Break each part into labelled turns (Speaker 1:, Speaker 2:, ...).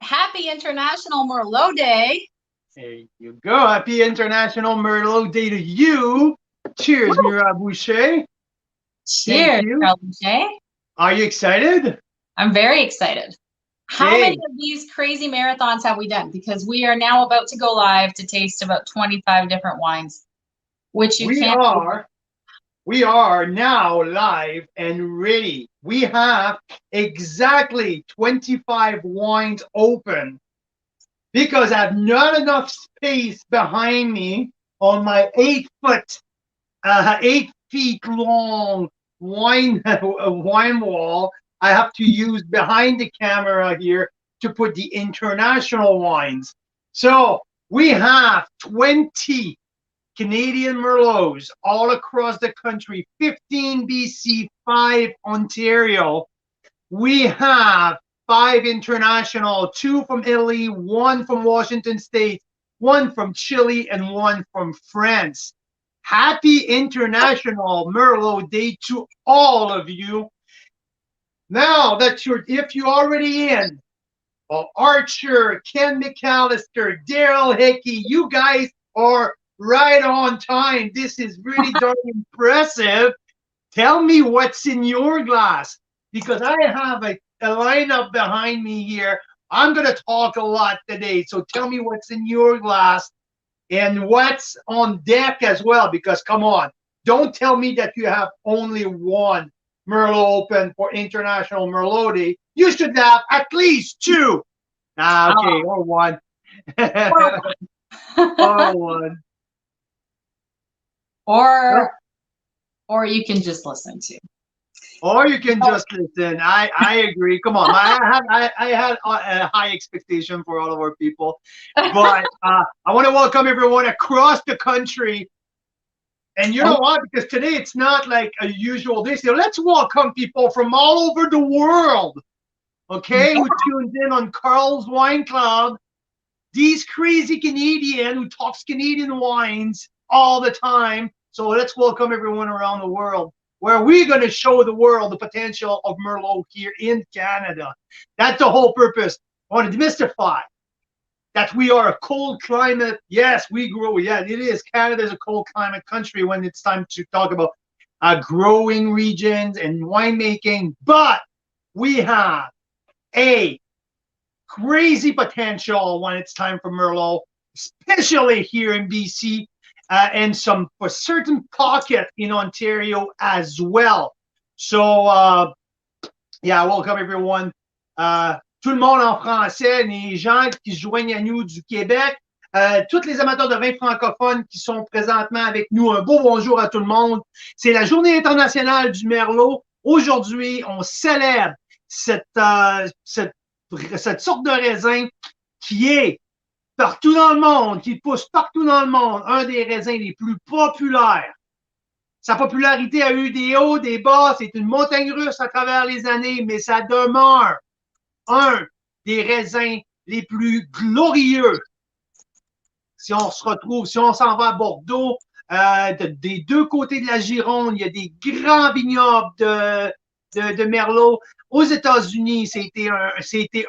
Speaker 1: Happy International Merlot Day.
Speaker 2: There you go. Happy International Merlot Day to you. Cheers,
Speaker 1: Woo!
Speaker 2: Mira Boucher. Thank
Speaker 1: Cheers,
Speaker 2: you.
Speaker 1: Jay.
Speaker 2: Are you excited?
Speaker 1: I'm very excited. How
Speaker 2: Hey,
Speaker 1: many of these crazy marathons have we done? Because we are now about to go live to taste about 25 different wines, which you
Speaker 2: we
Speaker 1: can't.
Speaker 2: are we are now live and ready. We have exactly 25 wines open because I have not enough space behind me on my 8 feet long wine wall. I have to use behind the camera here to put the international wines. So we have 20 Canadian Merlots all across the country, 15 BC, 5 Ontario. We have 5 international, 2 from Italy, 1 from Washington State, 1 from Chile, and 1 from France. Happy International Merlot Day to all of you. Now that if you're already in, Archer, Ken McAllister, Daryl Hickey, you guys are right on time. This is really darn impressive. Tell me what's in your glass, because I have a lineup behind me here. I'm going to talk a lot today, so tell me what's in your glass and what's on deck as well, because come on, don't tell me that you have only one Merlot open for International Merlot Day. You should have at least 2. Okay, or 1. Or 1.
Speaker 1: Or you can just listen to.
Speaker 2: Or you can just listen. I agree. Come on, I had a high expectation for all of our people, but I want to welcome everyone across the country. And you know what? Because today it's not like a usual day. So let's welcome people from all over the world. Okay, who tuned in on Carl's Wine Club. These crazy Canadian who talks Canadian wines all the time. So let's welcome everyone around the world, where we're going to show the world the potential of Merlot here in Canada. That's the whole purpose. I want to demystify that we are a cold climate. Yes, we grow. Yeah, it is. Canada is a cold climate country when it's time to talk about growing regions and winemaking. But we have a crazy potential when it's time for Merlot, especially here in BC, and some for certain pocket in Ontario as well. So, yeah, welcome everyone. Tout le monde en français, les gens qui se joignent à nous du Québec, tous les amateurs de vin francophones qui sont présentement avec nous, un beau bonjour à tout le monde. C'est la Journée internationale du Merlot. Aujourd'hui, on célèbre cette sorte de raisin qui est partout dans le monde, qui pousse partout dans le monde, un des raisins les plus populaires. Sa popularité a eu des hauts, des bas, c'est une montagne russe à travers les années, mais ça demeure un des raisins les plus glorieux. Si on s'en va à Bordeaux, des 2 côtés de la Gironde, il y a des grands vignobles de Merlot. Aux États-Unis, c'était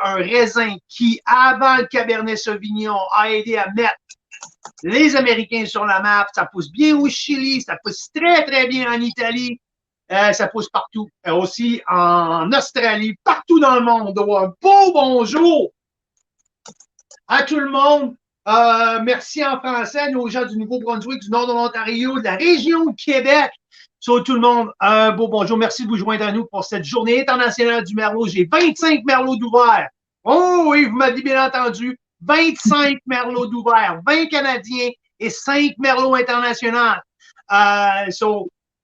Speaker 2: un raisin qui, avant le Cabernet Sauvignon, a aidé à mettre les Américains sur la map. Ça pousse bien au Chili, ça pousse très, très bien en Italie. Ça pousse partout, aussi en Australie, partout dans le monde. Un beau bonjour à tout le monde. Merci en français, nos gens du Nouveau-Brunswick, du nord de l'Ontario, de la région de Québec. Sur tout le monde, un beau bonjour. Merci de vous joindre à nous pour cette journée internationale du Merlot. J'ai 25 Merlots d'ouvert. Oh oui, vous m'avez bien entendu. 25 Merlots d'ouvert, 20 Canadiens et 5 Merlots internationaux.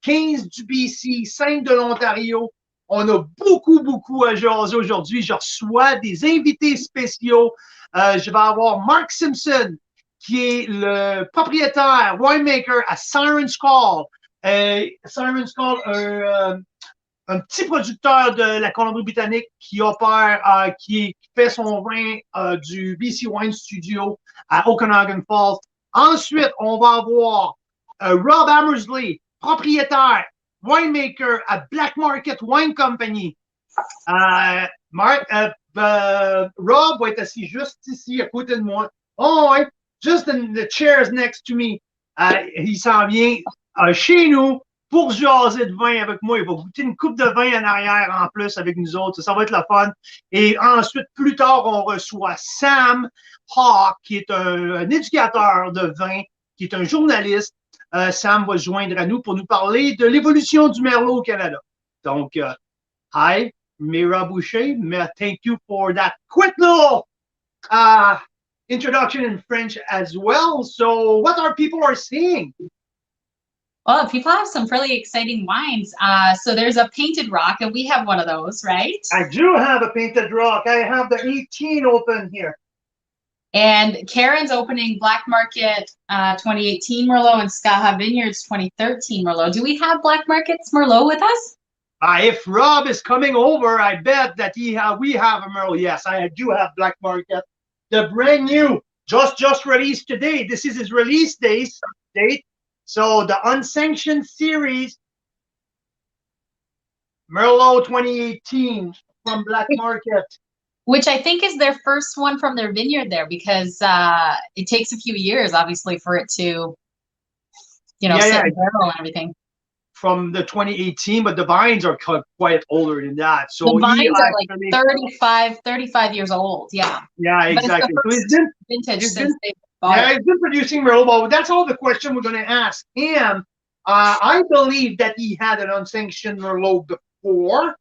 Speaker 2: 15 du BC, 5 de l'Ontario. On a beaucoup à jaser aujourd'hui. Je reçois des invités spéciaux. Je vais avoir Mark Simpson, qui est le propriétaire, winemaker à Siren's Call. Siren's Call, un petit producteur de la Colombie-Britannique qui opère, qui fait son vin du BC Wine Studio à Okanagan Falls. Ensuite, on va avoir Rob Hammersley, propriétaire, winemaker à Black Market Wine Company. Marc, Rob va être assis juste ici, à côté de moi. Oh, ouais, just in the chairs next to me. Il s'en vient chez nous pour jaser de vin avec moi. Il va goûter une coupe de vin en arrière en plus avec nous autres. Ça va être le fun. Et ensuite, plus tard, on reçoit Sam Hawk, qui est un éducateur de vin, qui est un journaliste. Sam va se joindre à nous pour nous parler de l'évolution du Merlot au Canada. Donc, hi, Mira Boucher. Thank you for that quick little introduction in French as well. So, what our people are seeing?
Speaker 1: Well, people have some really exciting wines. So there's a painted rock, and we have one of those, right?
Speaker 2: I do have a painted rock. I have the 18 open here.
Speaker 1: And Karen's opening Black Market 2018 Merlot and Skaha Vineyards 2013 Merlot. Do we have Black Market's Merlot with us?
Speaker 2: If Rob is coming over, I bet that we have a Merlot. Yes, I do have Black Market. The brand new, just released today. This is his release date. So the unsanctioned series, Merlot 2018 from Black Market.
Speaker 1: Which I think is their first one from their vineyard there, because it takes a few years, obviously, for it to, sit in barrel and everything.
Speaker 2: From the 2018, but the vines are quite older than that. So
Speaker 1: the vines are like 35 years old. Yeah.
Speaker 2: Yeah, exactly. So it's been
Speaker 1: vintage
Speaker 2: it's
Speaker 1: since
Speaker 2: been,
Speaker 1: they bought it.
Speaker 2: He's been producing Merlot. But that's all the question we're going to ask him. I believe that he had an unsanctioned Merlot before.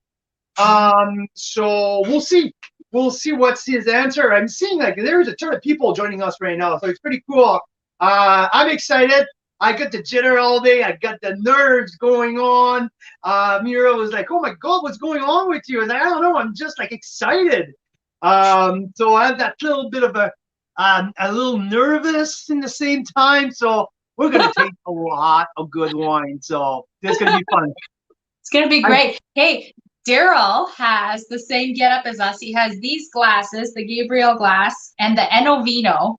Speaker 2: So we'll see. We'll see what's his answer. I'm seeing like there's a ton of people joining us right now, so it's pretty cool. I'm excited. I got the jitter all day. I got the nerves going on. Mira was like, "Oh my God, what's going on with you?" And I don't know. I'm just like excited. So I have that little bit of a little nervous in the same time. So we're gonna taste a lot of good wine. So it's gonna be fun.
Speaker 1: It's gonna be great. Hey, Daryl has the same getup as us. He has these glasses, the Gabriel glass and the Enovino.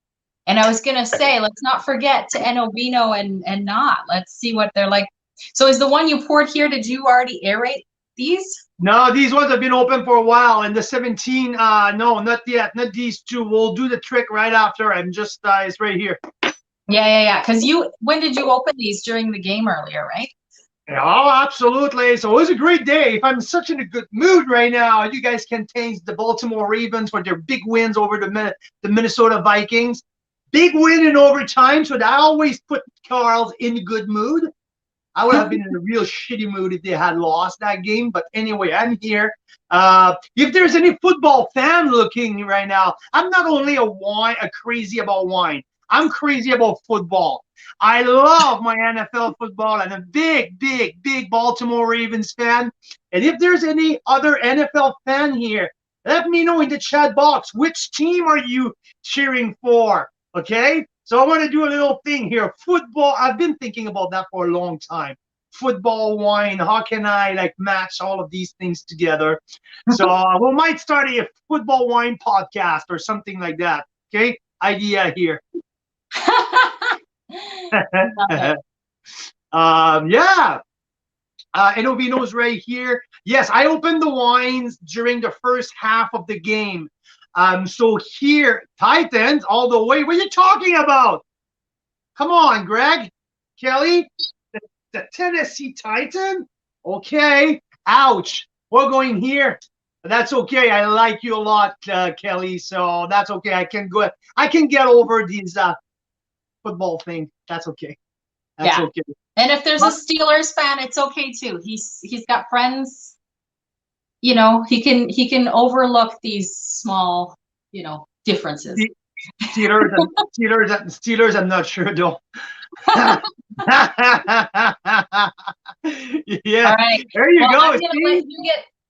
Speaker 1: And I was gonna say, let's not forget to Enovino and not. Let's see what they're like. So is the one you poured here, did you already aerate these?
Speaker 2: No, these ones have been open for a while. And the 17, no, not yet. Not these two. We'll do the trick right after. I'm just, it's right here.
Speaker 1: Yeah. Because when did you open these? During the game earlier, right?
Speaker 2: Oh, absolutely. So it was a great day. If I'm such in a good mood right now, you guys can taste the Baltimore Ravens for their big wins over the Minnesota Vikings. Big win in overtime, so that always put Carls in a good mood. I would have been in a real shitty mood if they had lost that game. But anyway, I'm here. If there's any football fan looking right now, I'm not only a crazy about wine. I'm crazy about football. I love my NFL football. I'm a big Baltimore Ravens fan. And if there's any other NFL fan here, let me know in the chat box, which team are you cheering for? Okay? So I want to do a little thing here. Football, I've been thinking about that for a long time. Football, wine, how can I match all of these things together? So we might start a football wine podcast or something like that. Okay? Idea here. Yeah. Enovino's right here. Yes, I opened the wines during the first half of the game. So here, Titans all the way. What are you talking about? Come on, Greg, Kelly, the Tennessee Titan. Okay. Ouch. We're going here. That's okay. I like you a lot, Kelly. So that's okay. I can get over these football thing. That's okay. That's okay.
Speaker 1: And if there's a Steelers fan, it's okay too. He's got friends. He can overlook these small, differences.
Speaker 2: Steelers, I'm not sure though. Yeah.
Speaker 1: All right.
Speaker 2: There you go.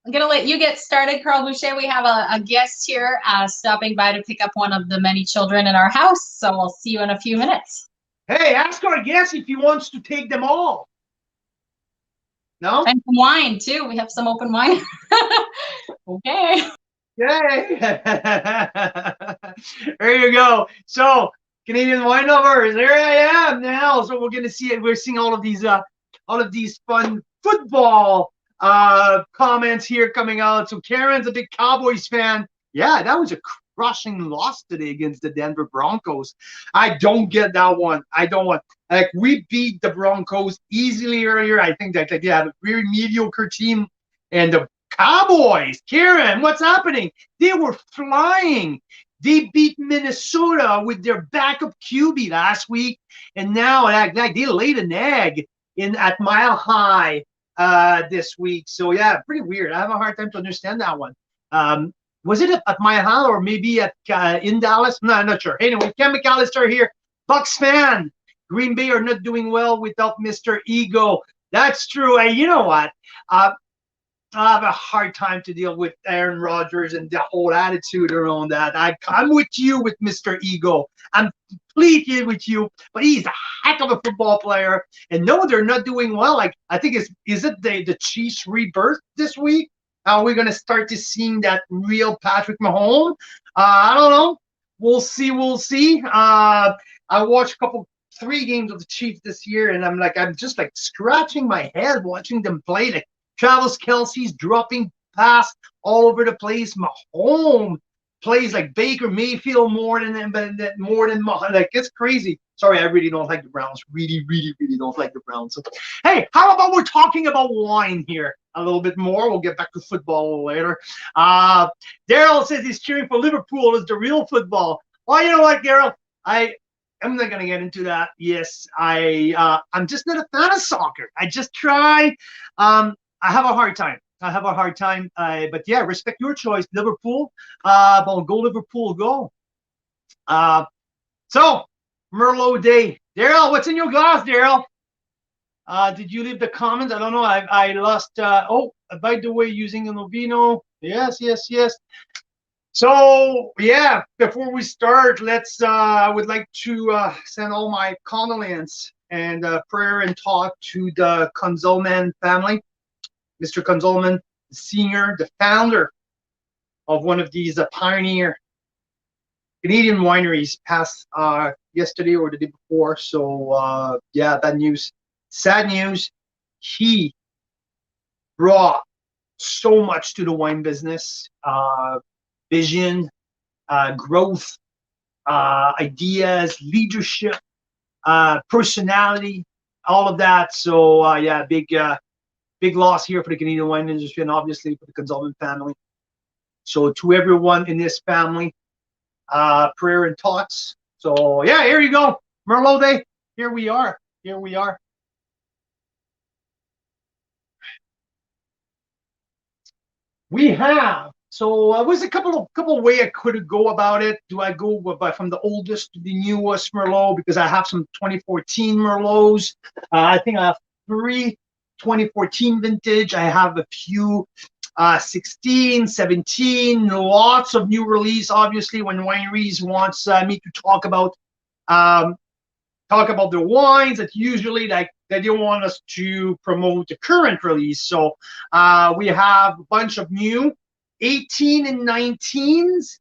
Speaker 1: I'm gonna let you get started, Carl Boucher. We have a guest here stopping by to pick up one of the many children in our house. So we'll see you in a few minutes.
Speaker 2: Hey, ask our guest if he wants to take them all. No?
Speaker 1: And some wine too. We have some open wine. Okay.
Speaker 2: Yay. There you go. So Canadian wine lovers, there I am now. So we're gonna see it. We're seeing all of these fun football comments here coming out. So Karen's a big Cowboys fan. Yeah, that was a crushing loss today against the Denver Broncos. I don't get that one. I don't want, like, we beat the Broncos easily earlier. I think that they have a very mediocre team. And the Cowboys, Karen, what's happening? They were flying. They beat Minnesota with their backup QB last week, and now they laid an egg in at Mile High this week. So yeah, pretty weird. I have a hard time to understand that one. Was it at Mile High or maybe at in Dallas? No, I'm not sure. Anyway, Ken McAllister here, Bucks fan. Green Bay are not doing well without Mr. Ego. That's true. Hey, you know what? I have a hard time to deal with Aaron Rodgers and the whole attitude around that. I'm with you with Mr. Ego. I'm completely with you, but he's a heck of a football player. And no, they're not doing well. Like, I think is it the Chiefs rebirth this week? Are we going to start to seeing that real Patrick Mahomes? I don't know. We'll see. We'll see. I watched three games of the Chiefs this year, and I'm just like scratching my head watching them play. Like, Travis Kelce's dropping pass all over the place. Mahomes plays like Baker Mayfield more than like, it's crazy. Sorry, I really don't like the Browns. Really, really, really don't like the Browns. So, hey, how about we're talking about wine here a little bit more? We'll get back to football a little later. Daryl says he's cheering for Liverpool as the real football. Well, you know what, Daryl? I'm not gonna get into that. Yes, I'm just not a fan of soccer. I just try. I have a hard time. But yeah, respect your choice. Liverpool. Well, go Liverpool, go. So, Merlot Day. Daryl, what's in your glass, Daryl? Did you leave the comments? I don't know. I lost. Oh, by the way, using a Novino. Yes. So, yeah, before we start, I would like to send all my condolence and prayer and talk to the Consolman family. Mr. Consolman, Sr., the founder of one of these pioneer Canadian wineries, passed yesterday or the day before. So, yeah, bad news. Sad news. He brought so much to the wine business, vision, growth, ideas, leadership, personality, all of that. So, yeah, big loss here for the Canadian wine industry and obviously for the Consolman family. So to everyone in this family, prayer and thoughts. So yeah, here you go. Merlot Day. Here we are. We have. So was a couple way I could go about it. Do I go from the oldest to the newest Merlot? Because I have some 2014 Merlots. I think I have 3 2014 vintage. I have a few 16, 17, lots of new release. Obviously, when wineries wants me to talk about the wines, that usually like they don't want us to promote the current release. So we have a bunch of new 18 and 19s.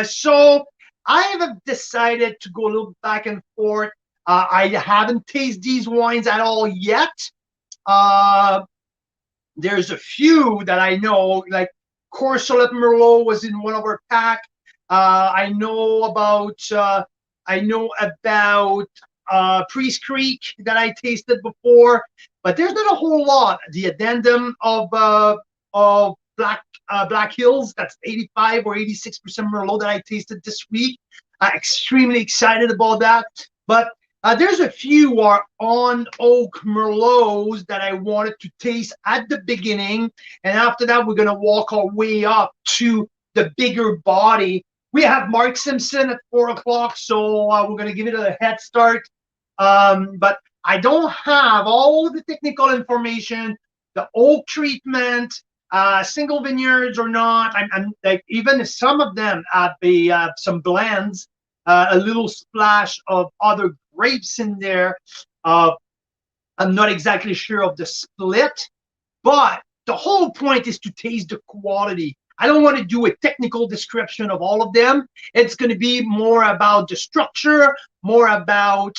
Speaker 2: So I have decided to go a little back and forth. I haven't tasted these wines at all yet. There's a few that I know, like Courcelette Merlot was in one of our pack. I know about Priest Creek that I tasted before, but there's not a whole lot. The addendum of Black Hills, that's 85 or 86% Merlot that I tasted this week. Extremely excited about that. But there's a few on oak Merlots that I wanted to taste at the beginning, and after that we're gonna walk our way up to the bigger body. We have Mark Simpson at 4 o'clock, so we're gonna give it a head start. But I don't have all the technical information, the oak treatment, single vineyards or not. I'm like, even if some of them have some blends, a little splash of other grapes in there. I'm not exactly sure of the split, but the whole point is to taste the quality. I don't want to do a technical description of all of them. It's going to be more about the structure, more about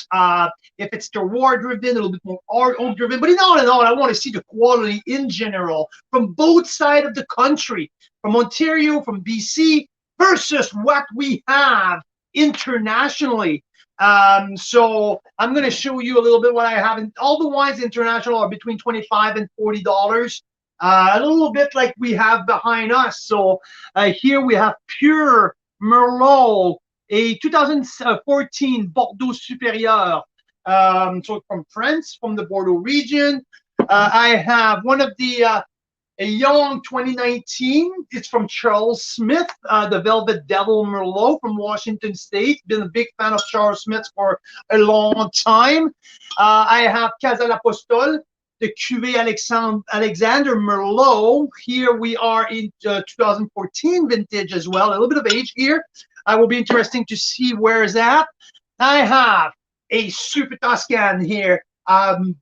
Speaker 2: if it's terroir driven, a little bit more oak driven. But in all, I want to see the quality in general from both sides of the country, from Ontario, from BC, versus what we have internationally. So I'm going to show you a little bit what I have. All the wines international are between $25 and $40. A little bit like we have behind us. So here we have pure Merlot, a 2014 Bordeaux Supérieur. So from France, from the Bordeaux region. I have one of the a young 2019. It's from Charles Smith, the Velvet Devil Merlot from Washington State. Been a big fan of Charles Smith for a long time. I have Casa l'Apostole, the Cuvée Alexander Merlot. Here we are in 2014 vintage as well. A little bit of age here. I will be interesting to see where is that. I have a Super Toscan here.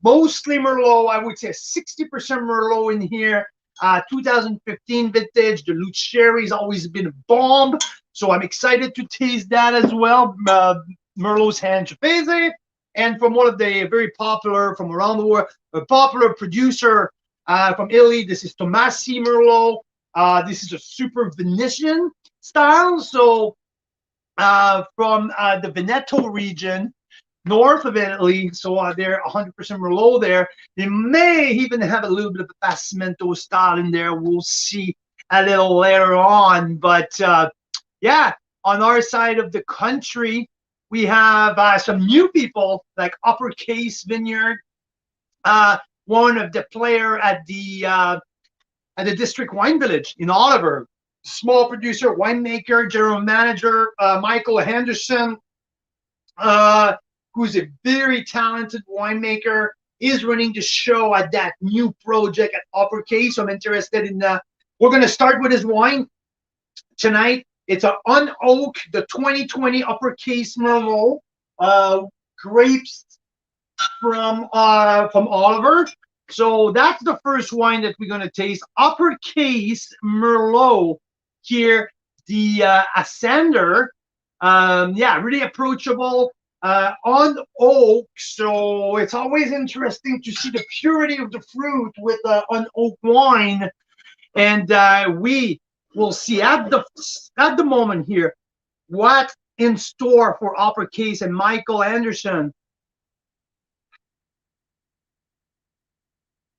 Speaker 2: Mostly Merlot. I would say 60% Merlot in here. 2015 vintage. The Lutz Sherry's always been a bomb, so I'm excited to taste that as well. Merlot's Sangiovese, and from one of the very popular from around the world, a popular producer from Italy. This is Tomasi Merlot. This is a super Venetian style, so from the Veneto region, north of Italy, so they're 100% Merlot there. They may even have a little bit of a Passamento style in there. We'll see a little later on. But yeah, on our side of the country, we have some new people like Uppercase Vineyard, one of the player at the District Wine Village in Oliver. Small producer, winemaker, general manager, Michael Henderson. Who's a very talented winemaker, is running the show at that new project at Uppercase. So I'm interested in we're going to start with his wine tonight. It's an unoaked, the 2020 Uppercase Merlot, grapes from Oliver. So that's the first wine that we're going to taste. Uppercase Merlot here, the Ascender. Yeah, really approachable. On oak, so it's always interesting to see the purity of the fruit with on oak wine, and we will see at the moment here what in store for Uppercase and Michael Anderson.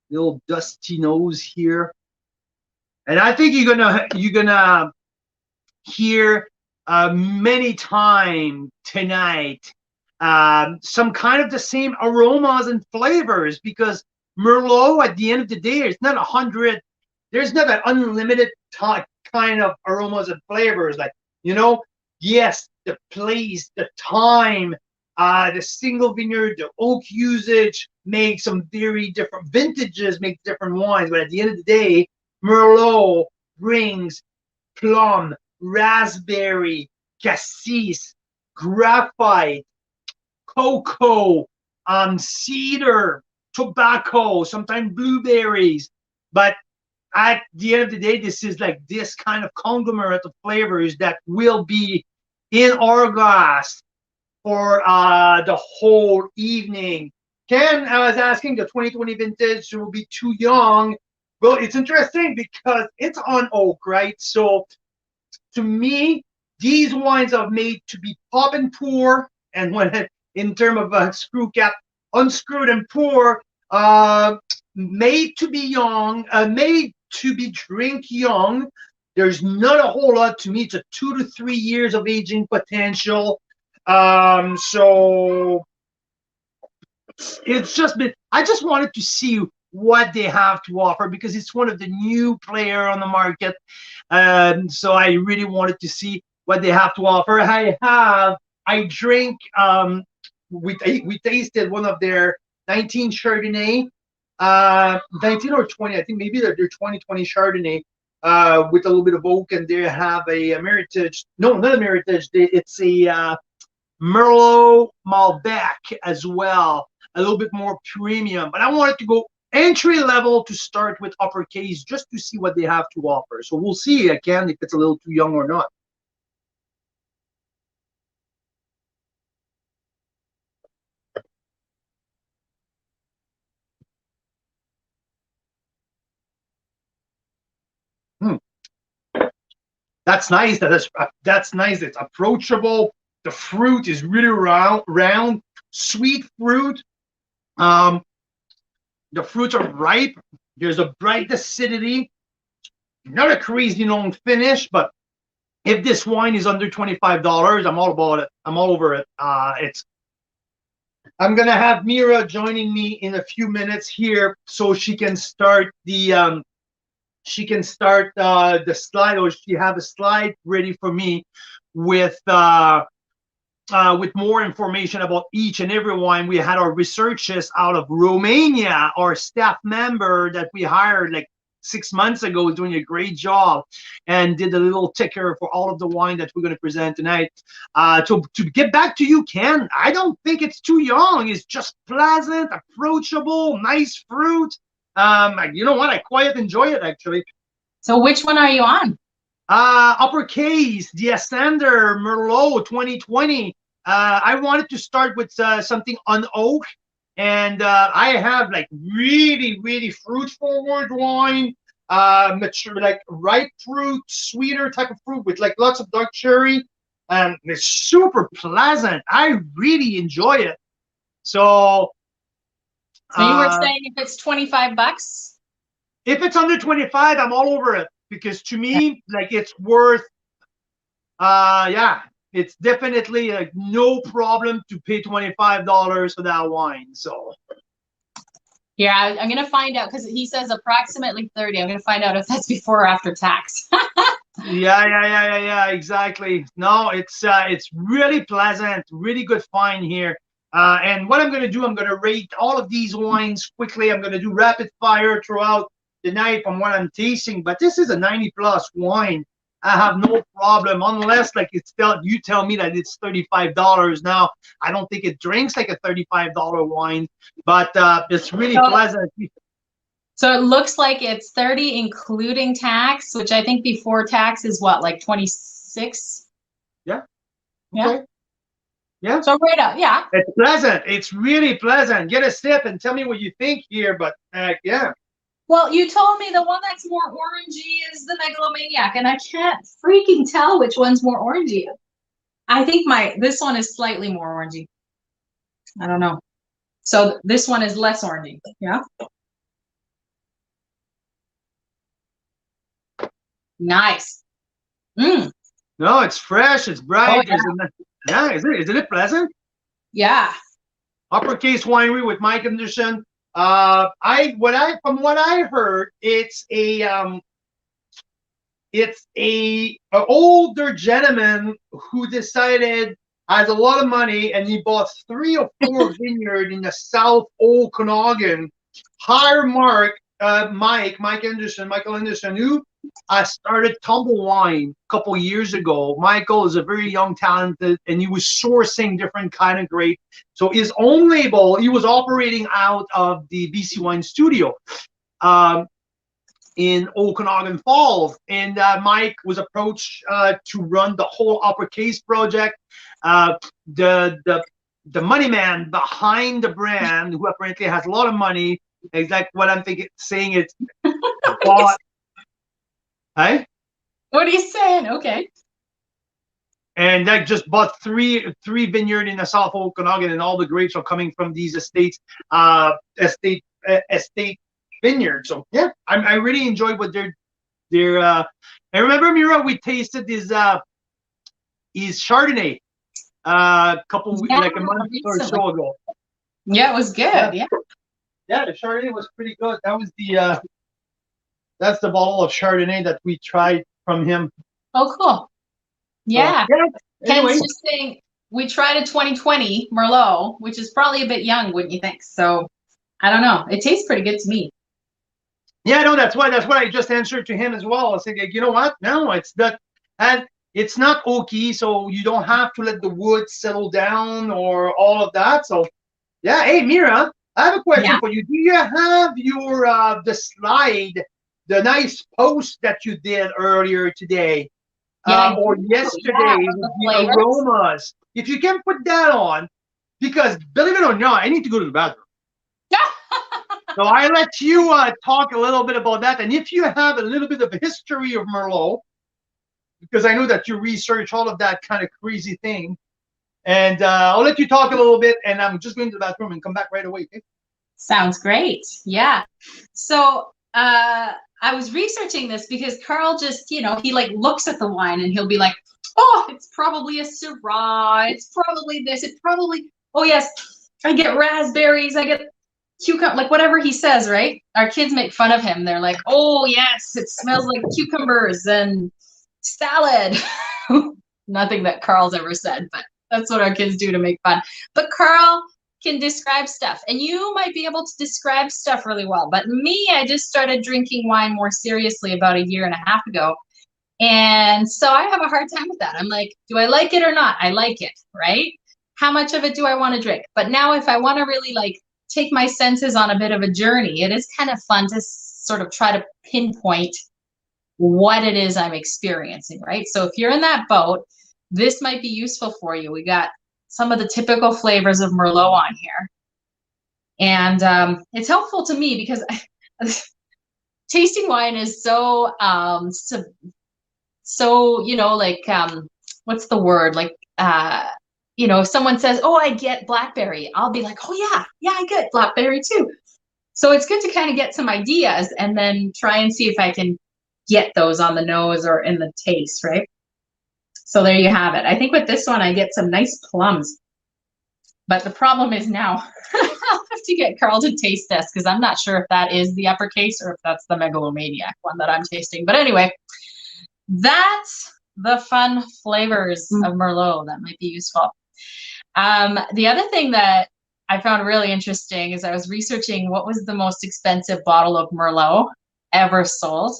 Speaker 2: Little dusty nose here, and I think you're gonna hear many times tonight. Some kind of the same aromas and flavors, because Merlot at the end of the day, it's not 100. There's not an unlimited kind of aromas and flavors. Like, you know, yes, the place, the time, the single vineyard, the oak usage makes some very different vintages, make different wines. But at the end of the day, Merlot brings plum, raspberry, cassis, graphite, cocoa, cedar, tobacco, sometimes blueberries. But at the end of the day, this is like this kind of conglomerate of flavors that will be in our glass for the whole evening. Ken, I was asking, the 2020 vintage will be too young. Well, it's interesting because it's on oak, right? So to me, these wines are made to be pop and pour, and when in terms of screw cap, unscrewed and pour, made to be young, made to be drink young. There's not a whole lot to me. It's a 2 to 3 years of aging potential. So it's just been, I just wanted to see what they have to offer because it's one of the new player on the market. So I really wanted to see what they have to offer. I drink, we tasted one of their 19 Chardonnay, 19 or 20, I think maybe they're 2020 Chardonnay, with a little bit of oak, and they have a Meritage, no, not a Meritage, it's a Merlot Malbec as well, a little bit more premium. But I wanted to go entry level to start with uppercase, just to see what they have to offer. So we'll see again if it's a little too young or not. That's nice. That's nice. It's approachable. The fruit is really round, sweet fruit. The fruits are ripe. There's a bright acidity. Not a crazy long finish, but if this wine is under $25, I'm all about it. I'm all over it. I'm gonna have Mira joining me in a few minutes here, so she can start the slide, or she have a slide ready for me with more information about each and every wine. We had our researchers out of Romania, our staff member that we hired like 6 months ago, is doing a great job and did a little ticker for all of the wine that we're going to present tonight. To get back to you, Ken, I don't think it's too young. It's just pleasant, approachable, nice fruit. You know what? I quite enjoy it, actually.
Speaker 1: So which one are you on?
Speaker 2: Uppercase, the Ascender Merlot 2020. I wanted to start with something on oak, and I have like really fruit forward wine, mature, like ripe fruit, sweeter type of fruit with like lots of dark cherry, and it's super pleasant. I really enjoy it. So
Speaker 1: you were saying if it's $25?
Speaker 2: If it's under 25, I'm all over it, because to me, like, it's worth, yeah, it's definitely like no problem to pay $25 for that wine. So
Speaker 1: yeah, I'm gonna find out, because he says approximately 30. I'm gonna find out if that's before or after tax.
Speaker 2: yeah, exactly. No, it's really pleasant, really good find here. And what I'm gonna do, I'm gonna rate all of these wines quickly. I'm gonna do rapid fire throughout the night from what I'm tasting, but this is a 90+ wine. I have no problem, unless like you tell me that it's $35. Now, I don't think it drinks like a $35 wine, but it's really pleasant.
Speaker 1: So it looks like it's 30 including tax, which I think before tax is what, like 26?
Speaker 2: Yeah.
Speaker 1: Okay.
Speaker 2: Yeah.
Speaker 1: So right up, yeah.
Speaker 2: It's pleasant. It's really pleasant. Get a sip and tell me what you think here, but yeah.
Speaker 1: Well, you told me the one that's more orangey is the Megalomaniac, and I can't freaking tell which one's more orangey. I think this one is slightly more orangey. I don't know. So this one is less orangey. Yeah. Nice. Mm.
Speaker 2: No, it's fresh. It's bright.
Speaker 1: Oh,
Speaker 2: yeah. Isn't it pleasant?
Speaker 1: Yeah.
Speaker 2: Uppercase Winery with Mike Anderson. From what I heard, it's a older gentleman who decided, has a lot of money, and he bought 3 or 4 vineyards in the South Okanagan. Hire Michael Anderson, who started Tumble Wine a couple years ago. Michael is a very young, talented, and he was sourcing different kind of grape. So his own label, he was operating out of the BC Wine Studio in Okanagan Falls, and Mike was approached to run the whole Uppercase project. The money man behind the brand, who apparently has a lot of money, is like what I'm saying. It's bought. Hey?
Speaker 1: What are you saying? Okay.
Speaker 2: And that just bought three vineyard in the South Okanagan, and all the grapes are coming from these estate vineyard. So yeah, I really enjoyed what they're. I remember, Mira, we tasted his Chardonnay like a month or so ago.
Speaker 1: Yeah, it was good.
Speaker 2: Yeah, the Chardonnay was pretty good. That was that's the bottle of Chardonnay that we tried from him.
Speaker 1: Oh, cool. Yeah.
Speaker 2: So, yeah. Anyway.
Speaker 1: Ken's just saying we tried a 2020 Merlot, which is probably a bit young, wouldn't you think? So I don't know. It tastes pretty good to me.
Speaker 2: Yeah, no, that's what I just answered to him as well. I was thinking, you know what? No, it's not, and it's not oaky, so you don't have to let the wood settle down or all of that. So, yeah. Hey, Mira, I have a question
Speaker 1: Yeah.
Speaker 2: for you. Do you have your the slide, the nice post that you did earlier today
Speaker 1: Yeah, I
Speaker 2: or
Speaker 1: do. Yeah,
Speaker 2: yesterday
Speaker 1: of
Speaker 2: with
Speaker 1: the
Speaker 2: the
Speaker 1: flavors.
Speaker 2: aromas? If you can put that on, because believe it or not, I need to go to the bathroom. So I let you talk a little bit about that, and if you have a little bit of a history of Merlot, because I know that you research all of that kind of crazy thing. And I'll let you talk a little bit, and I'm just going to the bathroom and come back right away. Okay?
Speaker 1: Sounds great. Yeah. So I was researching this because Carl just, he like looks at the wine and he'll be like, oh, it's probably a Syrah. It's probably this. It probably, oh yes, I get raspberries. I get cucumber, like whatever he says, right? Our kids make fun of him. They're like, oh yes, it smells like cucumbers and salad. Nothing that Carl's ever said, but that's what our kids do to make fun. But Carl can describe stuff, and you might be able to describe stuff really well. But me, I just started drinking wine more seriously about a year and a half ago. And so I have a hard time with that. I'm like, do I like it or not? I like it, right? How much of it do I want to drink? But now if I want to really like take my senses on a bit of a journey, it is kind of fun to sort of try to pinpoint what it is I'm experiencing, right? So if you're in that boat, this might be useful for you. We got some of the typical flavors of Merlot on here. And it's helpful to me because tasting wine is so, like, what's the word? Like, if someone says, oh, I get blackberry, I'll be like, oh yeah, I get blackberry too. So it's good to kind of get some ideas and then try and see if I can get those on the nose or in the taste, right? So there you have it. I think with this one, I get some nice plums. But the problem is now I'll have to get Carl to taste this because I'm not sure if that is the uppercase or if that's the megalomaniac one that I'm tasting. But anyway, that's the fun flavors of Merlot that might be useful. The other thing that I found really interesting is I was researching what was the most expensive bottle of Merlot ever sold.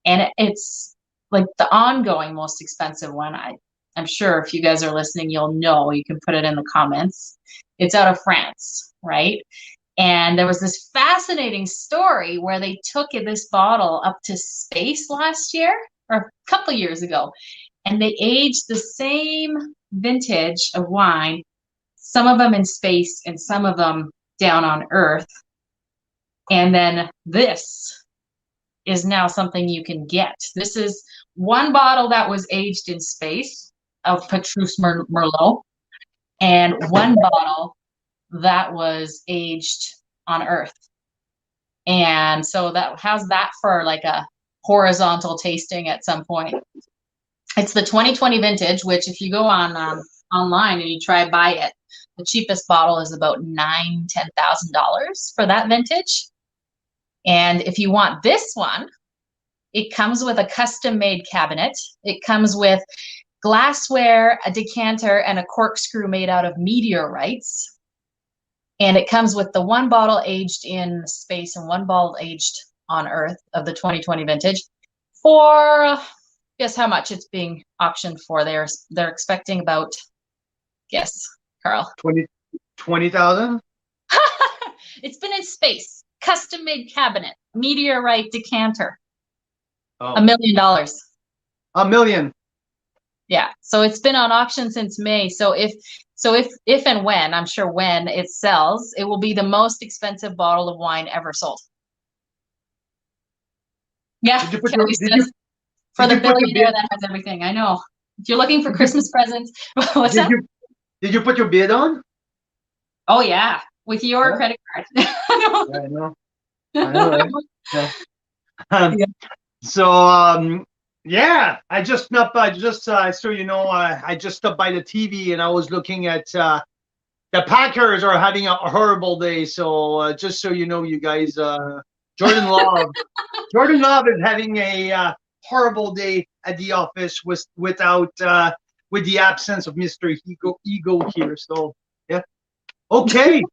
Speaker 1: And it's like the ongoing most expensive one. I'm sure if you guys are listening, you'll know. You can put it in the comments. It's out of France, right? And there was this fascinating story where they took this bottle up to space last year or a couple years ago, and they aged the same vintage of wine, some of them in space and some of them down on Earth. And then this is now something you can get. This is one bottle that was aged in space of Petrus Merlot, and one bottle that was aged on Earth. And so that how's that for like a horizontal tasting at some point? It's the 2020 vintage, which if you go on online and you try buy it, the cheapest bottle is about $10,000 for that vintage. And if you want this one, it comes with a custom-made cabinet. It comes with glassware, a decanter, and a corkscrew made out of meteorites. And it comes with the one bottle aged in space and one bottle aged on Earth of the 2020 vintage for, guess how much it's being auctioned for? They're expecting about, guess, Carl.
Speaker 2: 20,000?
Speaker 1: It's been in space. Custom-made cabinet, meteorite decanter.
Speaker 2: Oh.
Speaker 1: $1 million.
Speaker 2: $1 million.
Speaker 1: Yeah. So it's been on auction since May. So if and when, I'm sure when it sells, it will be the most expensive bottle of wine ever sold. Yeah. For the billionaire that has everything. I know. If you're looking for Christmas presents, what's up?
Speaker 2: Did you put your bid on?
Speaker 1: Oh yeah, with your credit card.
Speaker 2: I know. Right? Yeah. So yeah, I just so you know, I just stopped by the TV and I was looking at the Packers are having a horrible day. So just so you know, you guys, Jordan Love is having a horrible day at the office with the absence of Mr. Ego here. So yeah, okay.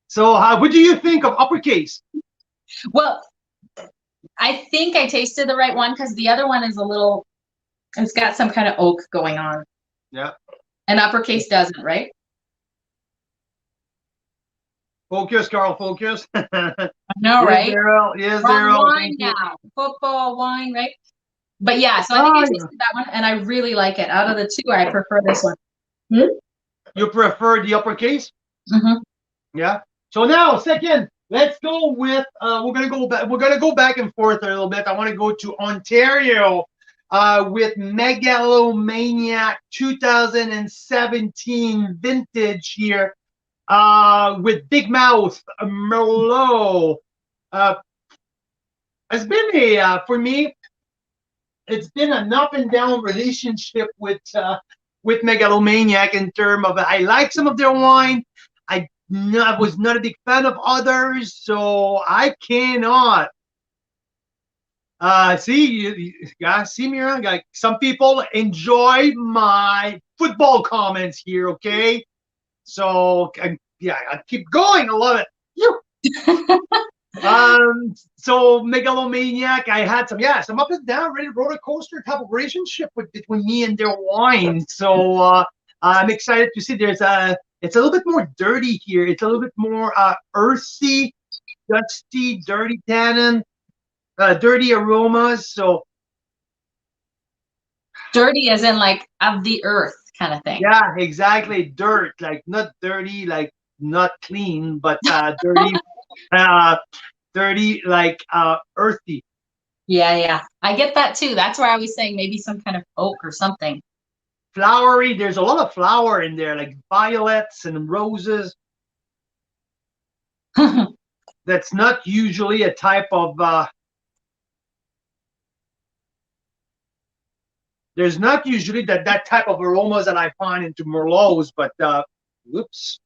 Speaker 2: So what do you think of uppercase?
Speaker 1: Well, I think I tasted the right one because the other one is it's got some kind of oak going on.
Speaker 2: Yeah.
Speaker 1: And uppercase doesn't, right?
Speaker 2: Focus, Carl, focus.
Speaker 1: I know,
Speaker 2: Yes,
Speaker 1: right?
Speaker 2: Daryl. Yes,
Speaker 1: We're on
Speaker 2: Daryl.
Speaker 1: wine
Speaker 2: Thank you.
Speaker 1: now. Football, wine, right? But yeah, so I think I
Speaker 2: Oh,
Speaker 1: tasted that one, and I really like it. Out of the two, I prefer this one. Hmm?
Speaker 2: you prefer the uppercase?
Speaker 1: Mm-hmm.
Speaker 2: Yeah. So now, second, let's go with. We're gonna go back. We're gonna go back and forth a little bit. I want to go to Ontario, with Megalomaniac 2017 vintage here, with Big Mouth Merlot. Uh, it's been a for me. It's been an up and down relationship with Megalomaniac in terms of I like some of their wine. I was not a big fan of others, so I cannot. See, Mira, like some people enjoy my football comments here. Okay, so yeah, I keep going. I love it. So Megalomaniac, I had some up and down, really roller coaster type of relationship between me and their wine. So I'm excited to see it's a little bit more dirty here. It's a little bit more earthy, dusty, dirty tannin, dirty aromas. So
Speaker 1: Dirty as in like of the earth kind of thing.
Speaker 2: yeah, exactly. Dirt, like not dirty, like not clean, but dirty, uh, dirty, like earthy.
Speaker 1: Yeah, yeah. I get that too. That's why I was saying maybe some kind of oak or something.
Speaker 2: Flowery. There's a lot of flower in there, like violets and roses. That's not usually a type of. There's not usually that type of aromas that I find into Merlots, but whoops.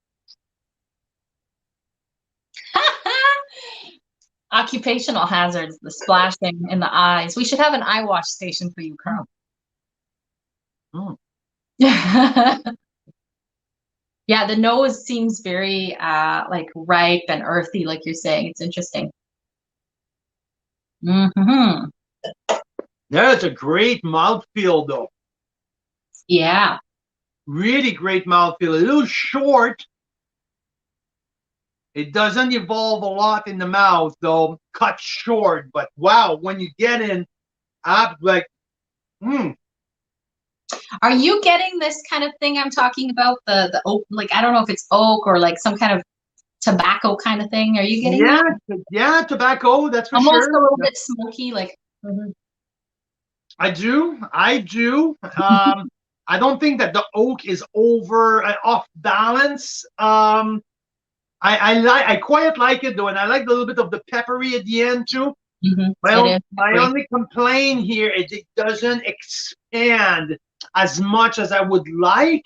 Speaker 1: Occupational hazards, the splashing in the eyes. We should have an eye wash station for you, Carl.
Speaker 2: Mm.
Speaker 1: Yeah, the nose seems very like ripe and earthy, like you're saying. It's interesting. Mm-hmm.
Speaker 2: That's a great mouthfeel, though.
Speaker 1: Yeah.
Speaker 2: Really great mouthfeel. A little short. It doesn't evolve a lot in the mouth, though. Cut short, but wow, when you get in, I'm like,
Speaker 1: Are you getting this kind of thing I'm talking about? The oak, like I don't know if it's oak or like some kind of tobacco kind of thing. Are you getting
Speaker 2: yeah,
Speaker 1: that?
Speaker 2: yeah, tobacco, that's for
Speaker 1: Almost
Speaker 2: sure.
Speaker 1: a little bit smoky, like. Mhm.
Speaker 2: I do. I do. I don't think that the oak is off balance. I quite like it though, and I like a little bit of the peppery at the end too.
Speaker 1: It is.
Speaker 2: My only complaint here is it doesn't expand as much as I would like.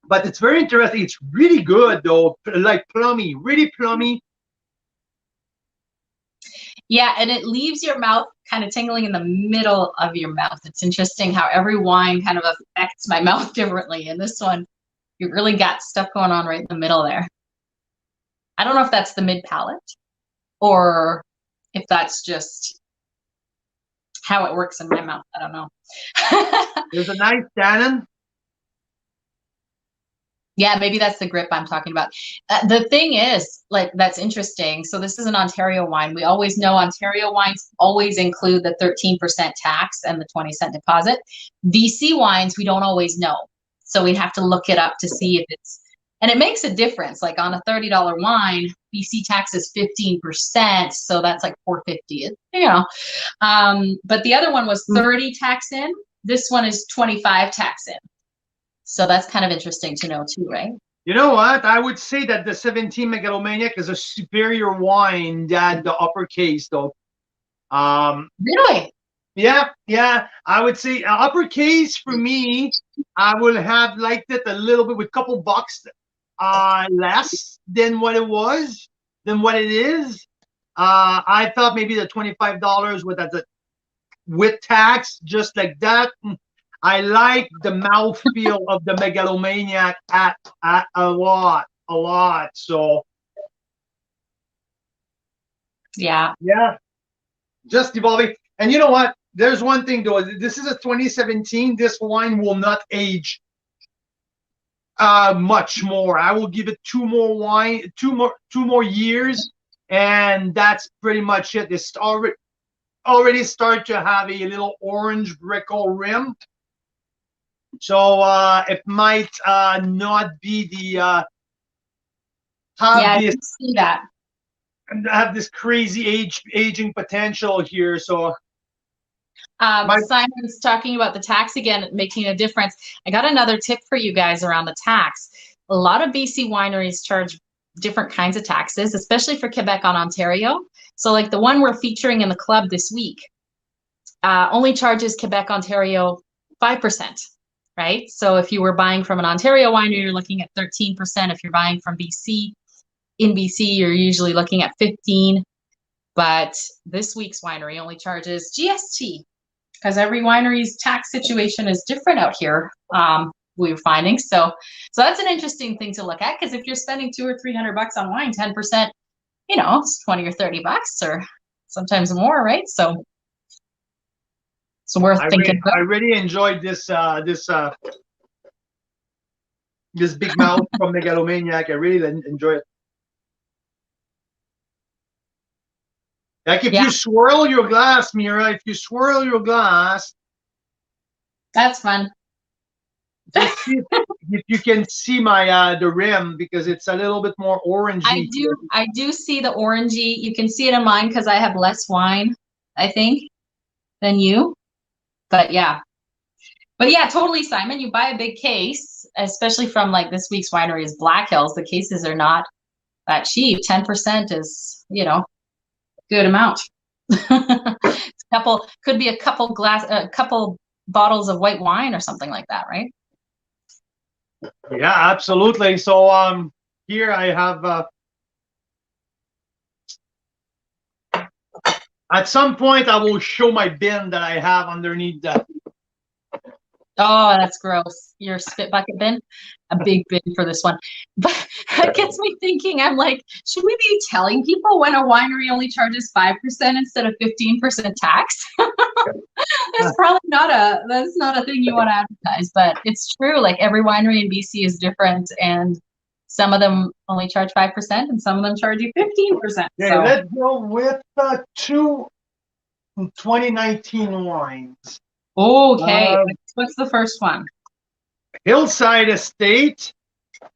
Speaker 2: But it's very interesting. It's really good though, like plummy, really plummy.
Speaker 1: Yeah, and it leaves your mouth kind of tingling in the middle of your mouth. It's interesting how every wine kind of affects my mouth differently. And this one, you really got stuff going on right in the middle there. I don't know if that's the mid palate or if that's just how it works in my mouth. I don't know.
Speaker 2: There's a nice tannin.
Speaker 1: Yeah, maybe that's the grip I'm talking about. The thing is, like, that's interesting. So this is an Ontario wine. We always know Ontario wines always include the 13% tax and the 20-cent deposit. BC wines, we don't always know. So we'd have to look it up to see if it's, and it makes a difference. Like on a $30 wine, BC tax is 15%. So that's like $4.50, you know. But the other one was 30 tax in. This one is 25 tax in. So that's kind of interesting to know too, right?
Speaker 2: You know what? I would say that the 17 Megalomaniac is a superior wine than the uppercase, though.
Speaker 1: Really?
Speaker 2: Yeah. I would say uppercase for me, I would have liked it a little bit with a couple bucks less than what it is. I thought maybe the $25 with tax, just like that. I like the mouthfeel of the Megalomaniac at a lot. So
Speaker 1: yeah,
Speaker 2: just evolving. And you know what? There's one thing though. This is a 2017. This wine will not age much more. I will give it two more years, and that's pretty much it. It's already start to have a little orange brickle rim, so it might not be the
Speaker 1: Yeah, I can see that.
Speaker 2: have this crazy aging potential here. So
Speaker 1: Simon's talking about the tax again, making a difference. I got another tip for you guys around the tax. A lot of BC wineries charge different kinds of taxes, especially for Quebec on Ontario. So like the one we're featuring in the club this week only charges Quebec, Ontario 5%, right? So if you were buying from an Ontario winery, you're looking at 13%. If you're buying from BC, in BC, you're usually looking at 15%. But this week's winery only charges GST, because every winery's tax situation is different out here. We're finding so that's an interesting thing to look at, because if you're spending $200 or $300 on wine, 10%, you know, it's $20 or $30 or sometimes more, right? So worth thinking.
Speaker 2: I really enjoyed this this big mouth from Megalomaniac. I really enjoy it. Like if you swirl your glass, Mira, if you swirl your glass,
Speaker 1: that's fun.
Speaker 2: Just see if you can see my the rim, because it's a little bit more orangey.
Speaker 1: I do see the orangey. You can see it in mine because I have less wine, I think, than you. But yeah, totally, Simon. You buy a big case, especially from like this week's winery is Black Hills. The cases are not that cheap. 10% is, you know, good amount. Could be a couple bottles of white wine or something like that, right?
Speaker 2: Yeah, absolutely. So here I have at some point I will show my bin that I have underneath that.
Speaker 1: Oh, that's gross. Your spit bucket bin? A big bin for this one. But it gets me thinking, I'm like, should we be telling people when a winery only charges 5% instead of 15% tax? That's probably not a thing you want to advertise, but it's true. Like every winery in BC is different, and some of them only charge 5% and some of them charge you 15%.
Speaker 2: Okay, so let's go with two 2019 wines.
Speaker 1: Okay, what's the first one?
Speaker 2: Hillside Estate.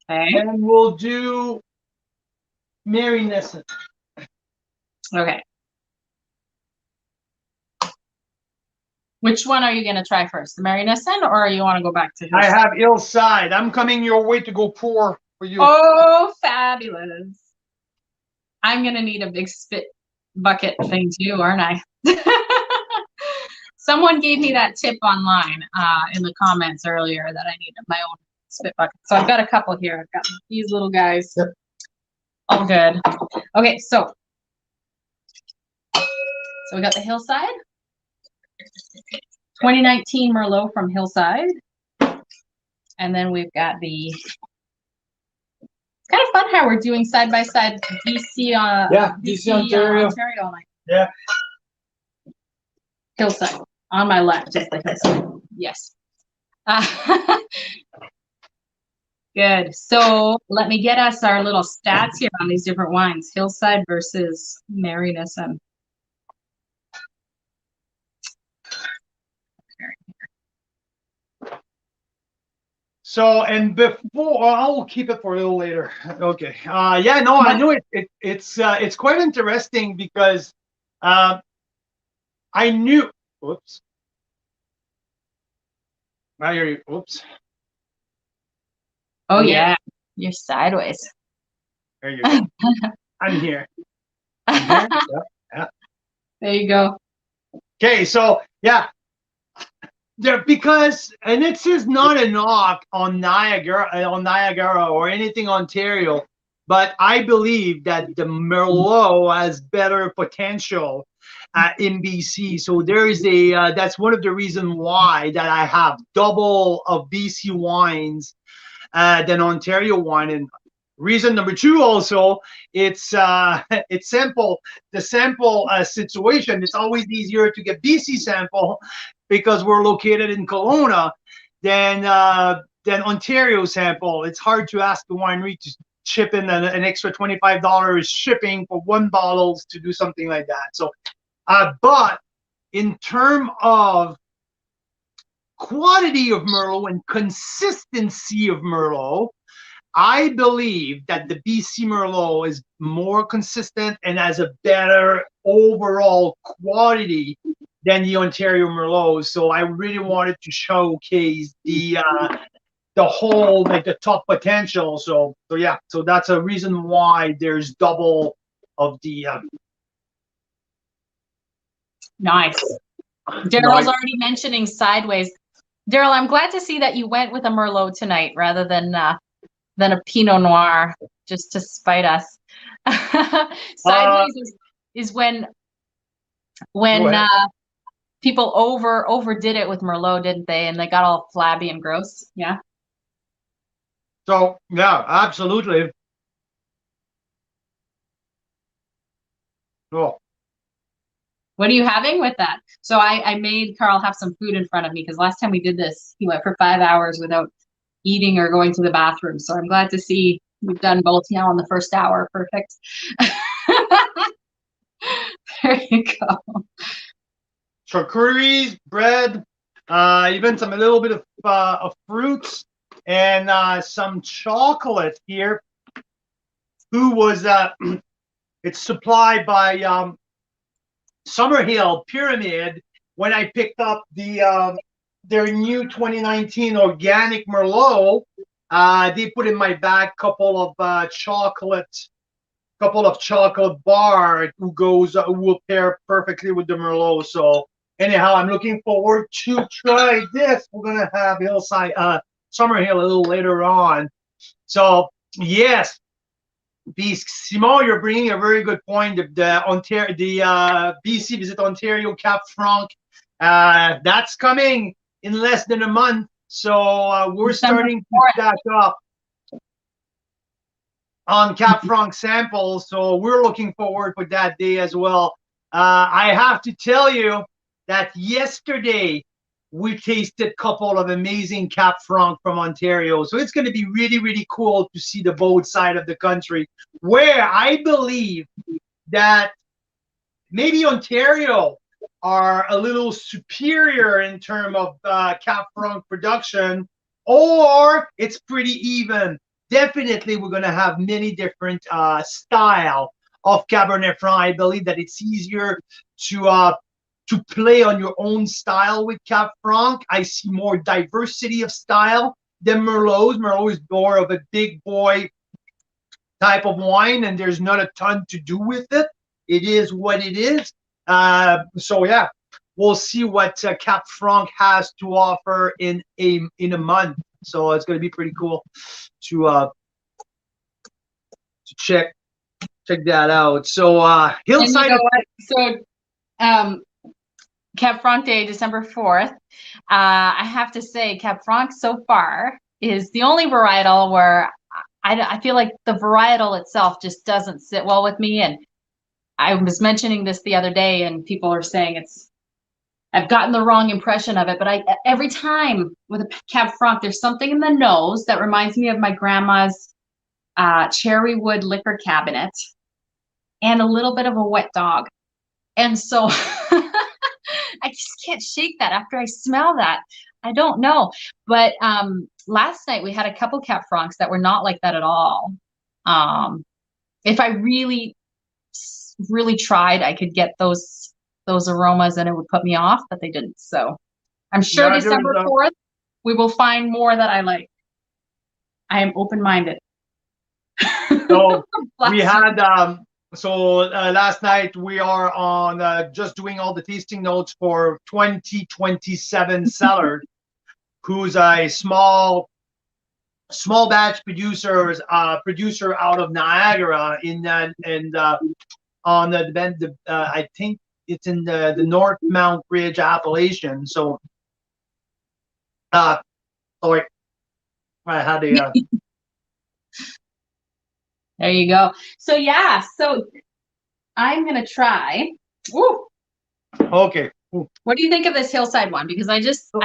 Speaker 1: Okay.
Speaker 2: And we'll do Mary Nissen.
Speaker 1: Okay. Which one are you going to try first? The Mary Nissen, or you want to go back to Hillside?
Speaker 2: I have Hillside. I'm coming your way to go pour for you.
Speaker 1: Oh, fabulous. I'm going to need a big spit bucket thing too, aren't I? Someone gave me that tip online in the comments earlier that I needed my own spit bucket. So I've got a couple here. I've got these little guys. Yep. All good. Okay, so we got the Hillside. 2019 Merlot from Hillside. And then we've got the... It's kind of fun how we're doing side-by-side BC,
Speaker 2: BC Ontario.
Speaker 1: Night.
Speaker 2: Yeah.
Speaker 1: Hillside. On my left is the Hillside. Yes. Good. So let me get us our little stats here on these different wines. Hillside versus Mary Nissen.
Speaker 2: So, and before, I'll keep it for a little later. Okay. Yeah, no, I know it's quite interesting because I knew, whoops. Now you're, whoops.
Speaker 1: Oh, yeah. You're sideways.
Speaker 2: There you go. I'm here. Yeah.
Speaker 1: There you go.
Speaker 2: Okay, so, yeah. Because, and this is not a knock on Niagara or anything Ontario, but I believe that the Merlot has better potential in BC. So there is that's one of the reasons why that I have double of BC wines than Ontario wine. And reason number two, also, it's simple. The sample situation, it's always easier to get BC sample because we're located in Kelowna than than Ontario sample. It's hard to ask the winery to chip in an extra $25 shipping for one bottle to do something like that. So, but in terms of quality of Merlot and consistency of Merlot, I believe that the BC Merlot is more consistent and has a better overall quality than the Ontario Merlot. So I really wanted to showcase the whole, like, the top potential. So yeah, so that's a reason why there's double of the
Speaker 1: Nice. Daryl's already mentioning sideways. Daryl, I'm glad to see that you went with a Merlot tonight rather than a Pinot Noir, just to spite us. Sideways is when people overdid it with Merlot, didn't they? And they got all flabby and gross. Yeah.
Speaker 2: So yeah, absolutely. Cool.
Speaker 1: What are you having with that? So I made Carl have some food in front of me because last time we did this, he went for 5 hours without eating or going to the bathroom. So I'm glad to see we've done both now in the first hour. Perfect. There you go.
Speaker 2: Charcuteries, bread, even a little bit of fruits, and some chocolate here. Who was it's supplied by Summerhill Pyramid when I picked up their new 2019 organic Merlot. They put in my bag couple of chocolate bar who will pair perfectly with the Merlot. So anyhow, I'm looking forward to try this. We're gonna have Hillside Summerhill a little later on. So yes, Simon, you're bringing a very good point. The BC Visit Ontario Cap Franc, that's coming in less than a month. So we're starting to stack up on Cap Franc samples. So we're looking forward for that day as well. I have to tell you that yesterday we tasted a couple of amazing Cap Franc from Ontario. So it's going to be really, really cool to see the both side of the country, where I believe that maybe Ontario are a little superior in terms of Cap Franc production, or it's pretty even. Definitely, we're going to have many different style of Cabernet Franc. I believe that it's easier to play on your own style with Cap Franc. I see more diversity of style than Merlot. Merlot is more of a big boy type of wine, and there's not a ton to do with it. It is what it is. So yeah, we'll see what Cap Franc has to offer in a month. So it's going to be pretty cool to check that out. So Hillside.
Speaker 1: So Cap Franc Day, December 4th. I have to say, Cap Franc so far is the only varietal where I feel like the varietal itself just doesn't sit well with me. And I was mentioning this the other day, and people are saying I've gotten the wrong impression of it. But every time with a Cab Franc, there's something in the nose that reminds me of my grandma's cherry wood liquor cabinet, and a little bit of a wet dog. And so I just can't shake that after I smell that. I don't know. But last night we had a couple Cab Francs that were not like that at all. If I really tried, I could get those aromas and it would put me off, but they didn't. So I'm sure December 4th, we will find more that I like. I am open-minded.
Speaker 2: So we had, last night we are on just doing all the tasting notes for 2027 Cellar, who's a small batch producer out of Niagara on the I think it's in the North Mount Ridge appellation. So sorry, I had a
Speaker 1: there you go. So yeah, so I'm gonna try. Ooh.
Speaker 2: Okay. Ooh.
Speaker 1: What do you think of this Hillside one? Because I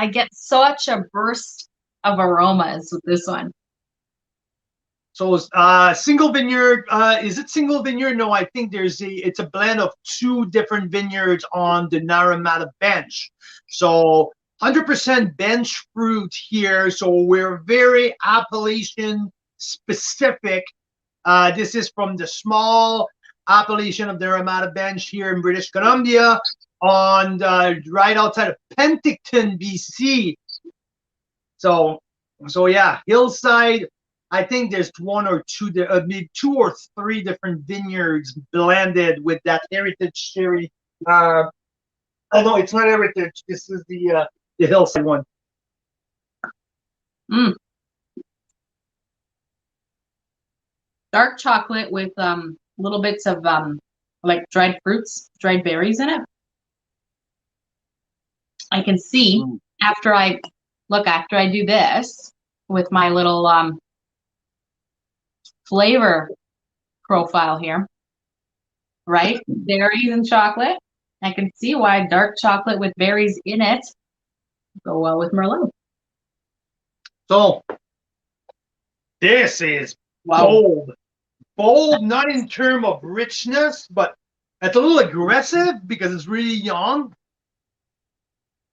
Speaker 1: get such a burst of aromas with this one.
Speaker 2: So single vineyard, is it single vineyard? No, I think it's a blend of two different vineyards on the Naramata bench. So 100% bench fruit here. So we're very Appellation specific. This is from the small appellation of the Naramata bench here in British Columbia, on right outside of Penticton, BC. So yeah, hillside. I think there's one or two, maybe 2 or 3 different vineyards blended with that heritage sherry. Oh no, it's not heritage. This is the hillside one.
Speaker 1: Dark chocolate with little bits of like dried fruits, dried berries in it. I can see after I do this with my little flavor profile here, right? Berries and chocolate. I can see why dark chocolate with berries in it go well with Merlot.
Speaker 2: So this is bold. Bold, not in terms of richness, but it's a little aggressive because it's really young.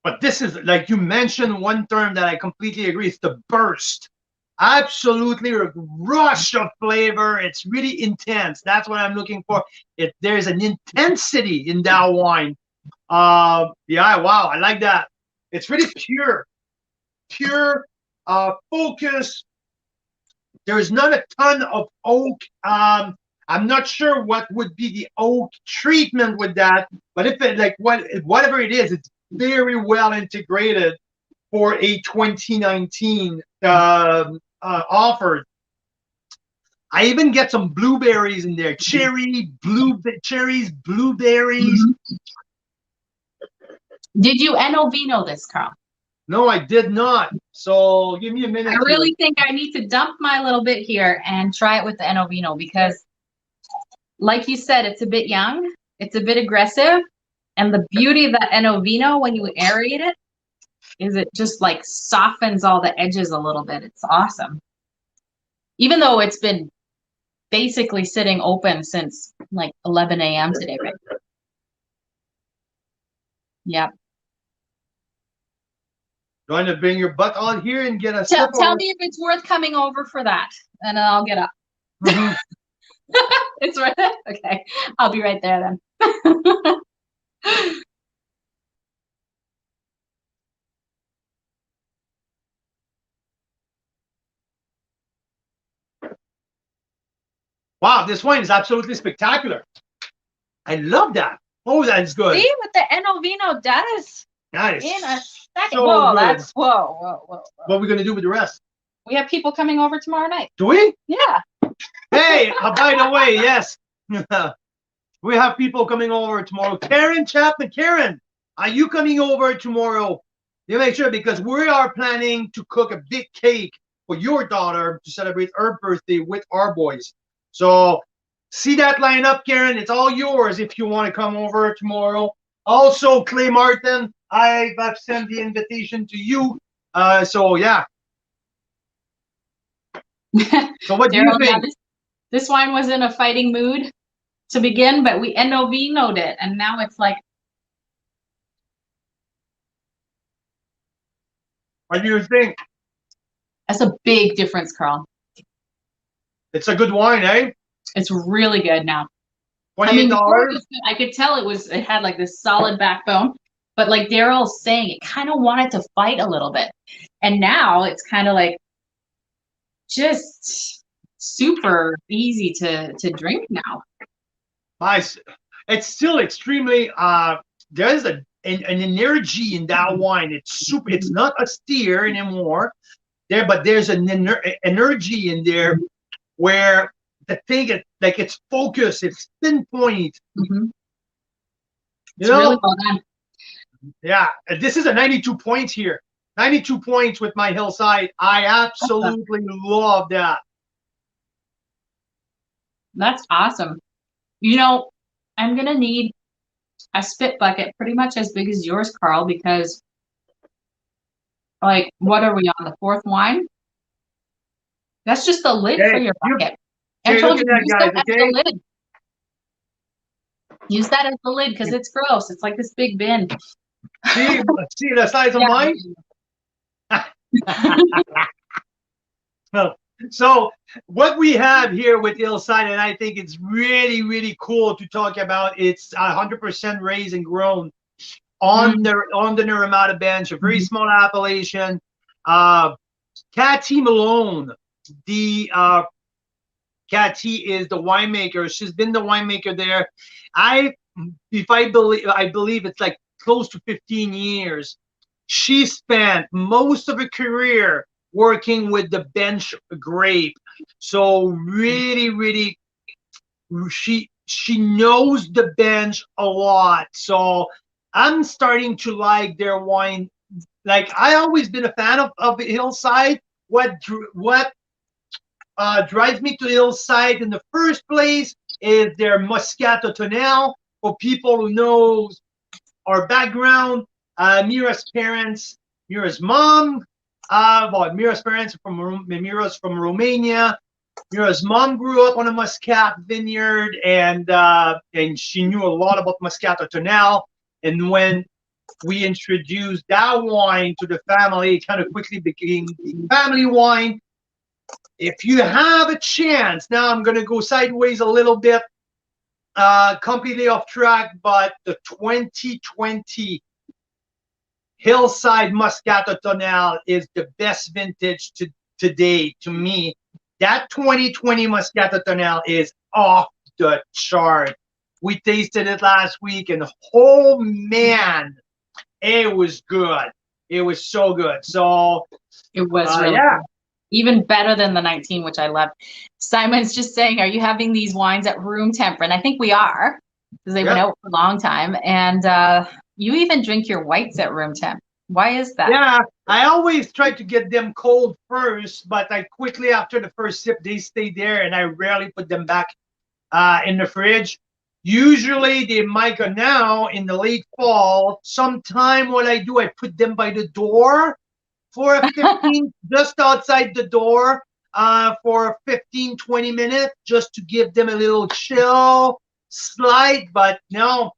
Speaker 2: But this is, like you mentioned, one term that I completely agree. It's the burst. Absolutely a rush of flavor. It's really intense. That's what I'm looking for. There's an intensity in that wine. Yeah, wow, I like that. It's really pure, focus. There's not a ton of oak. I'm not sure what would be the oak treatment with that, but if it, like whatever it is, it's very well integrated for a 2019 offered. I even get some blueberries in there. Cherries, blueberries.
Speaker 1: Did you Enovino this, Carl?
Speaker 2: No, I did not. So give me a minute.
Speaker 1: I really think I need to dump my little bit here and try it with the Enovino because, like you said, it's a bit young, it's a bit aggressive, and the beauty of that Enovino when you aerate it is it just like softens all the edges a little bit. It's awesome. Even though it's been basically sitting open since like 11 a.m. today, right? Yep.
Speaker 2: Going to bring your butt on here and get a
Speaker 1: tell me if it's worth coming over for that, and I'll get up. It's worth it? Okay. I'll be right there then.
Speaker 2: Wow, this wine is absolutely spectacular. I love that. Oh, that's good.
Speaker 1: See what the Enovino does?
Speaker 2: That is
Speaker 1: in a second.
Speaker 2: So
Speaker 1: whoa,
Speaker 2: good.
Speaker 1: that's whoa.
Speaker 2: What are we gonna do with the rest?
Speaker 1: We have people coming over tomorrow night.
Speaker 2: Do we?
Speaker 1: Yeah.
Speaker 2: Hey, by the way, yes. We have people coming over tomorrow. Karen Chapman. Karen, are you coming over tomorrow? You make sure, because we are planning to cook a big cake for your daughter to celebrate her birthday with our boys. So see that line up, Karen. It's all yours if you want to come over tomorrow. Also, Clay Martin, I've sent the invitation to you. So yeah. So what do you think?
Speaker 1: This wine was in a fighting mood to begin, but we Enovino'd it, and now it's like.
Speaker 2: What do you think?
Speaker 1: That's a big difference, Carl.
Speaker 2: It's a good wine, eh?
Speaker 1: It's really good now.
Speaker 2: $28.
Speaker 1: I could tell it had like this solid backbone, but like Daryl's saying, it kind of wanted to fight a little bit, and now it's kind of like just super easy to drink now.
Speaker 2: Nice. It's still extremely there's an energy in that wine. It's super. It's not austere anymore there, but there's an energy in there where the thing is like it's focused, it's pinpoint.
Speaker 1: You
Speaker 2: know,
Speaker 1: really well done.
Speaker 2: Yeah, this is a 92 points here. 92 points with my hillside. I absolutely love that.
Speaker 1: That's awesome. You know, I'm gonna need a spit bucket pretty much as big as yours, Carl, because Like, what are we on, the fourth wine? That's just the lid for
Speaker 2: Okay,
Speaker 1: your bucket. I
Speaker 2: okay,
Speaker 1: told
Speaker 2: look
Speaker 1: you,
Speaker 2: at that,
Speaker 1: use
Speaker 2: guys.
Speaker 1: that as the
Speaker 2: Okay,
Speaker 1: lid. Use that as the lid because it's gross. It's like this big bin.
Speaker 2: see the size of
Speaker 1: Yeah.
Speaker 2: mine. So what we have here with Hillside, and I think it's really, really cool to talk about. It's 100% raised and grown on the Naramata bench, a very small appellation. Cathy Malone, the Cathy is the winemaker. She's been the winemaker there. I believe it's like close to 15 years. She spent most of her career working with the bench grape. So really, really, she knows the bench a lot. So I'm starting to like their wine. Like I always been a fan of Hillside. What drives me to Hillside in the first place is their Moscato Tonel. For people who know our background, Mira's parents, Mira's mom, Mira's parents Mira's from Romania. Mira's mom grew up on a Muscat vineyard, and she knew a lot about Moscato Tonel. And when we introduced that wine to the family, it kind of quickly became the family wine. If you have a chance, now I'm going to go sideways a little bit, completely off track, but the 2020 Hillside Moscato Tonel is the best vintage today to me. That 2020 Moscato Tonel is off the chart. We tasted it last week, and oh man, it was good. It was so good. So
Speaker 1: it was really good. Even better than the 19, which I love. Simon's just saying, are you having these wines at room temp? And I think we are, because they went out for a long time. And you even drink your whites at room temp. Why is that?
Speaker 2: Yeah, I always try to get them cold first, but I quickly, after the first sip, they stay there, and I rarely put them back in the fridge. Usually they might go now in the late fall. Sometime what I do, I put them by the door for a 15, just outside the door, for 15, 20 minutes, just to give them a little chill slide. But no,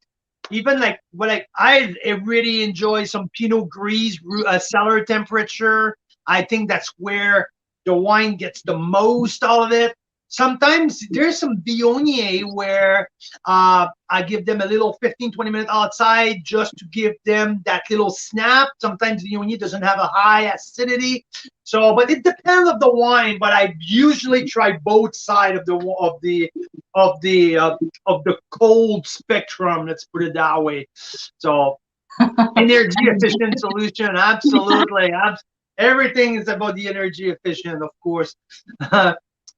Speaker 2: even like what I really enjoy some Pinot Gris cellar temperature. I think that's where the wine gets the most out of it. Sometimes there's some Viognier where I give them a little 15, 20 minutes outside just to give them that little snap. Sometimes Viognier doesn't have a high acidity. So, but it depends of the wine. But I usually try both sides of the cold spectrum. Let's put it that way. So, energy efficient solution, absolutely. Everything is about the energy efficient, of course.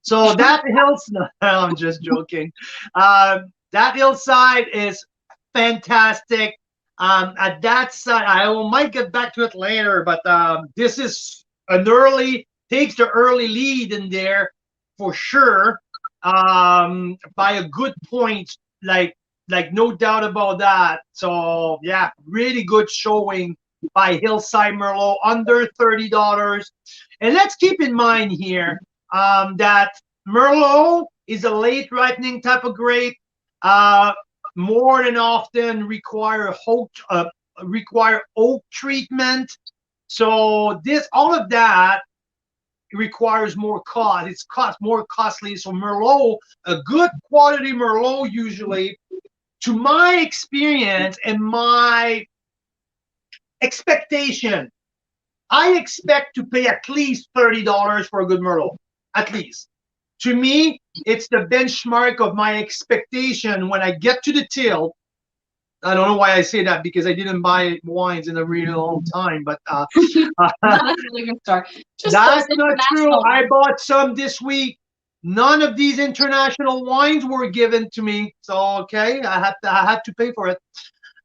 Speaker 2: So that no, I'm just joking. That hillside is fantastic. At that side, I might get back to it later, but this is takes the early lead in there for sure, by a good point, like no doubt about that. So yeah, really good showing by Hillside Merlot, under $30. And let's keep in mind here, that Merlot is a late ripening type of grape. More than often require oak treatment. So all of that requires more cost. It's more costly. So Merlot, a good quality Merlot, usually, to my experience and my expectation, I expect to pay at least $30 for a good Merlot. At least. To me, it's the benchmark of my expectation when I get to the till. I don't know why I say that, because I didn't buy wines in a really long time, but
Speaker 1: That's a really good start.
Speaker 2: That's not true. I bought some this week. None of these international wines were given to me, so okay, I had to pay for it.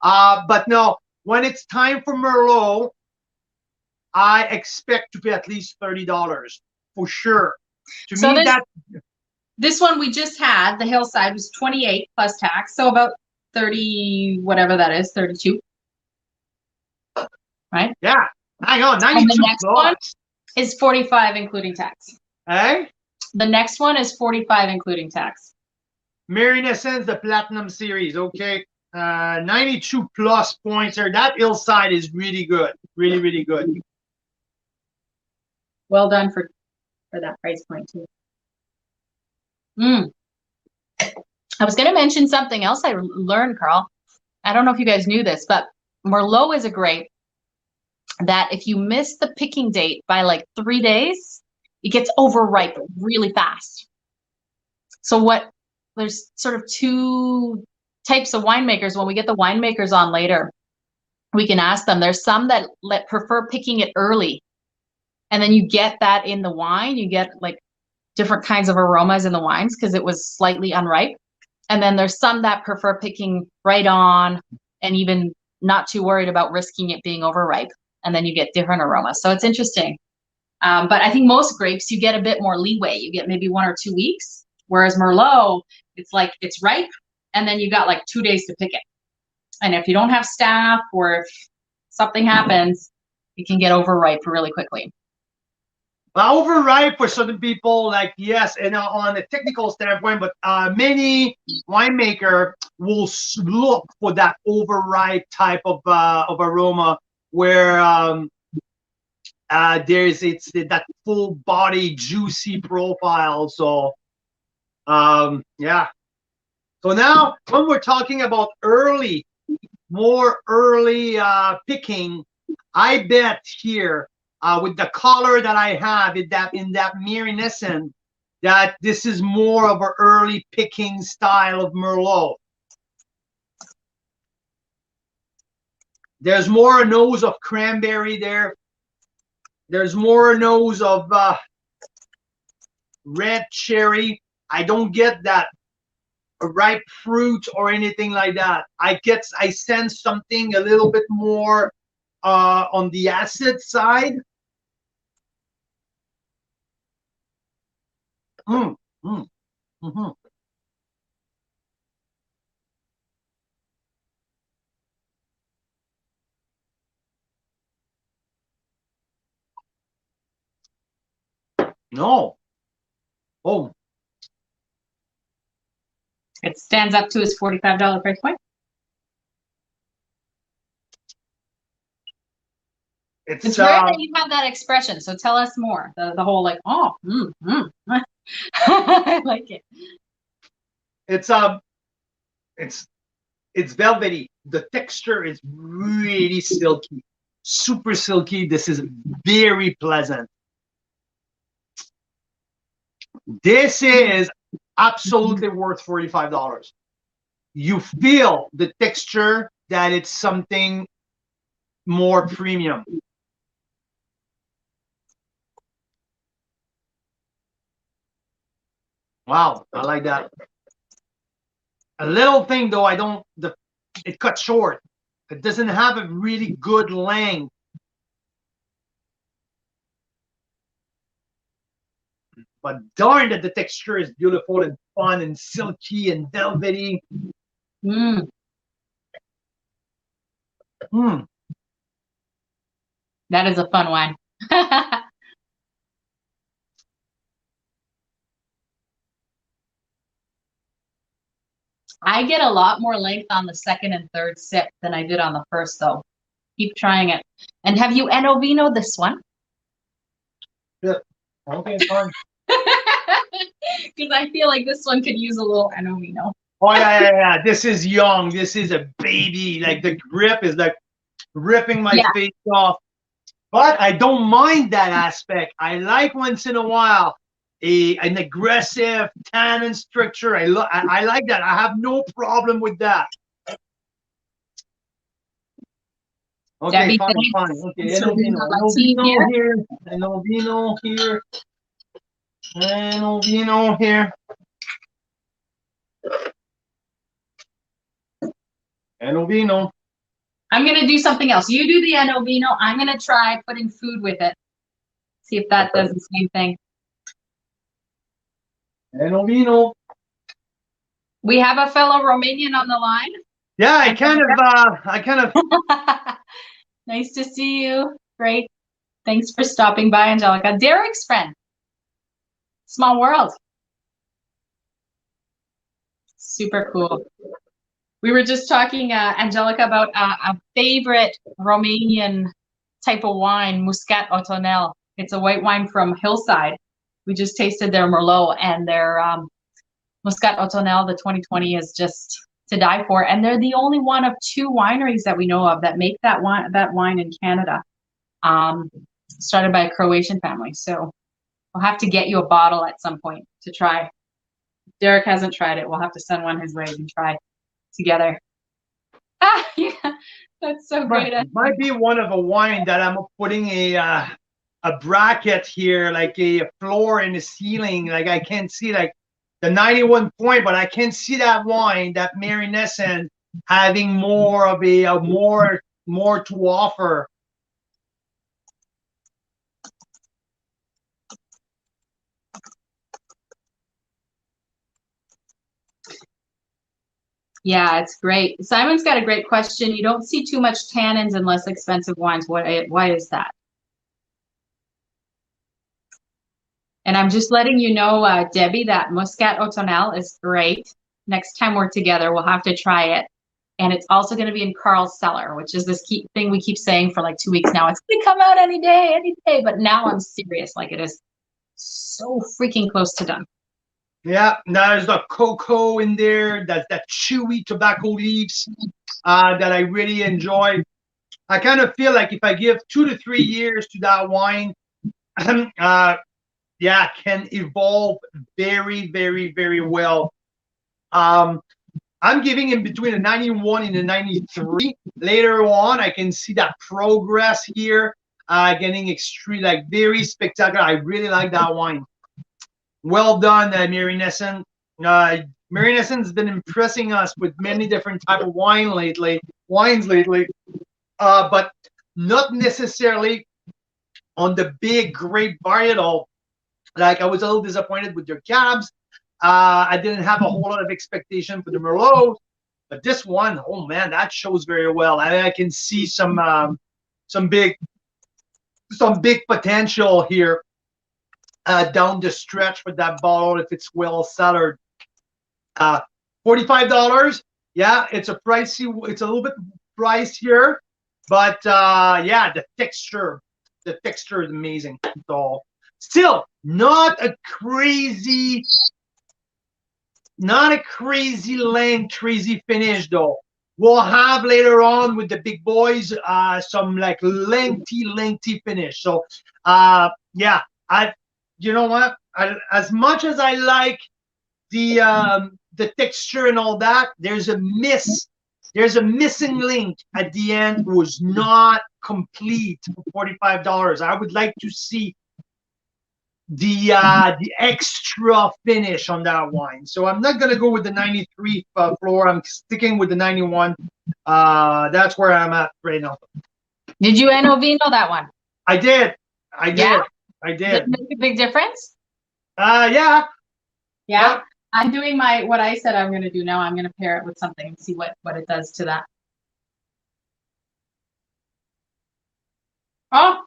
Speaker 2: But no, when it's time for Merlot, I expect to pay at least $30 for sure. To me,
Speaker 1: this one we just had, the Hillside, was 28 plus tax, so about 30, whatever that is, 32. Right?
Speaker 2: Yeah. Hang on,
Speaker 1: And the
Speaker 2: 92
Speaker 1: next one
Speaker 2: bucks.
Speaker 1: is 45 including tax.
Speaker 2: Hey?
Speaker 1: The next one is 45 including tax.
Speaker 2: Essence, the Platinum Series. Okay. 92 plus points here. That hillside is really good. Really, really good.
Speaker 1: Well done for that price point too. I was going to mention something else I learned, Carl. I don't know if you guys knew this, but Merlot is a grape that if you miss the picking date by like 3 days, it gets overripe really fast. So there's sort of two types of winemakers. When we get the winemakers on later, we can ask them. There's some that prefer picking it early. And then you get that in the wine. You get like different kinds of aromas in the wines because it was slightly unripe. And then there's some that prefer picking right on and even not too worried about risking it being overripe. And then you get different aromas. So it's interesting. But I think most grapes, you get a bit more leeway. You get maybe 1 or 2 weeks. Whereas Merlot, it's like it's ripe and then you got like 2 days to pick it. And if you don't have staff or if something happens, it can get overripe really quickly.
Speaker 2: Overripe for certain people, like yes, and on a technical standpoint, but many winemaker will look for that overripe type of aroma where it's that full body juicy profile. So yeah. So now when we're talking about more early picking, I bet here. With the color that I have in that Mira, that this is more of an early picking style of Merlot. There's more a nose of cranberry there. There's more a nose of red cherry. I don't get that ripe fruit or anything like that. I sense something a little bit more on the acid side. No. Oh.
Speaker 1: It stands up to his $45 price point. It's rare that you have that expression, so tell us more. The whole like, oh, I like it.
Speaker 2: It's velvety. The texture is really silky, super silky. This is very pleasant. This is absolutely worth $45. You feel the texture that it's something more premium. Wow, I like that. A little thing though, it cuts short. It doesn't have a really good length. But darn that the texture is beautiful and fun and silky and velvety.
Speaker 1: That is a fun wine. I get a lot more length on the second and third sip than I did on the first, though. Keep trying it. And have you Enovino this one?
Speaker 2: Yeah. Okay, fine.
Speaker 1: Because I feel like this one could use a little Enovino.
Speaker 2: Oh yeah. This is young. This is a baby. Like the grip is like ripping my face off. But I don't mind that aspect. I like once in a while an aggressive tannin structure. I like that. I have no problem with that. Okay, fine. Okay, Enovino here. Enovino here. Enovino here. Enovino.
Speaker 1: I'm going to do something else. You do the Enovino. I'm going to try putting food with it. See if that does the same thing.
Speaker 2: Enovino.
Speaker 1: We have a fellow Romanian on the line.
Speaker 2: Yeah, I kind of.
Speaker 1: Nice to see you. Great. Thanks for stopping by, Angelica. Derek's friend. Small world. Super cool. We were just talking, Angelica, about a favorite Romanian type of wine, Muscat Otonel. It's a white wine from Hillside. We just tasted their Merlot, and their Muscat Otonel, the 2020, is just to die for. And they're the only one of 2 wineries that we know of that make that wine in Canada. Started by a Croatian family. So we'll have to get you a bottle at some point to try. Derek hasn't tried it. We'll have to send one his way and try together. Ah, yeah, that's so great.
Speaker 2: Might be one of a wine that I'm putting a bracket here, like a floor in the ceiling. Like I can't see like the 91 point, but I can see that wine, that Merlot, having more of a more to offer.
Speaker 1: Yeah, it's great. Simon's got a great question. You don't see too much tannins in less expensive wines. Why is that? And I'm just letting you know, Debbie, that Muscat Otonel is great. Next time we're together, we'll have to try it. And it's also going to be in Carl's cellar, which is this thing we keep saying for like 2 weeks now. It's going to come out any day. But now I'm serious. Like, it is so freaking close to done.
Speaker 2: Yeah, there's the cocoa in there. That's that chewy tobacco leaves that I really enjoy. I kind of feel like if I give 2 to 3 years to that wine, yeah, can evolve very, very, very well. I'm giving in between a 91 and a 93. Later on, I can see that progress here, getting extreme, like very spectacular. I really like that wine. Well done, Merlot. Merlot has been impressing us with many different type of wines lately, but not necessarily on the big grape varietal. Like, I was a little disappointed with their cabs. I didn't have a whole lot of expectation for the Merlot, but this one, oh man, that shows very well. I can see some big potential here down the stretch with that bottle if it's well cellared. $45. Yeah, it's a pricey. It's a little bit pricier, but yeah, the texture is amazing. So still not a crazy length, crazy finish though. We'll have later on with the big boys some like lengthy finish. So yeah, you know what? As much as I like the texture and all that, there's a missing link at the end. It was not complete for $45. I would like to see the extra finish on that wine. So I'm not gonna go with the 93 floor. I'm sticking with the 91. That's where I'm at right now.
Speaker 1: Did you Enovino that one?
Speaker 2: I did.
Speaker 1: Yeah?
Speaker 2: I did.
Speaker 1: Did it make a big difference?
Speaker 2: Yeah.
Speaker 1: Yeah. I'm doing what I said I'm gonna do now. I'm gonna pair it with something and see what it does to that. Oh,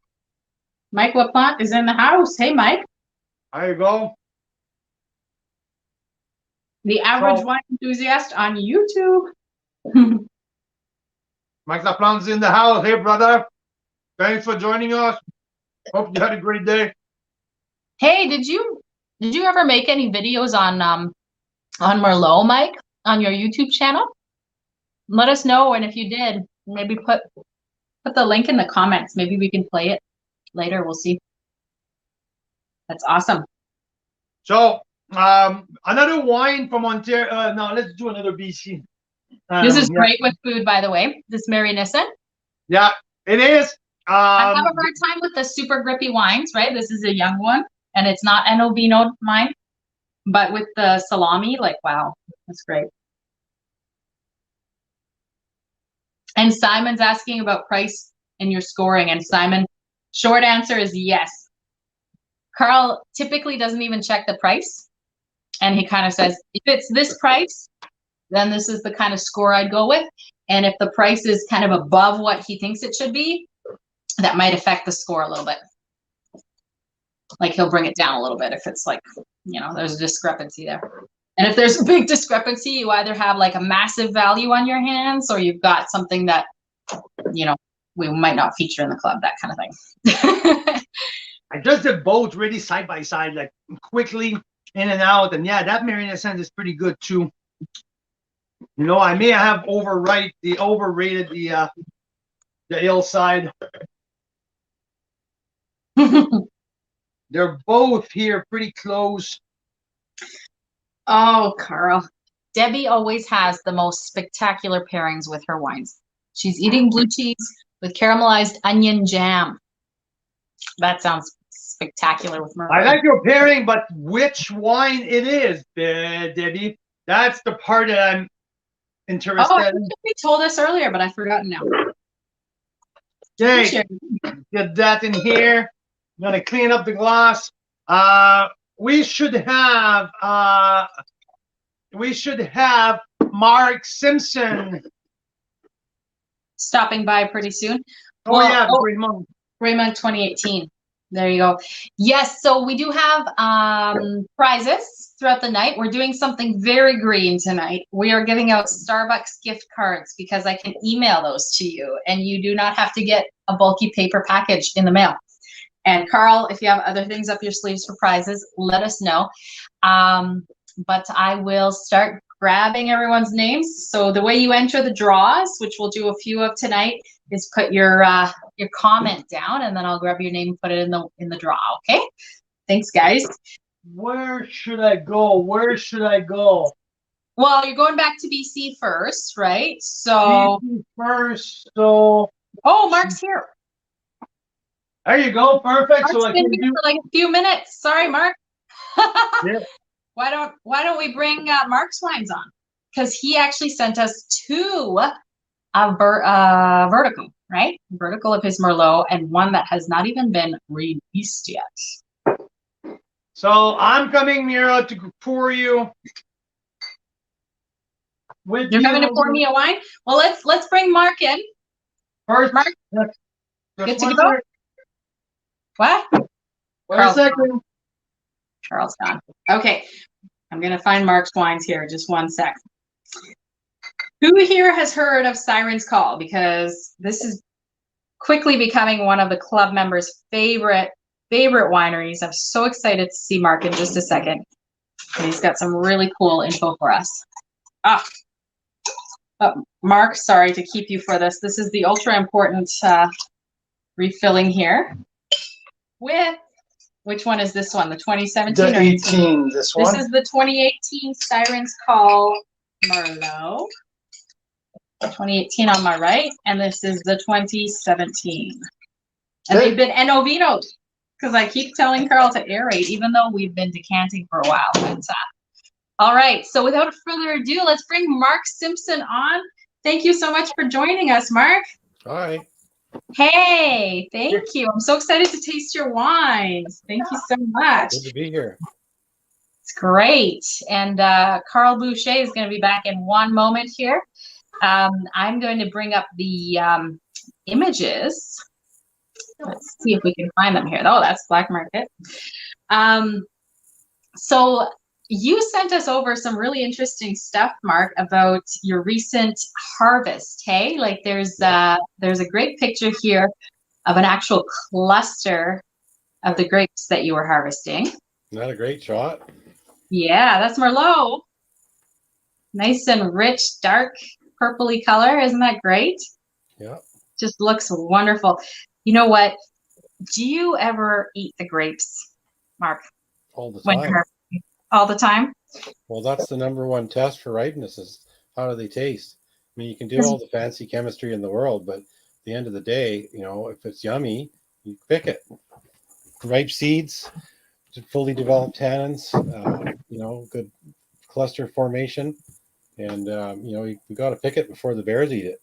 Speaker 1: Mike LaPlante is in the house. Hey, Mike.
Speaker 2: There you go.
Speaker 1: The average wine enthusiast on YouTube.
Speaker 2: Mike LaPlante's in the house. Hey, brother. Thanks for joining us. Hope you had a great day.
Speaker 1: Hey, did you ever make any videos on Merlot, Mike, on your YouTube channel? Let us know, and if you did, maybe put the link in the comments. Maybe we can play it later. We'll see. That's awesome.
Speaker 2: So, another wine from Ontario. No, let's do another BC.
Speaker 1: This is great with food, by the way. This Merlot.
Speaker 2: Yeah, it is.
Speaker 1: I have a hard time with the super grippy wines, right? This is a young one, and it's not Enovino wine, but with the salami, like, wow, that's great. And Simon's asking about price and your scoring. And Simon, short answer is yes. Carl typically doesn't even check the price. And he kind of says, if it's this price, then this is the kind of score I'd go with. And if the price is kind of above what he thinks it should be, that might affect the score a little bit. Like he'll bring it down a little bit if it's like, you know, there's a discrepancy there. And if there's a big discrepancy, you either have like a massive value on your hands, or you've got something that, you know, we might not feature in the club, that kind of thing.
Speaker 2: I just did both really side by side, like quickly in and out. And yeah, that Mira is pretty good too. You know, I may have overrated the hillside. They're both here pretty close.
Speaker 1: Oh, Carl. Debbie always has the most spectacular pairings with her wines. She's eating blue cheese with caramelized onion jam. That sounds spectacular with Merlot.
Speaker 2: I like your pairing, but which wine it is, Debbie? That's the part that I'm interested in.
Speaker 1: Oh, you told us earlier, but I've forgotten now.
Speaker 2: Okay, get that in here. I'm gonna clean up the glass. We should have Mark Simpson
Speaker 1: stopping by pretty soon.
Speaker 2: Oh, well, yeah, Raymond
Speaker 1: 2018. There you go. Yes, so we do have prizes throughout the night. We're doing something very green tonight. We are giving out Starbucks gift cards because I can email those to you, and you do not have to get a bulky paper package in the mail. And Carl, if you have other things up your sleeves for prizes, let us know. But I will start grabbing everyone's names. So the way you enter the draws, which we'll do a few of tonight, is put your comment down, and then I'll grab your name and put it in the draw. Okay. Thanks, guys.
Speaker 2: Where should I go? Where should I go?
Speaker 1: Well, you're going back to BC first, right? So
Speaker 2: BC first. So.
Speaker 1: Oh, Mark's here.
Speaker 2: There you go. Perfect.
Speaker 1: Mark's
Speaker 2: so I
Speaker 1: been here for like a few minutes. Sorry, Mark.
Speaker 2: Yeah.
Speaker 1: Why don't we bring Mark's wines on? Because he actually sent us two vertical, right? Vertical of his Merlot, and one that has not even been released yet.
Speaker 2: So I'm coming, Mira, to pour you.
Speaker 1: You're coming to pour me a wine? Well, let's bring Mark in.
Speaker 2: First,
Speaker 1: Mark, get to go. What?
Speaker 2: Wait a second.
Speaker 1: Charles gone. Okay, I'm gonna find Mark's wines here. Just one sec. Who here has heard of Siren's Call? Because this is quickly becoming one of the club members' favorite wineries. I'm so excited to see Mark in just a second. And he's got some really cool info for us. Mark, sorry to keep you for this. This is the ultra important refilling here. With which one is this one? The 2017
Speaker 2: the 18, this one.
Speaker 1: This is the 2018 Siren's Call Merlot. 2018 on my right, and this is the 2017. And they've been Enovino'd, because I keep telling Carl to aerate, even though we've been decanting for a while. But, all right, so without further ado, let's bring Mark Simpson on. Thank you so much for joining us, Mark.
Speaker 3: Hi.
Speaker 1: Hey, thank you. I'm so excited to taste your wines. Thank you so much.
Speaker 3: Good to be here.
Speaker 1: It's great. And Carl Boucher is going to be back in one moment here. I'm going to bring up the images. Let's see if we can find them here. Oh, that's Black Market. So you sent us over some really interesting stuff, Mark, about your recent harvest. Hey, like there's a great picture here of an actual cluster of the grapes that you were harvesting.
Speaker 3: Not a great shot.
Speaker 1: Yeah, that's Merlot. Nice and rich, dark, purpley color. Isn't that great?
Speaker 3: Yeah.
Speaker 1: Just looks wonderful. You know what? Do you ever eat the grapes, Mark?
Speaker 3: All the time.
Speaker 1: All the time?
Speaker 3: Well, that's the number one test for ripeness is how do they taste? I mean, you can do all the fancy chemistry in the world, but at the end of the day, you know, if it's yummy, you pick it. Ripe seeds, fully developed tannins, you know, good cluster formation. And, you know, you got to pick it before the bears eat it.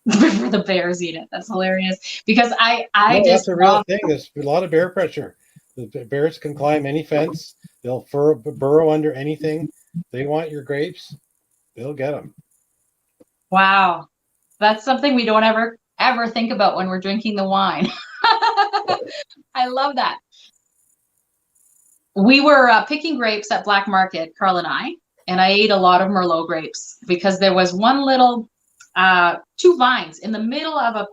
Speaker 1: Before the bears eat it. That's hilarious. Because
Speaker 3: that's a real thing. There's a lot of bear pressure. The bears can climb any fence. They'll burrow under anything. They want your grapes. They'll get them.
Speaker 1: Wow. That's something we don't ever ever think about when we're drinking the wine. I love that. We were picking grapes at Black Market, Carl and I ate a lot of Merlot grapes because there was one little, 2 vines in the middle of a,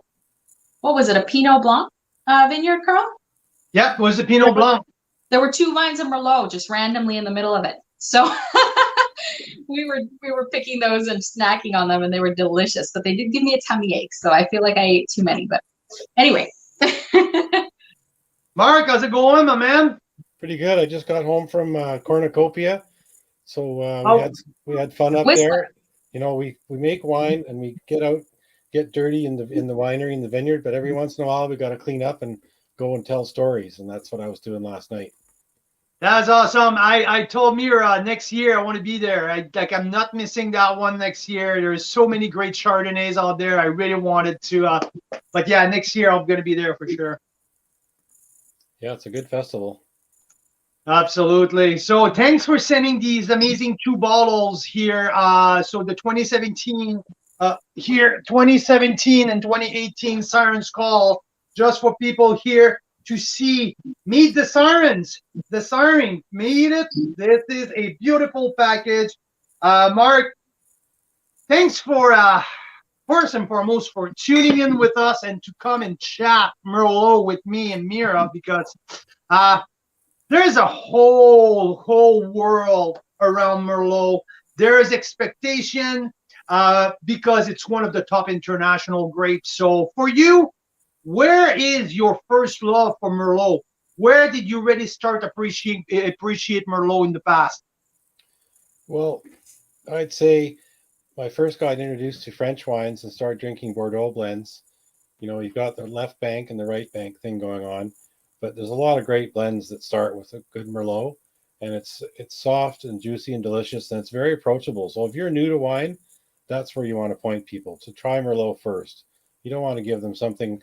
Speaker 1: what was it, a Pinot Blanc vineyard, Carl?
Speaker 2: Yep, it was the Pinot Blanc.
Speaker 1: There were 2 vines of Merlot just randomly in the middle of it. So we were picking those and snacking on them, and they were delicious, but they did give me a tummy ache. So I feel like I ate too many, but anyway.
Speaker 2: Mark, how's it going, my man?
Speaker 3: Pretty good. I just got home from Cornucopia, so we had fun up there. You know, we make wine and we get dirty in the winery, in the vineyard, but every once in a while we got to clean up and go and tell stories, and that's what I was doing last night.
Speaker 2: That's awesome. I told Mira next year I want to be there. I'm not missing that one next year. There's so many great Chardonnays out there. I really wanted to, but yeah, next year I'm going to be there for sure.
Speaker 3: Yeah, it's a good festival.
Speaker 2: Absolutely. So thanks for sending these amazing 2 bottles here. So the 2017 here, 2017 and 2018 Siren's Call, just for people here to see. Meet the sirens. The siren. Meet it. This is a beautiful package. Mark, thanks for first and foremost for tuning in with us and to come and chat Merlot with me and Mira, because there's a whole world around Merlot. There is expectation because it's one of the top international grapes. So for you, where is your first love for Merlot? Where did you really start appreciate Merlot in the past?
Speaker 3: Well, I'd say I first got introduced to French wines and started drinking Bordeaux blends. You know, you've got the left bank and the right bank thing going on, but there's a lot of great blends that start with a good Merlot, and it's soft and juicy and delicious, and it's very approachable. So if you're new to wine, that's where you want to point people to try Merlot first. You don't want to give them something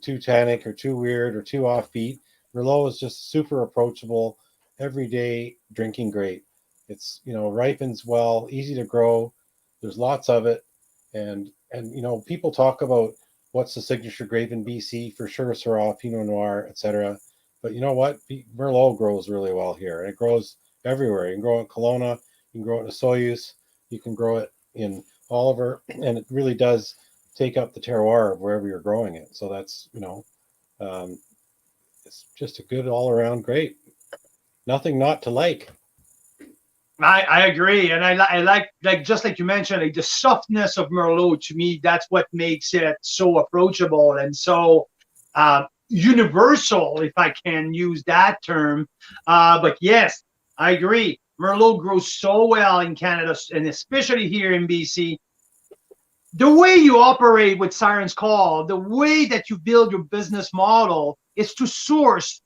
Speaker 3: too tannic or too weird or too offbeat. Merlot is just super approachable, everyday drinking grape. It's, you know, ripens well, easy to grow. There's lots of it, and you know, people talk about what's the signature grape in BC, for sure Syrah, Pinot Noir, etc. But you know what? Merlot grows really well here, and it grows everywhere. You can grow it in Kelowna, you can grow it in Soyuz, you can grow it in Oliver, and it really does take up the terroir of wherever you're growing it. So that's, you know, it's just a good all-around grape. Nothing not to like.
Speaker 2: I agree, and I like just like you mentioned, like the softness of Merlot. To me, that's what makes it so approachable and so universal, if I can use that term. But yes, I agree. Merlot grows so well in Canada, and especially here in BC. The way you operate with Siren's Call, the way that you build your business model is to source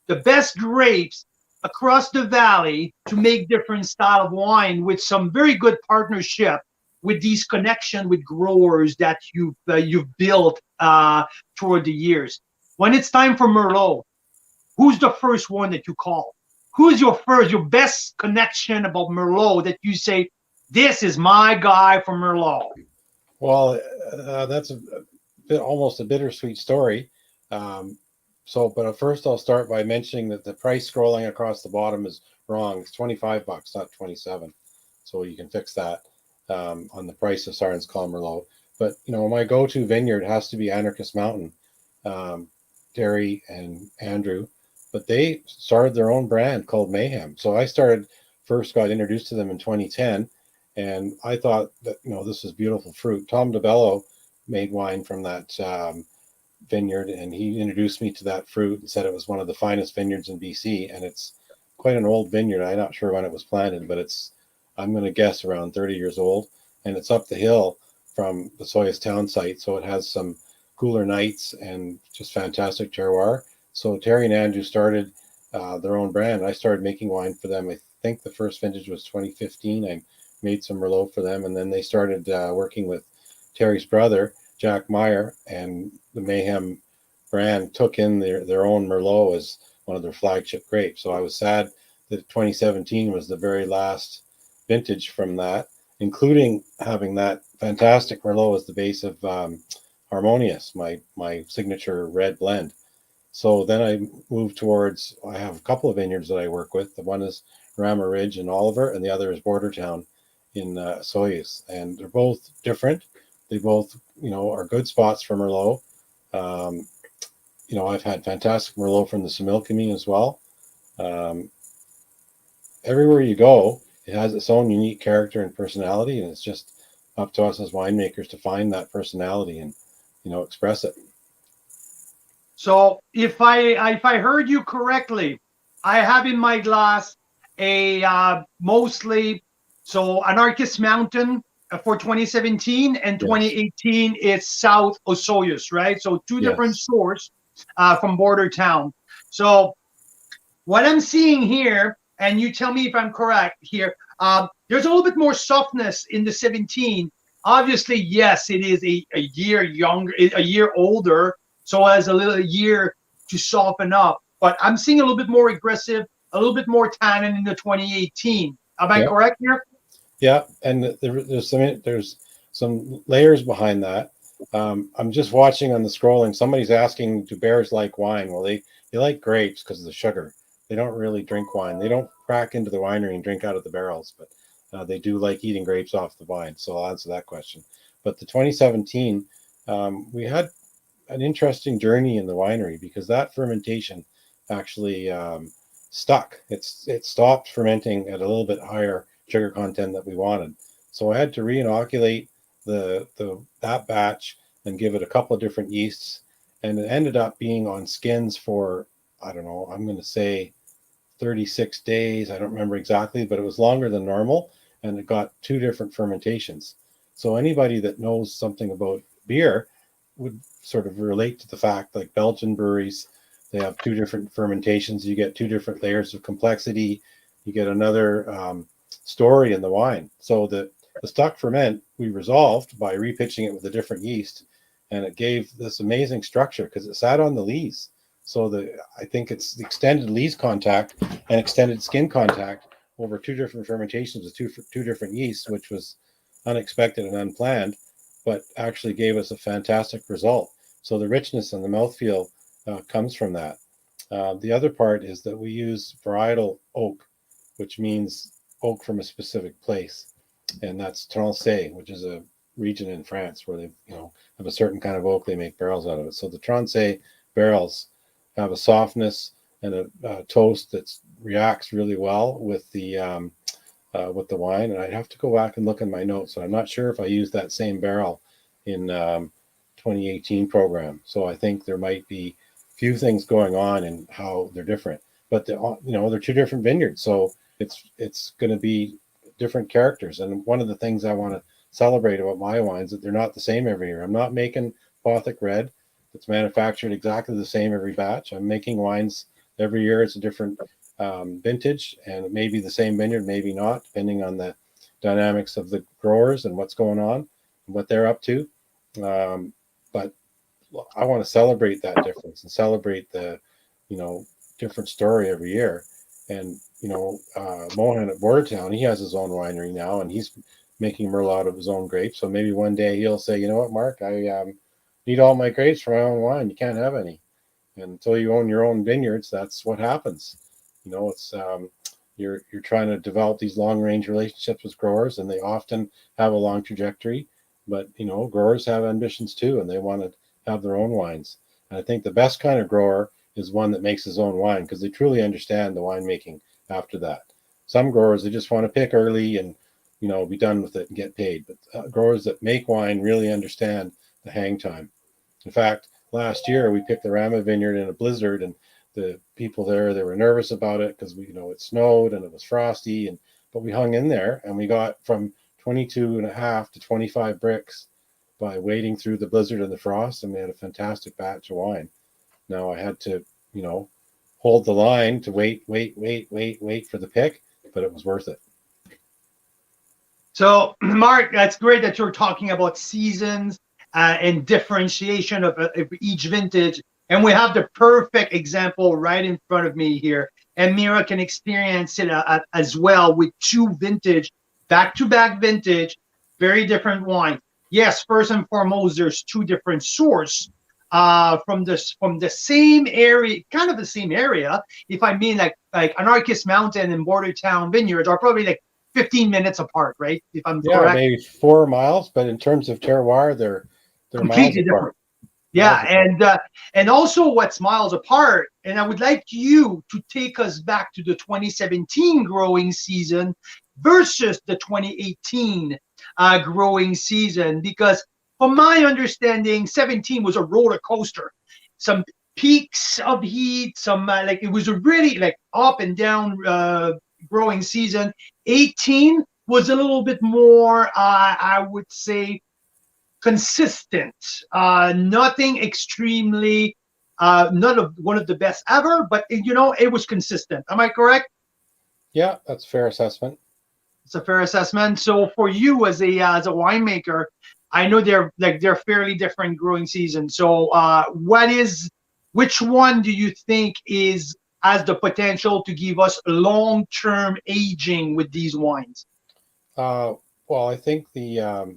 Speaker 2: the best grapes across the valley to make different style of wine, with some very good partnership with these connection with growers that you've built toward the years. When it's time for Merlot, who's the first one that you call? Who's your best connection about Merlot that you say, this is my guy for Merlot?
Speaker 3: Well, that's almost a bittersweet story. But first I'll start by mentioning that the price scrolling across the bottom is wrong. It's $25, not 27. So you can fix that on the price of Siren's Call Merlot. But, you know, my go-to vineyard has to be Anarchist Mountain, Terry and Andrew. But they started their own brand called Mayhem. So I got introduced to them in 2010. And I thought that, you know, this is beautiful fruit. Tom DeBello made wine from that vineyard, and he introduced me to that fruit and said it was one of the finest vineyards in BC. And it's quite an old vineyard. I'm not sure when it was planted, but I'm going to guess around 30 years old. And it's up the hill from the Soyuz town site. So it has some cooler nights and just fantastic terroir. So Terry and Andrew started their own brand. I started making wine for them. I think the first vintage was 2015. I made some Merlot for them. And then they started working with Terry's brother, Jack Meyer, and the Mayhem brand took in their own Merlot as one of their flagship grapes. So I was sad that 2017 was the very last vintage from that, including having that fantastic Merlot as the base of Harmonious, my signature red blend. So then I moved towards, I have a couple of vineyards that I work with. The one is Rama Ridge in Oliver, and the other is Bordertown in Soyuz. And they're both different. They both, are good spots for Merlot. I've had fantastic Merlot from the Similkameen as well. Everywhere you go, it has its own unique character and personality, and it's just up to us as winemakers to find that personality and, express it.
Speaker 2: So if I heard you correctly, I have in my glass a mostly Anarchist Mountain for 2017, and 2018 is South Osoyoos, right? So two different sources from Bordertown. So what I'm seeing here, and you tell me if I'm correct here, there's a little bit more softness in the 17. Obviously, yes, it is a year younger, a year older, so as a year to soften up. But I'm seeing a little bit more aggressive, a little bit more tannin in the 2018. Am I correct here?
Speaker 3: Yeah, and there's some layers behind that. I'm just watching on the scrolling. Somebody's asking, do bears like wine? Well, they like grapes because of the sugar. They don't really drink wine. They don't crack into the winery and drink out of the barrels, but they do like eating grapes off the vine. So I'll answer that question. But the 2017, we had an interesting journey in the winery because that fermentation actually stuck. It stopped fermenting at a little bit higher sugar content that we wanted. So I had to re-inoculate that batch and give it a couple of different yeasts, and it ended up being on skins for, I don't know, I'm going to say 36 days. I don't remember exactly, but it was longer than normal, and it got two different fermentations. So anybody that knows something about beer would sort of relate to the fact, like Belgian breweries, they have two different fermentations. You get two different layers of complexity. You get another story in the wine. So the stuck ferment we resolved by repitching it with a different yeast, and it gave this amazing structure because it sat on the lees. So I think it's the extended lees contact and extended skin contact over two different fermentations with two different yeasts, which was unexpected and unplanned, but actually gave us a fantastic result. So the richness and the mouthfeel comes from that. The other part is that we use varietal oak, which means oak from a specific place, and that's Trancé, which is a region in France where they have a certain kind of oak they make barrels out of it. So the Trancé barrels have a softness and a toast that reacts really well with the wine. And I'd have to go back and look in my notes. So I'm not sure if I used that same barrel in 2018 program. So I think there might be a few things going on in how they're different. But they're two different vineyards, so it's going to be different characters. And one of the things I want to celebrate about my wines that they're not the same every year. I'm not making Bothic Red that's manufactured exactly the same every batch. I'm making wines every year. It's a different vintage, and it may be the same vineyard, maybe not, depending on the dynamics of the growers and what's going on and what they're up to. But I want to celebrate that difference and celebrate the, different story every year. And, Mohan at Bordertown, he has his own winery now, and he's making Merlot out of his own grapes. So maybe one day he'll say, you know what, Mark, I need all my grapes for my own wine. You can't have any. And until you own your own vineyards, that's what happens. It's you're trying to develop these long range relationships with growers, and they often have a long trajectory. But growers have ambitions too, and they want to have their own wines. And I think the best kind of grower is one that makes his own wine because they truly understand the winemaking after that. Some growers, they just want to pick early and be done with it and get paid. But growers that make wine really understand the hang time. In fact, last year we picked the Rama vineyard in a blizzard, and the people there, they were nervous about it because it snowed and it was frosty, but we hung in there, and we got from 22.5 to 25 bricks by wading through the blizzard and the frost, and we had a fantastic batch of wine. Now I had to, hold the line to wait for the pick, but it was worth it.
Speaker 2: So, Mark, that's great that you're talking about seasons and differentiation of each vintage. And we have the perfect example right in front of me here. And Mira can experience it as well with two vintage, back-to-back vintage, very different wines. yes, first and foremost, there's two different sources from the same area, kind of the same area. If I mean like Anarchist Mountain and Bordertown Vineyards are probably like 15 minutes apart, right? If I'm
Speaker 3: Yeah,
Speaker 2: correct.
Speaker 3: maybe 4 miles, but in terms of terroir, they're miles
Speaker 2: Completely different.
Speaker 3: apart.
Speaker 2: Yeah,
Speaker 3: Miles apart.
Speaker 2: and also what's miles apart. And I would like you to take us back to the 2017 growing season versus the 2018 growing season, because from my understanding, 17 was a roller coaster. Some peaks of heat, some like it was a really like up and down growing season. 18 was a little bit more, I would say, consistent. Nothing extremely, not one of the best ever, but it was consistent. Am I correct?
Speaker 3: Yeah, that's a fair assessment.
Speaker 2: It's a fair assessment. So for you as a winemaker, I know they're fairly different growing seasons. So which one do you think has the potential to give us long-term aging with these wines?
Speaker 3: Well, I think the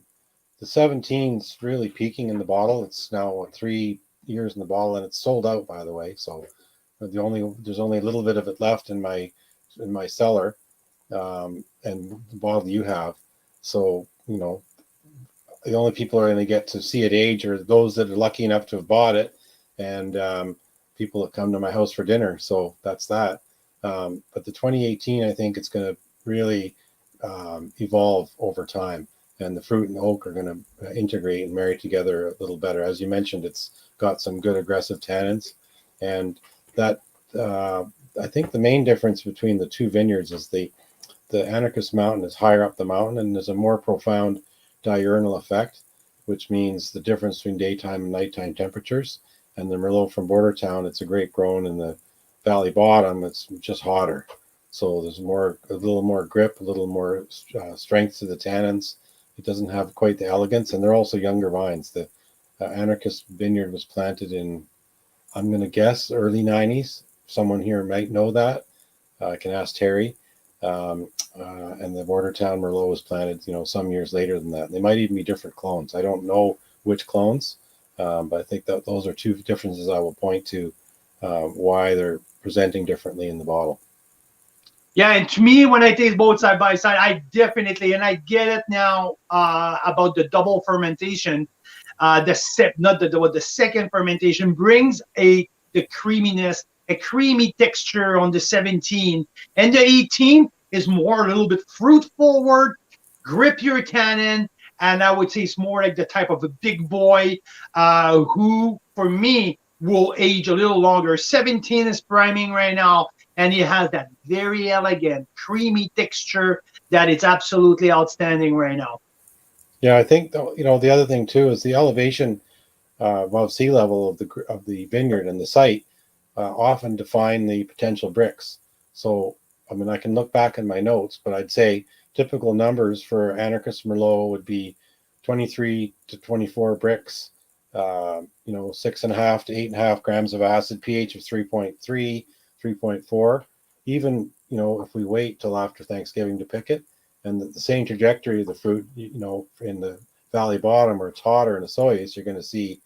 Speaker 3: 17's really peaking in the bottle. It's now 3 years in the bottle, and it's sold out, by the way. So there's only a little bit of it left in my cellar, and the bottle you have. So the only people who are going to get to see it age are those that are lucky enough to have bought it, and people that come to my house for dinner. So that's that. But the 2018, I think it's going to really evolve over time, and the fruit and oak are going to integrate and marry together a little better. As you mentioned, it's got some good aggressive tannins, and that I think the main difference between the two vineyards is the Anarchist Mountain is higher up the mountain, and there's a more profound diurnal effect, which means the difference between daytime and nighttime temperatures. And the Merlot from Bordertown, it's a grape grown in the valley bottom. It's just hotter. So there's a little more grip, a little more strength to the tannins. It doesn't have quite the elegance, and they're also younger vines. The Anarchist Vineyard was planted in, I'm going to guess, early 90s. Someone here might know that. I can ask Terry. And the Bordertown Merlot was planted, some years later than that. They might even be different clones. I don't know which clones, but I think that those are two differences I will point to why they're presenting differently in the bottle.
Speaker 2: Yeah, and to me, when I taste both side by side, I definitely, and I get it now about the double fermentation. The second fermentation brings the creaminess, a creamy texture on the 17, and the 18 is more a little bit fruit forward, grippier tannin, and I would say it's more like the type of a big boy who, for me, will age a little longer. 17 is priming right now, and it has that very elegant, creamy texture that is absolutely outstanding right now.
Speaker 3: Yeah, I think the other thing too is the elevation above sea level of the vineyard and the site often define the potential bricks. So I mean, I can look back in my notes, but I'd say typical numbers for Anarchist Merlot would be 23 to 24 bricks, 6.5 to 8.5 grams of acid, pH of 3.3, 3.4. Even, if we wait till after Thanksgiving to pick it, and the same trajectory of the fruit, in the valley bottom where it's hotter in the soils, you're going to see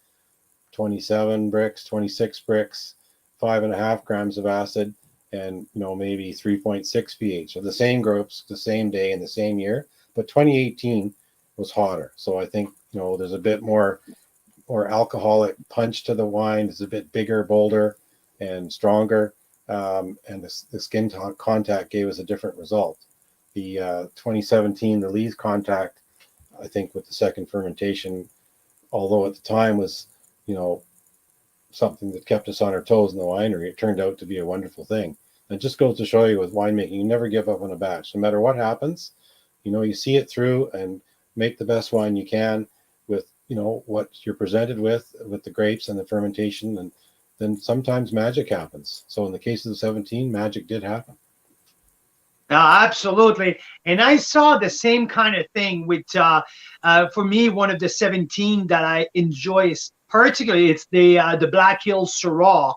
Speaker 3: 27 bricks, 26 bricks, 5.5 grams of acid, and maybe 3.6 pH. So the same groups, the same day in the same year, but 2018 was hotter. So I think there's a bit more alcoholic punch to the wine. It's a bit bigger, bolder, and stronger, and the skin contact gave us a different result. The 2017, the lees contact, I think, with the second fermentation, although at the time was something that kept us on our toes in the winery, it turned out to be a wonderful thing. And it just goes to show you with winemaking, you never give up on a batch. No matter what happens, you see it through and make the best wine you can with, what you're presented with the grapes and the fermentation. And then sometimes magic happens. So in the case of the 17, magic did happen.
Speaker 2: Absolutely. And I saw the same kind of thing with, for me, one of the 17 that I enjoy particularly, it's the Black Hills Syrah.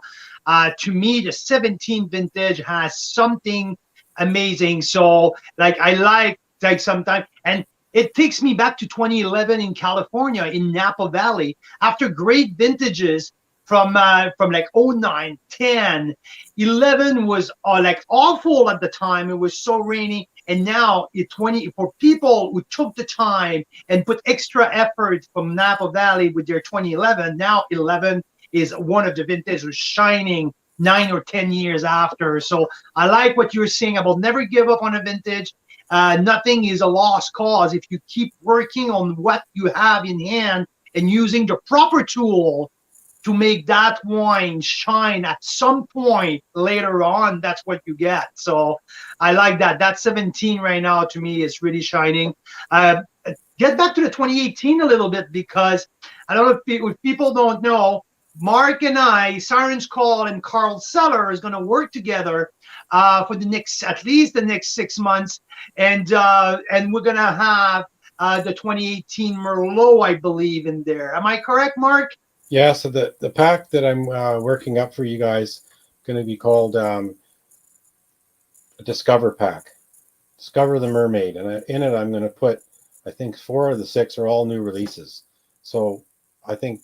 Speaker 2: To me, the 17 vintage has something amazing. So I like sometimes, and it takes me back to 2011 in California, in Napa Valley, after great vintages from like '09, 10, 11 was like awful at the time. It was so rainy. And now for people who took the time and put extra effort from Napa Valley with their 2011, now 11 is one of the vintages shining 9 or 10 years after. So I like what you're saying about never give up on a vintage. Nothing is a lost cause if you keep working on what you have in hand and using the proper tool to make that wine shine at some point later on. That's what you get. So I like that. That 17 right now to me is really shining. Get back to the 2018 a little bit, because I don't know if people don't know, Mark and I, Siren's Call and Carl Seller is going to work together for at least the next 6 months, and we're going to have the 2018 Merlot, I believe, in there. Am I correct, Mark?
Speaker 3: Yeah. So the pack that I'm working up for you guys going to be called a Discover pack. Discover the Mermaid, and in it I'm going to put, I think 4 of the 6 are all new releases. So I think,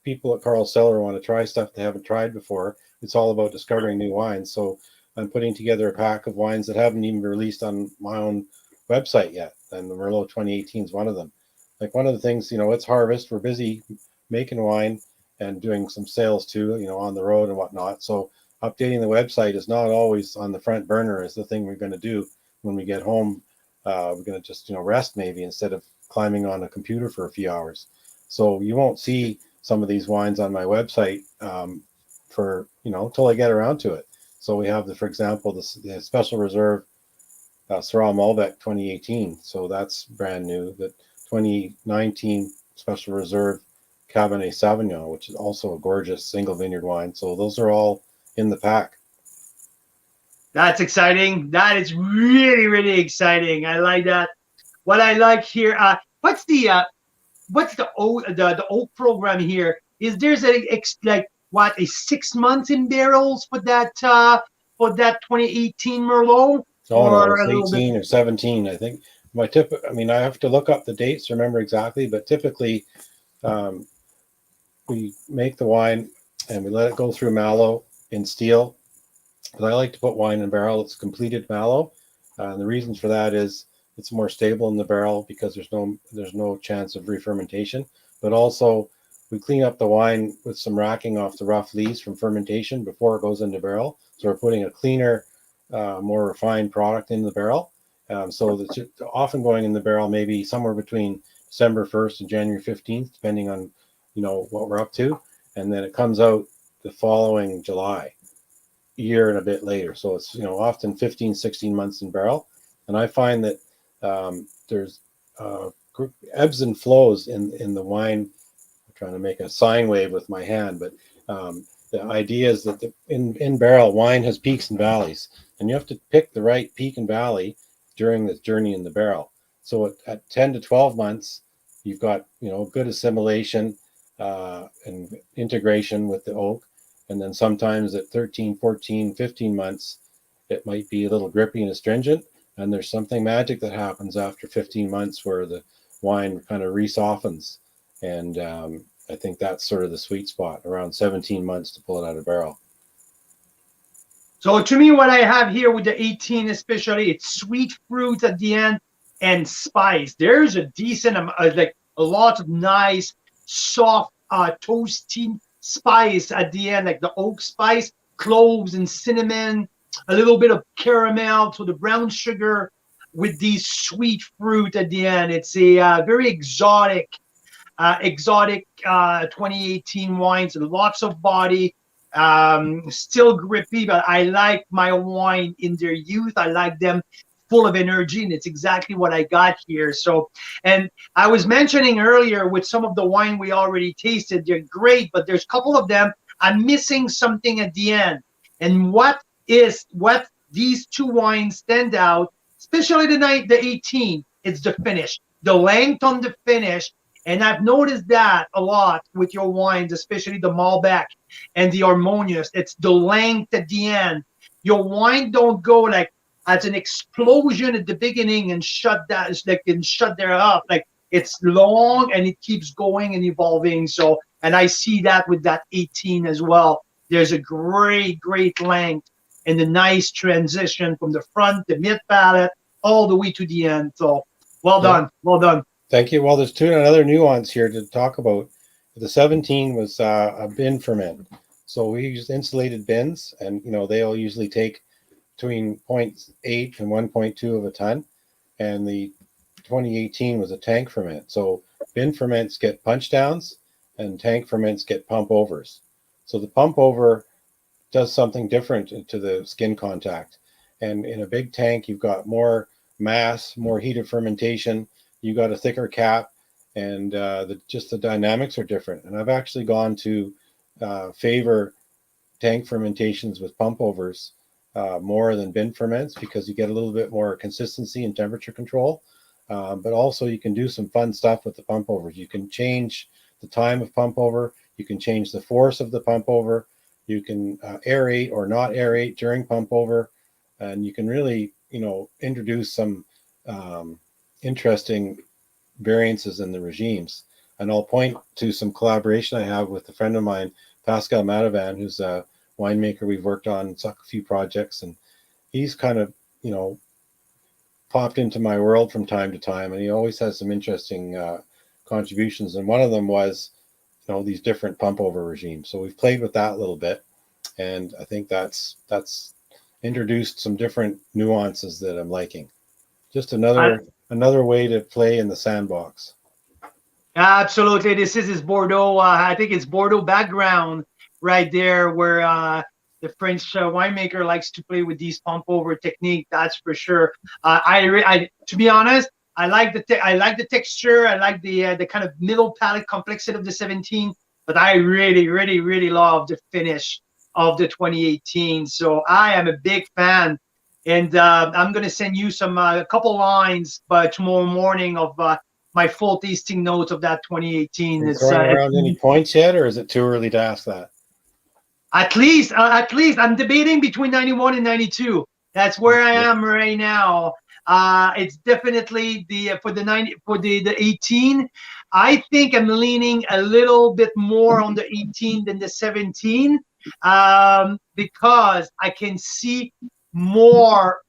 Speaker 3: people at Carl Seller want to try stuff they haven't tried before. It's all about discovering new wines. So I'm putting together a pack of wines that haven't even been released on my own website yet. And the Merlot 2018 is one of them. Like, one of the things, it's harvest. We're busy making wine and doing some sales too, on the road and whatnot. So updating the website is not always on the front burner as the thing we're going to do when we get home. We're going to just, rest maybe instead of climbing on a computer for a few hours. So you won't see some of these wines on my website for, till I get around to it. So we have for example, the Special Reserve Syrah Malbec 2018. So that's brand new. The 2019 Special Reserve Cabernet Sauvignon, which is also a gorgeous single vineyard wine. So those are all in the pack.
Speaker 2: That's exciting. That is really, really exciting. I like that. What I like here, what's the oak program here? Is there's a 6 months in barrels for that 2018 Merlot?
Speaker 3: Or it's 18 or 17, I think. I have to look up the dates to remember exactly, but typically we make the wine and we let it go through mallow in steel. But I like to put wine in barrel. It's completed mallow. And the reasons for that is it's more stable in the barrel because there's no chance of re-fermentation. But also we clean up the wine with some racking off the rough leaves from fermentation before it goes into barrel. So we're putting a cleaner, more refined product in the barrel. So that's often going in the barrel maybe somewhere between December 1st and January 15th, depending on, what we're up to. And then it comes out the following July, year and a bit later. So it's, often 15, 16 months in barrel. And I find that there's ebbs and flows in the wine. I'm trying to make a sine wave with my hand, but the idea is that in barrel, wine has peaks and valleys, and you have to pick the right peak and valley during this journey in the barrel. So at 10 to 12 months, you've got, good assimilation and integration with the oak. And then sometimes at 13, 14, 15 months, it might be a little grippy and astringent. And there's something magic that happens after 15 months where the wine kind of re-softens. And I think that's sort of the sweet spot, around 17 months to pull it out of barrel.
Speaker 2: So to me, what I have here with the 18 especially, it's sweet fruit at the end and spice. There's a decent, a lot of nice, soft, toasty spice at the end, like the oak spice, cloves and cinnamon, a little bit of caramel, so the brown sugar with these sweet fruit at the end. It's a very exotic 2018 wines, and lots of body, still grippy, but I like my wine in their youth. I like them full of energy, and it's exactly what I got here. So, and I was mentioning earlier with some of the wine we already tasted, they're great, but there's a couple of them I'm missing something at the end. And what these two wines stand out, especially the 18, it's the finish, the length on the finish. And I've noticed that a lot with your wines, especially the Malbec and the Harmonious. It's the length at the end. Your wine don't go like as an explosion at the beginning and shut that, and shut there up. Like it's long and it keeps going and evolving. So, and I see that with that 18 as well. There's a great length and a nice transition from the front, the mid palate, all the way to the end. So well done. Well done.
Speaker 3: Thank you. Well, there's another nuance here to talk about. The 17 was a bin ferment. So we used insulated bins, and they'll usually take between 0.8 and 1.2 of a ton. And the 2018 was a tank ferment. So bin ferments get punch downs and tank ferments get pump overs. So the pump over does something different to the skin contact. And in a big tank, you've got more mass, more heat of fermentation. You got a thicker cap, and just the dynamics are different. And I've actually gone to favor tank fermentations with pump overs more than bin ferments, because you get a little bit more consistency and temperature control. But also you can do some fun stuff with the pump overs. You can change the time of pump over. You can change the force of the pump over. You can aerate or not aerate during pump over. And you can really, introduce some interesting variances in the regimes. And I'll point to some collaboration I have with a friend of mine, Pascal Matavan, who's a winemaker we've worked on a few projects. And he's kind of, popped into my world from time to time. And he always has some interesting contributions. And one of them was, these different pump over regimes. So we've played with that a little bit. And I think that's introduced some different nuances that I'm liking. Just another way to play in the sandbox.
Speaker 2: Absolutely. This is Bordeaux. I think it's Bordeaux background right there, where the French winemaker likes to play with these pump over technique. That's for sure. I to be honest, I like the texture. I like the kind of middle palate complexity of the 17, but I really love the finish of the 2018. So I am a big fan, and I'm gonna send you a couple lines by tomorrow morning of my full tasting notes of that 2018.
Speaker 3: Is throwing around any points yet, or is it too early to ask that?
Speaker 2: At least I'm debating between 91 and 92. That's where I am right now. It's definitely for the 18. I think I'm leaning a little bit more on the 18 than the 17, because I can see more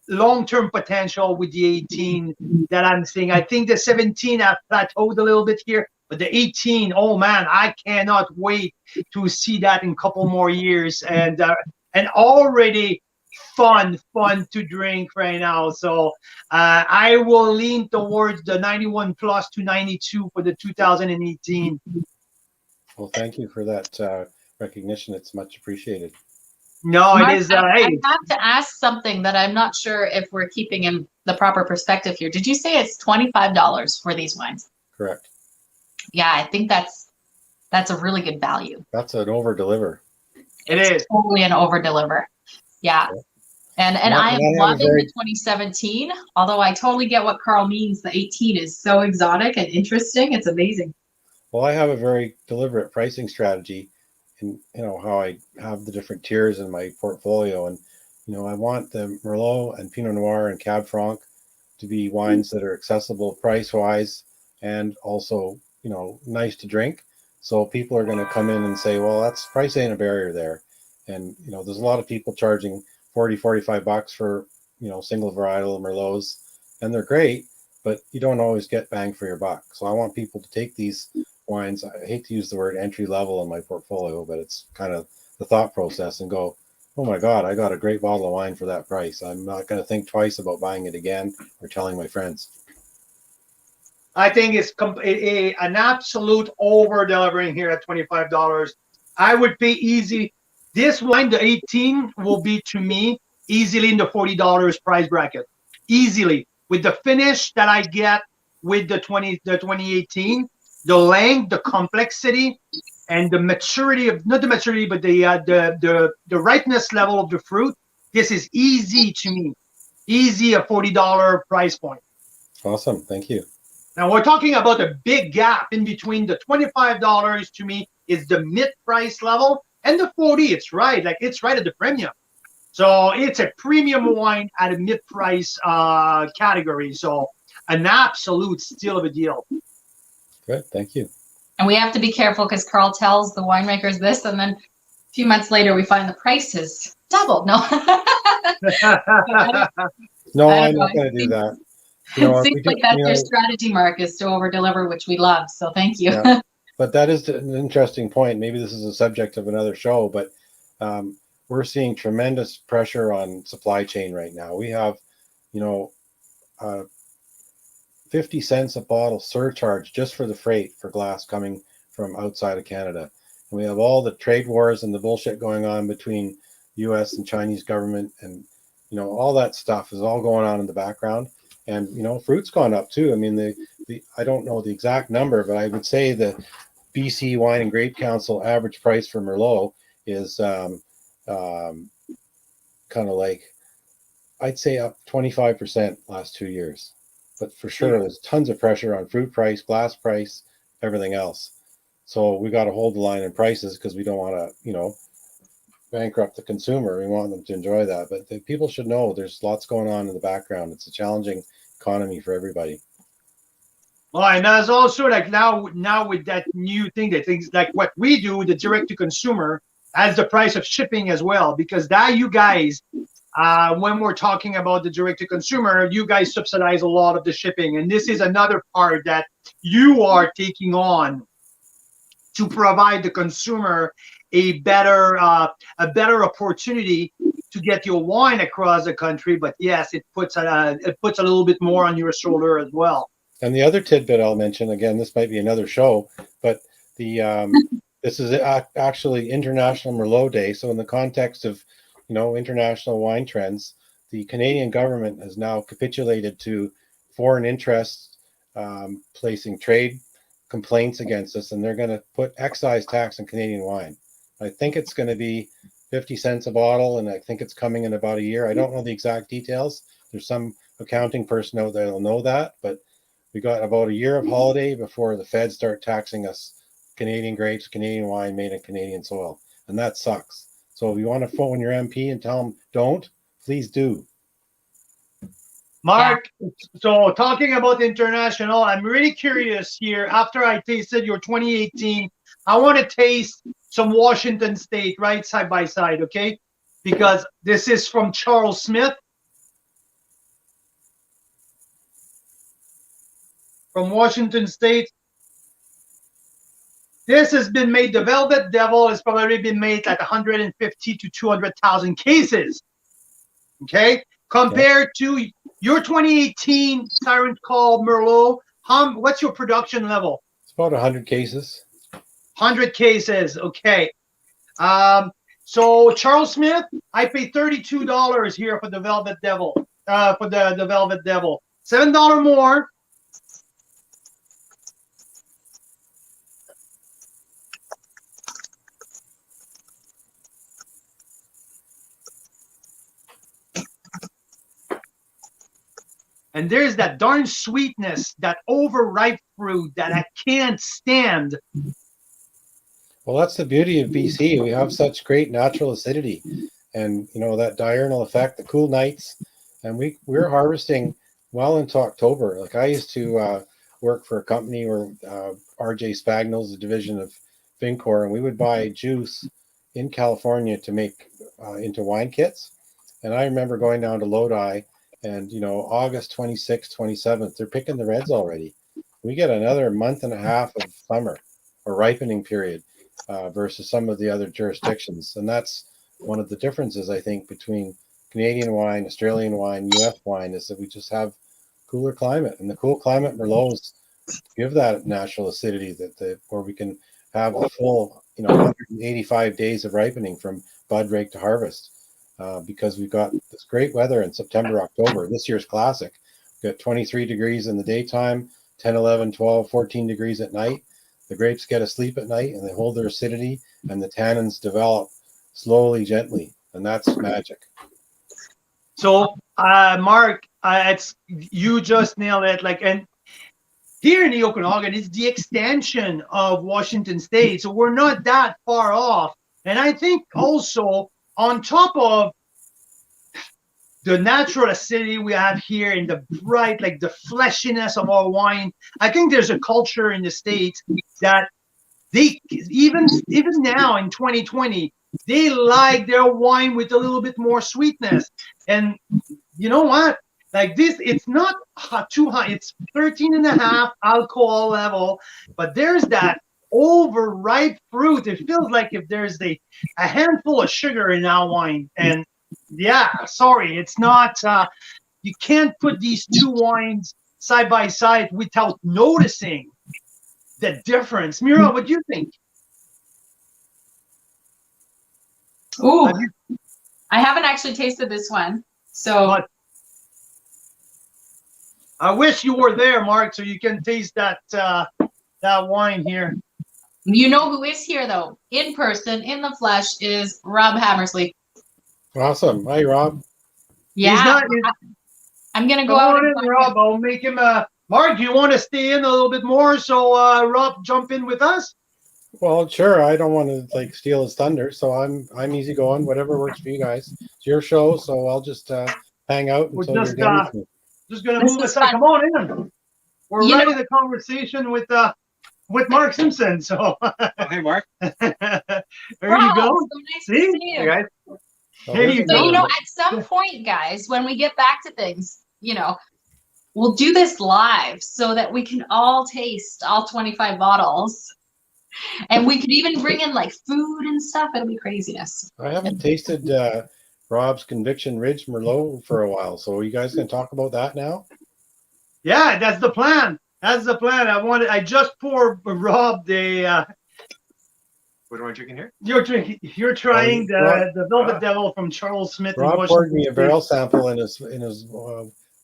Speaker 2: long-term potential with the 18 that I'm seeing. I think the 17 I've plateaued a little bit here, but the 18, oh man, I cannot wait to see that in a couple more years, and already fun to drink right now. So I will lean towards the 91 plus to 92 for the 2018.
Speaker 3: Well, thank you for that recognition. It's much appreciated.
Speaker 2: No,
Speaker 1: Mark,
Speaker 2: it is.
Speaker 1: I have to ask something that I'm not sure if we're keeping in the proper perspective here. Did you say it's $25 for these wines?
Speaker 3: Correct.
Speaker 1: Yeah, I think that's a really good value.
Speaker 3: That's an over deliver.
Speaker 2: It's
Speaker 1: totally an over deliver. Yeah. And I am loving the 2017, although I totally get what Carl means. The 18 is so exotic and interesting. It's amazing.
Speaker 3: Well, I have a very deliberate pricing strategy in how I have the different tiers in my portfolio. And, I want the Merlot and Pinot Noir and Cab Franc to be wines that are accessible price-wise and also, nice to drink. So people are going to come in and say, well, that's price ain't a barrier there. And, there's a lot of people charging $40-45 for, single varietal Merlots, and they're great, but you don't always get bang for your buck. So I want people to take these wines. I hate to use the word entry level in my portfolio, but it's kind of the thought process, and go, oh my God, I got a great bottle of wine for that price. I'm not going to think twice about buying it again or telling my friends.
Speaker 2: I think it's an absolute over delivering here at $25. I would pay easy. This wine, the 18, will be to me easily in the $40 price bracket. Easily. With the finish that I get with the 2018, the length, the complexity, and the maturity of, not the maturity, but the ripeness level of the fruit. This is easy to me. Easy a $40 price point.
Speaker 3: Awesome. Thank you.
Speaker 2: Now we're talking about a big gap in between. The $25 to me is the mid price level, and the 40, it's right. Like it's right at the premium. So it's a premium wine at a mid-price category. So an absolute steal of a deal.
Speaker 3: Good, thank you.
Speaker 1: And we have to be careful because Carl tells the winemakers this, and then a few months later we find the price has doubled. No.
Speaker 3: No,
Speaker 1: I
Speaker 3: I'm
Speaker 1: don't
Speaker 3: not
Speaker 1: know.
Speaker 3: going to do that.
Speaker 1: It seems like that's your strategy, Mark, is to over-deliver, which we love. So thank you.
Speaker 3: Yeah, but that is an interesting point. Maybe this is a subject of another show, but we're seeing tremendous pressure on supply chain right now. We have, 50 cents a bottle surcharge just for the freight for glass coming from outside of Canada. And we have all the trade wars and the bullshit going on between US and Chinese government, and all that stuff is all going on in the background. And fruit's gone up too. I mean, the I don't know the exact number, but I would say the BC Wine and Grape Council average price for Merlot is kind of like, I'd say up 25% last 2 years. But for sure, there's tons of pressure on fruit price, glass price, everything else. So we got to hold the line in prices because we don't want to, bankrupt the consumer. We want them to enjoy that. But people should know there's lots going on in the background. It's a challenging economy for everybody.
Speaker 2: Well, and there's also like now with that new thing, that things like what we do, the direct to consumer, as the price of shipping as well, because that you guys, when we're talking about the direct to consumer, you guys subsidize a lot of the shipping, and this is another part that you are taking on to provide the consumer a better opportunity to get your wine across the country. But yes, it puts a little bit more on your shoulder as well.
Speaker 3: And the other tidbit I'll mention, again, this might be another show, but the this is actually International Merlot Day. So in the context of international wine trends, the Canadian government has now capitulated to foreign interests placing trade complaints against us, and they're going to put excise tax on Canadian wine. I think it's going to be 50 cents a bottle, and I think it's coming in about a year. I don't know the exact details. There's some accounting person out there that'll know that, but we got about a year of holiday before the feds start taxing us Canadian grapes, Canadian wine made in Canadian soil, and that sucks. So if you want to phone your MP and tell them don't, please do.
Speaker 2: Mark, so talking about international, I'm really curious here. After I tasted your 2018, I want to taste some Washington State, right, side by side, okay? Because this is from Charles Smith. From Washington State. This has been made, the Velvet Devil has probably been made like 150 to 200,000 cases, okay? Compared to your 2018 Siren Call Merlot, what's your production level?
Speaker 3: It's about 100 cases.
Speaker 2: 100 cases, okay. So Charles Smith, I paid $32 here for the Velvet Devil, for the Velvet Devil. $7 more. And there's that darn sweetness, that overripe fruit that I can't stand.
Speaker 3: Well, that's the beauty of BC. We have such great natural acidity, and that diurnal effect, the cool nights, and we're harvesting well into October. Like I used to work for a company where RJ Spagnol's a division of Vincor, and we would buy juice in California to make into wine kits. And I remember going down to Lodi. And, August 26th, 27th, they're picking the reds already. We get another month and a half of summer or ripening period versus some of the other jurisdictions. And that's one of the differences, I think, between Canadian wine, Australian wine, US wine, is that we just have cooler climate. And the cool climate Merlots give that natural acidity where we can have a full, 185 days of ripening from bud rake to harvest. Because we've got this great weather in September, October. This year's classic. We've got 23 degrees in the daytime, 10, 11, 12, 14 degrees at night. The grapes get asleep at night and they hold their acidity, and the tannins develop slowly, gently. And that's magic.
Speaker 2: So, Mark, you just nailed it. And here in the Okanagan, it's the extension of Washington State. So we're not that far off. And I think also, on top of the natural acidity we have here and the bright, like the fleshiness of our wine. I think there's a culture in the States that they even now in 2020, they like their wine with a little bit more sweetness. And you know what? Like this, it's not too high. It's 13.5 alcohol level, but there's that overripe fruit. It feels like if there's a handful of sugar in our wine. And yeah, sorry, it's not. You can't put these two wines side by side without noticing the difference. Mira, what do you think?
Speaker 1: Ooh, I haven't actually tasted this one, so.
Speaker 2: But I wish you were there, Mark, so you can taste that that wine here.
Speaker 1: You know who is here though, in person, in the flesh, is Rob Hammersley.
Speaker 3: Awesome. Hi, Rob.
Speaker 1: Yeah, I'm gonna go out and
Speaker 2: find Rob. Him. I'll make him. Mark, do you want to stay in a little bit more so Rob jump in with us?
Speaker 3: Well, sure. I don't want to like steal his thunder, so I'm easy going. Whatever works for you guys. It's your show, so I'll just hang out until you're done with me.
Speaker 2: Just gonna move aside. Come on in. We're ready the conversation with Mark Simpson. So
Speaker 4: hey, Mark.
Speaker 2: There you go.
Speaker 1: So nice to see you.
Speaker 4: Hey, guys.
Speaker 2: There you go.
Speaker 1: So, you know, at some point, guys, when we get back to things, you know, we'll do this live so that we can all taste all 25 bottles. And we could even bring in like food and stuff. It'll be craziness.
Speaker 3: I haven't tasted Rob's Conviction Ridge Merlot for a while. So are you guys going to talk about that now?
Speaker 2: Yeah, that's the plan. That's the plan. I just poured Rob the
Speaker 4: what am I drinking here?
Speaker 2: You're trying the Velvet Devil from Charles Smith.
Speaker 3: Rob poured me a barrel sample in his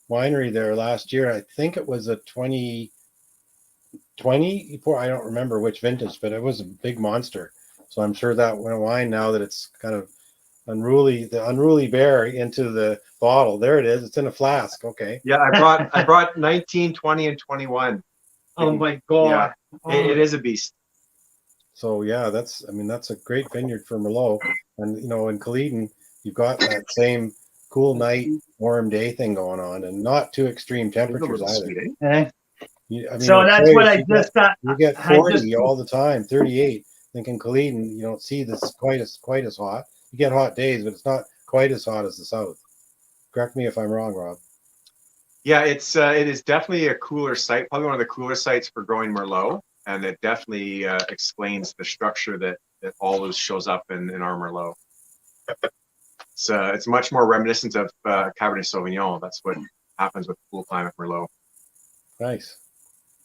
Speaker 3: winery there last year. I think it was a 2020. I don't remember which vintage, but it was a big monster. So I'm sure that wine, now that it's kind of the unruly bear into the bottle. There it is. It's in a flask. Okay.
Speaker 4: Yeah, I brought 19, 20, and 21.
Speaker 2: Oh my God.
Speaker 4: Yeah, it is a beast.
Speaker 3: So yeah, that's a great vineyard for Merlot. And you know, in Culloden, you've got that same cool night, warm day thing going on, and not too extreme temperatures either.
Speaker 4: Sweet,
Speaker 2: eh?
Speaker 3: So
Speaker 2: that's what I just
Speaker 3: you get 40 all the time, 38. I think in Culloden, you don't see this quite as hot. You get hot days, but it's not quite as hot as the south. Correct me if I'm wrong, Rob.
Speaker 4: Yeah, it is definitely a cooler site, probably one of the cooler sites for growing Merlot, and it definitely explains the structure that always shows up in our Merlot. It's much more reminiscent of Cabernet Sauvignon. That's what happens with cool climate Merlot.
Speaker 3: Nice.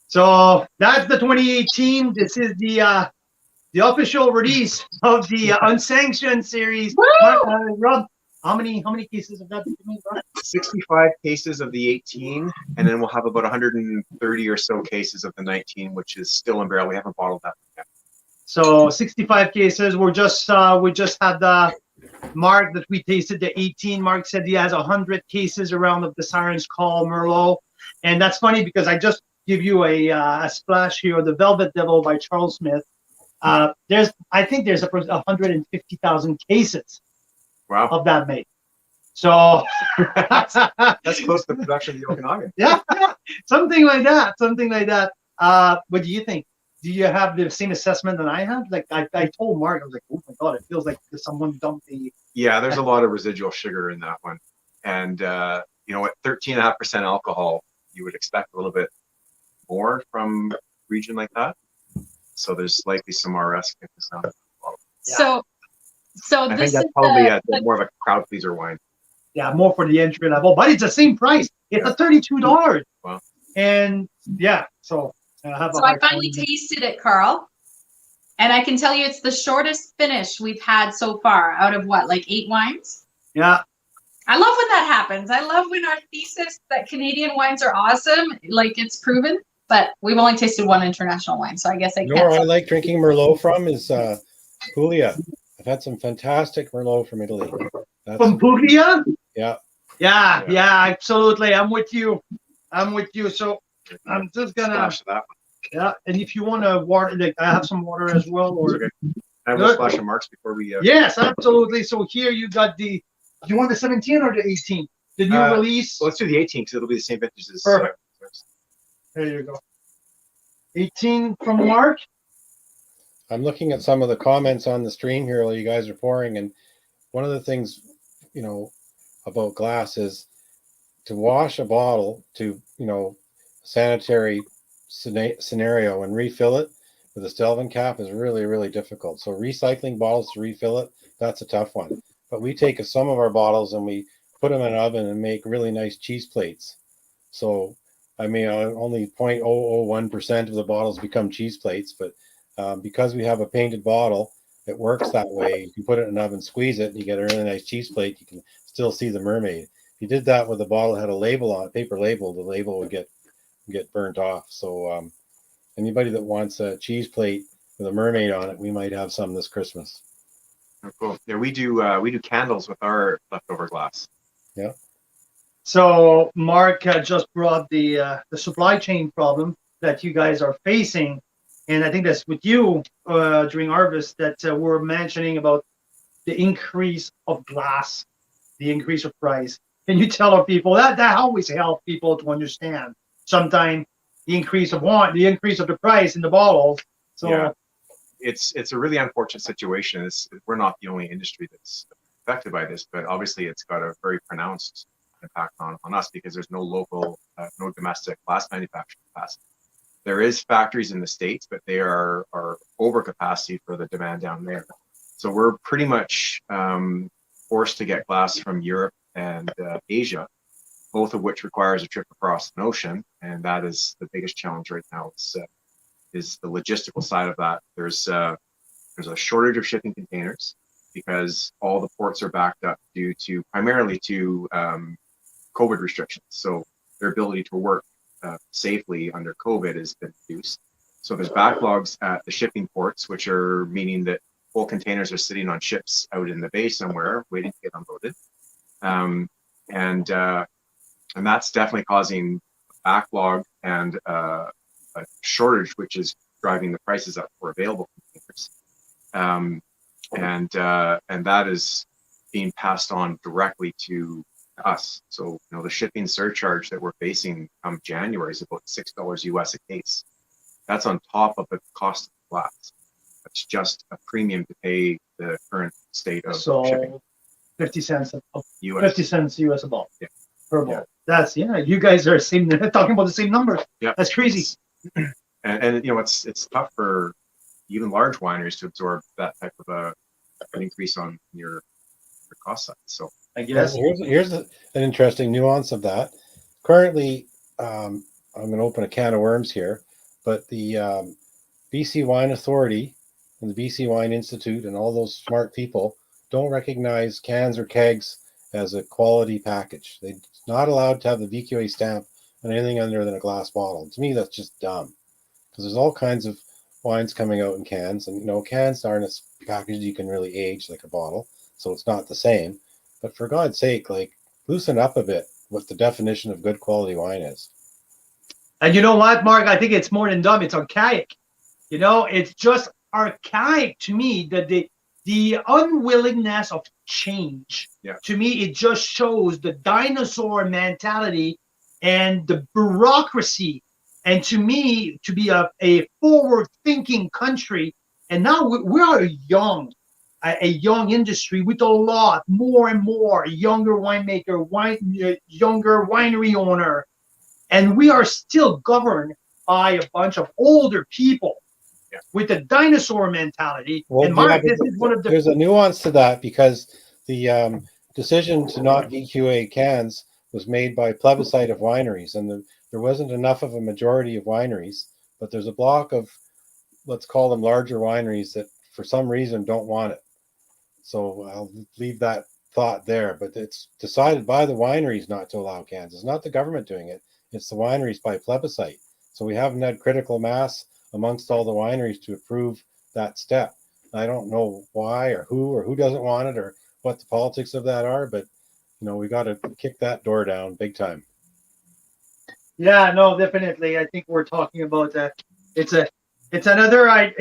Speaker 2: So that's the 2018. This is the official release of the unsanctioned series. Rob, how many cases of that did you make, Rob?
Speaker 4: 65 cases of the 18, and then we'll have about 130 or so cases of the 19, which is still in barrel. We haven't bottled that yet.
Speaker 2: So 65 cases. We just had the Mark that we tasted the 18. Mark said he has 100 cases around of the Siren's Call Merlot, and that's funny because I just give you a splash here of the Velvet Devil by Charles Smith. I think there's 150,000 cases.
Speaker 4: Wow.
Speaker 2: Of that made. So
Speaker 4: that's close to the production of the Okanagan.
Speaker 2: Yeah, something like that. What do you think? Do you have the same assessment that I have? Like I told Mark, I was like, oh my God, it feels like someone dumped the.
Speaker 4: Yeah, there's a lot of residual sugar in that one, and you know, at 13.5% alcohol, you would expect a little bit more from a region like that. So there's likely some RS in this now.
Speaker 1: So
Speaker 4: I
Speaker 1: this
Speaker 4: think that's
Speaker 1: is
Speaker 4: probably more of a crowd pleaser wine.
Speaker 2: Yeah, more for the entry level, but it's the same price. It's $32.
Speaker 4: Wow.
Speaker 2: And yeah, so
Speaker 1: I finally tasted it, Carl, and I can tell you it's the shortest finish we've had so far out of what, like 8 wines?
Speaker 2: Yeah.
Speaker 1: I love when that happens. I love when our thesis that Canadian wines are awesome, like it's proven, but we've only tasted one international wine, so I guess I can't.
Speaker 3: Where I like drinking Merlot from is Puglia. I've had some fantastic Merlot from Italy.
Speaker 2: From Puglia?
Speaker 3: Yeah.
Speaker 2: Yeah, absolutely. I'm with you. So I'm just gonna. Yeah, and if you want to water, like I have some water as well. Or
Speaker 4: okay. I have a splash of Marks before we.
Speaker 2: Yes, absolutely. So here you got you want the 17 or the 18? the new release.
Speaker 4: Well, let's do the 18 because it'll be the same vintage as.
Speaker 2: Perfect. There you go. 18 from Mark.
Speaker 3: I'm looking at some of the comments on the stream here while you guys are pouring, and one of the things, you know, about glass is to wash a bottle to, you know, sanitary scenario and refill it with a Stelvin cap is really, really difficult. So recycling bottles to refill it, that's a tough one. But we take some of our bottles and we put them in an oven and make really nice cheese plates. So, I mean, only 0.001% of the bottles become cheese plates, but because we have a painted bottle, it works that way. You can put it in an oven, squeeze it, and you get a really nice cheese plate. You can still see the mermaid. If you did that with a bottle that had a label on it, paper label, the label would get burnt off. So anybody that wants a cheese plate with a mermaid on it, we might have some this Christmas.
Speaker 4: Oh, cool. Yeah, we do candles with our leftover glass.
Speaker 3: Yeah.
Speaker 2: So Mark just brought the supply chain problem that you guys are facing, and I think that's with you during harvest that we're mentioning about the increase of glass, the increase of price. Can you tell our people that always helps people to understand? Sometimes the increase of the price in the bottles. So
Speaker 4: yeah, it's a really unfortunate situation. We're not the only industry that's affected by this, but obviously it's got a very pronounced impact on us because there's no local, no domestic glass manufacturing capacity. There is factories in the States, but they are over capacity for the demand down there. So we're pretty much forced to get glass from Europe and Asia, both of which requires a trip across an ocean, and that is the biggest challenge right now. Is the logistical side of that. There's a shortage of shipping containers because all the ports are backed up due to primarily to COVID restrictions. So their ability to work safely under COVID has been reduced. So there's backlogs at the shipping ports, which are meaning that full containers are sitting on ships out in the bay somewhere waiting to get unloaded. And that's definitely causing backlog and a shortage, which is driving the prices up for available containers. And that is being passed on directly to us. So, you know, the shipping surcharge that we're facing come January is about $6 US a case. That's on top of the cost of glass. That's just a premium to pay the current state of shipping.
Speaker 2: 50 cents
Speaker 4: US.
Speaker 2: 50 cents US a bottle.
Speaker 4: Yeah.
Speaker 2: Per bottle. That's you guys are talking about the same numbers.
Speaker 4: Yeah.
Speaker 2: That's crazy.
Speaker 4: And you know, it's tough for even large wineries to absorb that type of an increase on your cost side. So
Speaker 2: I guess
Speaker 3: here's an interesting nuance of that. Currently, I'm going to open a can of worms here, but the BC Wine Authority and the BC Wine Institute and all those smart people don't recognize cans or kegs as a quality package. They're not allowed to have the VQA stamp on anything other than a glass bottle. To me, that's just dumb, because there's all kinds of wines coming out in cans, and you know, cans aren't as packaged you can really age like a bottle, so it's not the same. But for God's sake, like, loosen up a bit what the definition of good quality wine is.
Speaker 2: And you know what, Mark? I think it's more than dumb. It's archaic. You know, it's just archaic to me that the unwillingness of change.
Speaker 4: Yeah.
Speaker 2: To me, it just shows the dinosaur mentality and the bureaucracy. And to me, to be a forward-thinking country, and now we are a young industry with a lot more and more younger winemaker, younger winery owner, and we are still governed by a bunch of older people. Yeah. With the dinosaur mentality.
Speaker 3: Well,
Speaker 2: and Mark, this is one of the.
Speaker 3: There's a nuance to that, because the decision to not VQA cans was made by plebiscite of wineries, and there wasn't enough of a majority of wineries, but there's a block of, let's call them larger wineries, that for some reason don't want it. So I'll leave that thought there, but it's decided by the wineries not to allow cans. It's not the government doing it. It's the wineries by plebiscite. So we haven't had critical mass amongst all the wineries to approve that step. I don't know why or who doesn't want it or what the politics of that are, but you know, we got to kick that door down big time.
Speaker 2: Yeah, no, definitely. I think we're talking about it's another I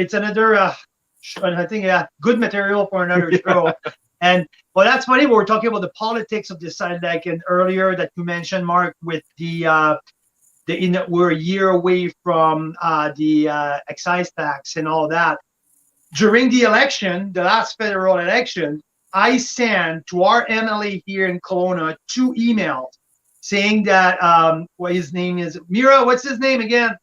Speaker 2: think good material for another show. And well, that's funny. We're talking about the politics of this side, like and earlier that you mentioned, Mark, with we're a year away from the excise tax and all that. During the election, the last federal election, I sent to our MLA here in Kelowna 2 emails saying that what his name is, Mira. What's his name again?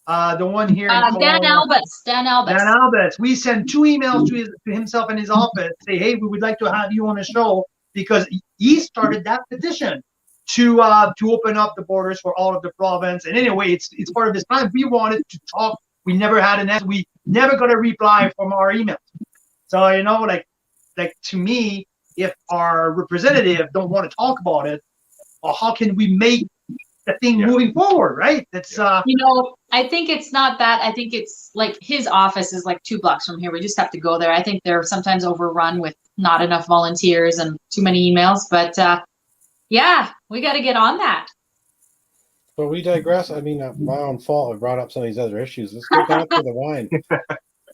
Speaker 2: The one here in
Speaker 1: Dan
Speaker 2: Kelowna.
Speaker 1: Albus. Dan Albus.
Speaker 2: Dan Albus. We sent 2 emails to himself in his office. Say, hey, we would like to have you on the show because he started that petition to open up the borders for all of the province. And anyway, it's part of his time. We wanted to talk. We never had an answer. We never got a reply from our emails. So like to me, if our representative don't want to talk about it, well, how can we make the thing moving forward, right? That's
Speaker 1: I think it's not that. I think it's like his office is like 2 blocks from here. We just have to go there. I think they're sometimes overrun with not enough volunteers and too many emails. But yeah, we got to get on that.
Speaker 3: But we digress. I mean, my own fault. I brought up some of these other issues. Let's go back to the wine.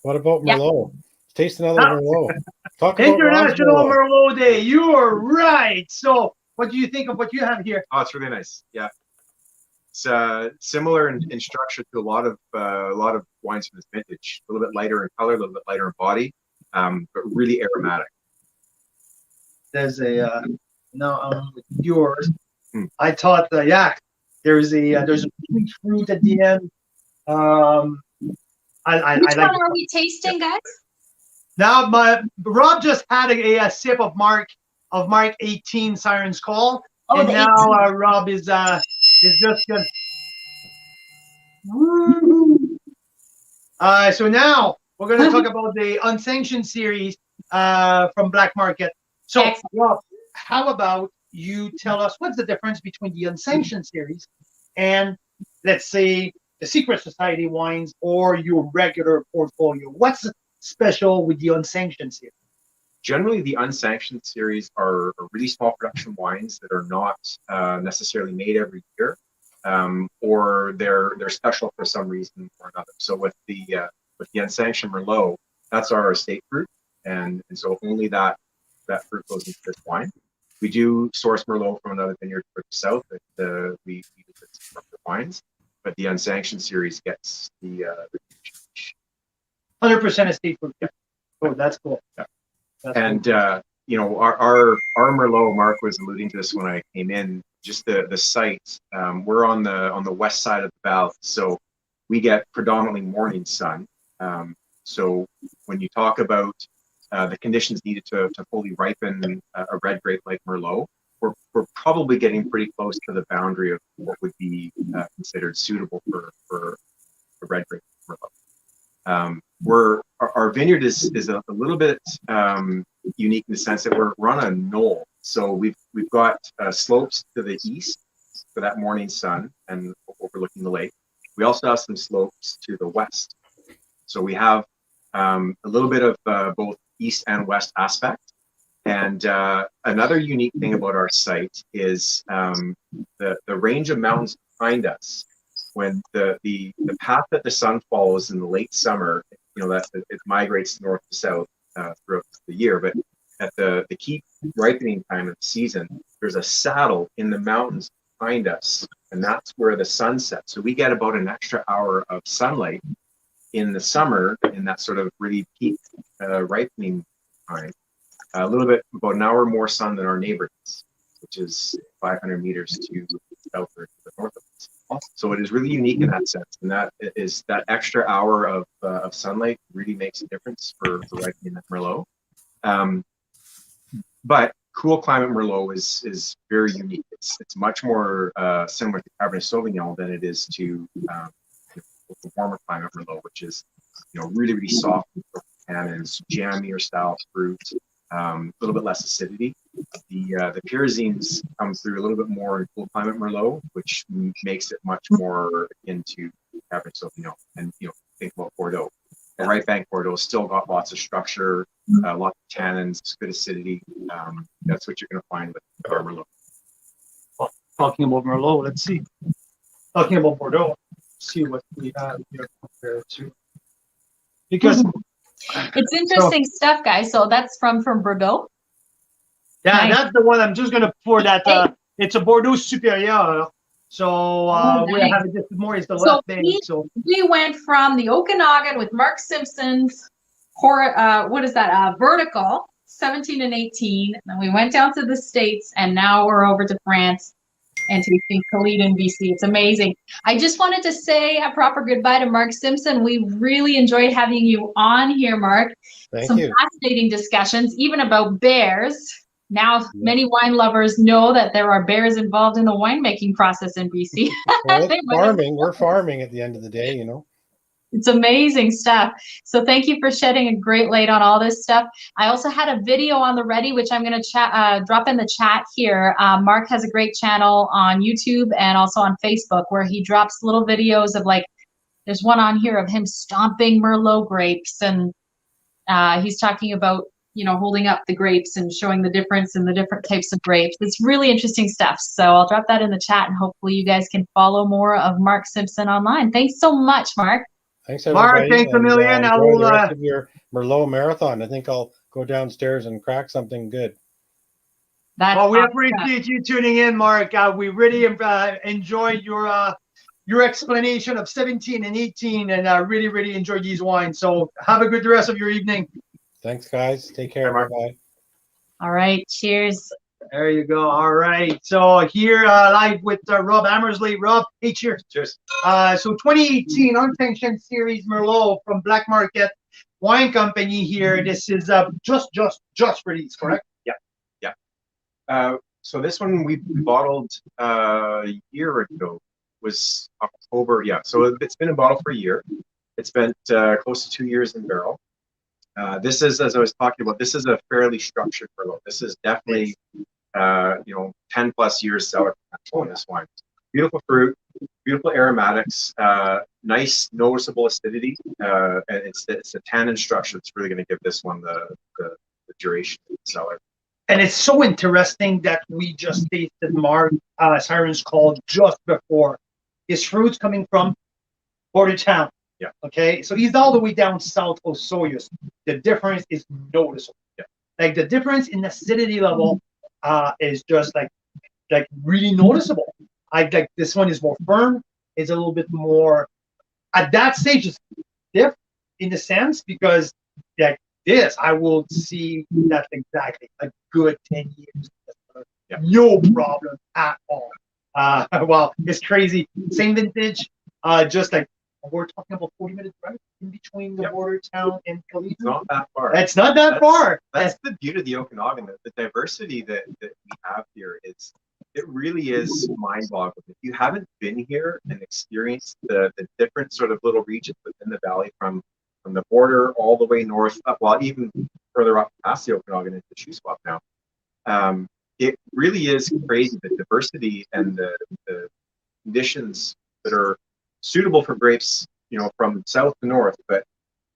Speaker 3: What about Merlot? Taste another Merlot. Talk about
Speaker 2: International Merlot Day. You are right. So, what do you think of what you have here?
Speaker 4: Oh, it's really nice. Yeah, it's similar in structure to a lot of wines from this vintage. A little bit lighter in color, a little bit lighter in body, but really aromatic.
Speaker 2: There's a with yours. I thought there's a sweet fruit at the end.
Speaker 1: Which one are we tasting, guys?
Speaker 2: Now, Rob just had a sip of Mark 18 Siren's Call, and now Rob is just good. So now we're going to talk about the unsanctioned series from Black Market. So, Rob, how about you tell us what's the difference between the unsanctioned series and, let's say, the Secret Society wines or your regular portfolio? What's special with the unsanctioned series?
Speaker 4: Generally, the unsanctioned series are really small production wines that are not necessarily made every year, or they're special for some reason or another. So with the unsanctioned Merlot, that's our estate fruit, and so only that fruit goes into this wine. We do source Merlot from another vineyard to the south that we use it for wines, but the unsanctioned series gets the
Speaker 2: 100% estate fruit. Yeah. Oh, that's cool.
Speaker 4: Yeah. And our Merlot, Mark was alluding to this when I came in. Just the site. We're on the west side of the valley, so we get predominantly morning sun. So when you talk about the conditions needed to fully ripen a red grape like Merlot, we're probably getting pretty close to the boundary of what would be considered suitable for a red grape Merlot. Our vineyard is a little bit unique in the sense that we're on a knoll, so we've got slopes to the east for that morning sun and overlooking the lake. We also have some slopes to the west, so we have a little bit of both east and west aspect. And another unique thing about our site is the range of mountains behind us. When the path that the sun follows in the late summer, that it migrates north to south throughout the year. But at the key ripening time of the season, there's a saddle in the mountains behind us, and that's where the sun sets. So we get about an extra hour of sunlight in the summer in that sort of really peak ripening time. A little bit about an hour more sun than our neighbors, which is 500 meters to the south or to the north of us. So it is really unique in that sense, and that is that extra hour of sunlight really makes a difference for ripening that Merlot. But cool climate Merlot is very unique. It's much more similar to Cabernet Sauvignon than it is to the warmer climate Merlot, which is really really soft tannins, jammier style fruit. A little bit less acidity. The pyrazines come through a little bit more in cool climate Merlot, which makes it much more akin to Cabernet Sauvignon. And think about Bordeaux. The right bank Bordeaux still got lots of structure, lots of tannins, good acidity. That's what you're going to find with our Merlot.
Speaker 2: Well, talking about Merlot, let's see. Talking about Bordeaux, see what we have here compared to. Because
Speaker 1: It's interesting stuff, guys. So that's from Bordeaux.
Speaker 2: Yeah,
Speaker 1: Nice.
Speaker 2: that's the one I'm just gonna pour that.
Speaker 1: Hey.
Speaker 2: It's a Bordeaux Superior. So we
Speaker 1: nice.
Speaker 2: have it just more is the
Speaker 1: So
Speaker 2: left bank. So
Speaker 1: we went from the Okanagan with Mark Simpson's what is that? Vertical 17 and 18. And then we went down to the States, and now we're over to France and tasting Khalid in BC. It's amazing. I just wanted to say a proper goodbye to Mark Simpson. We really enjoyed having you on here, Mark.
Speaker 3: Thank you.
Speaker 1: Fascinating discussions, even about bears. Now, many wine lovers know that there are bears involved in the winemaking process in BC.
Speaker 3: Well, it's farming. We're farming at the end of the day, you know.
Speaker 1: It's amazing stuff. So thank you for shedding a great light on all this stuff. I also had a video on the ready, which I'm going to drop in the chat here. Mark has a great channel on YouTube and also on Facebook where he drops little videos of, like, there's one on here of him stomping Merlot grapes, and he's talking about, you know, holding up the grapes and showing the difference in the different types of grapes. It's really interesting stuff. So I'll drop that in the chat, and hopefully you guys can follow more of Mark Simpson online. Thanks so much, Mark.
Speaker 3: Thanks, everybody.
Speaker 2: Mark, thanks a million.
Speaker 3: I will the rest of your Merlot marathon. I think I'll go downstairs and crack something good.
Speaker 1: Well,
Speaker 2: we appreciate you tuning in, Mark. We really enjoyed your explanation of 17 and 18, and really enjoyed these wines. So have a good rest of your evening.
Speaker 3: Thanks, guys. Take care. Bye-bye.
Speaker 1: All right. Cheers.
Speaker 2: There you go. All right. So here live with Rob Hammersley. Rob, hey, cheers.
Speaker 4: Cheers.
Speaker 2: So 2018 Unsanctioned Series Merlot from Black Market Wine Company here. This is just released, correct?
Speaker 4: Yeah. So this one we bottled a year ago. Was October. Yeah. So it's been in bottle for a year. It's spent close to 2 years in barrel. This is, as I was talking about, this is a fairly structured Merlot. This is definitely, 10 plus years cellar potential in this wine. Beautiful fruit, beautiful aromatics, nice noticeable acidity, and it's the tannin structure that's really going to give this one the duration of the cellar.
Speaker 2: And it's so interesting that we just tasted Mark Siren's Call just before. His fruits coming from Border Town.
Speaker 4: Yeah.
Speaker 2: Okay. So he's all the way down south of Soyuz. The difference is noticeable.
Speaker 4: Yeah.
Speaker 2: Like the difference in acidity level is just like really noticeable. Like this one is more firm. It's a little bit more at that stage. It's different in the sense because like this, I will see that exactly a good 10 years.
Speaker 4: Yeah.
Speaker 2: No problem at all. Well, it's crazy. Same vintage. Just like. We're talking about 40 minutes drive in between the Border Town and Khalid.
Speaker 4: It's not that far.
Speaker 2: It's not that far.
Speaker 4: That's the beauty of the Okanagan. The diversity that we have here it really is mind-boggling. If you haven't been here and experienced the different sort of little regions within the valley from the border all the way north up, well, even further up past the Okanagan into Shuswap now, it really is crazy, the diversity and the conditions that are suitable for grapes, from south to north, but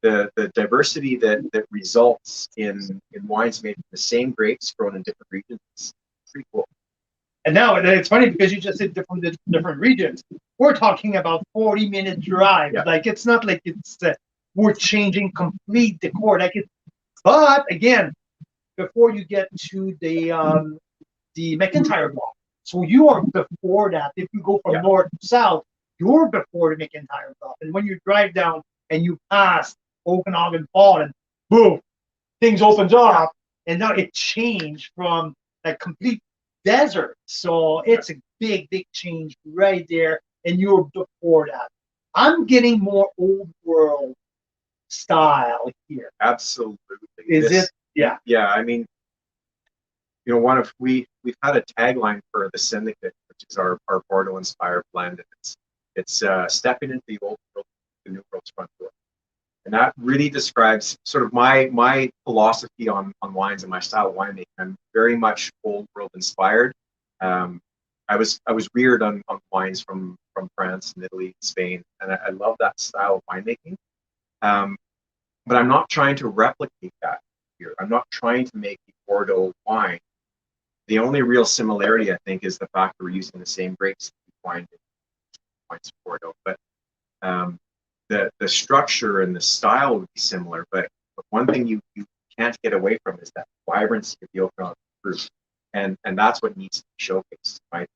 Speaker 4: the diversity that results in wines made from the same grapes grown in different regions is pretty cool.
Speaker 2: And now it's funny because you just said different regions. We're talking about 40-minute drive. Yeah. Like it's not like it's we're changing complete decor. But again, before you get to the McIntyre block, so you are before that. If you go from north to south, you're before the McIntyre block. And when you drive down and you pass Okanagan Fall, and boom, things opens up, and now it changed from like complete desert. So it's a big change right there, and you're before that. I'm getting more old world style here.
Speaker 4: Absolutely.
Speaker 2: Is it? Yeah.
Speaker 4: Yeah. I mean, we've had a tagline for the Syndicate, which is our Bordeaux inspired blend. It's stepping into the old world, the new world's front door. And that really describes sort of my philosophy on wines and my style of winemaking. I'm very much old world inspired. I was reared on wines from France and Italy, Spain, and I love that style of winemaking. But I'm not trying to replicate that here. I'm not trying to make a Bordeaux wine. The only real similarity, I think, is the fact that we're using the same grapes that we find in wines from Bordeaux. But the structure and the style would be similar. But But one thing you can't get away from is that vibrancy of the Okanagan fruit, and that's what needs to be showcased. Right?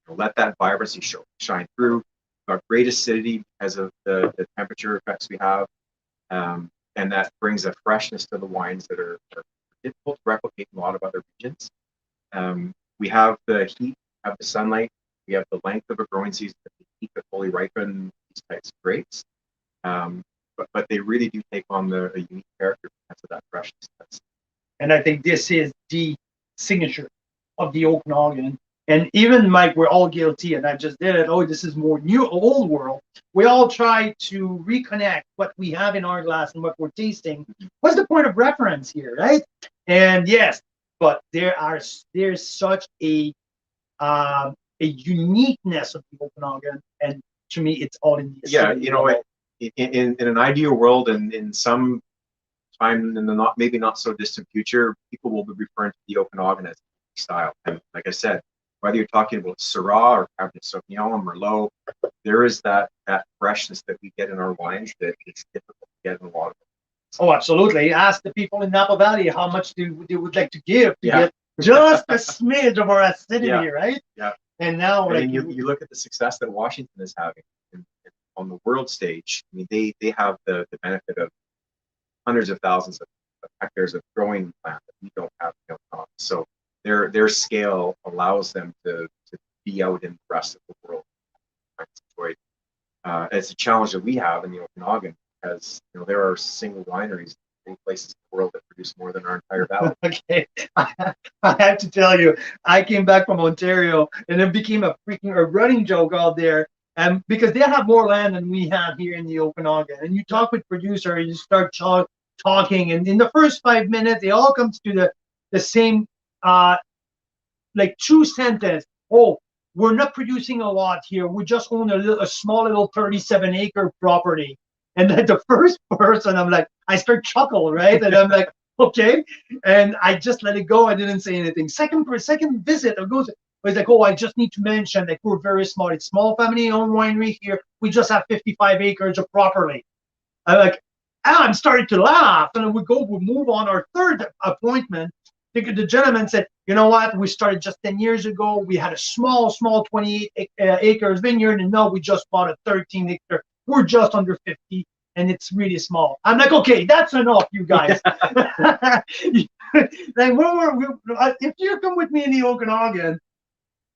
Speaker 4: Let that vibrancy shine through. Got great acidity because of the temperature effects we have, and that brings a freshness to the wines that are difficult to replicate in a lot of other regions. We have the heat, have the sunlight, we have the length of a growing season, the heat to fully ripen these types of grapes. But they really do take on a unique character because of that freshness.
Speaker 2: And I think this is the signature of the Okanagan. And even Mike, we're all guilty, and I just did it. Oh, this is more new, old world. We all try to reconnect what we have in our glass and what we're tasting. What's the point of reference here, right? And yes, but there's such a uniqueness of the Okanagan, and to me, it's all in the
Speaker 4: yeah. You know, in an ideal world, and in some time in the maybe not so distant future, people will be referring to the Okanagan as style. And like I said, whether you're talking about Syrah or Cabernet Sauvignon, Merlot, there is that freshness that we get in our wines that it's difficult to get in a lot of them.
Speaker 2: Oh, absolutely. Ask the people in Napa Valley how much they would like to give to get just a smidge of our acidity, right?
Speaker 4: Yeah.
Speaker 2: And now,
Speaker 4: I mean, you look at the success that Washington is having on the world stage. I mean, they have the benefit of hundreds of thousands of hectares of growing land that we don't have. So their scale allows them to be out in the rest of the world. It's a challenge that we have in the Okanagan because there are single wineries in places in the world that produce more than our entire valley.
Speaker 2: Okay, I have to tell you, I came back from Ontario and it became a running joke out there. And because they have more land than we have here in the Okanagan, and you talk with producer, and you start talking, and in the first 5 minutes, they all come to the same like two sentence. Oh, we're not producing a lot here. We just own a small little 37-acre property. And then the first person, I'm like, I start chuckle, right? And I'm like, okay. And I just let it go. I didn't say anything. Second visit, it was like, oh, I just need to mention that we're very small. It's small family-owned winery here. We just have 55 acres of property. I'm starting to laugh. And we move on our third appointment. The gentleman said, you know what? We started just 10 years ago. We had a small 28 acres vineyard, and now we just bought a 13-acre. We're just under 50, and it's really small. I'm like, okay, that's enough, you guys. Like, if you come with me in the Okanagan,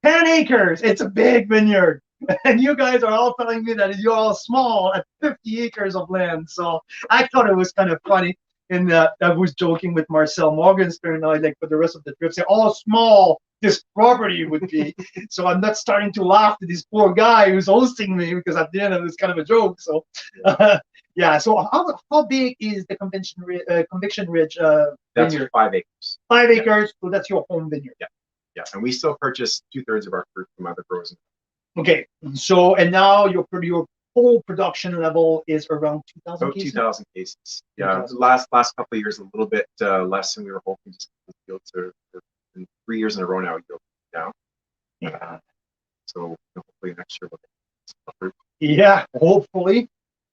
Speaker 2: 10 acres, it's a big vineyard. And you guys are all telling me that you're all small at 50 acres of land. So I thought it was kind of funny. And I was joking with Marcel Morgenstern, like for the rest of the trip, say, oh, small this property would be. So I'm not starting to laugh to this poor guy who's hosting me because at the end it was kind of a joke. So yeah. So how big is the Conviction Ridge
Speaker 4: That's
Speaker 2: vineyard?
Speaker 4: 5 acres.
Speaker 2: 5 acres. So that's your home vineyard.
Speaker 4: Yeah. And we still purchase 2/3 of our fruit from other growers.
Speaker 2: Okay. So and now your whole production level is around 2,000
Speaker 4: about
Speaker 2: cases?
Speaker 4: 2,000 cases.
Speaker 2: 2,000.
Speaker 4: Last couple of years, a little bit less than we were hoping. Just yields are in 3 years in a row now. Yield down.
Speaker 2: Yeah.
Speaker 4: So hopefully next year we'll get fruit.
Speaker 2: Yeah, hopefully.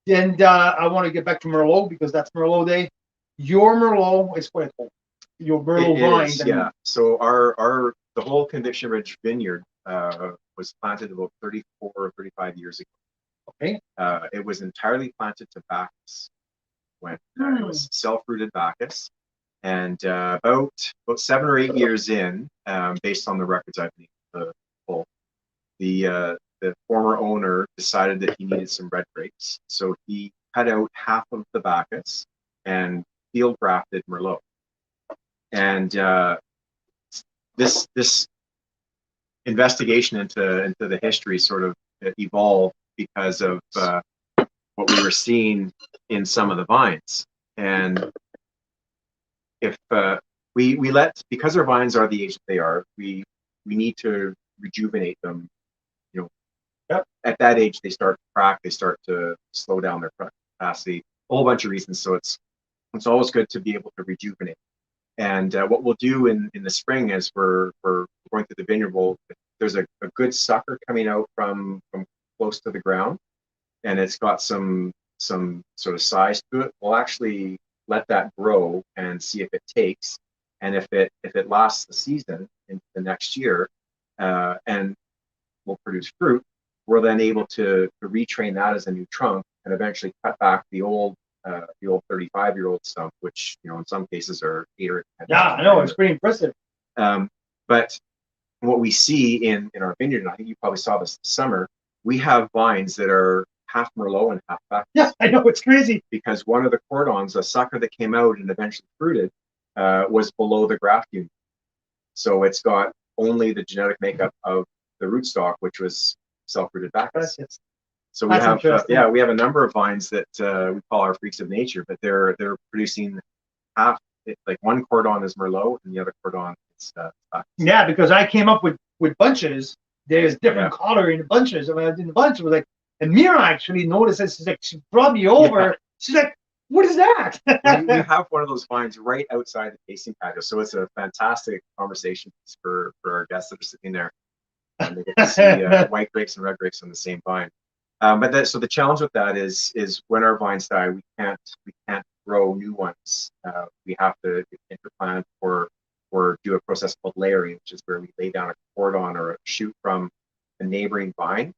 Speaker 2: And I want to get back to Merlot because that's Merlot Day. Your Merlot is quite old. Your Merlot vine.
Speaker 4: Yeah. So the whole Conviction Ridge vineyard was planted about 34 or 35 years ago.
Speaker 2: Okay.
Speaker 4: It was entirely planted to Bacchus when it was self-rooted Bacchus, and about 7 or 8 years in, based on the records I've been able to pull, the former owner decided that he needed some red grapes, so he cut out half of the Bacchus and field grafted Merlot, and this investigation into the history sort of evolved because of what we were seeing in some of the vines. And if because our vines are the age that they are, we need to rejuvenate them. At that age, they start to crack, they start to slow down their capacity, a whole bunch of reasons. So it's always good to be able to rejuvenate. And what we'll do in the spring as we're going through the vineyard, there's a good sucker coming out from close to the ground, and it's got some sort of size to it. We'll actually let that grow and see if it takes, and if it lasts the season into the next year, and will produce fruit, we're then able to retrain that as a new trunk and eventually cut back the old 35-year-old stump, which in some cases are 8 or 10.
Speaker 2: Yeah, I know, it's pretty impressive.
Speaker 4: But what we see in our vineyard, and I think you probably saw this summer, we have vines that are half Merlot and half Beck.
Speaker 2: Yeah, I know, it's crazy.
Speaker 4: Because one of the cordons, a sucker that came out and eventually fruited, was below the graft unit. So it's got only the genetic makeup of the rootstock, which was self-rooted Bacchus. So we have we have a number of vines that we call our freaks of nature, but they're producing half, like one cordon is Merlot and the other cordon is Bacchus.
Speaker 2: Yeah, because I came up with bunches. There's different color in the bunches. And when I was in the bunch, it was like, and Mira actually noticed this. She's like, she brought me over. Yeah. She's like, what is that?
Speaker 4: we have one of those vines right outside the tasting patio, so it's a fantastic conversation for our guests that are sitting there, and they get to see white grapes and red grapes on the same vine. So the challenge with that is when our vines die, we can't grow new ones. We have to interplant or do a process called layering, which is where we lay down a cordon or a shoot from a neighboring vine,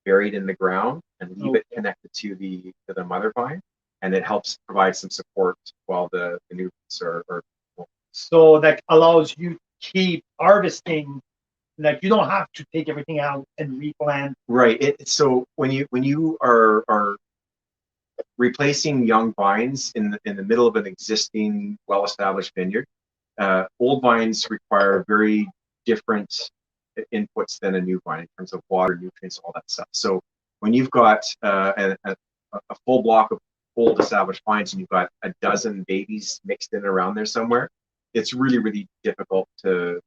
Speaker 4: buried in the ground, and leave it connected to the mother vine, and it helps provide some support while the new roots are.
Speaker 2: So that allows you to keep harvesting. Like you don't have to take everything out and replant.
Speaker 4: Right. So when you are replacing young vines in the middle of an existing well-established vineyard, old vines require very different inputs than a new vine in terms of water, nutrients, all that stuff. So when you've got a full block of old established vines and you've got a dozen babies mixed in around there somewhere, it's really, really difficult for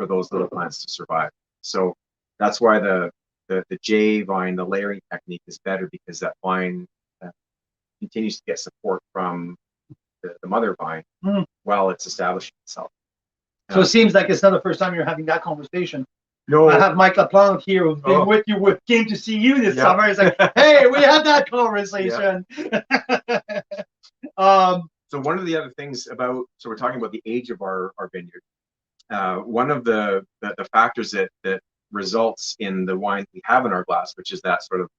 Speaker 4: those little plants to survive. So that's why the J vine, the layering technique, is better, because that vine continues to get support from the mother vine while it's establishing itself.
Speaker 2: So it seems like it's not the first time you're having that conversation.
Speaker 4: No,
Speaker 2: I have Michael Plante here who's been with you, came to see you this summer. He's like, hey, we had that conversation.
Speaker 4: So one of the other things so we're talking about the age of our vineyard. One of the factors that results in the wine we have in our glass, which is that sort of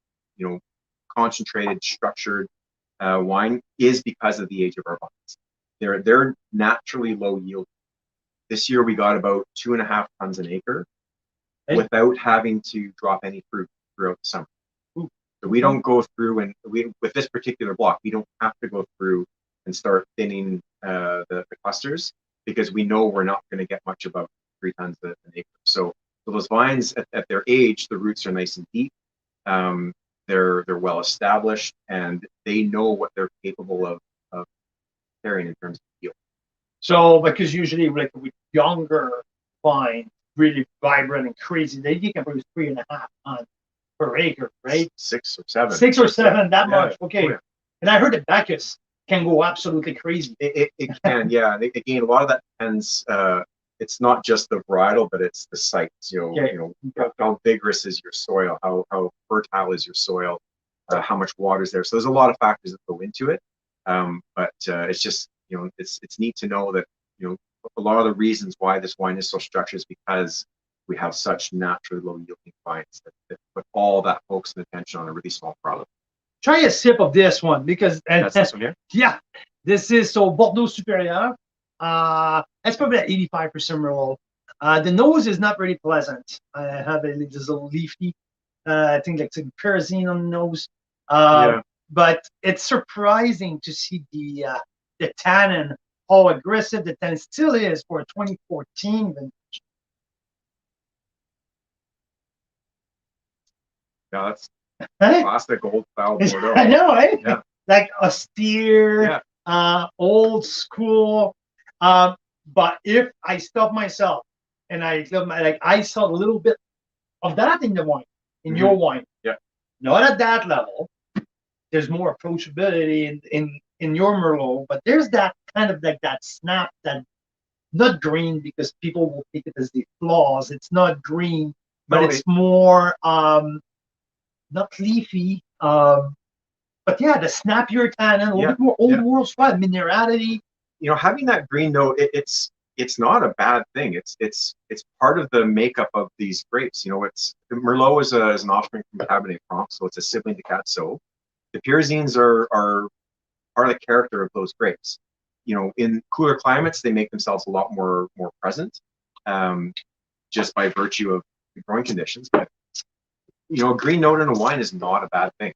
Speaker 4: concentrated, structured wine, is because of the age of our vines. They're naturally low yield. This year we got about 2.5 tons an acre without having to drop any fruit throughout the summer. So we don't go through, and with this particular block, we don't have to go through and start thinning the clusters, because we know we're not going to get much above 3 tons an acre. So those vines at their age, the roots are nice and deep. They're well established, and they know what they're capable of carrying in terms of yield.
Speaker 2: So because usually like with younger vines, really vibrant and crazy, they can produce 3.5 tons per acre, right?
Speaker 4: 6 or 7.
Speaker 2: 6 or 7, that much. Okay. Oh, yeah. And I heard that Bacchus can go absolutely crazy.
Speaker 4: It can, yeah. Again, a lot of that depends. It's not just the varietal, but it's the sites. How vigorous is your soil? How fertile is your soil? How much water is there? So there's a lot of factors that go into it. But it's just it's neat to know that a lot of the reasons why this wine is so structured is because we have such naturally low yielding vines that put all that focus and attention on a really small product.
Speaker 2: Try a sip of this one, because
Speaker 4: that's this one here.
Speaker 2: Yeah, this is Bordeaux Supérieur. It's probably at 85% Merlot. The nose is not really pleasant. I have this little leafy, I think like some pyrazine on the nose. But it's surprising to see the tannin, how aggressive the tannin still is for a 2014 vintage.
Speaker 4: Yeah, that's classic old style Bordeaux.
Speaker 2: I know, right? Yeah. Like austere, old school. But if I stop myself and I saw a little bit of that in the wine, in your wine.
Speaker 4: Yeah.
Speaker 2: Not at that level. There's more approachability in your Merlot, but there's that kind of like that snap, that not green, because people will take it as the flaws. It's not green, but it's more not leafy, but But yeah, the snappier tannin, a little bit more old world style, minerality.
Speaker 4: You know, having that green note, it's not a bad thing. It's part of the makeup of these grapes. You know, it's Merlot is an offspring from Cabernet Franc, so it's a sibling to Cab Sauv. The pyrazines are part of the character of those grapes. You know, in cooler climates, they make themselves a lot more present, just by virtue of the growing conditions. But you know, a green note in a wine is not a bad thing.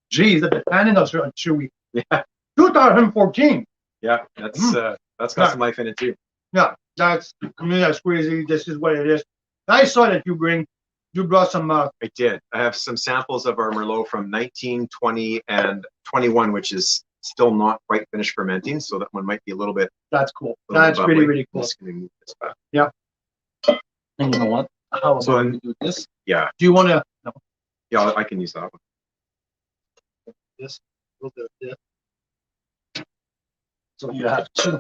Speaker 2: Geez, the tannin is really chewy.
Speaker 4: Yeah,
Speaker 2: 2014.
Speaker 4: yeah, that's got some life in it too.
Speaker 2: Yeah, that's crazy. This is what it is. I saw that you brought some.
Speaker 4: I did. I have some samples of our Merlot from 19, 20, and 21, which is still not quite finished fermenting, so that one might be a little bit.
Speaker 2: That's cool. That's really cool.
Speaker 4: Just gonna move this back.
Speaker 2: Yeah. And you know what? How about we do this?
Speaker 4: Yeah.
Speaker 2: Do you want to? No.
Speaker 4: Yeah, I can use that one.
Speaker 2: This. We'll do this. So you have two.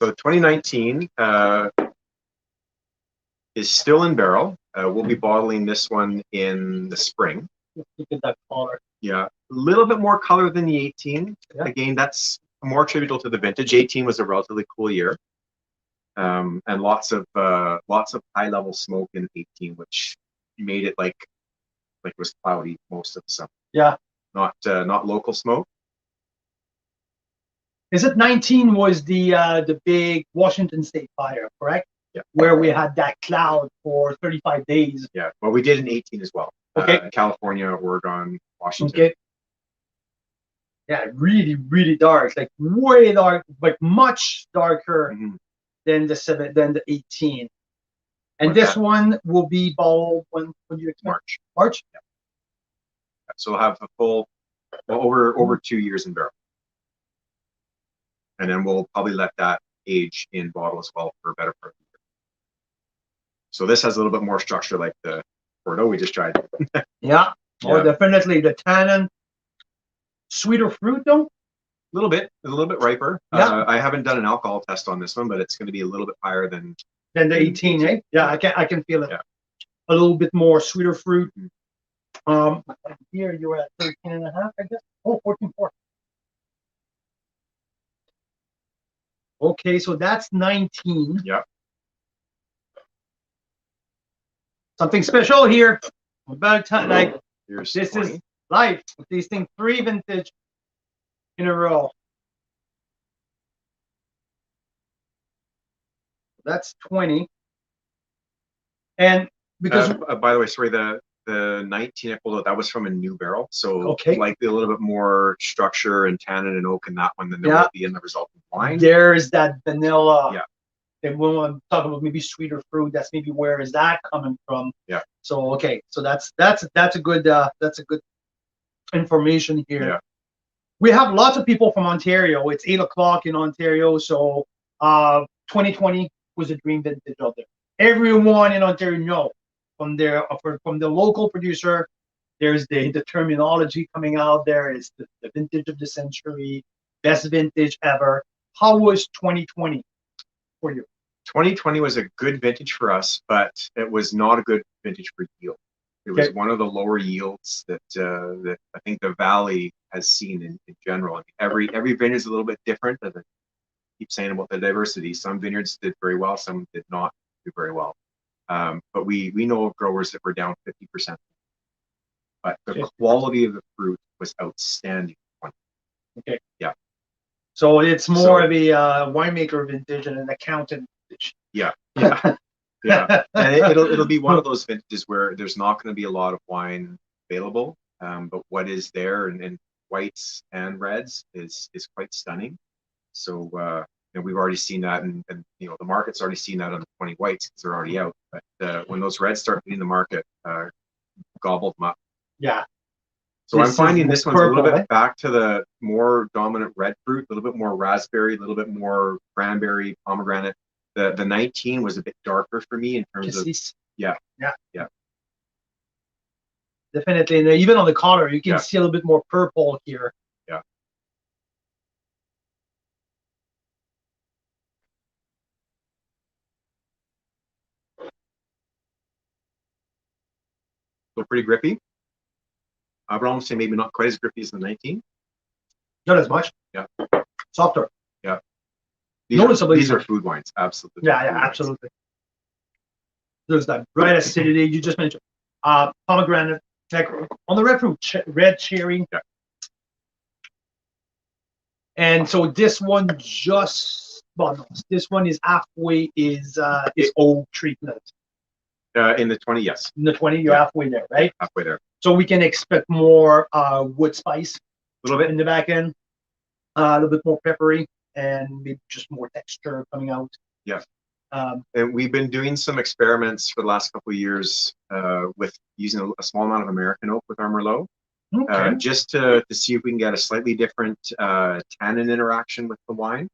Speaker 4: So 2019 is still in barrel. We'll be bottling this one in the spring.
Speaker 2: Look at that color.
Speaker 4: Yeah, a little bit more color than the 18.
Speaker 2: Yeah.
Speaker 4: Again, that's more attributable to the vintage. 18 was a relatively cool year, and lots of high level smoke in 18, which made it like it was cloudy most of the summer.
Speaker 2: Yeah.
Speaker 4: Not local smoke.
Speaker 2: Is it 19 was the big Washington State fire, correct?
Speaker 4: Yeah.
Speaker 2: Where we had that cloud for 35 days.
Speaker 4: Yeah. Well, we did in 18 as well.
Speaker 2: Okay.
Speaker 4: California, Oregon, Washington.
Speaker 2: Okay. Yeah, really, really dark, like way dark, like much darker than the 18. And this one will be bottled when you expect?
Speaker 4: March.
Speaker 2: March.
Speaker 4: Yeah. So we'll have a full over 2 years in barrel. And then we'll probably let that age in bottle as well for a better part of the year. So this has a little bit more structure like the Bordeaux we just tried.
Speaker 2: Yeah. Oh, definitely the tannin. Sweeter fruit though?
Speaker 4: A little bit riper.
Speaker 2: Yeah.
Speaker 4: I haven't done an alcohol test on this one, but it's going to be a little bit higher than
Speaker 2: the 18, eh? Yeah, I can feel it.
Speaker 4: Yeah.
Speaker 2: A little bit more sweeter fruit. Here you're at 13 and a half, I guess. Oh, 14.4. Okay, so that's 19.
Speaker 4: Yeah.
Speaker 2: Something special here. About time, like
Speaker 4: Here's
Speaker 2: this
Speaker 4: 20.
Speaker 2: is life. These things 3 vintage in a row. That's 20. And because
Speaker 4: by the way, sorry, the 19 I pulled out, that was from a new barrel, so
Speaker 2: okay,
Speaker 4: likely a little bit more structure and tannin and oak in that one than there will be in the resulting wine.
Speaker 2: There's that vanilla.
Speaker 4: Yeah.
Speaker 2: And when I'm talking about maybe sweeter fruit, that's maybe where is that coming from?
Speaker 4: Yeah.
Speaker 2: So okay, so that's a good information here.
Speaker 4: Yeah.
Speaker 2: We have lots of people from Ontario. It's 8 o'clock in Ontario, so 2020 was a dream vintage out there. Everyone in Ontario know from the local producer. There's the terminology coming out there. It's the vintage of the century, best vintage ever. How was 2020 for you?
Speaker 4: 2020 was a good vintage for us, but it was not a good vintage for yield. It was one of the lower yields that I think the valley has seen in general. I mean, every vineyard is a little bit different. As I keep saying about the diversity, some vineyards did very well, some did not do very well. But we know of growers that were down 50%. But the quality of the fruit was outstanding.
Speaker 2: Okay.
Speaker 4: Yeah.
Speaker 2: So it's more of a winemaker vintage and an accountant vintage.
Speaker 4: Yeah. Yeah. Yeah. And it'll be one of those vintages where there's not going to be a lot of wine available, but what is there in whites and reds is quite stunning. So we've already seen that, and the market's already seen that on the 20 whites because they're already out. But when those reds start hitting the market, gobble them up.
Speaker 2: Yeah.
Speaker 4: So I'm finding this one's a little bit back to the more dominant red fruit, a little bit more raspberry, a little bit more cranberry, pomegranate. The 19 was a bit darker for me in terms of yeah.
Speaker 2: Definitely, and even on the collar, you can see a little bit more purple here.
Speaker 4: Yeah. So pretty grippy. I would almost say maybe not quite as grippy as the 19.
Speaker 2: Not as much.
Speaker 4: Yeah.
Speaker 2: Softer.
Speaker 4: Yeah.
Speaker 2: Noticeably.
Speaker 4: These are food wines. Absolutely.
Speaker 2: Yeah, absolutely. There's that bright acidity you just mentioned. Pomegranate, like on the red fruit, red cherry.
Speaker 4: Yeah.
Speaker 2: And so this one this one is halfway is old treatment.
Speaker 4: In the 20, yes.
Speaker 2: In the 20, you're halfway there, right?
Speaker 4: Halfway there.
Speaker 2: So we can expect more wood spice.
Speaker 4: A little bit
Speaker 2: in the back end, a little bit more peppery, and maybe just more texture coming out.
Speaker 4: Yeah. And we've been doing some experiments for the last couple of years with using a small amount of American oak with our Merlot, just to see if we can get a slightly different tannin interaction with the wine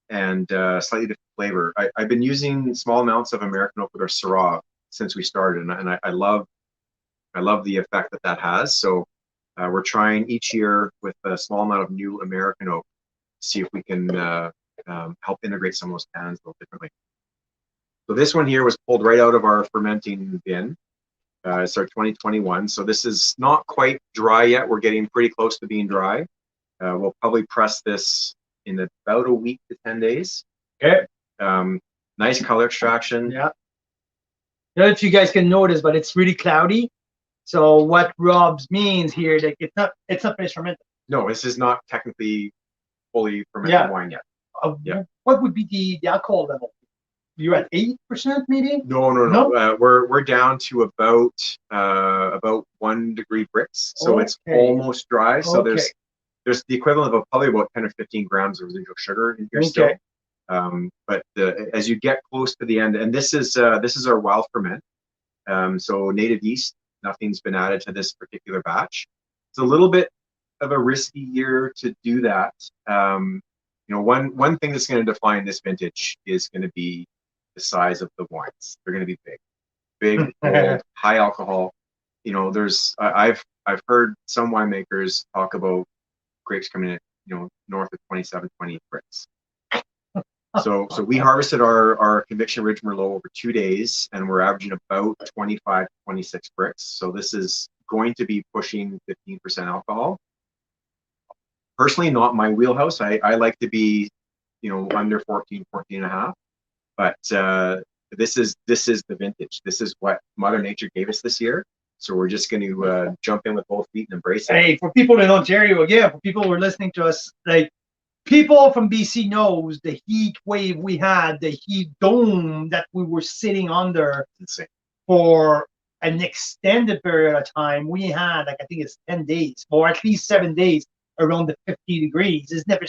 Speaker 4: and slightly different flavor. I've been using small amounts of American oak with our Syrah since we started, and I love the effect that has. So we're trying each year with a small amount of new American oak to see if we can help integrate some of those tannins a little differently. So this one here was pulled right out of our fermenting bin. It's our 2021. So this is not quite dry yet. We're getting pretty close to being dry. We'll probably press this in about a week to 10 days.
Speaker 2: Okay.
Speaker 4: Nice color extraction.
Speaker 2: Yeah. I don't know if you guys can notice, but it's really cloudy. So what Rob's means here, like it's not finished fermented.
Speaker 4: No, this is not technically fully fermented wine yet.
Speaker 2: What would be the alcohol level? You're at 8% maybe?
Speaker 4: No. We're down to about 1 degree Brix, so it's almost dry. So there's the equivalent of probably about 10 or 15 grams of residual sugar in here still. But as you get close to the end, and this is our wild ferment, so native yeast. Nothing's been added to this particular batch. It's a little bit of a risky year to do that. One thing that's going to define this vintage is going to be the size of the wines. They're going to be big, bold, high alcohol. I've heard some winemakers talk about grapes coming in, north of 27, 28 Brix. So we harvested our Conviction Ridge Merlot over 2 days, and we're averaging about 25 to 26 Brix. So this is going to be pushing 15% alcohol. Personally, not my wheelhouse. I like to be, under 14 and a half. But this is the vintage. This is what Mother Nature gave us this year. So we're just going to jump in with both feet and embrace it.
Speaker 2: Hey, for people in Ontario, for people who are listening to us, people from BC knows the heat wave we had, the heat dome that we were sitting under for an extended period of time. We had, I think it's 10 days, or at least 7 days around the 50 degrees. It's never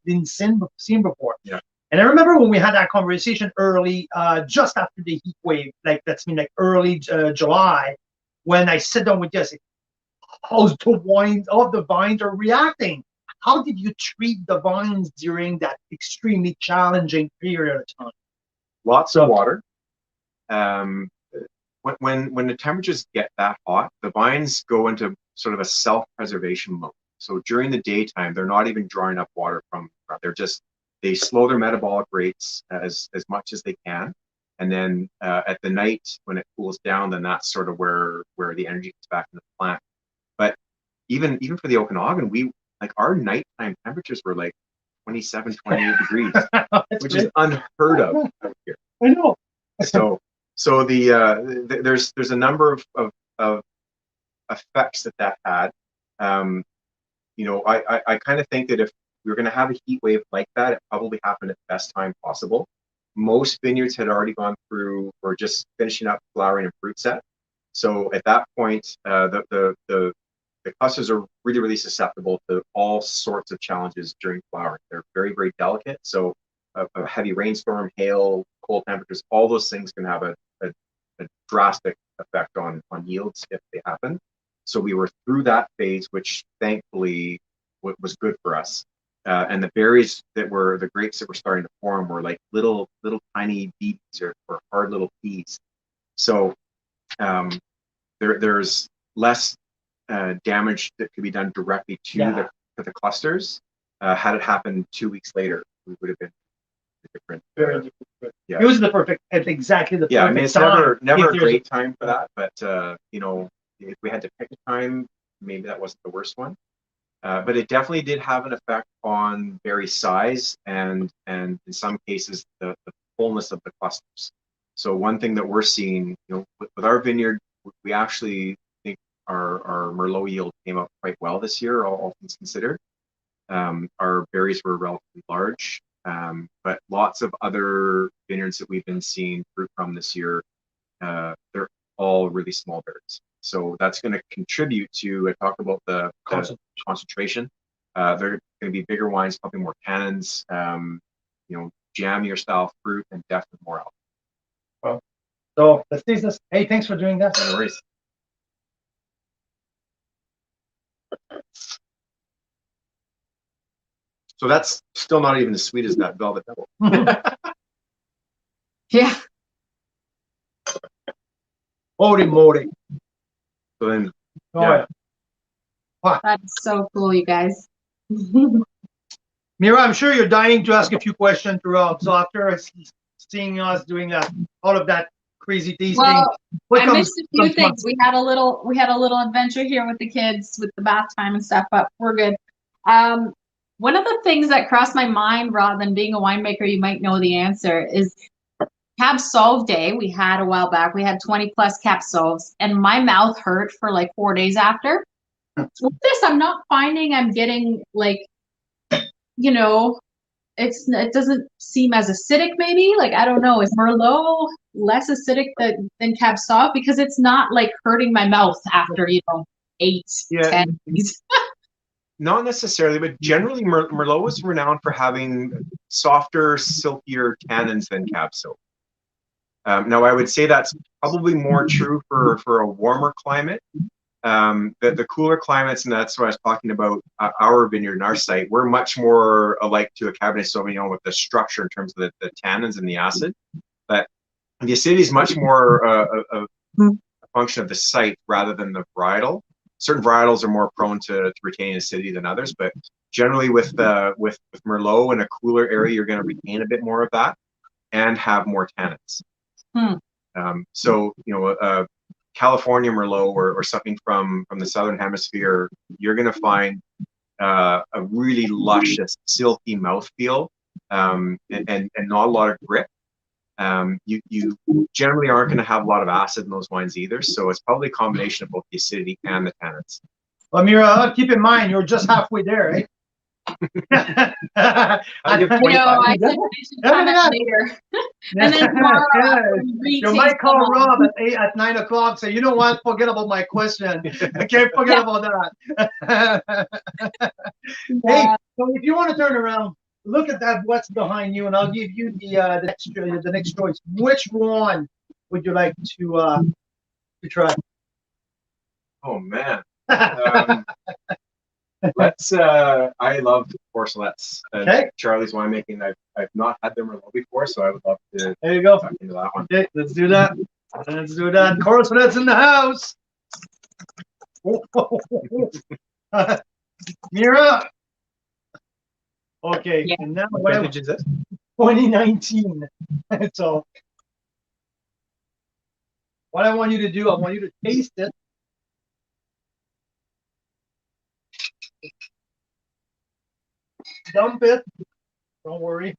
Speaker 2: been seen before.
Speaker 4: Yeah.
Speaker 2: And I remember when we had that conversation early, just after the heat wave, early July, when I sat down with Jesse, how the vines are reacting. How did you treat the vines during that extremely challenging period of time?
Speaker 4: Lots of water. When the temperatures get that hot, the vines go into sort of a self-preservation mode. So during the daytime, they're not even drawing up water from. They slow their metabolic rates as much as they can, and then at the night when it cools down, then that's sort of where the energy gets back into the plant. But even for the Okanagan, our nighttime temperatures were 27, 28 degrees, which is unheard of out here.
Speaker 2: I know.
Speaker 4: So there's a number of effects that had. I kind of think that if we were going to have a heat wave like that, it probably happened at the best time possible. Most vineyards had already gone through or just finishing up flowering and fruit set. So at that point, the clusters are really, really susceptible to all sorts of challenges during flowering. They're very, very delicate. So a heavy rainstorm, hail, cold temperatures, all those things can have a drastic effect on yields if they happen. So we were through that phase, which thankfully was good for us. And the berries the grapes that were starting to form were like little tiny beets or hard little peas. So there's less damage that could be done directly to the clusters. Had it happened 2 weeks later, we would have been different.
Speaker 2: Very different. It was exactly the perfect
Speaker 4: time. It's never a great time for that, but if we had to pick a time, maybe that wasn't the worst one. But it definitely did have an effect on berry size and in some cases the fullness of the clusters. So one thing that we're seeing, with our vineyard, we actually think our Merlot yield came up quite well this year, all things considered. Our berries were relatively large, but lots of other vineyards that we've been seeing fruit from this year, they're all really small berries. So that's going to contribute to, I talked about the concentration. They're going to be bigger wines, probably more tannins, jammier style fruit, and definitely more alcohol.
Speaker 2: Well, so let's taste this. Hey, thanks for doing that.
Speaker 4: No worries. So that's still not even as sweet as that Velvet Devil.
Speaker 1: Yeah.
Speaker 2: Holy moly.
Speaker 4: So then,
Speaker 2: yeah.
Speaker 1: That's so cool, you guys.
Speaker 2: Mira, I'm sure you're dying to ask a few questions throughout. So after seeing us doing that, all of that crazy tasting,
Speaker 1: well, I missed a few things. We had a little adventure here with the kids with the bath time and stuff, but we're good. One of the things that crossed my mind, rather than being a winemaker, you might know the answer, is Cab Sauv Day we had a while back. We had 20 plus Cab Sauvs, and my mouth hurt for like 4 days after. With this, I'm not finding I'm getting like, it doesn't seem as acidic maybe. Like, I don't know, is Merlot less acidic than Cab Sauv? Because it's not like hurting my mouth after, 8, 10 days.
Speaker 4: Not necessarily, but generally Merlot is renowned for having softer, silkier tannins than Cab Sauv. Now, I would say that's probably more true for a warmer climate. The cooler climates, and that's what I was talking about, our vineyard and our site, we're much more alike to a Cabernet Sauvignon with the structure in terms of the tannins and the acid. But the acidity is much more a function of the site rather than the varietal. Certain varietals are more prone to retaining acidity than others, but generally with Merlot in a cooler area, you're going to retain a bit more of that and have more tannins. So California Merlot or something from the southern hemisphere, you're going to find a really luscious, silky mouthfeel, and not a lot of grip. You generally aren't going to have a lot of acid in those wines either, so it's probably a combination of both the acidity and the tannins.
Speaker 2: Well, Mira, keep in mind you're just halfway there, right?
Speaker 1: I should come out later. And then tomorrow,
Speaker 2: you might call Rob at 9 o'clock. Say, you know what? Forget about my question. I can't forget about that. Hey, so if you want to turn around, look at that. What's behind you, and I'll give you the next choice. Which one would you like to try?
Speaker 4: Oh man. I love Porcelets. Charlie's winemaking. I've not had them Merlot before, so I would love to.
Speaker 2: There you go.
Speaker 4: Talk into that one.
Speaker 2: Okay, let's do that. Porcelets in the house. Mira. Okay, and now
Speaker 4: what vintage is this?
Speaker 2: 2019. So, what I want you to do, I want you to taste it. Dump it. Don't worry.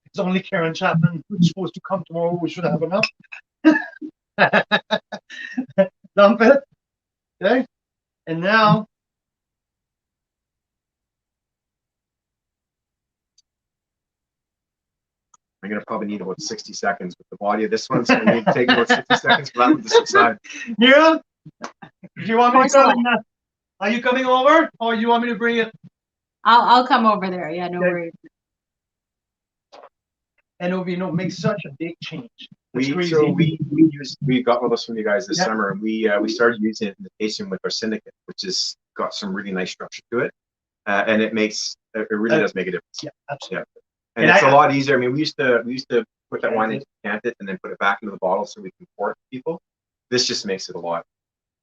Speaker 2: It's only Karen Chapman who's supposed to come tomorrow. We should have enough. Dump it. Okay. And now,
Speaker 4: I'm going to probably need about 60 seconds with the body of this one, so we need to take about 60 seconds for that one to subside.
Speaker 2: Mira, do you want me to come? Are you coming over, or you want me to bring it?
Speaker 1: I'll come over there. Yeah, no worries.
Speaker 2: And makes such a big change.
Speaker 4: We got one of those from you guys this summer, and we started using it in the tasting with our syndicate, which has got some really nice structure to it, and it really does make a difference.
Speaker 2: Yeah, absolutely.
Speaker 4: Yeah. And it's a lot easier. I mean, we used to put that wine in, decant it, and then put it back into the bottle so we can pour it to people. This just makes it a lot.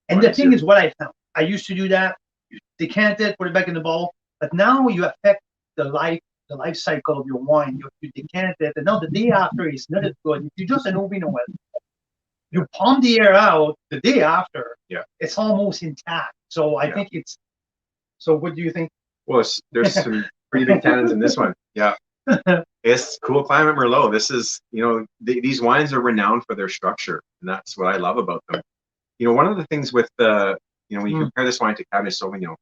Speaker 2: And the thing is, what I found, I used to do that, decant it, put it back in the bottle, but now you affect the life cycle of your wine. You decant it, and now the day after it's not as good. If you just an Ovino well, You pump the air out the day after.
Speaker 4: Yeah.
Speaker 2: It's almost intact. So I think it's. So what do you think?
Speaker 4: Well, there's some pretty big tannins in this one. Yeah. It's cool climate Merlot. This is, these wines are renowned for their structure, and that's what I love about them. One of the things with when you compare this wine to Cabernet Sauvignon,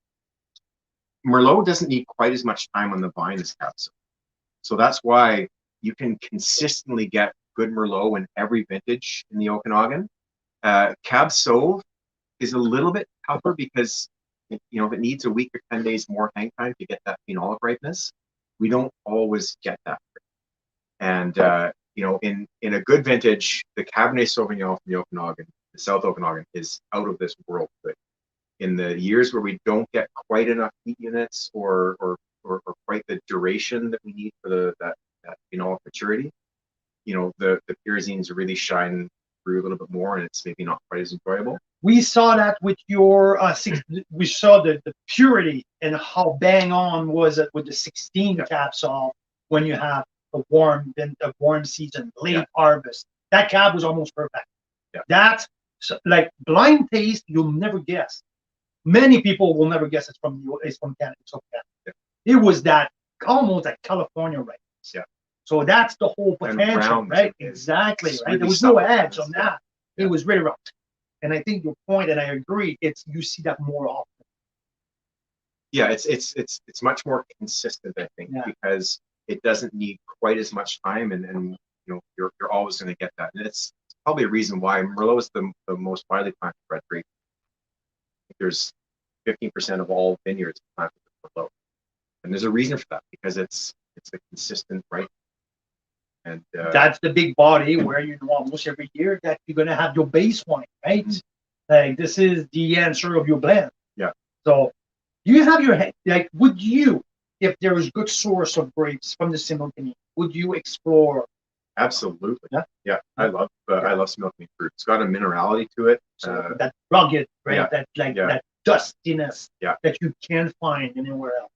Speaker 4: Merlot doesn't need quite as much time on the vine as Cab Sauv. So that's why you can consistently get good Merlot in every vintage in the Okanagan. Cab Sauv is a little bit tougher because if it needs a week or 10 days more hang time to get that phenolic ripeness, we don't always get that. And in a good vintage, the Cabernet Sauvignon from the Okanagan, the South Okanagan, is out of this world good. In the years where we don't get quite enough heat units or quite the duration that we need for that phenolic maturity, the pyrazines really shine through a little bit more, and it's maybe not quite as enjoyable.
Speaker 2: We saw that with your we saw the purity and how bang on was it with the 16 Cab Sauv when you have a warm season, late harvest. That cab was almost perfect.
Speaker 4: Yeah.
Speaker 2: That's like blind taste, you'll never guess. Many people will never guess it's from Canada. So it was that almost like California ripeness.
Speaker 4: Yeah.
Speaker 2: So that's the whole potential, right? Exactly, right?
Speaker 4: Really
Speaker 2: there was no edge on that. It was really rough. And I think your point, and I agree, you see that more often.
Speaker 4: Yeah, it's much more consistent, I think, because it doesn't need quite as much time, and you're always going to get that. And it's probably a reason why Merlot is the most widely planted red grape. There's 15% of all vineyards planted with Merlot, and there's a reason for that, because it's a consistent right. And
Speaker 2: that's the big body where almost every year that you're gonna have your base wine, right? Like this is the answer of your blend.
Speaker 4: Yeah.
Speaker 2: So you have your head. Like, would you, if there is good source of grapes from the Similkameen, would you explore?
Speaker 4: Absolutely. Yeah. I love Similkameen fruit. It's got a minerality to it.
Speaker 2: So that rugged, right?
Speaker 4: Yeah.
Speaker 2: That dustiness
Speaker 4: that
Speaker 2: you can't find anywhere else.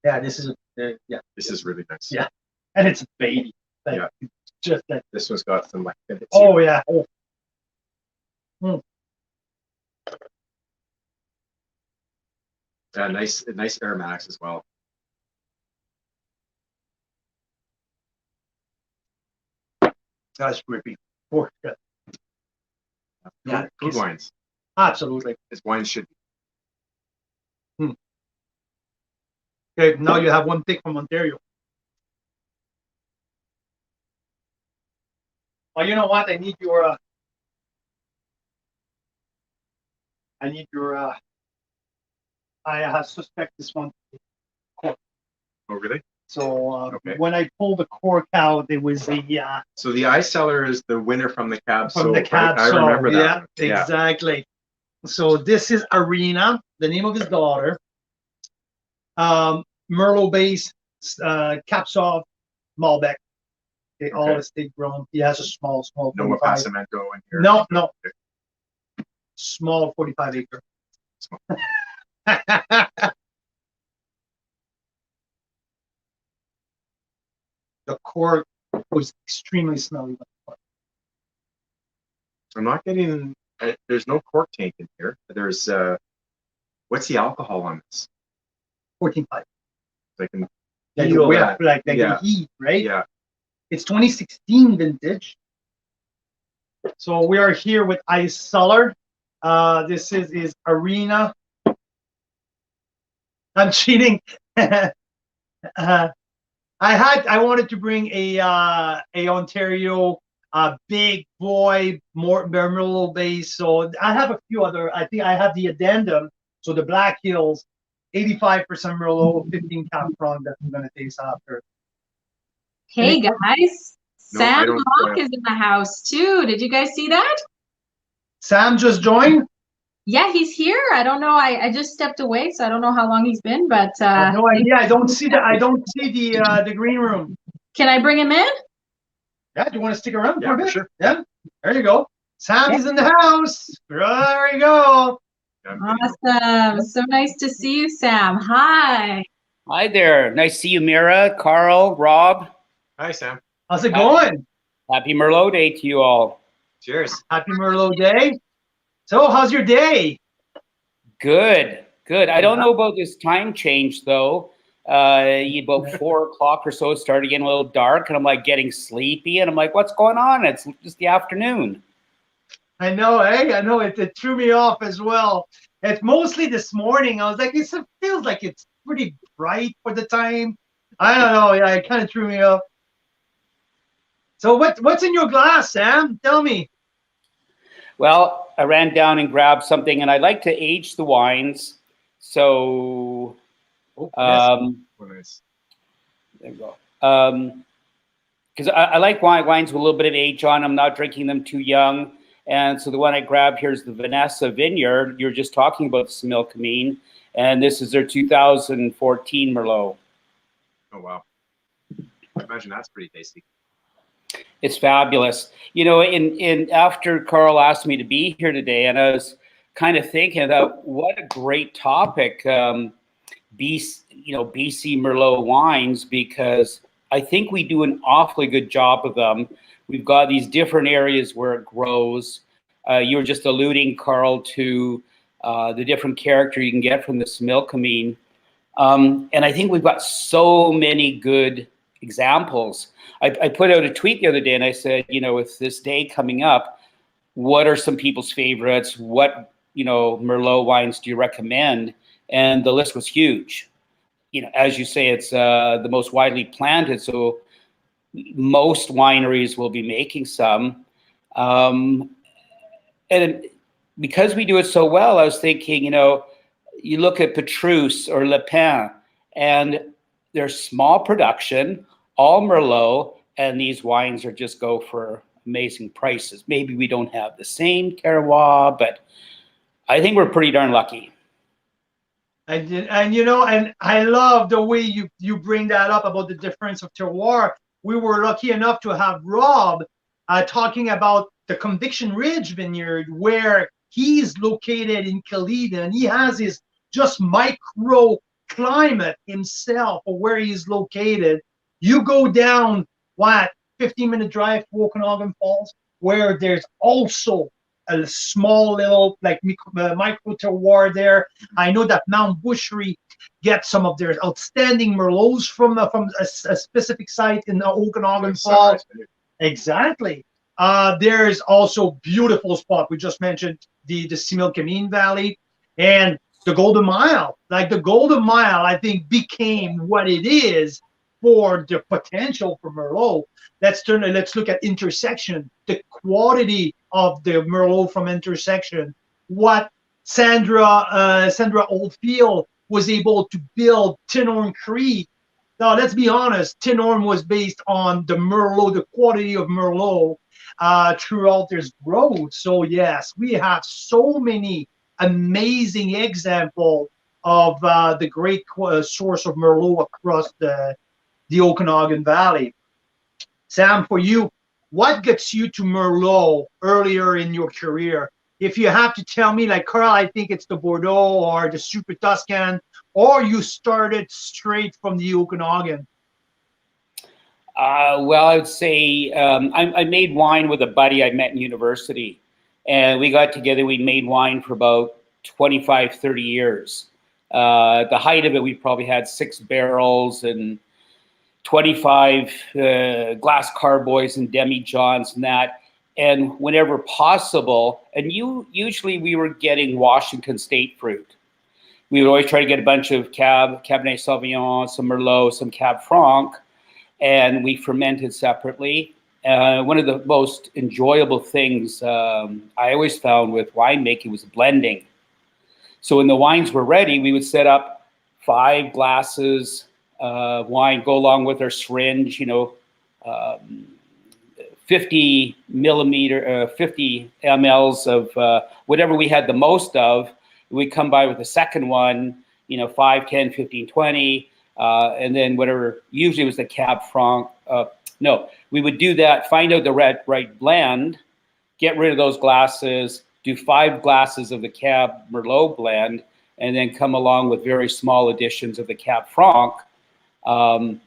Speaker 2: Yeah, this is
Speaker 4: This is really nice.
Speaker 2: Yeah. And it's a baby. Like, just like
Speaker 4: this one's got some like.
Speaker 2: Oh yeah. Oh.
Speaker 4: Nice aromatics as well.
Speaker 2: That's grippy.
Speaker 4: Yeah, food wines.
Speaker 2: Absolutely.
Speaker 4: As wines should be.
Speaker 2: Okay, now you have one pick from Ontario. Well, you know what? I need your. I suspect this one.
Speaker 4: Oh, really?
Speaker 2: So when I pulled the cork out, it was the.
Speaker 4: So the Ice Cellar is the winner from the Cab Sauv.
Speaker 2: From the Cab Sauv.
Speaker 4: I remember that.
Speaker 2: Yeah, exactly. So this is Arena, the name of his daughter. Merlot base, Cab Sauv, Malbec. They all estate grown. He has a small.
Speaker 4: No Passamento in here.
Speaker 2: No. Small 45 acre. The cork was extremely smelly.
Speaker 4: I'm not getting. There's no cork tank in here. There's. What's the alcohol on this?
Speaker 2: 14.5.
Speaker 4: I can
Speaker 2: feel that. Like the heat, right?
Speaker 4: Yeah.
Speaker 2: It's 2016 vintage. So we are here with Ice Cellar. This is Arena. I'm cheating. I wanted to bring a Ontario big boy Merlot base. So I have a few other. I think I have the addendum. So the Black Hills, 85% Merlot, 15 Cab Franc that I'm gonna taste after.
Speaker 1: Hey guys, Sam Hawk is in the house too. Did you guys see that?
Speaker 2: Sam just joined.
Speaker 1: Yeah, he's here. I don't know. I just stepped away, so I don't know how long he's been. But
Speaker 2: no idea. I don't see the green room.
Speaker 1: Can I bring him in?
Speaker 2: Yeah. Do you want to stick around for a bit?
Speaker 4: Sure.
Speaker 2: Yeah. There you go. Sam is in the house. There you go.
Speaker 1: Awesome. So nice to see you, Sam. Hi.
Speaker 5: Hi there. Nice to see you, Mira, Carl, Rob.
Speaker 4: Hi, Sam.
Speaker 2: How's it going?
Speaker 5: Happy Merlot Day to you all.
Speaker 4: Cheers.
Speaker 2: Happy Merlot Day. So, how's your day?
Speaker 5: Good, good. I don't know about this time change though. About 4 o'clock or so, it started getting a little dark, and I'm like getting sleepy, and I'm like, what's going on? It's just the afternoon.
Speaker 2: I know, eh? I know it threw me off as well. It's mostly this morning. I was like, it feels like it's pretty bright for the time. I don't know. Yeah, it kind of threw me off. So what's in your glass, Sam? Tell me.
Speaker 5: Well, I ran down and grabbed something, and I like to age the wines. So,
Speaker 4: Nice.
Speaker 5: there we go. Because I like wines with a little bit of age on them, not drinking them too young. And so the one I grabbed here is the Vanessa Vineyard. You're just talking about the Similkameen, and this is their 2014 Merlot.
Speaker 4: Oh, wow. I imagine that's pretty tasty.
Speaker 5: It's fabulous. You know, in after Carl asked me to be here today, and I was kind of thinking about what a great topic, BC Merlot wines, because I think we do an awfully good job of them. We've got these different areas where it grows. You were just alluding, Carl, to the different character you can get from the Similkameen. And I think we've got so many good examples. I put out a tweet the other day and I said, you know, with this day coming up, what are some people's favorites? What, Merlot wines do you recommend? And the list was huge. You know, as you say, it's the most widely planted. So most wineries will be making some. And because we do it so well, I was thinking, you look at Petrus or Le Pen, and they're small production, all Merlot, and these wines are just go for amazing prices. Maybe we don't have the same terroir, but I think we're pretty darn lucky.
Speaker 2: And I love the way you bring that up about the difference of terroir. We were lucky enough to have Rob talking about the Conviction Ridge Vineyard, where he's located in Kalida, and he has his just micro climate himself of where he's located. You go down 15-minute drive to Okanagan Falls, where there's also a small little micro terroir there. I know that Mount Boucherie gets some of their outstanding Merlots from a specific site in the Okanagan Falls. Exactly. There's also beautiful spot. We just mentioned the Similkameen Valley and the Golden Mile. Like the Golden Mile, I think became what it is for the potential for Merlot. Let's look at Intersection, the quality of the Merlot from Intersection, what Sandra Oldfield was able to build Tinhorn Creek. Now, let's be honest, Tinhorn was based on the Merlot, the quality of Merlot throughout this growth. So yes, we have so many amazing examples of the great source of Merlot across the Okanagan Valley. Sam, for you, what gets you to Merlot earlier in your career? If you have to tell me, like Carl, I think it's the Bordeaux or the Super Tuscan, or you started straight from the Okanagan.
Speaker 5: Well, I would say I made wine with a buddy I met in university, and we got together. We made wine for about 25, 30 years. At the height of it, we probably had 6 barrels and 25 glass carboys and demi-johns and that. And whenever possible, and usually we were getting Washington State fruit. We would always try to get a bunch of Cabernet Sauvignon, some Merlot, some Cab Franc, and we fermented separately. One of the most enjoyable things I always found with winemaking was blending. So when the wines were ready, we would set up 5 glasses of wine, go along with our syringe, 50 mLs of whatever we had the most of. We'd come by with the second one, 5, 10, 15, 20, and then whatever, usually it was the Cab Franc. We would do that, find out the right blend, get rid of those glasses, do 5 glasses of the Cab Merlot blend, and then come along with very small additions of the Cab Franc. And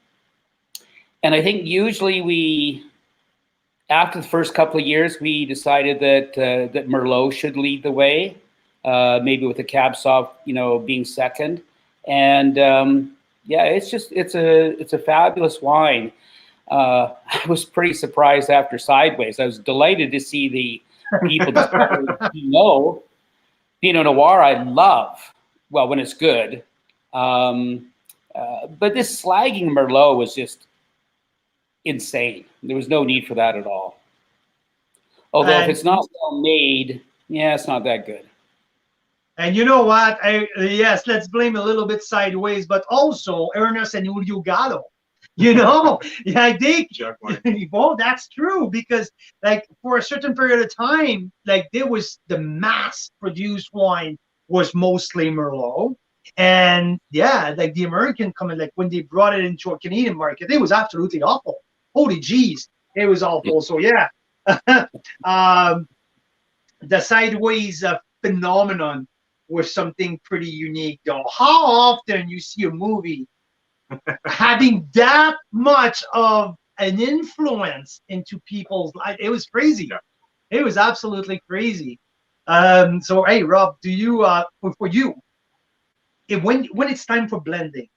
Speaker 5: I think usually we After the first couple of years, we decided that Merlot should lead the way, maybe with the Cab Sauv, being second. And yeah, it's a fabulous wine. I was pretty surprised after Sideways. I was delighted to see the people discover Pinot Noir. I love, well, when it's good. But this slagging Merlot was just insane. There was no need for that at all. Although if it's not well made, yeah, it's not that good.
Speaker 2: And you know what? Yes, let's blame a little bit Sideways, but also Ernest and Julio Gallo. Yeah, well, that's true, because like for a certain period of time, like there was the mass-produced wine was mostly Merlot. And yeah, like the American coming, like when they brought it into a Canadian market, it was absolutely awful. Holy jeez, it was awful. So yeah, the Sideways phenomenon was something pretty unique, though. How often you see a movie having that much of an influence into people's life? It was crazy.
Speaker 4: Yeah.
Speaker 2: It was absolutely crazy. So hey, Rob, do you for you, when it's time for blending,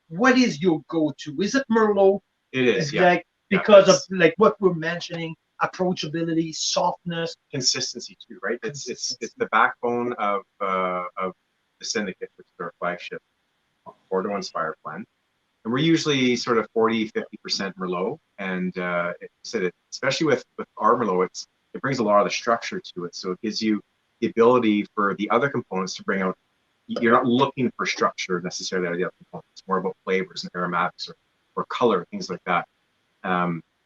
Speaker 2: what is your go-to? Is it Merlot?
Speaker 4: It is, yeah.
Speaker 2: Like because of like what we're mentioning, approachability, softness,
Speaker 4: consistency too, right? It's the backbone of the Syndicate, which is our flagship Bordeaux inspired blend. And we're usually sort of 40-50% Merlot, and especially with our Merlot, it brings a lot of the structure to it, so it gives you the ability for the other components to bring out. You're not looking for structure necessarily out of the other components. It's more about flavors and aromatics or color, things like that.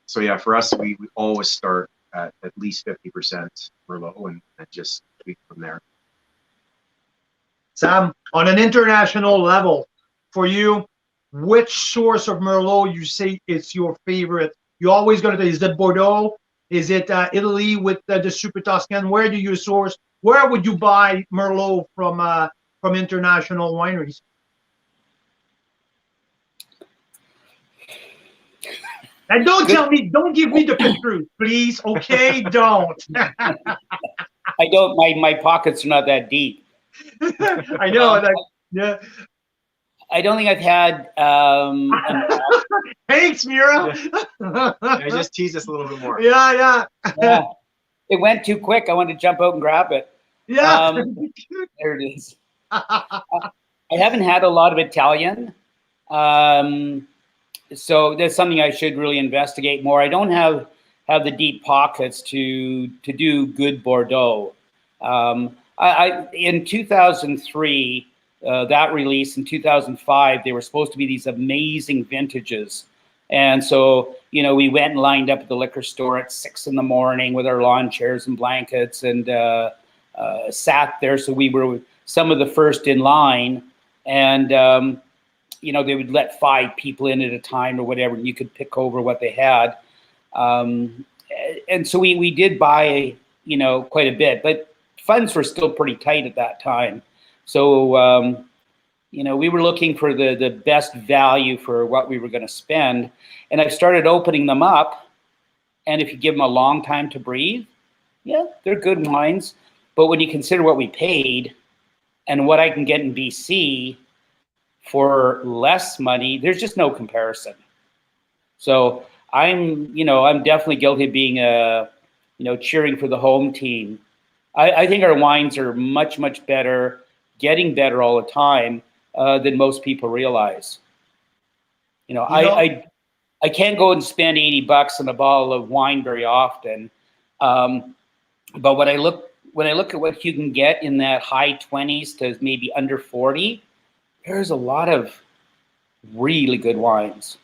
Speaker 4: So yeah, for us, we always start at least 50% Merlot and just tweak from there.
Speaker 2: Sam, on an international level, for you, which source of Merlot you say it's your favorite? You always going to, is it Bordeaux? Is it Italy with the Super Tuscan? Where do you source? Where would you buy Merlot from international wineries? And don't give me the truth, please. Okay, don't.
Speaker 5: I don't. My pockets are not that deep.
Speaker 2: I know. Yeah.
Speaker 5: I don't think I've had.
Speaker 2: Thanks, Mira.
Speaker 4: Yeah, just tease us a little bit more.
Speaker 2: Yeah.
Speaker 5: It went too quick. I wanted to jump out and grab it.
Speaker 2: Yeah.
Speaker 5: There it is. I haven't had a lot of Italian. So that's something I should really investigate more. I don't have the deep pockets to do good Bordeaux. I in 2003, that release, in 2005, they were supposed to be these amazing vintages. And so, we went and lined up at the liquor store at 6 a.m. with our lawn chairs and blankets and sat there. So we were some of the first in line, and they would let 5 people in at a time or whatever, and you could pick over what they had. And so we did buy, quite a bit, but funds were still pretty tight at that time. So, we were looking for the best value for what we were going to spend. And I started opening them up. And if you give them a long time to breathe, yeah, they're good wines. But when you consider what we paid and what I can get in BC for less money, there's just no comparison. So I'm definitely guilty of being cheering for the home team. I think our wines are much, much better, getting better all the time than most people realize. I can't go and spend $80 on a bottle of wine very often. But when I look at what you can get in that high 20s to maybe under 40, there's a lot of really good wines.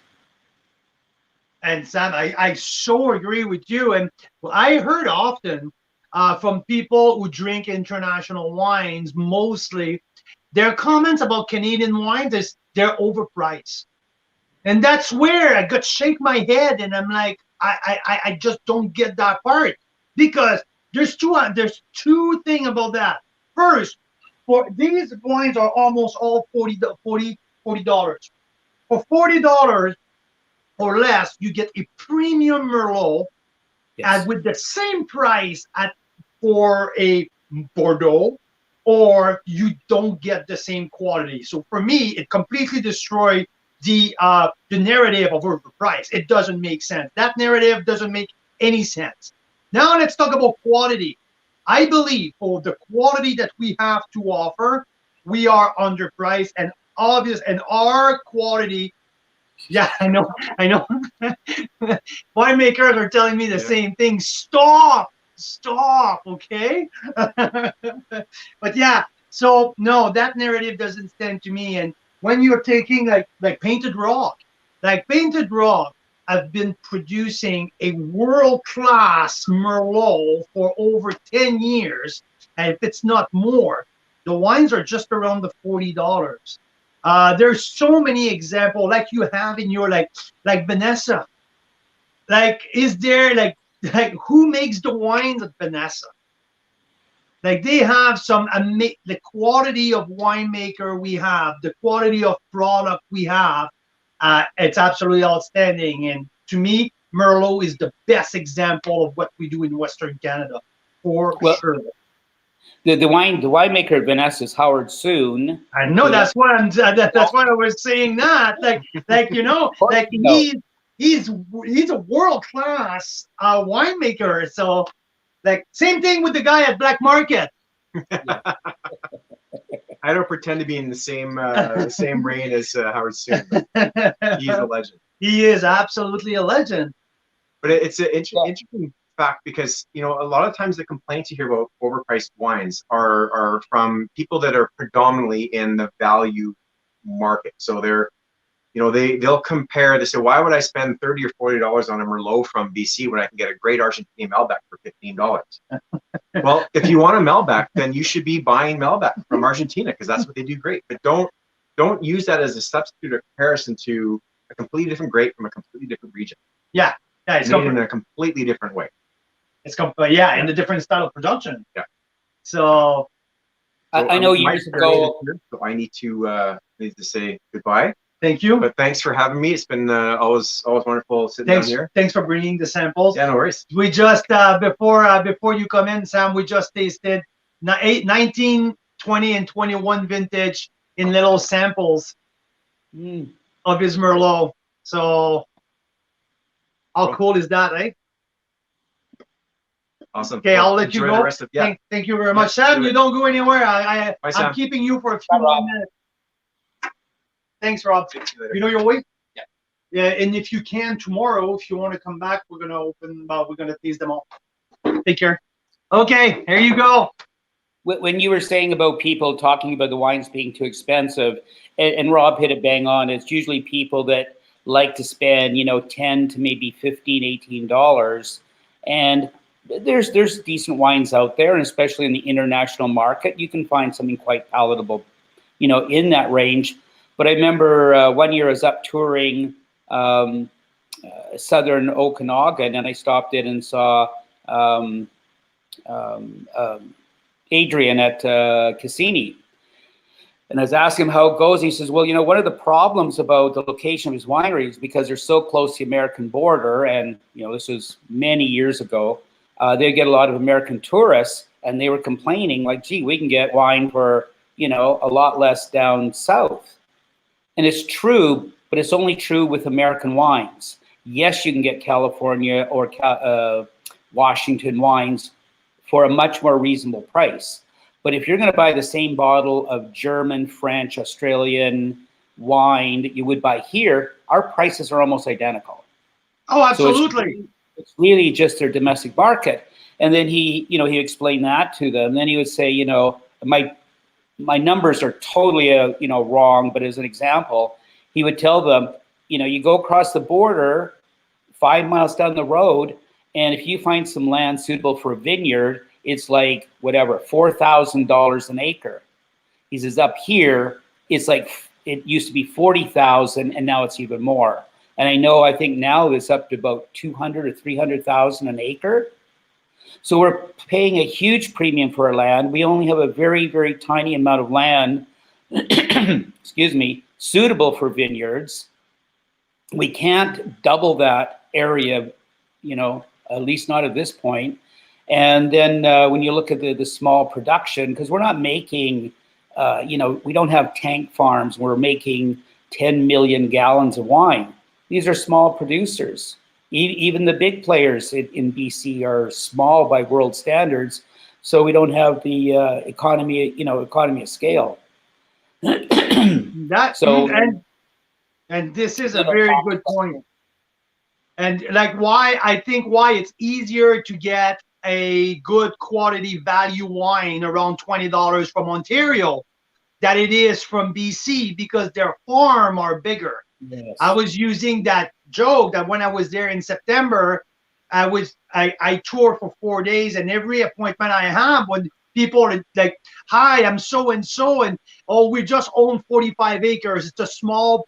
Speaker 2: And Sam, I so agree with you. And I heard often from people who drink international wines, mostly, their comments about Canadian wines is they're overpriced. And that's where I got to shake my head, and I'm like, I just don't get that part, because there's two things about that. First, for these wines are almost all $40. For $40 or less, you get a premium Merlot at with the same price for a Bordeaux, or you don't get the same quality. So for me, it completely destroyed the narrative of overpriced. It doesn't make sense. That narrative doesn't make any sense. Now let's talk about quality. I believe for the quality that we have to offer, we are underpriced and obvious, and our quality. Yeah, I know. Winemakers are telling me the same thing. Stop, okay? But yeah, so no, that narrative doesn't stand to me. And when you're taking like Painted Rock, I've been producing a world-class Merlot for over 10 years, and if it's not more, the wines are just around the $40. There's so many examples like you have in your like Vanessa. Like, is there like who makes the wines at Vanessa? Like they have some the quality of winemaker we have, the quality of product we have. It's absolutely outstanding. And to me, Merlot is the best example of what we do in Western Canada, for sure.
Speaker 5: The winemaker at Vanessa is Howard Soon.
Speaker 2: I know, that's why I was saying that. Like you know, like he's a world class winemaker. So like same thing with the guy at Black Market.
Speaker 4: I don't pretend to be in the same reign as Howard Soon. He's a legend.
Speaker 2: He is absolutely a legend.
Speaker 4: But it's an interesting fact, because a lot of times the complaints you hear about overpriced wines are from people that are predominantly in the value market. So they'll compare. They say, why would I spend $30 or $40 on a Merlot from BC when I can get a great Argentine Malbec for $15? Well, if you want a Malbec, then you should be buying Malbec from Argentina, because that's what they do great. But don't use that as a substitute or comparison to a completely different grape from a completely different region.
Speaker 2: Yeah, it's
Speaker 4: made in a completely different way.
Speaker 2: It's in a different style of production.
Speaker 4: Yeah.
Speaker 2: So
Speaker 5: I know years ago.
Speaker 4: So I need to say goodbye.
Speaker 2: Thank you.
Speaker 4: But thanks for having me. It's been always wonderful sitting down here.
Speaker 2: Thanks for bringing the samples.
Speaker 4: Yeah, no worries.
Speaker 2: We just before you come in, Sam, we just tasted 19, 20, and 21 vintage in little samples of his Merlot. So how cool is that, eh?
Speaker 4: Awesome.
Speaker 2: Okay, I'll let you go. Thank you very much, Sam. You don't go anywhere. I'm keeping you for a few more minutes. Thanks, Rob. You know your way? Yeah. Yeah, and if you can tomorrow, if you want to come back, we're gonna taste them all. Take care. Okay, here you go.
Speaker 5: When you were saying about people talking about the wines being too expensive, and Rob hit it bang on, it's usually people that like to spend, $10 to maybe $15, $18. And there's decent wines out there, and especially in the international market, you can find something quite palatable, in that range. But I remember one year I was up touring southern Okanagan, and I stopped in and saw Adrian at Cassini. And I was asking him how it goes. He says, well, one of the problems about the location of his winery is because they're so close to the American border, and this was many years ago, they get a lot of American tourists, and they were complaining like, gee, we can get wine for, a lot less down south. And it's true, but it's only true with American wines. Yes, you can get California or Washington wines for a much more reasonable price. But if you're going to buy the same bottle of German, French, Australian wine that you would buy here, our prices are almost identical.
Speaker 2: Oh, absolutely.
Speaker 5: So it's really just their domestic market. And then he explained that to them. And then he would say, my numbers are totally, wrong, but as an example, he would tell them, you go across the border 5 miles down the road, and if you find some land suitable for a vineyard, it's like whatever, $4,000 an acre. He says up here, it's like, it used to be 40,000, and now it's even more. And I think now it's up to about 200 or 300,000 an acre. So we're paying a huge premium for our land. We only have a very, very tiny amount of land, excuse me, suitable for vineyards. We can't double that area, at least not at this point. And then when you look at the small production, because we're not making, we don't have tank farms. We're making 10 million gallons of wine. These are small producers. Even the big players in BC are small by world standards. So we don't have the economy of scale.
Speaker 2: And this is a very good point. And like why it's easier to get a good quality value wine around $20 from Ontario than it is from BC, because their farm are bigger.
Speaker 5: Yes.
Speaker 2: I was using that joke that when I was there in September, I toured for 4 days, and every appointment I have, when people are like, "Hi, I'm so and so, and oh, we just own 45 acres. It's a small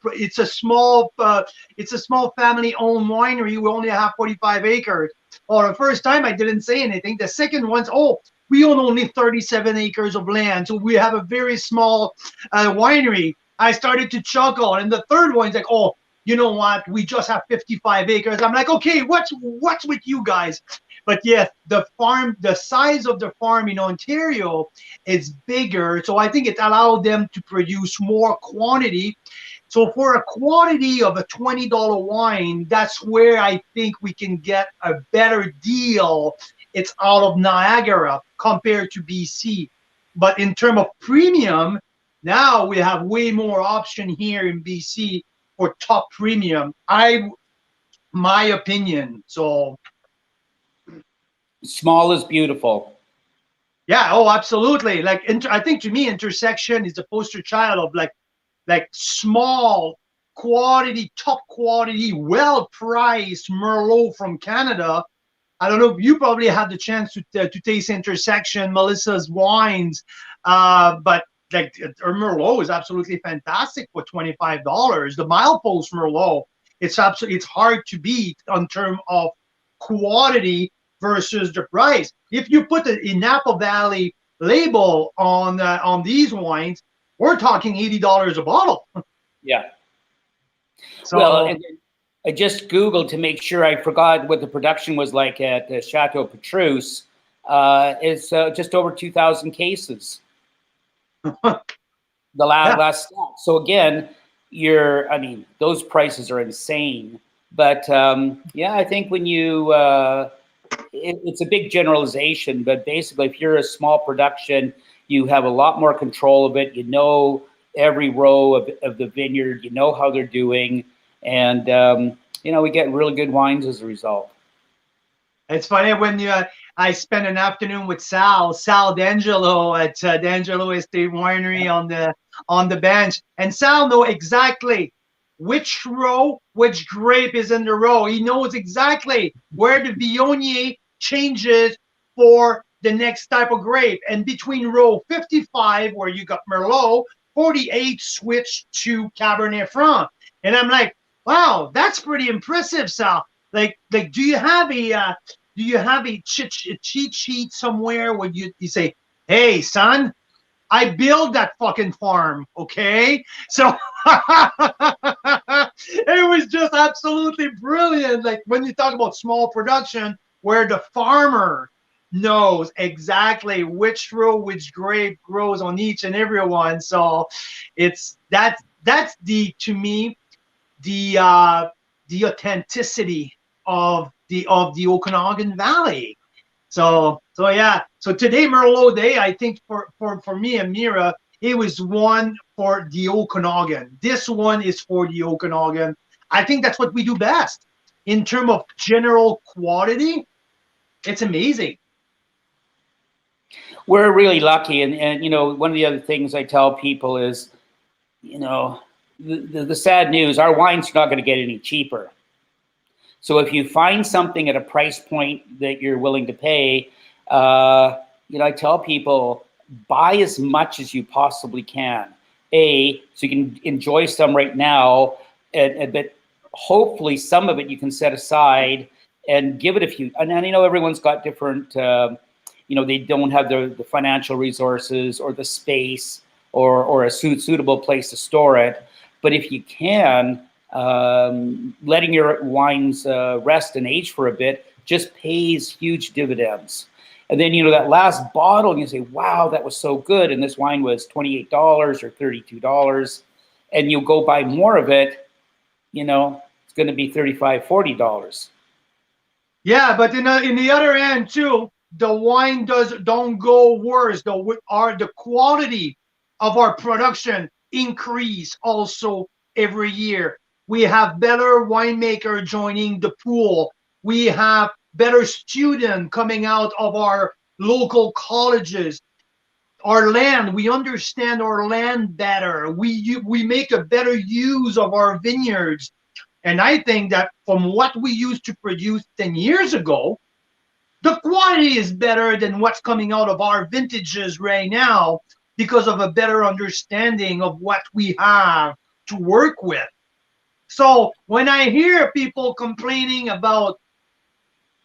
Speaker 2: family-owned winery. We only have 45 acres." Well, the first time I didn't say anything. The second one's, "Oh, we own only 37 acres of land, so we have a very small winery." I started to chuckle, and the third one's like, "Oh, you know what? We just have 55 acres." I'm like, "Okay, what's with you guys?" But yes, the size of the farm in Ontario is bigger, so I think it allowed them to produce more quantity. So for a quantity of a $20 wine, that's where I think we can get a better deal. It's out of Niagara compared to BC. But in terms of premium, now we have way more option here in BC for top premium. My opinion. So
Speaker 5: small is beautiful.
Speaker 2: Yeah. Oh, absolutely. Like, I think to me, Intersection is the poster child of like small quality, top quality, well-priced Merlot from Canada. I don't know if you probably had the chance to taste Intersection, Melissa's wines, but like her Merlot is absolutely fantastic for $25. The milepost Merlot, it's hard to beat in terms of quality versus the price. If you put the Napa Valley label on these wines, we're talking $80 a bottle.
Speaker 5: Yeah.
Speaker 2: So,
Speaker 5: well, and I just Googled to make sure I forgot what the production was like at Chateau Petrus. It's just over 2,000 cases. The last stat. So again, those prices are insane. But I think when you, it's a big generalization, but basically if you're a small production, you have a lot more control of it. You know every row of the vineyard, you know how they're doing. And, we get really good wines as a result.
Speaker 2: It's funny when I spent an afternoon with Sal D'Angelo at D'Angelo Estate Winery on the bench, and Sal know exactly which row, which grape is in the row. He knows exactly where the Viognier changes for the next type of grape. And between row 55, where you got Merlot, 48 switched to Cabernet Franc. And I'm like, wow, that's pretty impressive, Sal. Like, do you have a cheat sheet somewhere where you say, "Hey, son, I build that fucking farm," okay? So it was just absolutely brilliant. Like when you talk about small production, where the farmer knows exactly which row, which grape grows on each and every one. So that's to me the authenticity of the Okanagan Valley. So yeah. So today, Merlot Day, I think for me and Mira, it was one for the Okanagan. This one is for the Okanagan. I think that's what we do best in terms of general quality. It's amazing.
Speaker 5: We're really lucky, and one of the other things I tell people is, the sad news: our wine's not going to get any cheaper. So if you find something at a price point that you're willing to pay, I tell people, buy as much as you possibly can. So you can enjoy some right now, but hopefully some of it you can set aside and give it a few. And everyone's got different, they don't have the financial resources or the space or a suitable place to store it. But if you can, letting your wines rest and age for a bit, just pays huge dividends. And then, you know, that last bottle, you say, wow, that was so good. And this wine was $28 or $32. And you go buy more of it, you know, it's going to be $35, $40.
Speaker 2: Yeah, but in the other end too, the wine don't go worse. The quality of our production increase also every year. We have better winemaker joining the pool. We have better student coming out of our local colleges. Our land, we understand our land better. We make a better use of our vineyards. And I think that from what we used to produce 10 years ago, the quality is better than what's coming out of our vintages right now because of a better understanding of what we have to work with. So when I hear people complaining about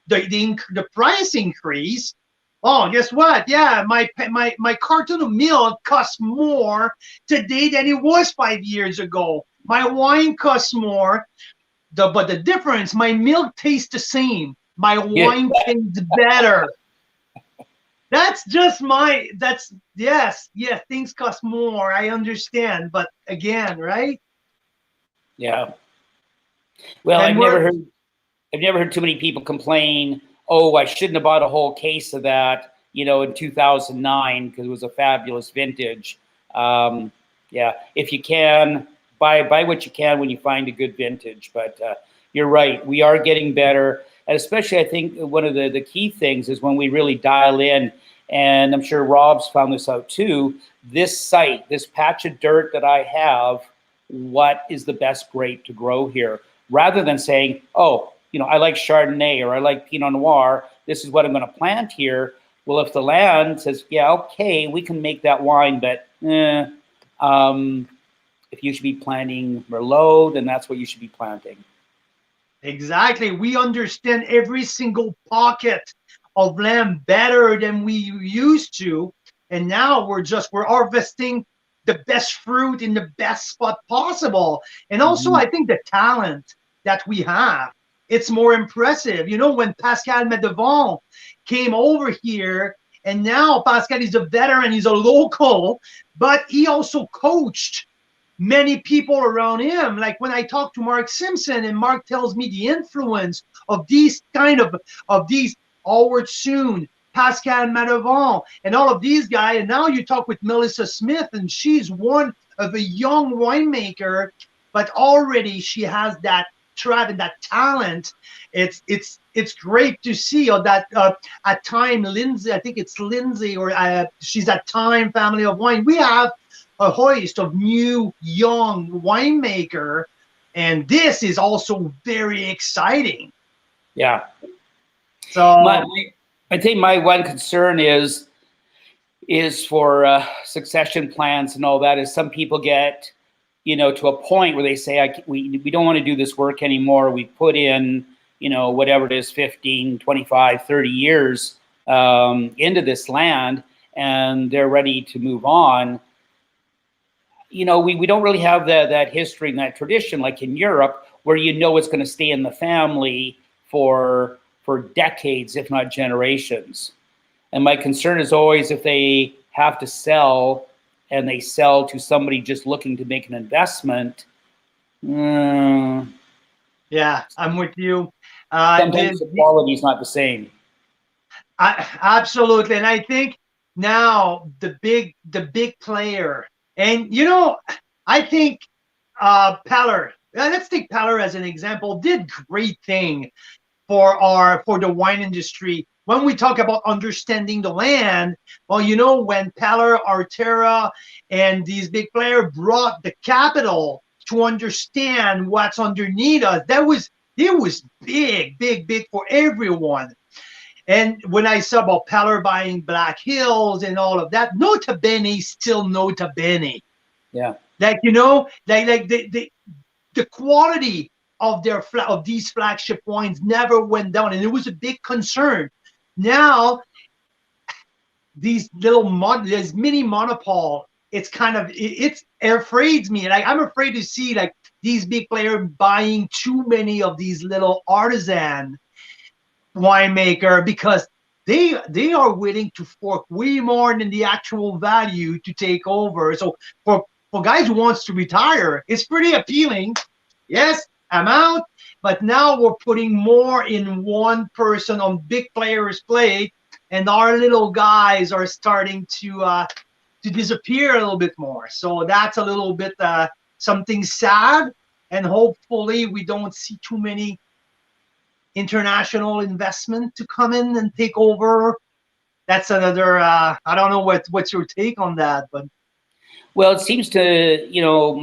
Speaker 2: the price increase, oh, guess what? Yeah, my carton of milk costs more today than it was 5 years ago. My wine costs more, but the difference, my milk tastes the same. My wine tastes better. That's just yes, things cost more. I understand, but again, right?
Speaker 5: Yeah. Well, I've never heard too many people complain, oh, I shouldn't have bought a whole case of that, you know, in 2009 because it was a fabulous vintage. Yeah, if you can, buy what you can when you find a good vintage. But you're right, we are getting better. And especially, I think one of the key things is when we really dial in, and I'm sure Rob's found this out too, this site, this patch of dirt that I have, what is the best grape to grow here? Rather than saying, oh, you know, I like Chardonnay or I like Pinot Noir, this is what I'm going to plant here. Well, if the land says, yeah, okay, we can make that wine, but if you should be planting Merlot, then that's what you should be planting.
Speaker 2: Exactly. We understand every single pocket of land better than we used to. And now we're harvesting the best fruit in the best spot possible. And also, I think the talent that we have, it's more impressive. You know, when Pascal Medevant came over here, and now Pascal is a veteran, he's a local, but he also coached many people around him. Like when I talk to Mark Simpson, and Mark tells me the influence of these Howard Soon, Pascal Madavon, and all of these guys. And now you talk with Melissa Smith, and she's one of a young winemaker, but already she has that drive and that talent. It's great to see. Or that at time Lindsay, I think it's Lindsay, or she's at Time Family of Wine. We have a host of new young winemaker, and this is also very exciting.
Speaker 5: Yeah.
Speaker 2: So
Speaker 5: I think my one concern is for succession plans and all that, is some people get, you know, to a point where they say, we don't want to do this work anymore. We put in, you know, whatever it is, 15, 25, 30 years into this land, and they're ready to move on. You know, we don't really have that history and that tradition like in Europe, where you know it's going to stay in the family for decades, if not generations. And my concern is always if they have to sell, and they sell to somebody just looking to make an investment.
Speaker 2: Yeah, I'm with you.
Speaker 5: Sometimes the quality is not the same.
Speaker 2: Absolutely, and I think now the big player, and you know, I think Peller. Let's take Peller as an example. Did great thing for the wine industry. When we talk about understanding the land, well, you know, when Peller, Arterra, and these big players brought the capital to understand what's underneath us, it was big for everyone. And when I saw about Peller buying Black Hills and all of that, Nota Bene, still Nota Bene.
Speaker 5: Yeah.
Speaker 2: Like, you know, like the quality of these flagship wines never went down, and it was a big concern. Now, these this mini monopole, it's kind of it afraids me. Like, I'm afraid to see like these big players buying too many of these little artisan. winemaker because they are willing to fork way more than the actual value to take over. So for guys who wants to retire, it's pretty appealing. Yes, I'm out, but now we're putting more in one person on big players' plate, and our little guys are starting to disappear a little bit more. So that's a little bit something sad, and hopefully we don't see too many international investment to come in and take over. That's another I don't know what's your take on that, but
Speaker 5: Well, it seems to,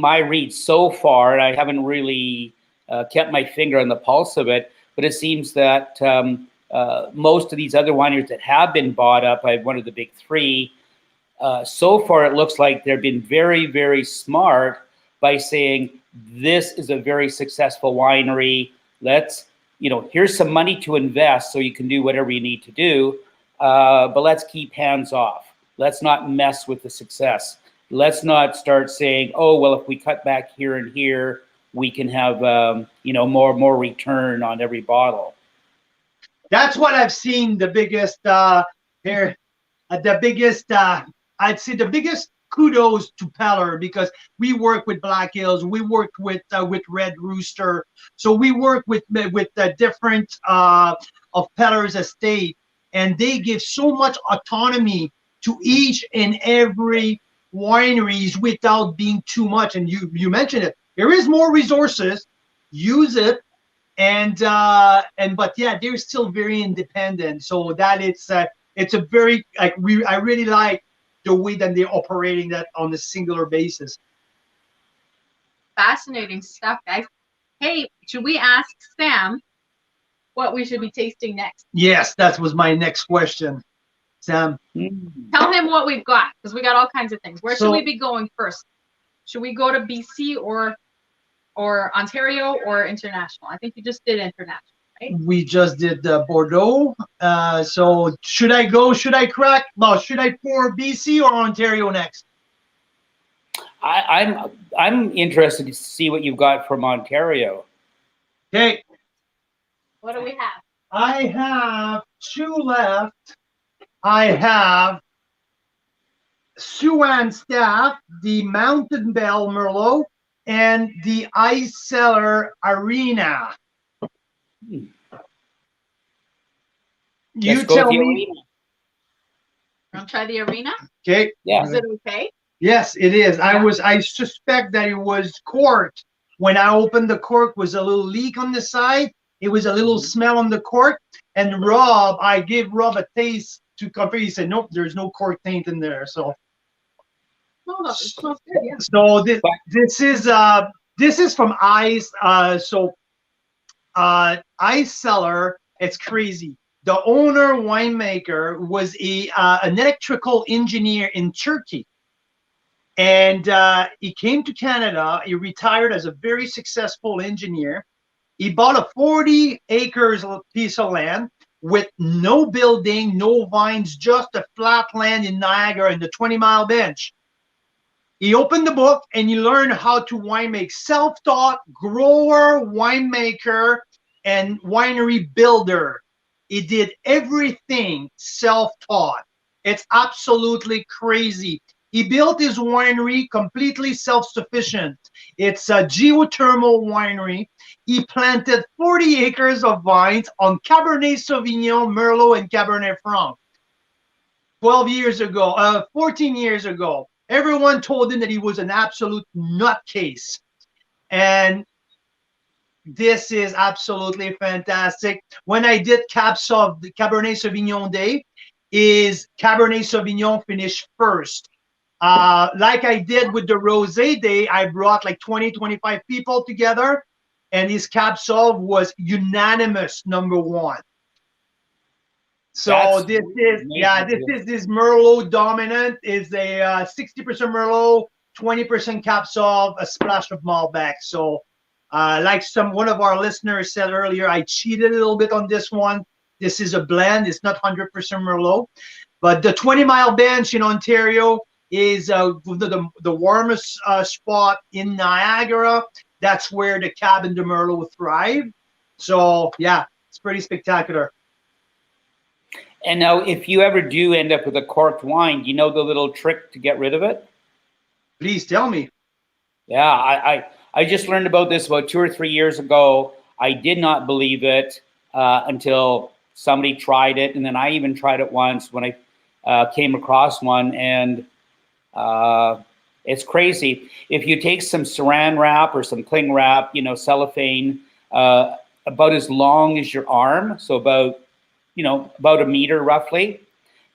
Speaker 5: my read so far, and I haven't really kept my finger on the pulse of it, but it seems that most of these other wineries that have been bought up by one of the big three, so far it looks like they've been very, very smart by saying, this is a very successful winery. Let's, here's some money to invest so you can do whatever you need to do, but let's keep hands off. Let's not mess with the success. Let's not start saying, oh, well, if we cut back here and here, we can have, more return on every bottle.
Speaker 2: That's what I've seen. The biggest I'd say the biggest kudos to Peller, because we work with Black Hills, we worked with Red Rooster, so we work with the different of Peller's estate, and they give so much autonomy to each and every wineries without being too much. And you mentioned it. There is more resources. Use it. But yeah, they're still very independent. So that it's a very I really like the way that they're operating that on a singular basis.
Speaker 1: Fascinating stuff, guys. Hey, should we ask Sam what we should be tasting next?
Speaker 2: Yes, that was my next question. Sam,
Speaker 1: tell him what we've got, because we got all kinds of things. Where should we be going first? Should we go to BC or Ontario or international? I think you just did international, right?
Speaker 2: We just did Bordeaux. So should I pour BC or Ontario next?
Speaker 5: I'm interested to see what you've got from Ontario.
Speaker 2: Okay.
Speaker 1: What do we have?
Speaker 2: I have two left. I have Swan Staff, the Mountain Bell Merlot, and the Ice Cellar Arena. You tell me.
Speaker 1: Want to try the Arena?
Speaker 2: Okay.
Speaker 5: Yeah.
Speaker 1: Is it okay?
Speaker 2: Yes, it is.
Speaker 1: Yeah.
Speaker 2: I suspect that it was corked. When I opened the cork, was a little leak on the side. It was a little smell on the cork. And I gave Rob a taste to compare. He said, nope, there's no cork taint in there. So,
Speaker 1: it smells good, yeah.
Speaker 2: So this is from Ice. Ice Cellar. It's crazy. The owner winemaker was an electrical engineer in Turkey, and he came to Canada. He retired as a very successful engineer. He bought a 40 acres piece of land with no building, no vines, just a flat land in Niagara in the 20-mile bench. He opened the book and he learned how to wine make. Self-taught grower, winemaker, and winery builder. He did everything self-taught. It's absolutely crazy. He built his winery completely self-sufficient. It's a geothermal winery. He planted 40 acres of vines on Cabernet Sauvignon, Merlot, and Cabernet Franc. 14 years ago, everyone told him that he was an absolute nutcase. And this is absolutely fantastic. When I did the Cabernet Sauvignon Day, is Cabernet Sauvignon finished first. Like I did with the Rosé Day, I brought like 20, 25 people together, and his Cab Sauv was unanimous #1. So this is Merlot dominant. Is a 60% Merlot, 20% Cab Sauv, a splash of Malbec. So like one of our listeners said earlier, I cheated a little bit on this one. This is a blend. It's not 100% Merlot. But the 20-mile bench in Ontario is the warmest spot in Niagara. That's where the Cab and the Merlot thrive. So, yeah, it's pretty spectacular.
Speaker 5: And now, if you ever do end up with a corked wine, do you know the little trick to get rid of it?
Speaker 2: Please tell me.
Speaker 5: Yeah, I just learned about this about 2 or 3 years ago. I did not believe it until somebody tried it, and then I even tried it once when I came across one, and it's crazy. If you take some saran wrap or some cling wrap, cellophane, about as long as your arm, so about a meter roughly,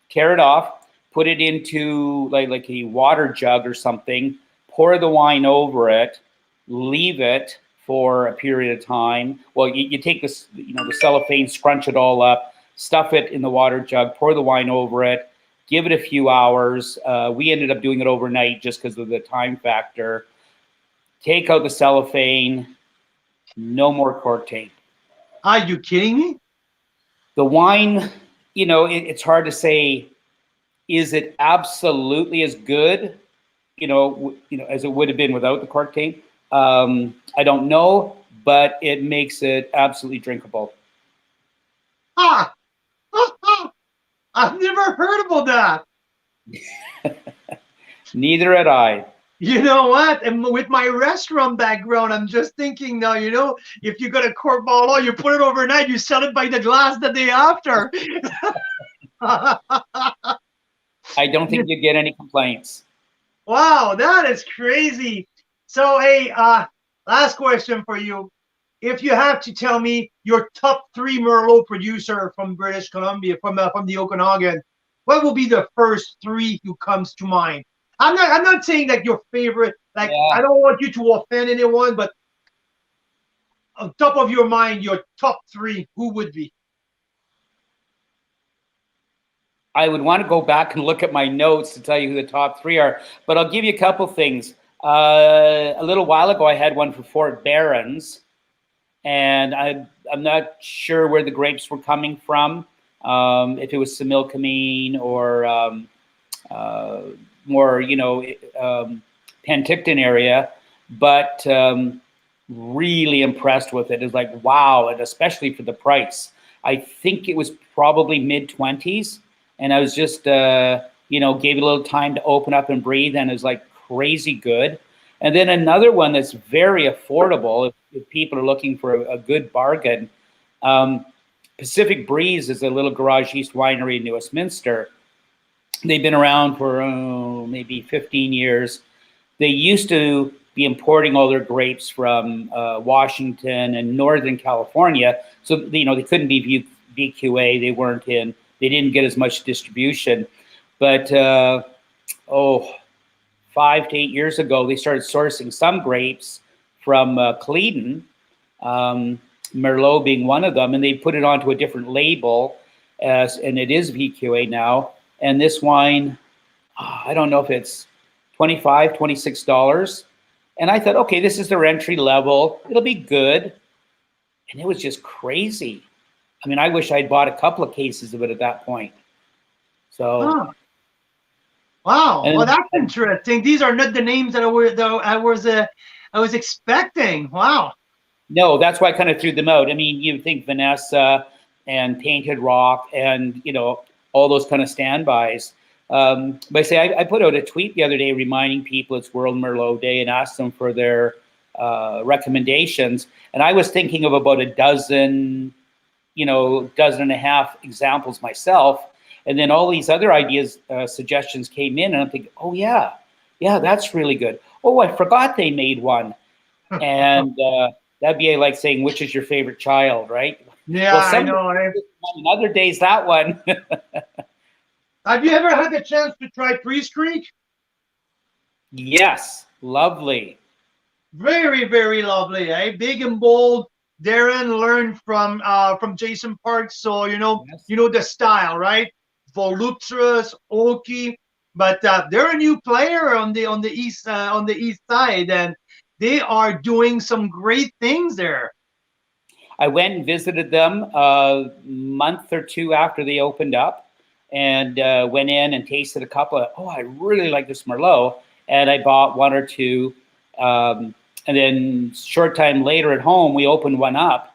Speaker 5: tear it off, put it into like a water jug or something, pour the wine over it, leave it for a period of time. Well, you take this, the cellophane, scrunch it all up, stuff it in the water jug, pour the wine over it, give it a few hours. We ended up doing it overnight just because of the time factor. Take out the cellophane, no more cork tape.
Speaker 2: Are you kidding me?
Speaker 5: The wine, it's hard to say, is it absolutely as good, as it would have been without the cork tape? I don't know, but it makes it absolutely drinkable.
Speaker 2: Ah, I've never heard about that.
Speaker 5: Neither had I.
Speaker 2: You know what? And with my restaurant background, I'm just thinking now, if you got a cork bottle, you put it overnight, you sell it by the glass the day after.
Speaker 5: I don't think you get any complaints.
Speaker 2: Wow, that is crazy. So, hey, last question for you. If you have to tell me your top 3 Merlot producer from British Columbia, from the Okanagan, what will be the first 3 who comes to mind? I'm not saying that your favorite, I don't want you to offend anyone, but on top of your mind, your top 3, who would be?
Speaker 5: I would want to go back and look at my notes to tell you who the top 3 are, but I'll give you a couple things. A little while ago, I had one for Fort Barons, and I'm not sure where the grapes were coming from, if it was Similkameen or more, Penticton area, but really impressed with it. It's like, wow, and especially for the price. I think it was probably mid-20s, and I was just, gave it a little time to open up and breathe, and it was like crazy good. And then another one that's very affordable if people are looking for a good bargain. Pacific Breeze is a little Garage East winery in New Westminster. They've been around for maybe 15 years. They used to be importing all their grapes from Washington and Northern California. So, they couldn't be VQA. They didn't get as much distribution. But, 5 to 8 years ago, they started sourcing some grapes from Cleedon, Merlot being one of them, and they put it onto a different label, and it is VQA now. And this wine, I don't know if it's $25, $26. And I thought, okay, this is their entry level. It'll be good. And it was just crazy. I mean, I wish I'd bought a couple of cases of it at that point. So,
Speaker 2: wow, well, that's interesting. These are not the names that I was expecting. Wow.
Speaker 5: No, that's why I kind of threw them out. I mean, you think Vanessa and Painted Rock and, all those kind of standbys. But I say, I put out a tweet the other day reminding people it's World Merlot Day and asked them for their recommendations. And I was thinking of about a dozen and a half examples myself. And then all these other ideas, suggestions came in, and I'm thinking, oh yeah, that's really good. Oh, I forgot they made one. And that'd be like saying, which is your favorite child, right?
Speaker 2: Yeah,
Speaker 5: well,
Speaker 2: I know.
Speaker 5: Other days, that one.
Speaker 2: Have you ever had the chance to try Priest Creek?
Speaker 5: Yes, lovely.
Speaker 2: Very, very lovely, eh? Big and bold. Darren learned from Jason Parks, so you know the style, right? Voluptuous, oaky, but they're a new player on the east side, and they are doing some great things there.
Speaker 5: I went and visited them a month or two after they opened up, and went in and tasted a couple of, I really like this Merlot, and I bought one or two. And then short time later at home, we opened one up,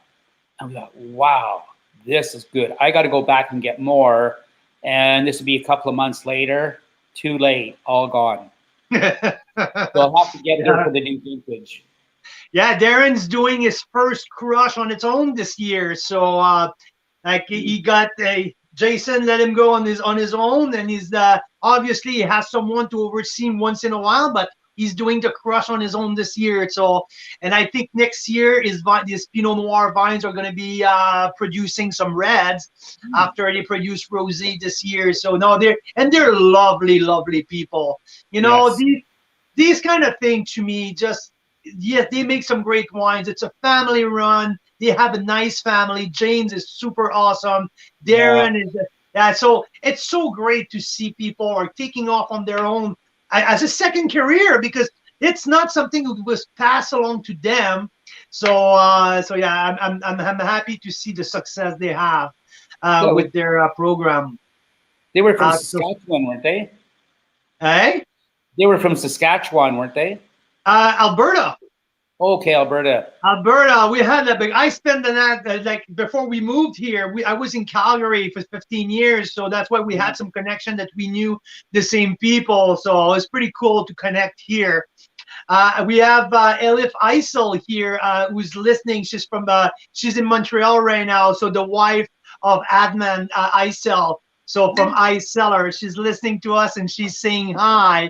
Speaker 5: and we thought, wow, this is good. I got to go back and get more. and this will be a couple of months later. Too late, all gone. So I'll have to get her for the new vintage.
Speaker 2: Yeah, Darren's doing his first crush on its own this year. So like he got Jason let him go on his own, and he's obviously he has someone to oversee him once in a while, but he's doing the crush on his own this year. So, and I think next year his Pinot Noir vines are going to be producing some reds after they produce rosé this year. So no, they're lovely, lovely people. You know,
Speaker 5: Yes.
Speaker 2: these kind of things to me just, yes, they make some great wines. It's a family run. They have a nice family. James is super awesome. Darren is, so it's so great to see people are taking off on their own as a second career, because it's not something that was passed along to them. So, yeah, I'm happy to see the success they have with their program.
Speaker 5: They were from Saskatchewan, weren't they?
Speaker 2: Hey?
Speaker 5: They were from Saskatchewan, weren't they?
Speaker 2: Alberta.
Speaker 5: Okay, Alberta.
Speaker 2: Alberta, we had that big. I spent the night, like before we moved here, I was in Calgary for 15 years, so that's why we had some connection, that we knew the same people. So it was pretty cool to connect here. We have Elif Eisel here, who's listening. She's in Montreal right now. So the wife of Adman Eisel, so from Eiseller, she's listening to us and she's saying hi.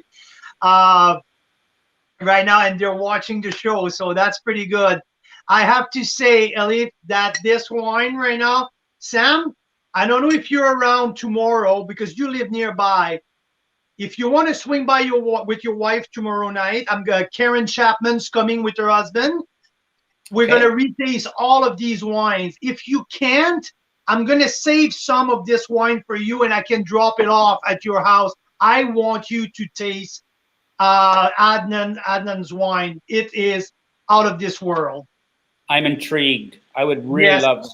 Speaker 2: Right now, and they're watching the show, so that's pretty good. I have to say, Elif, that this wine right now, Sam, I don't know if you're around tomorrow because you live nearby. If you want to swing by with your wife tomorrow night, Karen Chapman's coming with her husband. We're going to retaste all of these wines. If you can't, I'm going to save some of this wine for you, and I can drop it off at your house. I want you to taste Adnan's wine. It is out of this world.
Speaker 5: I'm intrigued. I would really love to.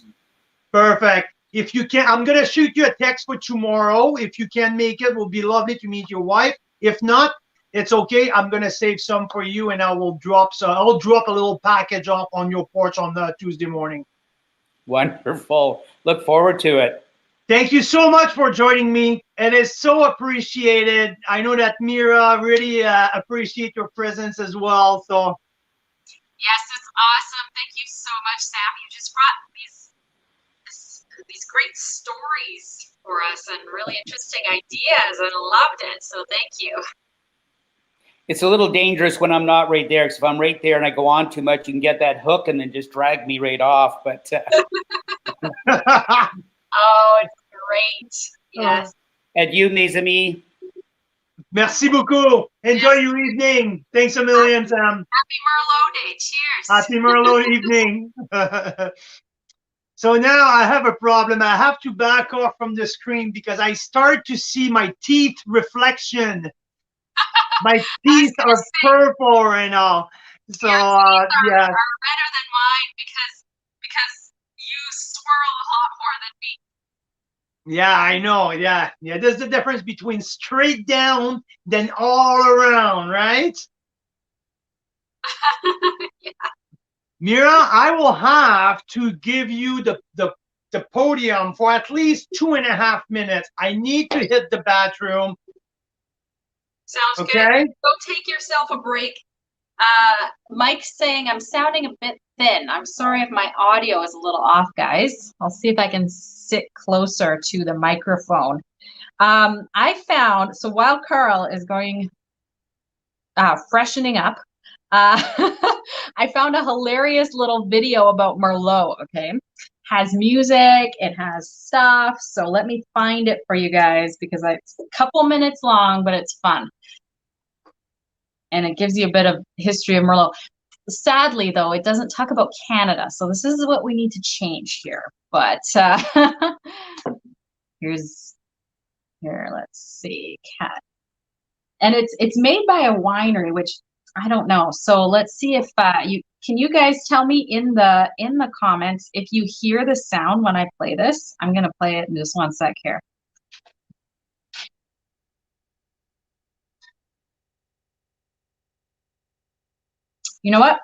Speaker 2: Perfect. If you can, I'm gonna shoot you a text for tomorrow. If you can make it, it will be lovely to meet your wife. If not, it's okay. I'm gonna save some for you, and I'll drop a little package off on your porch on Tuesday morning.
Speaker 5: Wonderful. Look forward to it.
Speaker 2: Thank you so much for joining me. It is so appreciated. I know that Mira really appreciate your presence as well. So
Speaker 1: yes, it's awesome. Thank you so much, Sam. You just brought these great stories for us and really interesting ideas, and loved it. So thank you.
Speaker 5: It's a little dangerous when I'm not right there, because if I'm right there and I go on too much, you can get that hook and then just drag me right off. But
Speaker 1: oh, it's great. Yes.
Speaker 5: And you, mes amis.
Speaker 2: Merci beaucoup. Enjoy your evening. Thanks a million, Sam.
Speaker 1: Happy Merlot Day. Cheers.
Speaker 2: Happy Merlot evening. So now I have a problem. I have to back off from the screen because I start to see my teeth reflection. My teeth are purple right now. So
Speaker 1: your teeth
Speaker 2: yeah.
Speaker 1: are better than mine because you swirl a lot more than me.
Speaker 2: Yeah, I know. Yeah. There's the difference between straight down then all around, right?
Speaker 1: Yeah.
Speaker 2: Mira, I will have to give you the podium for at least 2.5 minutes. I need to hit the bathroom.
Speaker 1: Sounds
Speaker 2: okay.
Speaker 1: Good. Go take yourself a break. Mike's saying I'm sounding a bit thin. I'm sorry if my audio is a little off, guys. I'll see if I can sit closer to the microphone. I found, so while Carl is going freshening up, I found a hilarious little video about Merlot, okay? Has music, it has stuff, so let me find it for you guys because it's a couple minutes long, but it's fun. And it gives you a bit of history of Merlot. Sadly, though, it doesn't talk about Canada, so this is what we need to change here. But here, let's see, cat. And it's made by a winery, which I don't know. So let's see if can you guys tell me in the comments if you hear the sound when I play this? I'm gonna play it in just one sec here. You know what?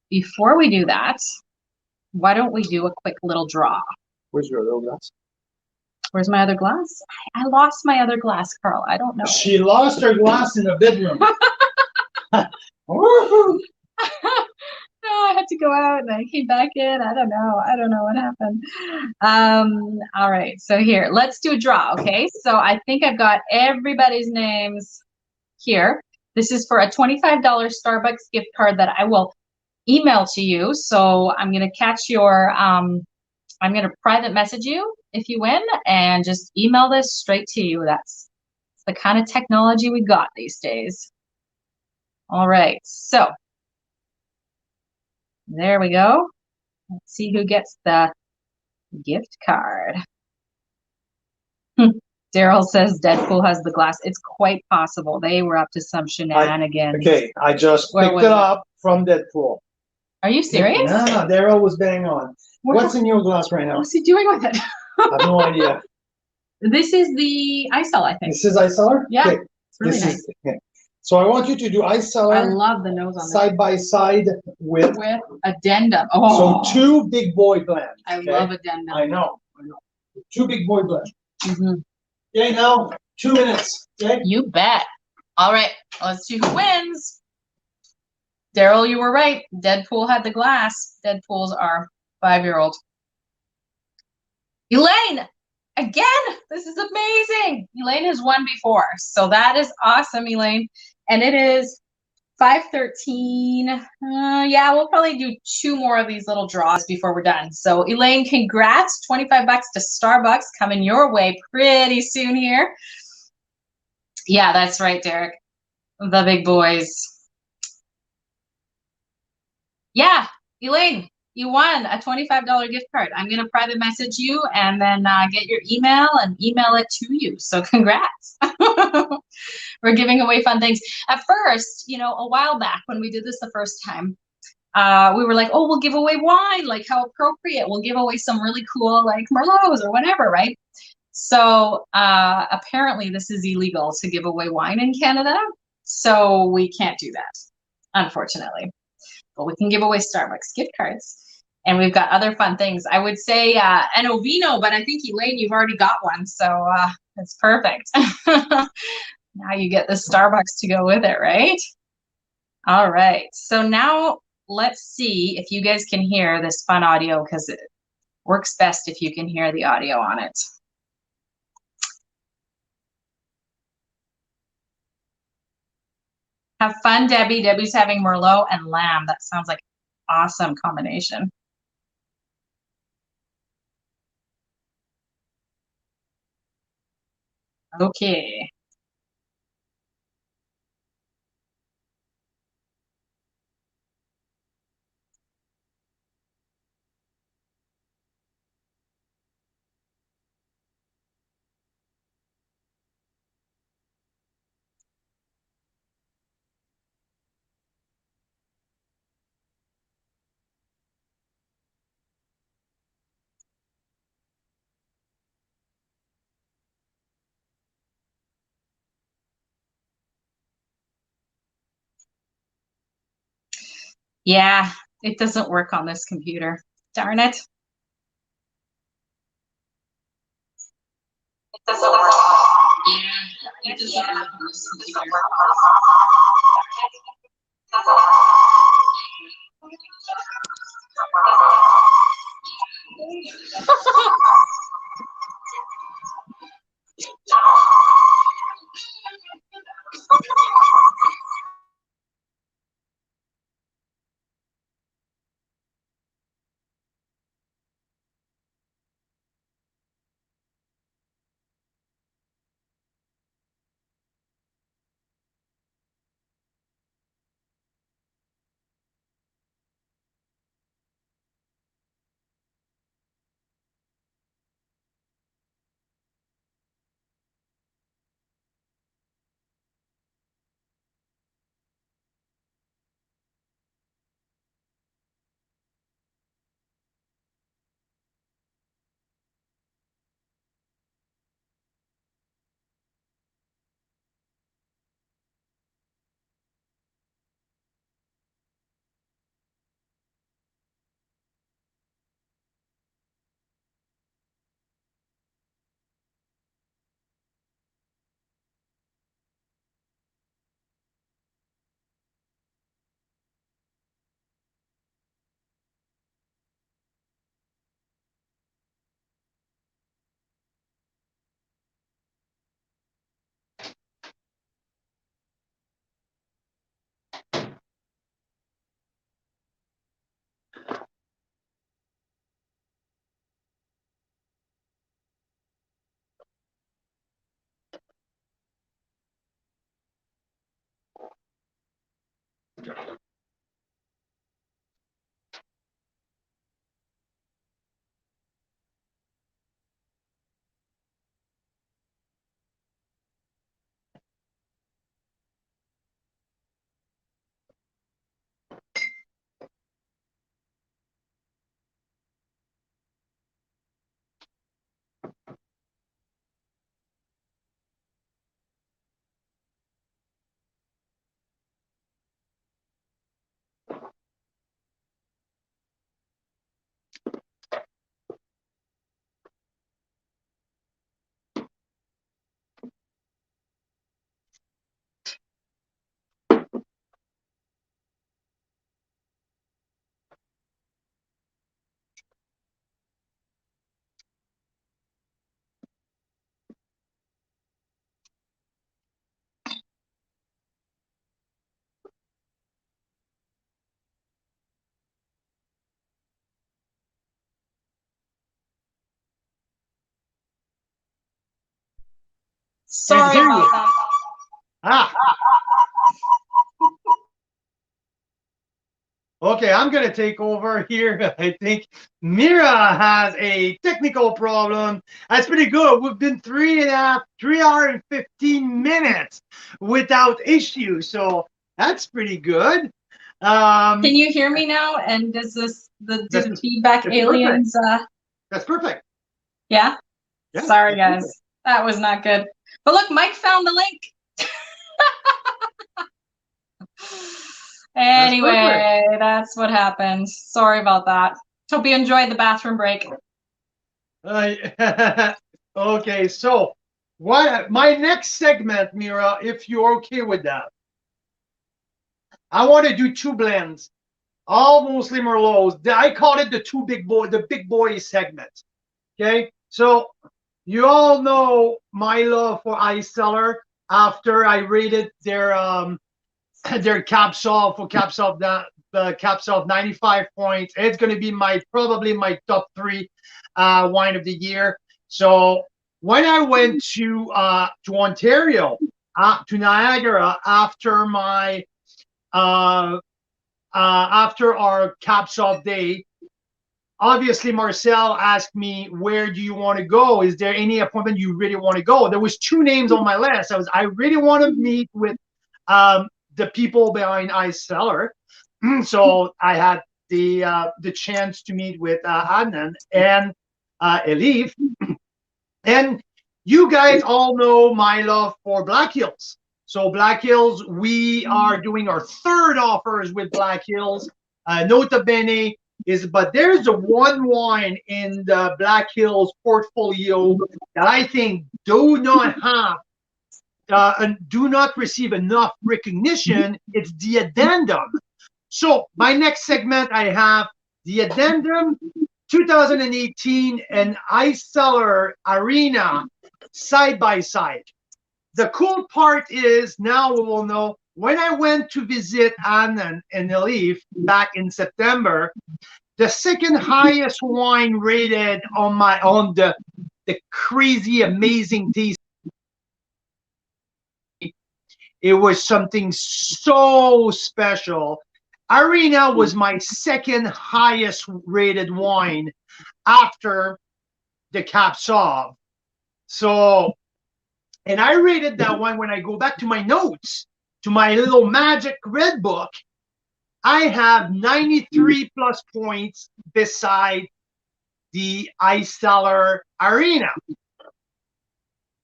Speaker 1: Before we do that, why don't we do a quick little draw?
Speaker 6: Where's your little glass?
Speaker 1: Where's my other glass? I lost my other glass, Carl. I don't know.
Speaker 2: She lost her glass in the bedroom. Woohoo!
Speaker 1: I had to go out and I came back in. I don't know. I don't know what happened. All right. So here, let's do a draw. Okay. So I think I've got everybody's names here. This is for a $25 Starbucks gift card that I will email to you. So I'm going to catch your, I'm going to private message you if you win and just email this straight to you. That's the kind of technology we got these days. All right. So there we go. Let's see who gets the gift card. Daryl says Deadpool has the glass. It's quite possible. They were up to some shenanigans.
Speaker 2: Okay, I just
Speaker 1: Where
Speaker 2: picked
Speaker 1: was
Speaker 2: it
Speaker 1: it?
Speaker 2: up from Deadpool.
Speaker 1: Are you serious?
Speaker 2: Yeah, Daryl was bang on.
Speaker 1: What-
Speaker 2: What's in your glass right now?
Speaker 1: What's he doing with it?
Speaker 2: I have no idea.
Speaker 1: This is the iCell, I think.
Speaker 2: This is iCellar?
Speaker 1: Yeah,
Speaker 2: Okay.
Speaker 1: It's really
Speaker 2: This
Speaker 1: nice.
Speaker 2: is okay. So I want you to do
Speaker 1: I
Speaker 2: iCellar
Speaker 1: love the nose on
Speaker 2: side by side with
Speaker 1: this. With addendum. Oh,
Speaker 2: so two big boy blends.
Speaker 1: I
Speaker 2: okay?
Speaker 1: love addendum.
Speaker 2: I know. Two big boy blends.
Speaker 1: Mhm.
Speaker 2: Okay, now 2 minutes. Okay.
Speaker 1: You bet. All right, let's see who wins. Daryl, you were right. Deadpool had the glass. Deadpool's our 5-year-old. Elaine, again, this is amazing. Elaine has won before, so that is awesome, Elaine. And it is 5:13. Yeah, we'll probably do 2 more of these little draws before we're done. So Elaine, congrats. 25 bucks to Starbucks coming your way pretty soon here. Yeah, that's right, Derek. The big boys. Yeah, Elaine, you won a $25 gift card. I'm going to private message you and then get your email and email it to you. So congrats. We're giving away fun things. At first, you know, a while back when we did this the first time, we were like, oh, we'll give away wine. Like, how appropriate. We'll give away some really cool, like, Merlots or whatever, right? So apparently this is illegal to give away wine in Canada. So we can't do that, unfortunately. But we can give away Starbucks gift cards. And we've got other fun things. I would say an Ovino, but I think, Elaine, you've already got one. So it's perfect. Now you get the Starbucks to go with it, right? All right. So now let's see if you guys can hear this fun audio, because it works best if you can hear the audio on it. Have fun, Debbie. Debbie's having Merlot and lamb. That sounds like an awesome combination. Okay. Yeah, it doesn't work on this computer. Darn it. It doesn't work. Yeah, it doesn't work on this computer. Sorry
Speaker 2: hear
Speaker 1: about
Speaker 2: you.
Speaker 1: that.
Speaker 2: Ah. Okay, I'm gonna take over here. I think Mira has a technical problem. That's pretty good. We've been 3 hours and 15 minutes without issue, so that's pretty good.
Speaker 1: Can you hear me now? And does this do the feedback
Speaker 2: that's
Speaker 1: aliens?
Speaker 2: That's perfect.
Speaker 1: Yeah.
Speaker 2: Yeah,
Speaker 1: Sorry,
Speaker 2: that's
Speaker 1: guys.
Speaker 2: perfect.
Speaker 1: That was not good. But look, Mike found the link. Anyway, that's what happens. Sorry about that. Hope you enjoyed the bathroom break.
Speaker 2: Okay, so what my next segment, Mira, if you're okay with that, I want to do two blends, all mostly Merlots. I call it the big boy segment. Okay, so you all know my love for Ice Cellar after I rated their Cab Sauv for Cab Sauv the Cab Sauv 95 points. It's going to be probably my top 3 wine of the year. So when I went to Ontario, to Niagara after my after our Cab Sauv day, obviously Marcel asked me, where do you want to go? Is there any appointment you really want to go? There was 2 names on my list. I really want to meet with the people behind Ice Cellar. So I had the chance to meet with Adnan and Elif. And you guys all know my love for Black Hills. So Black Hills, we are doing our 3rd offers with Black Hills. Nota bene but there's a one wine in the Black Hills portfolio that I think do not have and do not receive enough recognition. It's the addendum. So my next segment, I have the addendum 2018 and Ice Cellar Arena side by side. The cool part is now we will know when I went to visit Annan and Elif back in September, the second highest wine rated on the crazy amazing taste. It was something so special. Arena was my second highest rated wine after the Cab Sauv. So, and I rated that one when I go back to my notes, to my little magic red book, I have 93 plus points beside the Ice Cellar Arena.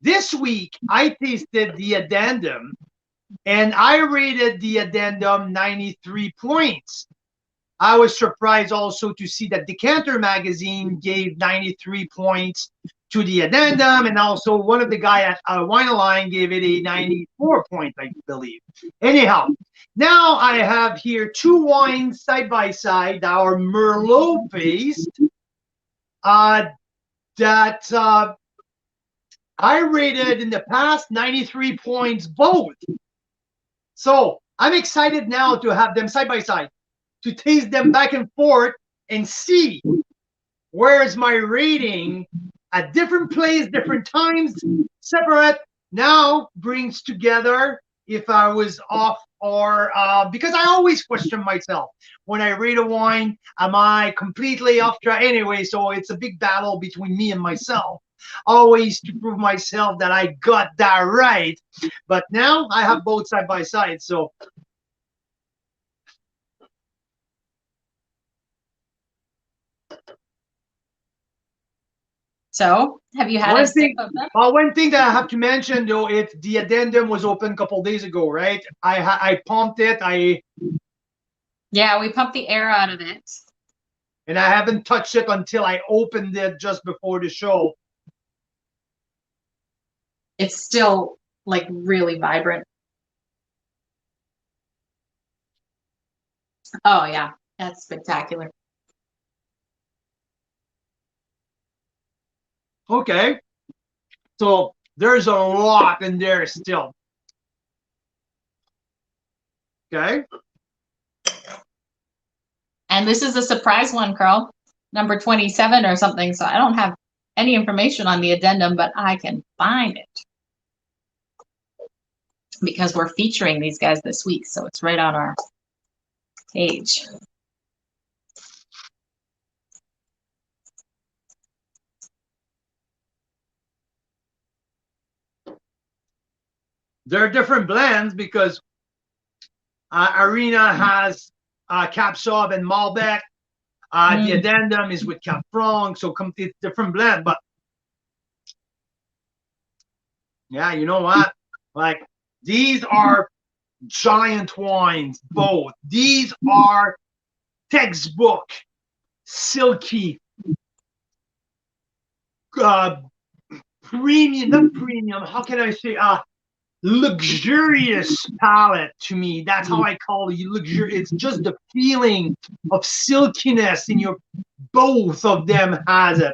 Speaker 2: This week, I tasted the addendum, and I rated the addendum 93 points. I was surprised also to see that Decanter magazine gave 93 points to the addendum, and also one of the guys at Wine Line gave it a 94 point, I believe. Anyhow, now I have here 2 wines side by side that are Merlot based that I rated in the past 93 points both. So I'm excited now to have them side by side, to taste them back and forth and see where's my rating at different places, different times, separate. Now brings together, if I was off or because I always question myself when I read a wine, am I completely off track anyway? So it's a big battle between me and myself, always to prove myself that I got that right. But now I have both side by side. So
Speaker 1: have you had a sip of them?
Speaker 2: one thing that I have to mention though, it's the addendum was open a couple days ago, right? I pumped it.
Speaker 1: Yeah, we pumped the air out of it.
Speaker 2: And I haven't touched it until I opened it just before the show.
Speaker 1: It's still like really vibrant. Oh yeah, that's spectacular.
Speaker 2: Okay. So there's a lot in there still. Okay.
Speaker 1: And this is a surprise one, Carl, number 27 or something. So I don't have any information on the addendum, but I can find it because we're featuring these guys this week. So it's right on our page.
Speaker 2: There are different blends because Arena has Cap Sauv and Malbec. The addendum is with Cap Franc, so complete different blend. But yeah, you know what? Like these are giant wines, both. These are textbook, silky, premium, not premium, how can I say, luxurious palate to me. That's how I call it. It's just the feeling of silkiness in your, both of them has it.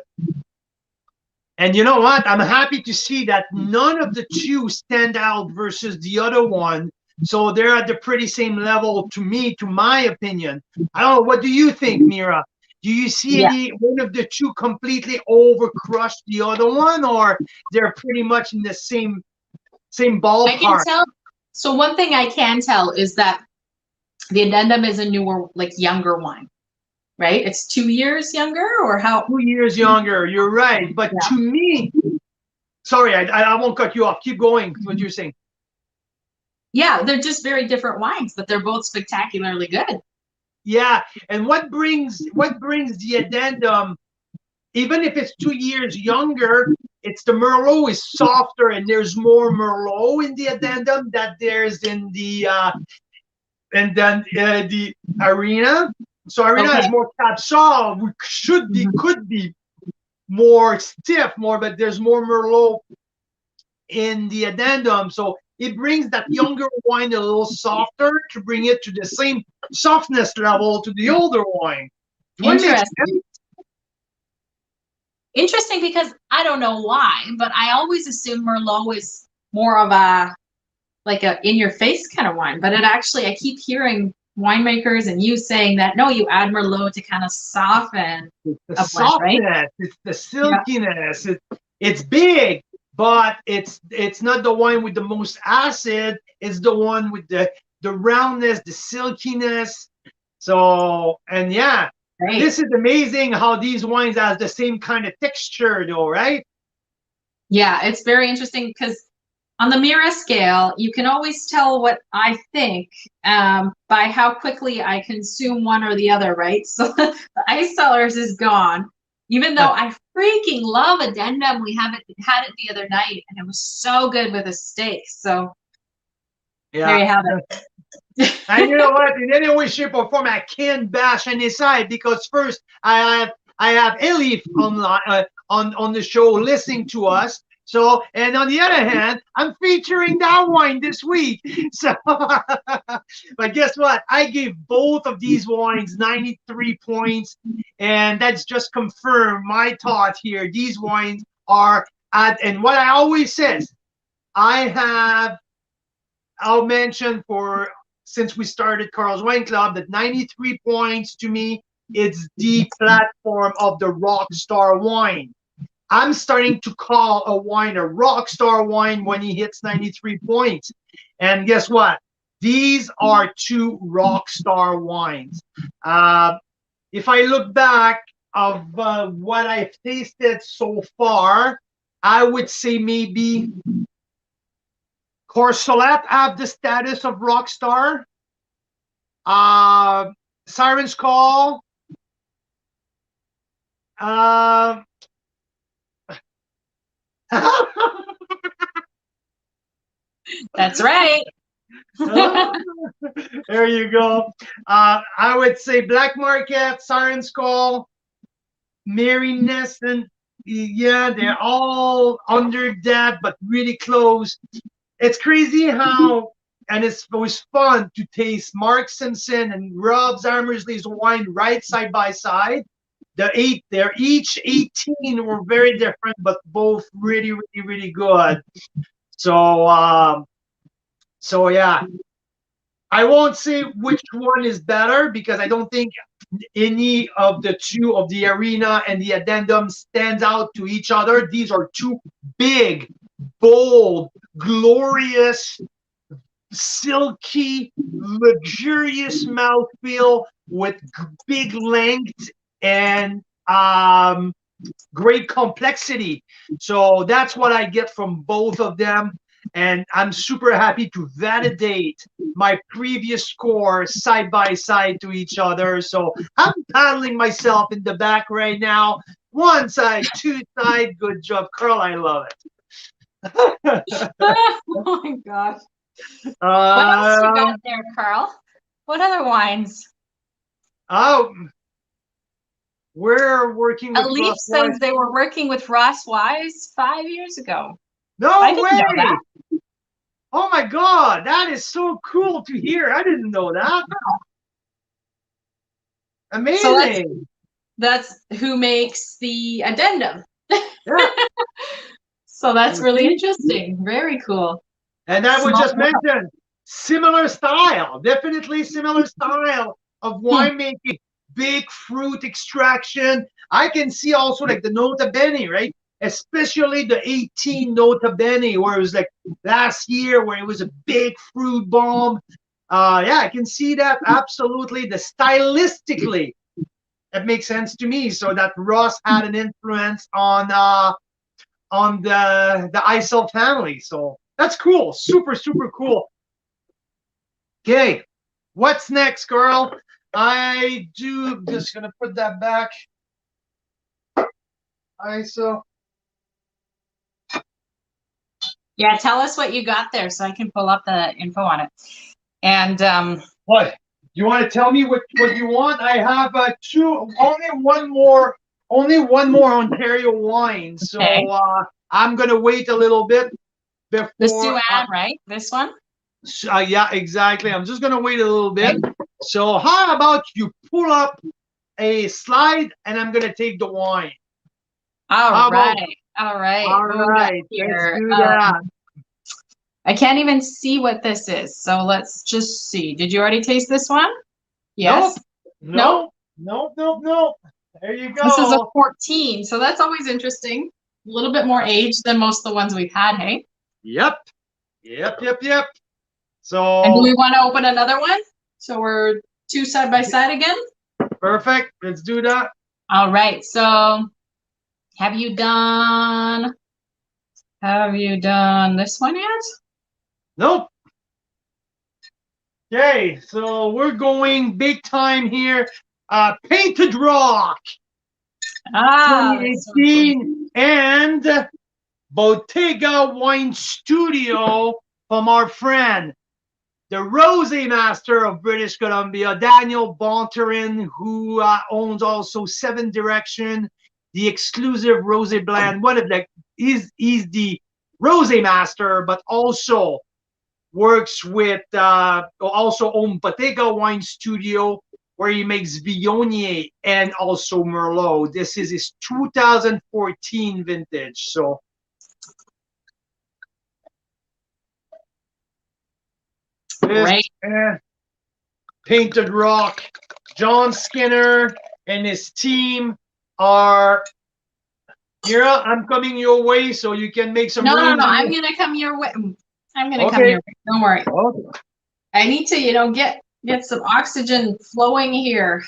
Speaker 2: And you know what? I'm happy to see that none of the two stand out versus the other one. So they're at the pretty same level to me, to my opinion. I don't know. What do you think, Mira? Do you see any one of the two completely overcrush the other one, or they're pretty much in the same ballpark?
Speaker 1: I can tell. So one thing I can tell is that the addendum is a newer, like younger wine, right? It's 2 years younger, or how?
Speaker 2: 2 years younger. You're right. But to me, sorry, I won't cut you off. Keep going. What you're saying.
Speaker 1: Yeah, they're just very different wines, but they're both spectacularly good.
Speaker 2: Yeah, and what brings the addendum, even if it's 2 years younger, it's the Merlot is softer, and there's more Merlot in the addendum that there's in the the Arena. So Arena has more Cap Sauv, which could be more stiff, but there's more Merlot in the addendum. So it brings that younger wine a little softer to bring it to the same softness level to the older wine.
Speaker 1: Interesting. Interesting, because I don't know why, but I always assume Merlot is more of a like a in-your-face kind of wine. But it actually, I keep hearing winemakers and you saying that no, you add Merlot to kind of soften
Speaker 2: the softness, right? It's the silkiness. Yeah. It's big, but it's not the wine with the most acid. It's the one with the roundness, the silkiness. So, and yeah, this is amazing how these wines have the same kind of texture though, right?
Speaker 1: Yeah, it's very interesting because on the Mira scale, you can always tell what I think by how quickly I consume one or the other, right? So the Ice Cellars is gone. Even though I freaking love addendum, we had it the other night, and it was so good with a steak. So there you have it.
Speaker 2: And you know what? In any way, shape, or form, I can't bash any side because first I have Elif on the show listening to us. So, and on the other hand, I'm featuring that wine this week. So, but guess what? I gave both of these wines 93 points, and that's just confirmed my thought here. These wines are at, and what I always says, I'll mention since we started Carl's Wine Club, that 93 points to me, it's the platform of the rock star wine. I'm starting to call a wine a rock star wine when he hits 93 points. And guess what? These are two rock star wines. If I look back of what I've tasted so far, I would say maybe Corsolet have the status of rock star. Siren's Call.
Speaker 1: That's right.
Speaker 2: There you go. I would say Black Market, Siren's Call, Mary Nest, and yeah, they're all under that, but really close. It's crazy how, and it was fun to taste Mark Simpson and Rob Zammersley's wine right side by side. They're each 18, were very different, but both really, really, really good. So, so yeah, I won't say which one is better because I don't think any of the two of the Arena and the Addendum stands out to each other. These are two big, bold, glorious, silky, luxurious mouthfeel with big length and great complexity. So that's what I get from both of them. And I'm super happy to validate my previous score side by side to each other. So I'm paddling myself in the back right now. One side, two side. Good job, Carl. I love it.
Speaker 1: Oh my gosh. What else you got there, Carl? What other wines?
Speaker 2: Oh, we're working with
Speaker 1: Elif
Speaker 2: Ross
Speaker 1: says
Speaker 2: Wise.
Speaker 1: they were working with Ross Wise 5 years ago.
Speaker 2: No
Speaker 1: I didn't know
Speaker 2: way!
Speaker 1: that.
Speaker 2: Oh my God, that is so cool to hear. I didn't know that. Amazing.
Speaker 1: So that's who makes the addendum.
Speaker 2: Yeah.
Speaker 1: So that's really interesting. Very cool.
Speaker 2: And I would
Speaker 1: Small
Speaker 2: just
Speaker 1: world.
Speaker 2: mention similar style, definitely similar style of winemaking, big fruit extraction. I can see also like the Nota Bene, right? Especially the 18 Nota Bene, where it was like last year, where it was a big fruit bomb. Yeah, I can see that absolutely. The stylistically, it makes sense to me. So that Ross had an influence on the Isel family. So that's cool. Super, super cool. Okay, what's next, girl? I'm just gonna put that back. ISO.
Speaker 1: Yeah, tell us what you got there so I can pull up the info on it. And
Speaker 2: What? You want to tell me what you want? I have only one more Ontario wine. So
Speaker 1: okay.
Speaker 2: I'm gonna wait a little bit before.
Speaker 1: The Sue-Ann, right? This one?
Speaker 2: Yeah, exactly. I'm just gonna wait a little bit. Okay. So how about you pull up a slide and I'm gonna take the wine.
Speaker 1: All right. All right.
Speaker 2: Let's do that.
Speaker 1: I can't even see what this is. So let's just see. Did you already taste this one? Yes.
Speaker 2: Nope. Nope. There you go.
Speaker 1: This is a 14. So that's always interesting. A little bit more age than most of the ones we've had, hey?
Speaker 2: Yep. So.
Speaker 1: And do we want to open another one? So we're two side by side again?
Speaker 2: Perfect. Let's do that.
Speaker 1: All right. So have you done this one yet?
Speaker 2: Nope. Okay, so we're going big time here. Painted Rock. 2018 and Bottega Wine Studio from our friend, the Rosé Master of British Columbia, Daniel Bonterin, who owns also Seven Direction, the exclusive Rosé blend. One of he's the Rosé Master, but also works with also owns Bottega Wine Studio, where he makes Viognier and also Merlot. This is his 2014 vintage. So
Speaker 1: Great.
Speaker 2: Painted Rock. John Skinner and his team are. Mira, I'm coming your way so you can make some room.
Speaker 1: No. I'm gonna come your way. I'm gonna come your way. Don't worry.
Speaker 2: Okay.
Speaker 1: I need to, get some oxygen flowing here.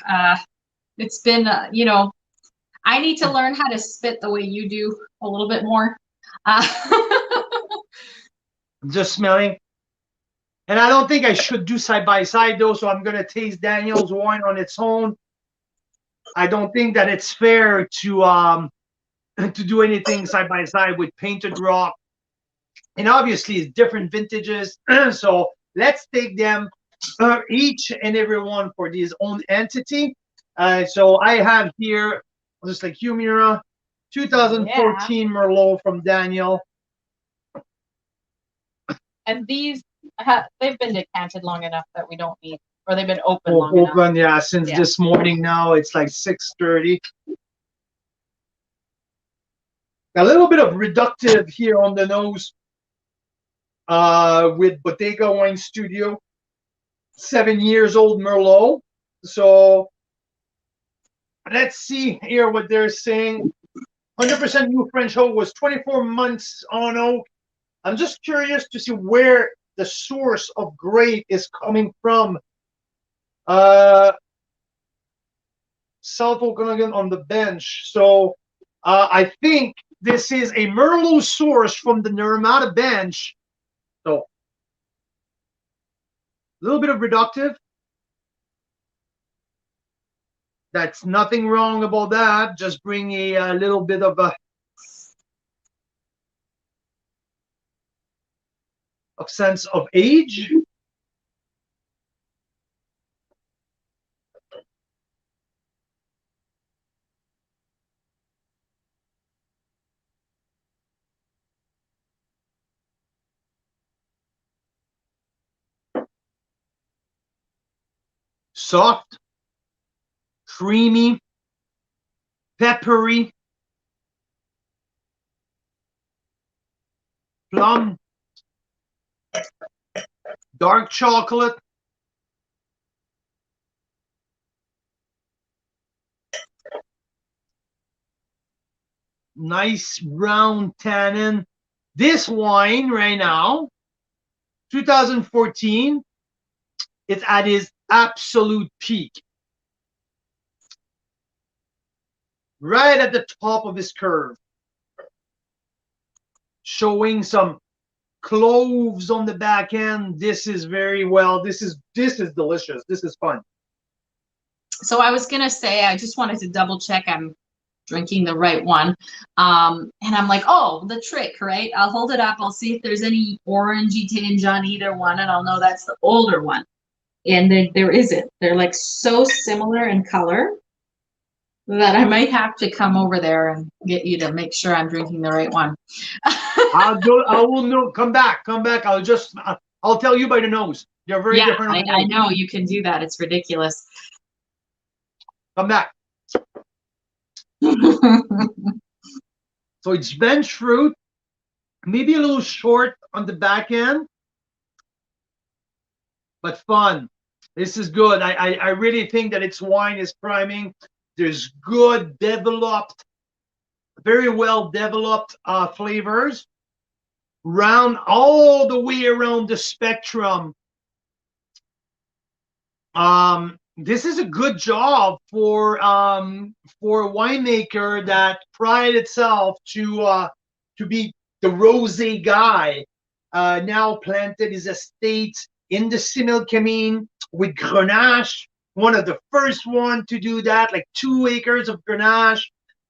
Speaker 1: It's been, I need to learn how to spit the way you do a little bit more.
Speaker 2: I'm just smelling. And I don't think I should do side by side though, so I'm gonna taste Daniel's wine on its own. I don't think that it's fair to do anything side by side with Painted Rock. And obviously it's different vintages. So let's take them each and every one for his own entity. So I have here, just like you, Mira, 2014 Merlot from Daniel.
Speaker 6: And these, they've been decanted long enough that we don't need, or they've been open long enough.
Speaker 2: Open, yeah, since this morning now. It's like 6:30. A little bit of reductive here on the nose with Bottega Wine Studio. 7 years old Merlot. So let's see here what they're saying. 100% new French oak, was 24 months on oak. I'm just curious to see where the source of grape is coming from. South Okanagan on the bench. So I think this is a Merlot source from the Naramata bench. So a little bit of reductive. That's nothing wrong about that. Just bring a little bit of a sense of age. Soft, creamy, peppery, plum, dark chocolate, nice round tannin. This wine right now, 2014, it's at its absolute peak. Right at the top of his curve. Showing some cloves on the back end. This is very well. This is delicious. This is fun.
Speaker 1: So I was gonna say, I just wanted to double check I'm drinking the right one. And I'm like, oh, the trick, right? I'll hold it up. I'll see if there's any orangey tinge on either one, and I'll know that's the older one. And there isn't. They're like so similar in color that I might have to come over there and get you to make sure I'm drinking the right one.
Speaker 2: I will know. Come back. I'll tell you by the nose. They're very different.
Speaker 1: I know you can do that. It's ridiculous.
Speaker 2: Come back. So it's bench fruit, maybe a little short on the back end, but fun. This is good. I really think that its wine is priming. There's good developed, very well developed flavors round all the way around the spectrum. This is a good job for a winemaker that pride itself to be the rosé guy. Now planted his estate in the Similkameen with Grenache, one of the first one to do that, like 2 acres of Grenache.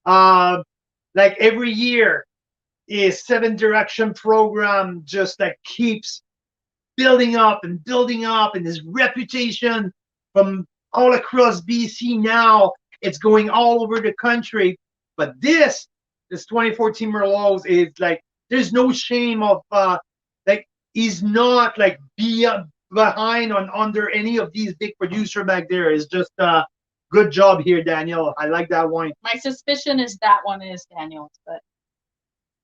Speaker 2: Like every year, his 7 Direction program just like keeps building up, and his reputation from all across BC now, it's going all over the country. But this 2014 Merlot is like, there's no shame of like, he's not like behind on under any of these big producer back there. It's just good job here, Daniel. I like that wine.
Speaker 6: My suspicion is that one is Daniel's, but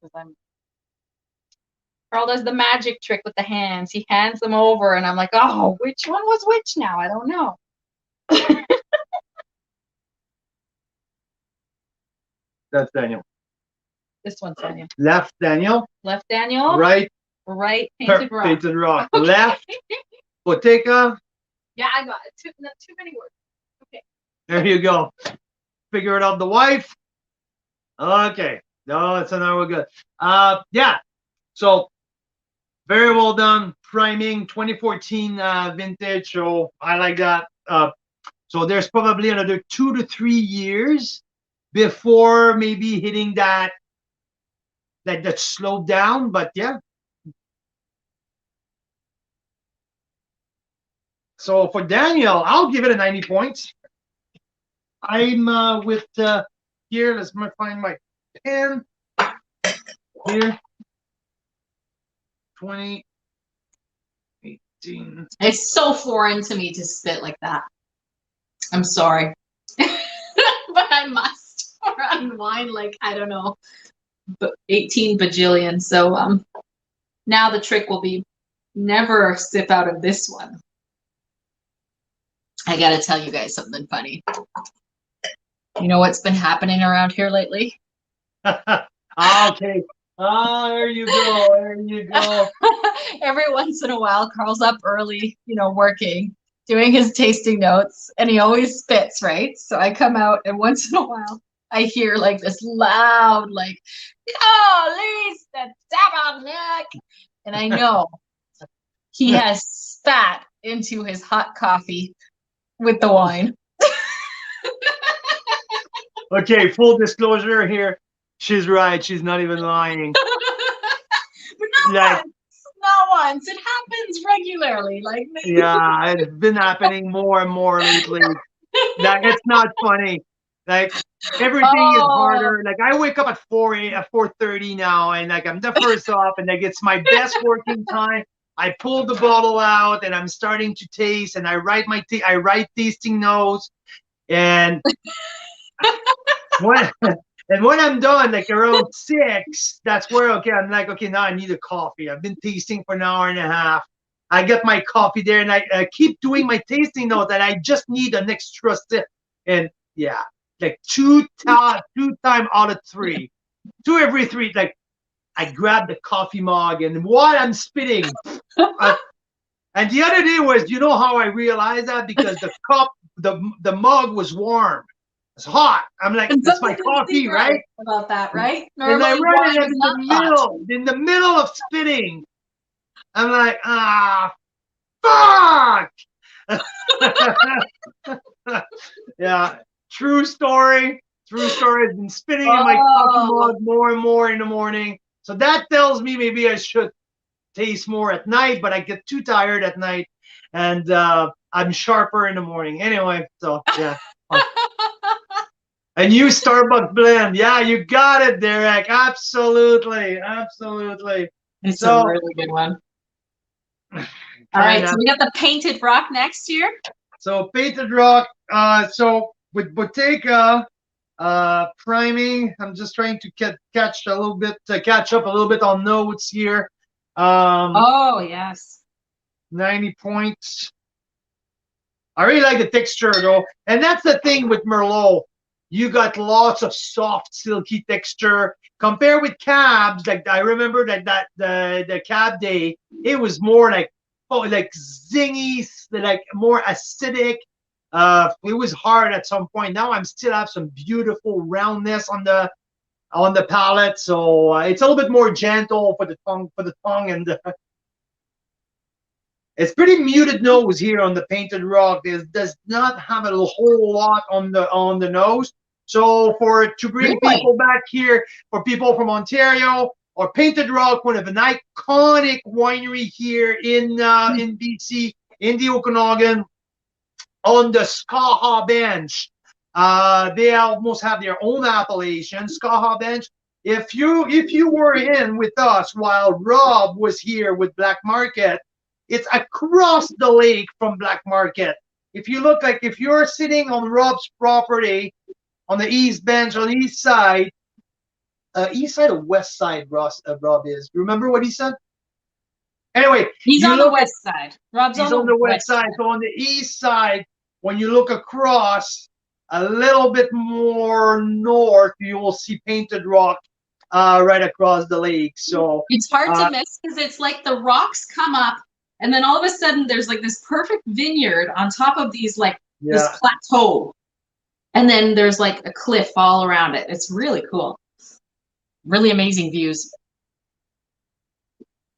Speaker 6: because Carl does the magic trick with the hands. He hands them over, and I'm like, oh, which one was which now? I don't know.
Speaker 2: That's Daniel.
Speaker 6: This one's Daniel.
Speaker 2: Left Daniel.
Speaker 6: Left Daniel.
Speaker 2: Right.
Speaker 6: Right. Painted Rock.
Speaker 2: Painted Rock. Left Boteca.
Speaker 6: Yeah, I got it. Not too many words. Okay.
Speaker 2: There you go. Figure it out, the wife. Okay. No, it's now we're good. Yeah. So very well done. Priming 2014 vintage. So I like that. So there's probably another 2 to 3 years before maybe hitting that slowed down. But yeah. So for Daniel, I'll give it a 90 points. I'm with here. Let's find my pen here. 2018.
Speaker 1: It's so foreign to me to spit like that. I'm sorry. But I must. Or on wine, like, I don't know, 18 bajillion. So now the trick will be never sip out of this one. I gotta tell you guys something funny. You know what's been happening around here lately?
Speaker 2: Okay. There you go. There you go.
Speaker 1: Every once in a while, Carl's up early, working, doing his tasting notes, and he always spits, right? So I come out, and once in a while, I hear like this loud, like, "Oh, Lise, the tabarnak!" And I know he has spat into his hot coffee with the wine.
Speaker 2: Okay, full disclosure here. She's right. She's not even lying.
Speaker 1: But not once. It happens regularly. Like,
Speaker 2: yeah, it's been happening more and more lately. Like, it's not funny. Like, everything is harder. Like, I wake up at 4:30 now, and like I'm the first up, and like it's my best working time. I pull the bottle out, and I'm starting to taste, and I write tasting notes, and when I'm done, like around 6, that's where I'm like, okay, now I need a coffee. I've been tasting for an hour and a half. I get my coffee there, and I keep doing my tasting note, and I just need an extra sip. And yeah, like two time out of 3, 2 every 3. Like, I grab the coffee mug, and while I'm spitting, and the other day was, you know how I realized that? Because the mug was warm. It's hot. I'm like, it's my coffee, right?
Speaker 1: About that, right?
Speaker 2: And I run it in the middle of spitting. I'm like, fuck! Yeah, true story. I've been spitting in my coffee mug more and more in the morning. So that tells me maybe I should taste more at night, but I get too tired at night, and I'm sharper in the morning. Anyway, so yeah. A new Starbucks blend. Yeah, you got it, Derek. Absolutely.
Speaker 1: It's a really good one. All right, so we got the Painted Rock next year.
Speaker 2: So Painted Rock. So with Bottega priming, I'm just trying to catch up a little bit on notes here.
Speaker 1: Oh yes.
Speaker 2: 90 points. I really like the texture though, and that's the thing with Merlot. You got lots of soft, silky texture. Compared with cabs, like I remember that the cab day, it was more like zingy, like more acidic. It was hard at some point. Now I'm still have some beautiful roundness on the palate, so it's a little bit more gentle for the tongue, and it's pretty muted nose here on the Painted Rock. It does not have a whole lot on the nose. So to bring people back here, for people from Ontario, or Painted Rock, one of an iconic winery here in BC, in the Okanagan, on the Skaha Bench. They almost have their own appellation, Skaha Bench. If you were in with us while Rob was here with Black Market, it's across the lake from Black Market. If you look, like if you're sitting on Rob's property on the east bench, on the east side or west side, Rob is. Remember what he said? Anyway,
Speaker 1: he's on the west side. Rob's
Speaker 2: on the west side. So on the east side, when you look across a little bit more north, you will see Painted Rock right across the lake. So
Speaker 1: it's hard to miss because it's like the rocks come up and then all of a sudden there's like this perfect vineyard on top of these like this
Speaker 2: Yeah.
Speaker 1: plateau, and then there's like a cliff all around it. It's really cool. Really amazing views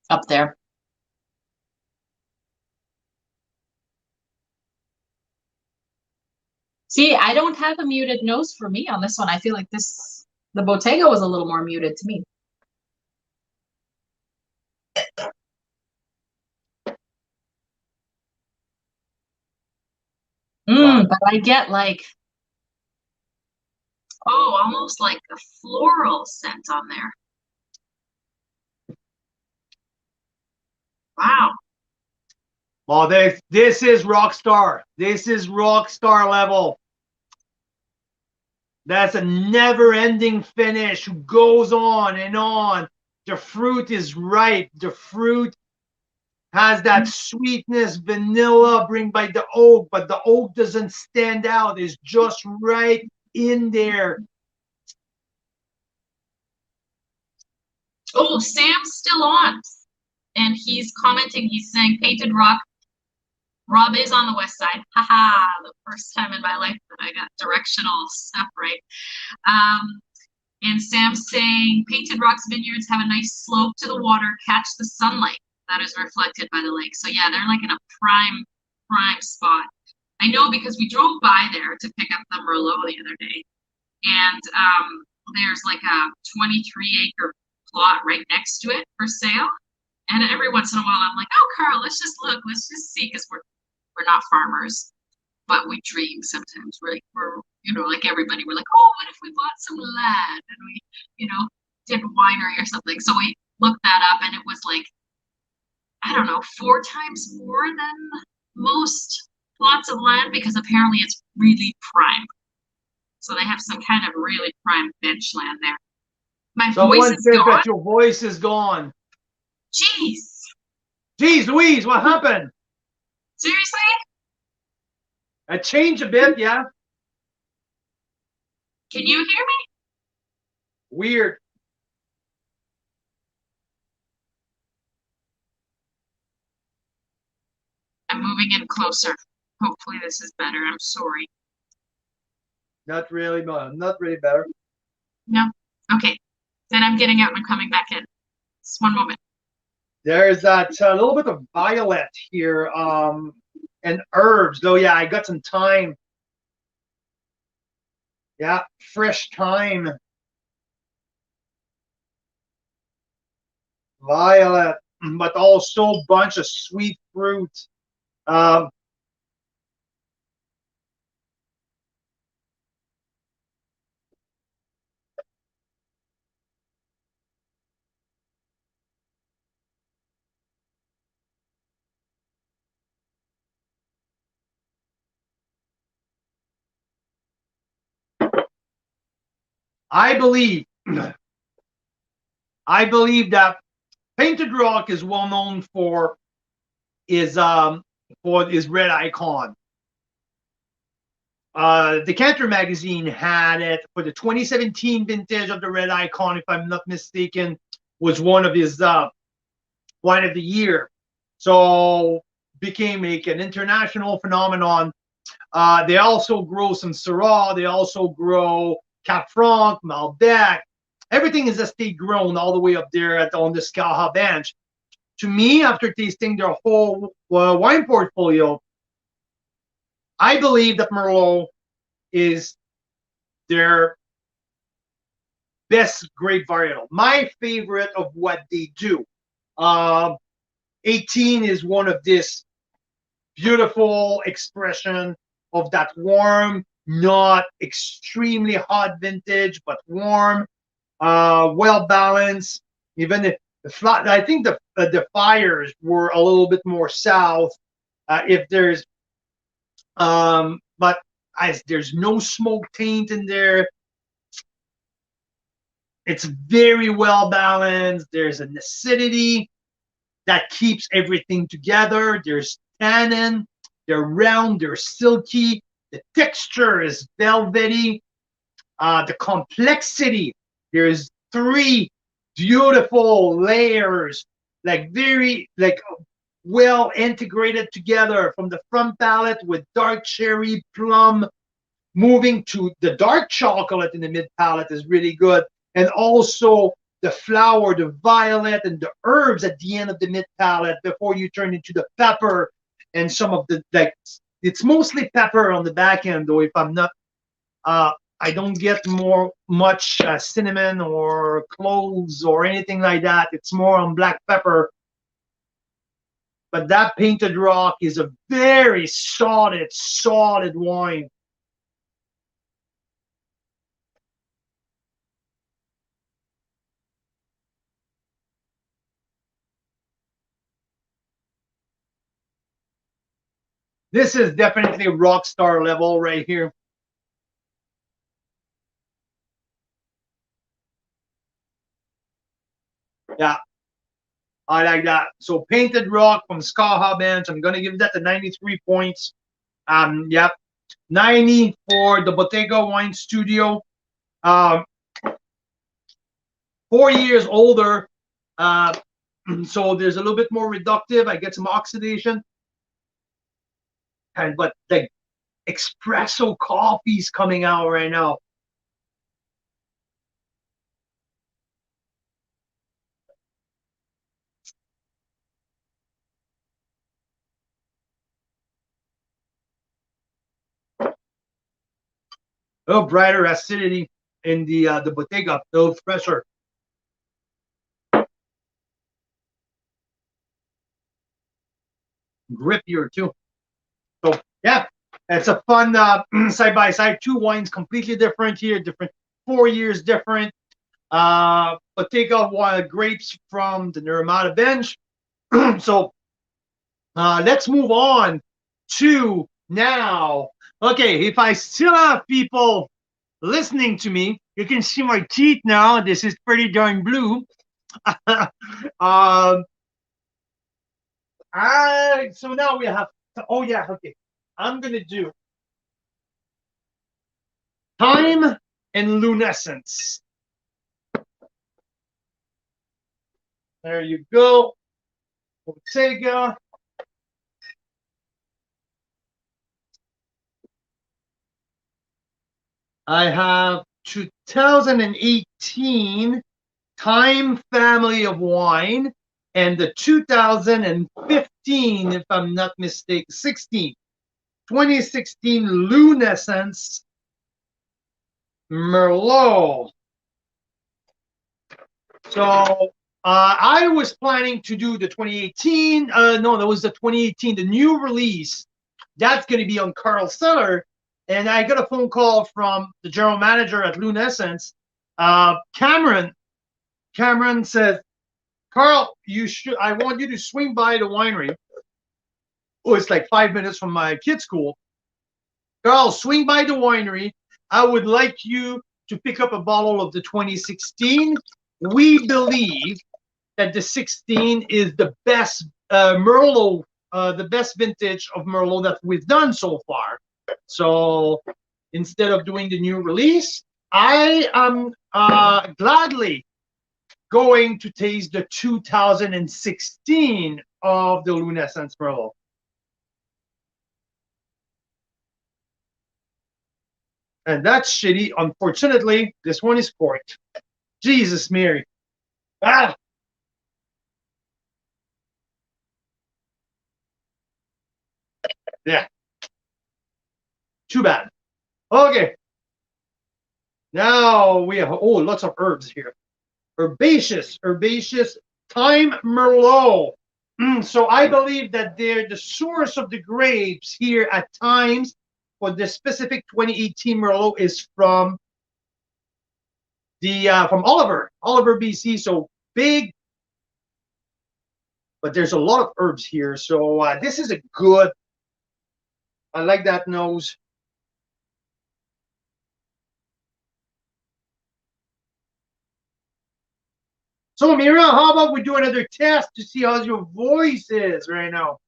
Speaker 1: up there. See, I don't have a muted nose for me on this one. I feel like the Bottega was a little more muted to me.
Speaker 2: Wow.
Speaker 1: But I get like, oh, almost like a floral scent on there. Wow.
Speaker 2: Well, this is rock star. This is rock star level. That's a never-ending finish. Goes on and on. The fruit is ripe. The fruit has that sweetness, vanilla bring by the oak, but the oak doesn't stand out. It's just right in there.
Speaker 1: Oh, Sam's still on. And he's commenting, he's saying Painted Rock. Rob is on the west side. Haha, the first time in my life that I got directional stuff right. And Sam's saying Painted Rock's vineyards have a nice slope to the water, catch the sunlight that is reflected by the lake. So yeah, they're like in a prime spot. I know because we drove by there to pick up the Merlot the other day. And there's like a 23-acre plot right next to it for sale. And every once in a while, I'm like, oh, Carl, let's just look, let's just see, because we're not farmers, but we dream sometimes. We're you know, like everybody, we're like, oh, what if we bought some land and we, you know, did a winery or something? So we looked that up, and it was like, I don't know, 4 times more than most plots of land, because apparently it's really prime. So they have some kind of really prime bench land there. My voice is gone.
Speaker 2: That your voice is gone.
Speaker 1: Jeez.
Speaker 2: Jeez, Louise, what happened?
Speaker 1: Seriously?
Speaker 2: I changed a bit, yeah.
Speaker 1: Can you hear me?
Speaker 2: Weird.
Speaker 1: I'm moving in closer. Hopefully this is better. I'm sorry.
Speaker 2: Not really better.
Speaker 1: No? Okay. Then I'm getting out and I'm coming back in. Just one moment.
Speaker 2: There's that little bit of violet here, and herbs. Though, yeah, I got some thyme. Yeah, fresh thyme. Violet, but also a bunch of sweet fruit. I believe that Painted Rock is well known for his red icon. Decanter magazine had it for the 2017 vintage of the red icon, if I'm not mistaken, was one of his wine of the year. So became like an international phenomenon. They also grow some Syrah. They also grow Cap Franc, Malbec. Everything is estate grown all the way up there on the Scaha bench. To me, after tasting their whole wine portfolio, I believe that Merlot is their best grape varietal. My favorite of what they do. 18 is one of this beautiful expression of that warm, not extremely hot vintage, but warm, well balanced. Even if I think the fires were a little bit more south. If there's, but as there's no smoke taint in there, it's very well balanced. There's an acidity that keeps everything together. There's tannin. They're round. They're silky. The texture is velvety. The complexity. There's 3 beautiful layers, like very like well integrated together from the front palate with dark cherry, plum, moving to the dark chocolate in the mid palate is really good. And also the flower, the violet, and the herbs at the end of the mid palate before you turn into the pepper and some of the, like, it's mostly pepper on the back end, though, if I'm not, I don't get much cinnamon or cloves or anything like that. It's more on black pepper. But that Painted Rock is a very solid wine. This is definitely rock star level right here. Yeah, I like that. So Painted Rock from Skaha Bench. I'm gonna give that the 93 points. Yep, 90 for the Bottega Wine Studio. 4 years older, so there's a little bit more reductive. I get some oxidation, but the espresso coffee's coming out right now. A little brighter acidity in the Bottega, a little fresher. Grippier too. So yeah, it's a fun side by side. Two wines completely different here, different 4 years different. Bottega grapes from the Nuremada bench. So let's move on to now. Okay, if I still have people listening to me, you can see my teeth now. This is pretty darn blue. So now we have, oh yeah, okay. I'm gonna do time and lunescence. There you go. Bottega. I have 2018 Time family of wine and the 2015, if I'm not mistaken, 2016 lunescence Merlot. So I was planning to do the 2018. No, that was the 2018, the new release. That's going to be on Carl Cellar. And I got a phone call from the general manager at Lunescence, Cameron. Cameron says, Carl, I want you to swing by the winery. Oh, it's like 5 minutes from my kids' school. Carl, swing by the winery. I would like you to pick up a bottle of the 2016. We believe that the 16 is the best Merlot, the best vintage of Merlot that we've done so far. So instead of doing the new release, I am gladly going to taste the 2016 of the Lunescence Merlot. And that's shitty. Unfortunately, this one is corked. Jesus Mary. Ah! Yeah. Too bad. Okay. Now we have, oh, lots of herbs here. Herbaceous Time Merlot. So I believe that they're the source of the grapes here at times for the specific 2018 Merlot is from the from Oliver, BC. So big, but there's a lot of herbs here. So this is a good. I like that nose. So Mira, how about we do another test to see how your voice is right now?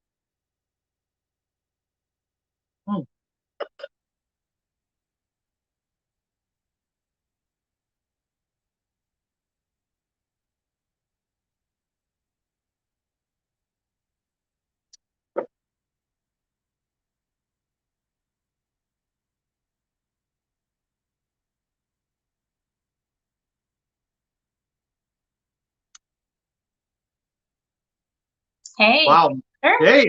Speaker 1: Hey.
Speaker 2: Wow.
Speaker 1: Sure.
Speaker 2: Hey,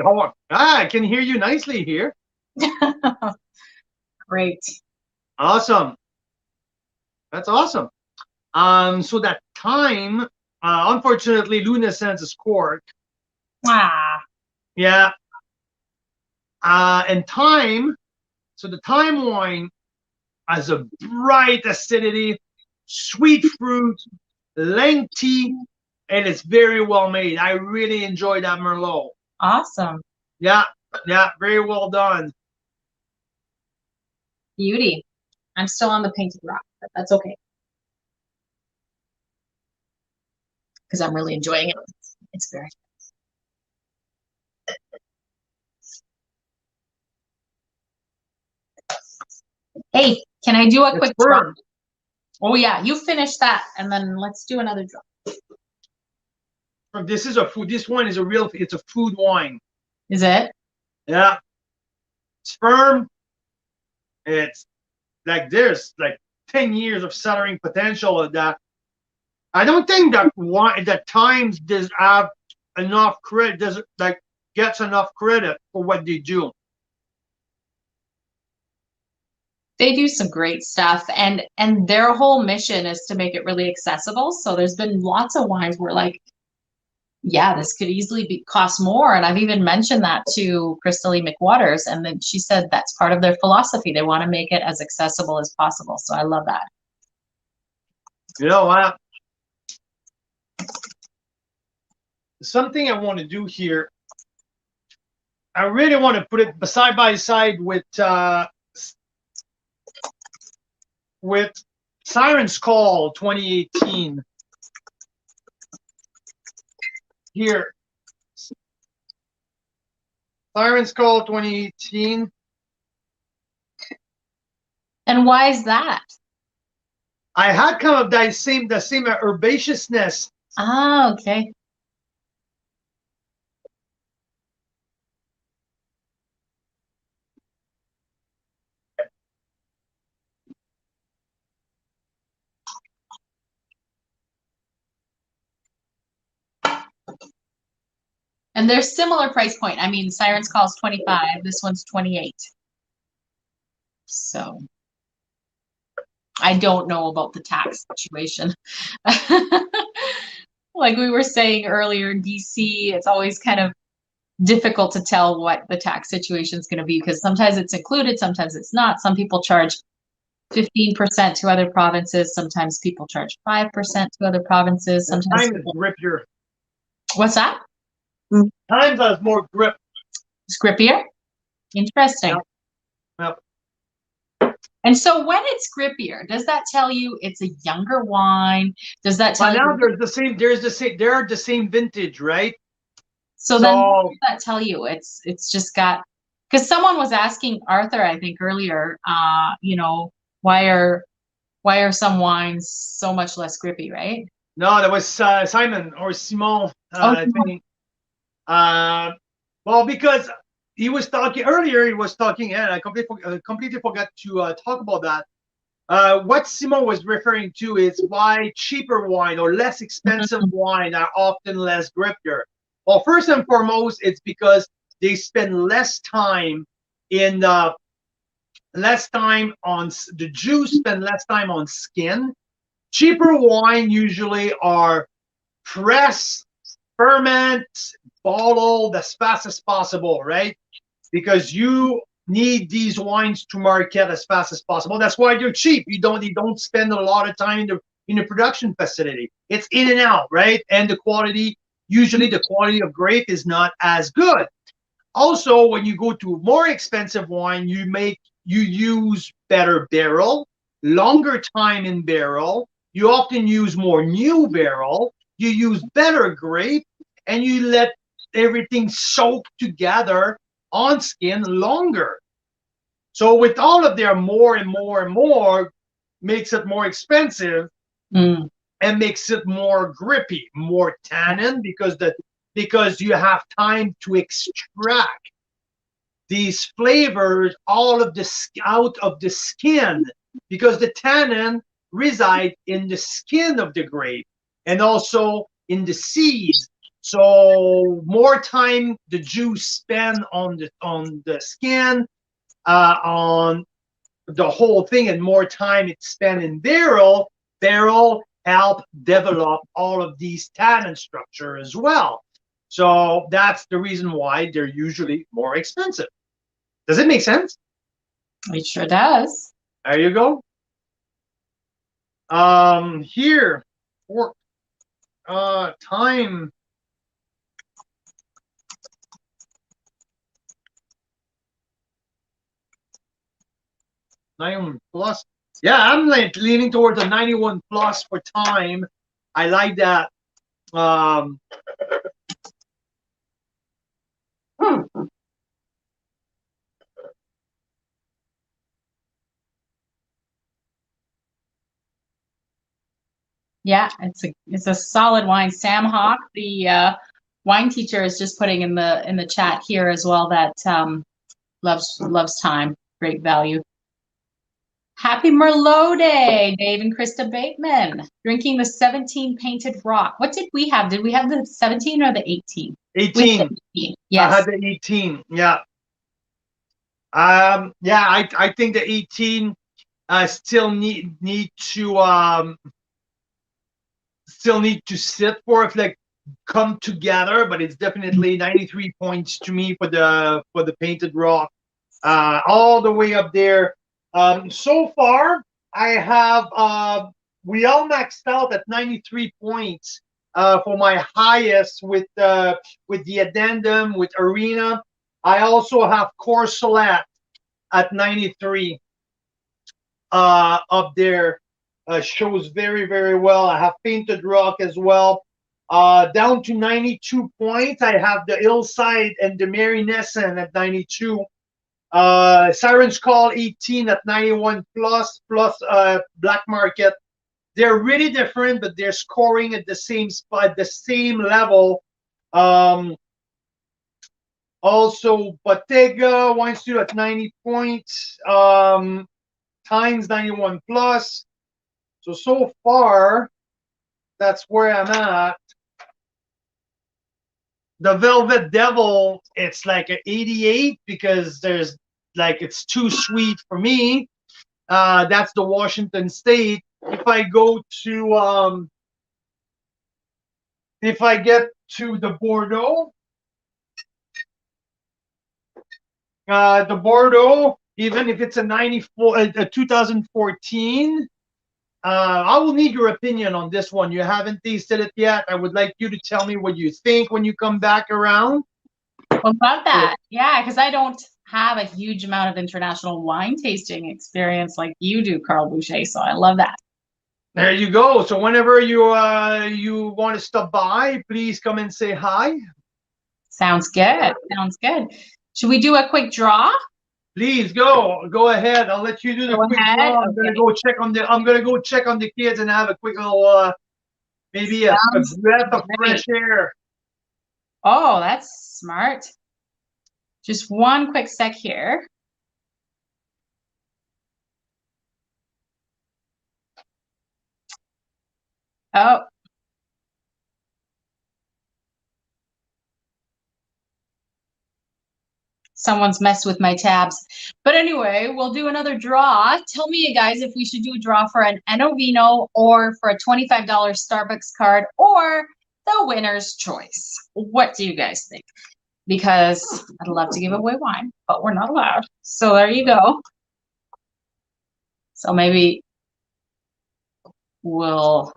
Speaker 2: I can hear you nicely here.
Speaker 1: Great.
Speaker 2: Awesome. That's awesome. So that time, unfortunately, Luna sends us cork.
Speaker 1: Ah.
Speaker 2: Yeah. And time. So the time wine has a bright acidity, sweet fruit, lengthy, and it's very well made. I really enjoy that Merlot.
Speaker 1: Awesome.
Speaker 2: Yeah, very well done.
Speaker 1: Beauty. I'm still on the painted rock, but that's okay. Because I'm really enjoying it. It's very Hey, can I do a quick drop? Oh yeah, you finish that and then let's do another drop.
Speaker 2: This is a food. This wine is it's a food wine.
Speaker 1: Is it?
Speaker 2: Yeah. It's firm. It's like there's like 10 years of cellaring potential of that. I don't think that wine that Times does have enough credit, does like gets enough credit for what they do.
Speaker 1: They do some great stuff, and their whole mission is to make it really accessible. So there's been lots of wines where like, yeah, this could easily cost more. And I've even mentioned that to Crystal Lee McWaters, and then she said that's part of their philosophy. They want to make it as accessible as possible. So I love that.
Speaker 2: You know what? Something I want to do here. I really want to put it side by side with Siren's Call 2018. Here. Siren's Call 2018.
Speaker 1: And why is that?
Speaker 2: I had kind of the same herbaceousness.
Speaker 1: Ah, okay. And they're similar price point. I mean, Siren's Call is 25. This one's 28. So I don't know about the tax situation. Like we were saying earlier in DC, it's always kind of difficult to tell what the tax situation is going to be because sometimes it's included, sometimes it's not. Some people charge 15% to other provinces. Sometimes people charge 5% to other provinces. Sometimes
Speaker 2: Time is grippier.
Speaker 1: What's that?
Speaker 2: Times has more grip.
Speaker 1: It's grippier? Interesting.
Speaker 2: Yep.
Speaker 1: And so when it's grippier, does that tell you it's a younger wine? Does that tell
Speaker 2: now
Speaker 1: you
Speaker 2: they're the same vintage, right?
Speaker 1: So then what does that tell you? It's just got, because someone was asking Arthur, I think earlier, you know, why are some wines so much less grippy, right?
Speaker 2: No, that was Simon or Simon, I think. Well, because he was talking earlier, and I completely forgot to talk about that. What Simon was referring to is why cheaper wine or less expensive wine are often less grippier. Well, first and foremost, it's because they spend less time on the juice, spend less time on skin. Cheaper wine usually are press, ferment, bottled as fast as possible, right? Because you need these wines to market as fast as possible. That's why they're cheap. You don't spend a lot of time in the production facility. It's in and out, right? And usually the quality of grape is not as good. Also, when you go to more expensive wine, you use better barrel, longer time in barrel. You often use more new barrel. You use better grape, and you let everything soak together on skin longer. So with all of their more and more and more, makes it more expensive and makes it more grippy, more tannin because you have time to extract these flavors out of the skin, because the tannin reside in the skin of the grape and also in the seeds So more time the juice spend on the skin, on the whole thing, and more time it's spent in barrel. Barrel help develop all of these tannin structure as well. So that's the reason why they're usually more expensive. Does it make sense?
Speaker 1: It sure does.
Speaker 2: There you go. Here, for time. +91. Yeah, I'm like leaning towards a 91 plus for time. I like that.
Speaker 1: Yeah, it's a solid wine. Sam Hawk, the wine teacher, is just putting in the chat here as well that loves time. Great value. Happy Merlot Day, Dave and Krista Bateman. Drinking the 17 Painted Rock. What did we have? Did we have the 17 or the 18?
Speaker 2: 18.
Speaker 1: 18. Yes.
Speaker 2: I had the 18. Yeah. Yeah, I think the 18 still need to sit for it, like come together, but it's definitely 93 points to me for the Painted Rock, all the way up there. So far I have we all maxed out at 93 points for my highest with the addendum with Arena. I also have Corsolat at 93 up there. Shows very, very well. I have Painted Rock as well. Down to 92 points, I have the Hillside and the Mary Nesson at 92. Siren's Call 18 at 91 plus Black Market. They're really different, but they're scoring at the same spot, the same level. Also, Bottega Wine Studio at 90 points. Times 91 plus. So far, that's where I'm at. The Velvet Devil, it's like an 88 because there's like it's too sweet for me. That's the Washington State. If I go to if I get to the Bordeaux, even if it's a 94, a 2014. I will need your opinion on this one. You haven't tasted it yet. I would like you to tell me what you think when you come back around.
Speaker 1: Well, about that, yeah, because I don't have a huge amount of international wine tasting experience like you do, Carl Boucher. So I love that.
Speaker 2: There you go. So whenever you want to stop by, please come and say hi.
Speaker 1: Sounds good. Sounds good. Should we do a quick draw?
Speaker 2: Please go ahead. I'll let you do the quick draw. I'm gonna go check on the kids and have a quick little maybe a breath of fresh air.
Speaker 1: Oh, that's smart. Just one quick sec here. Oh. Someone's messed with my tabs. But anyway, we'll do another draw. Tell me, you guys, if we should do a draw for an Enovino or for a $25 Starbucks card or the winner's choice. What do you guys think? Because I'd love to give away wine, but we're not allowed. So there you go. So maybe we'll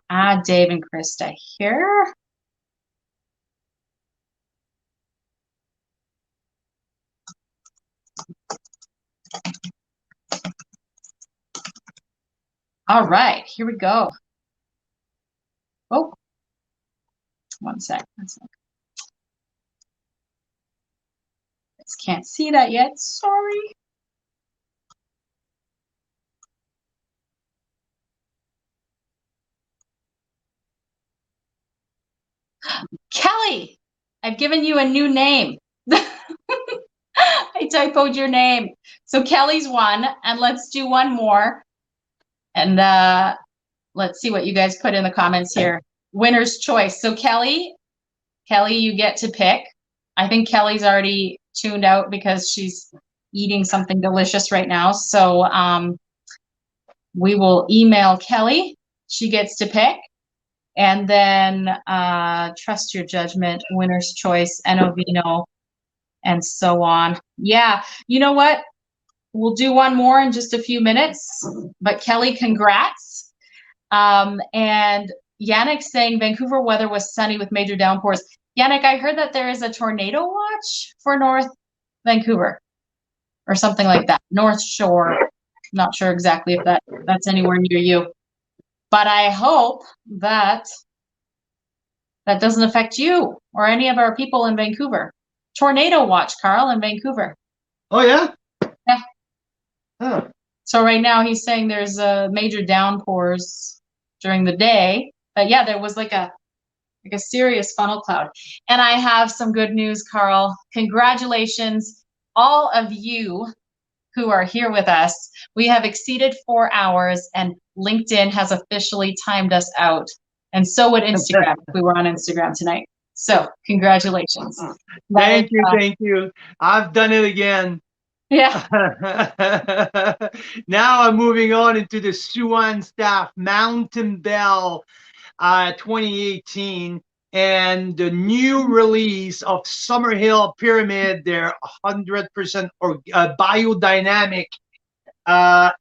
Speaker 1: add Dave and Krista here. All right, here we go. Oh, one sec. Just can't see that yet. Sorry. Kelly, I've given you a new name. I typoed your name. So Kelly's one, and let's do one more. And let's see what you guys put in the comments here. Winner's choice. So Kelly, Kelly, you get to pick. I think Kelly's already tuned out because she's eating something delicious right now. So we will email Kelly. She gets to pick. And then trust your judgment, winner's choice, Enovino, and so on. Yeah, you know what? We'll do one more in just a few minutes. But Kelly, congrats. And Yannick's saying Vancouver weather was sunny with major downpours. Yannick, I heard that there is a tornado watch for North Vancouver or something like that. North Shore. Not sure exactly if that's anywhere near you. But I hope that doesn't affect you or any of our people in Vancouver. Tornado watch, Carl, in Vancouver.
Speaker 2: Oh, yeah?
Speaker 1: Yeah.
Speaker 2: Huh.
Speaker 1: So right now he's saying there's major downpours during the day. But yeah, there was like a serious funnel cloud. And I have some good news, Carl. Congratulations, all of you who are here with us. We have exceeded 4 hours and LinkedIn has officially timed us out. And so would Instagram if we were on Instagram tonight. So congratulations.
Speaker 2: Thank you. I've done it again.
Speaker 1: Yeah.
Speaker 2: Now I'm moving on into the Swan Staff Mountain Bell 2018 and the new release of Summerhill Pyramid, their 100% biodynamic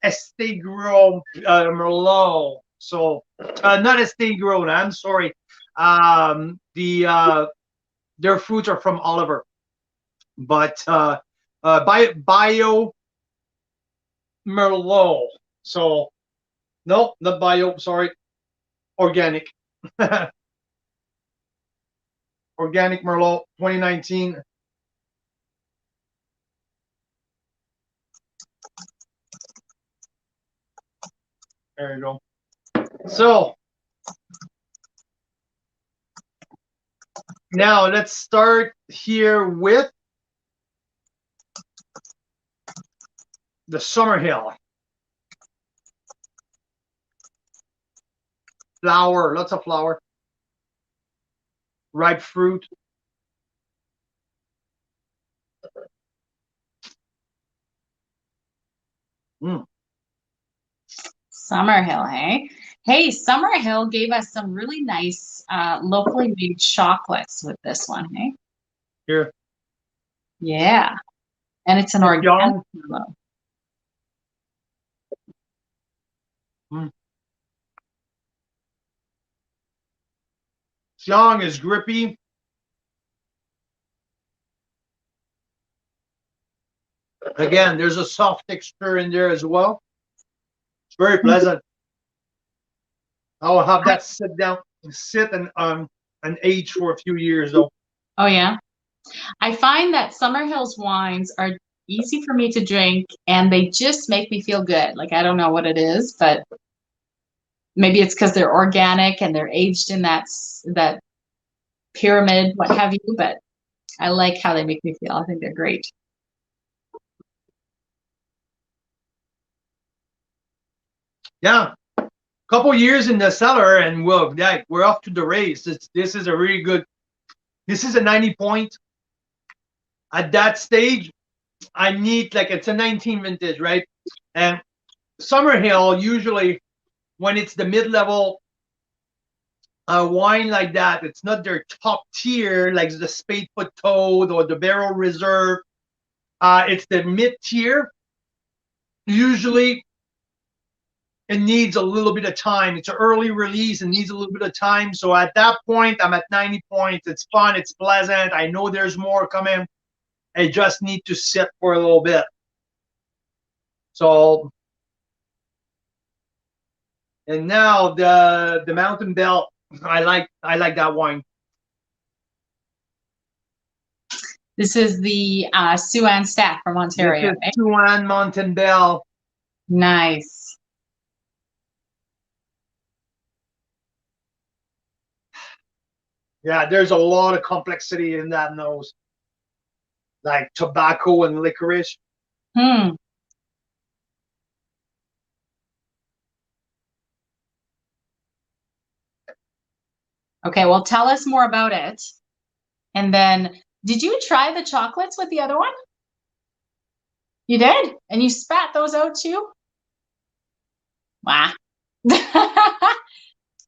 Speaker 2: estate grown Merlot. So not estate grown, I'm sorry. Their fruits are from Oliver, but bio Merlot. So no, not bio, sorry, organic. Organic Merlot 2019. There you go. So now let's start here with the Summerhill. Flower, lots of flower. Ripe fruit.
Speaker 1: Summerhill, hey? Hey, Summerhill gave us some really nice locally made chocolates with this one, hey?
Speaker 2: Here.
Speaker 1: Yeah. And it's an organic Merlot.
Speaker 2: Young is grippy. Again, there's a soft texture in there as well. It's very pleasant. I'll have that sit and age for a few years though.
Speaker 1: Oh yeah. I find that Summerhill's wines are easy for me to drink and they just make me feel good. Like I don't know what it is, but maybe it's because they're organic and they're aged in that pyramid, what have you, but I like how they make me feel. I think they're great.
Speaker 2: Yeah. Couple years in the cellar and we're off to the race. This is a really good, this is a 90 point. At that stage, I need, like, it's a 19 vintage, right? And Summerhill, usually when it's the mid-level wine like that, it's not their top tier, like the Spadefoot Toad or the Barrel Reserve. It's the mid-tier. Usually, it needs a little bit of time. It's an early release and needs a little bit of time. So at that point, I'm at 90 points. It's fun. It's pleasant. I know there's more coming. I just need to sit for a little bit. So, and now the Mountain Bell. I like that wine.
Speaker 1: This is the Swan Staff from Ontario.
Speaker 2: This is Swan Mountain Bell.
Speaker 1: Nice.
Speaker 2: Yeah, there's a lot of complexity in that nose, like tobacco and licorice.
Speaker 1: Okay, well, tell us more about it. And then, did you try the chocolates with the other one? You did? And you spat those out too? Wow.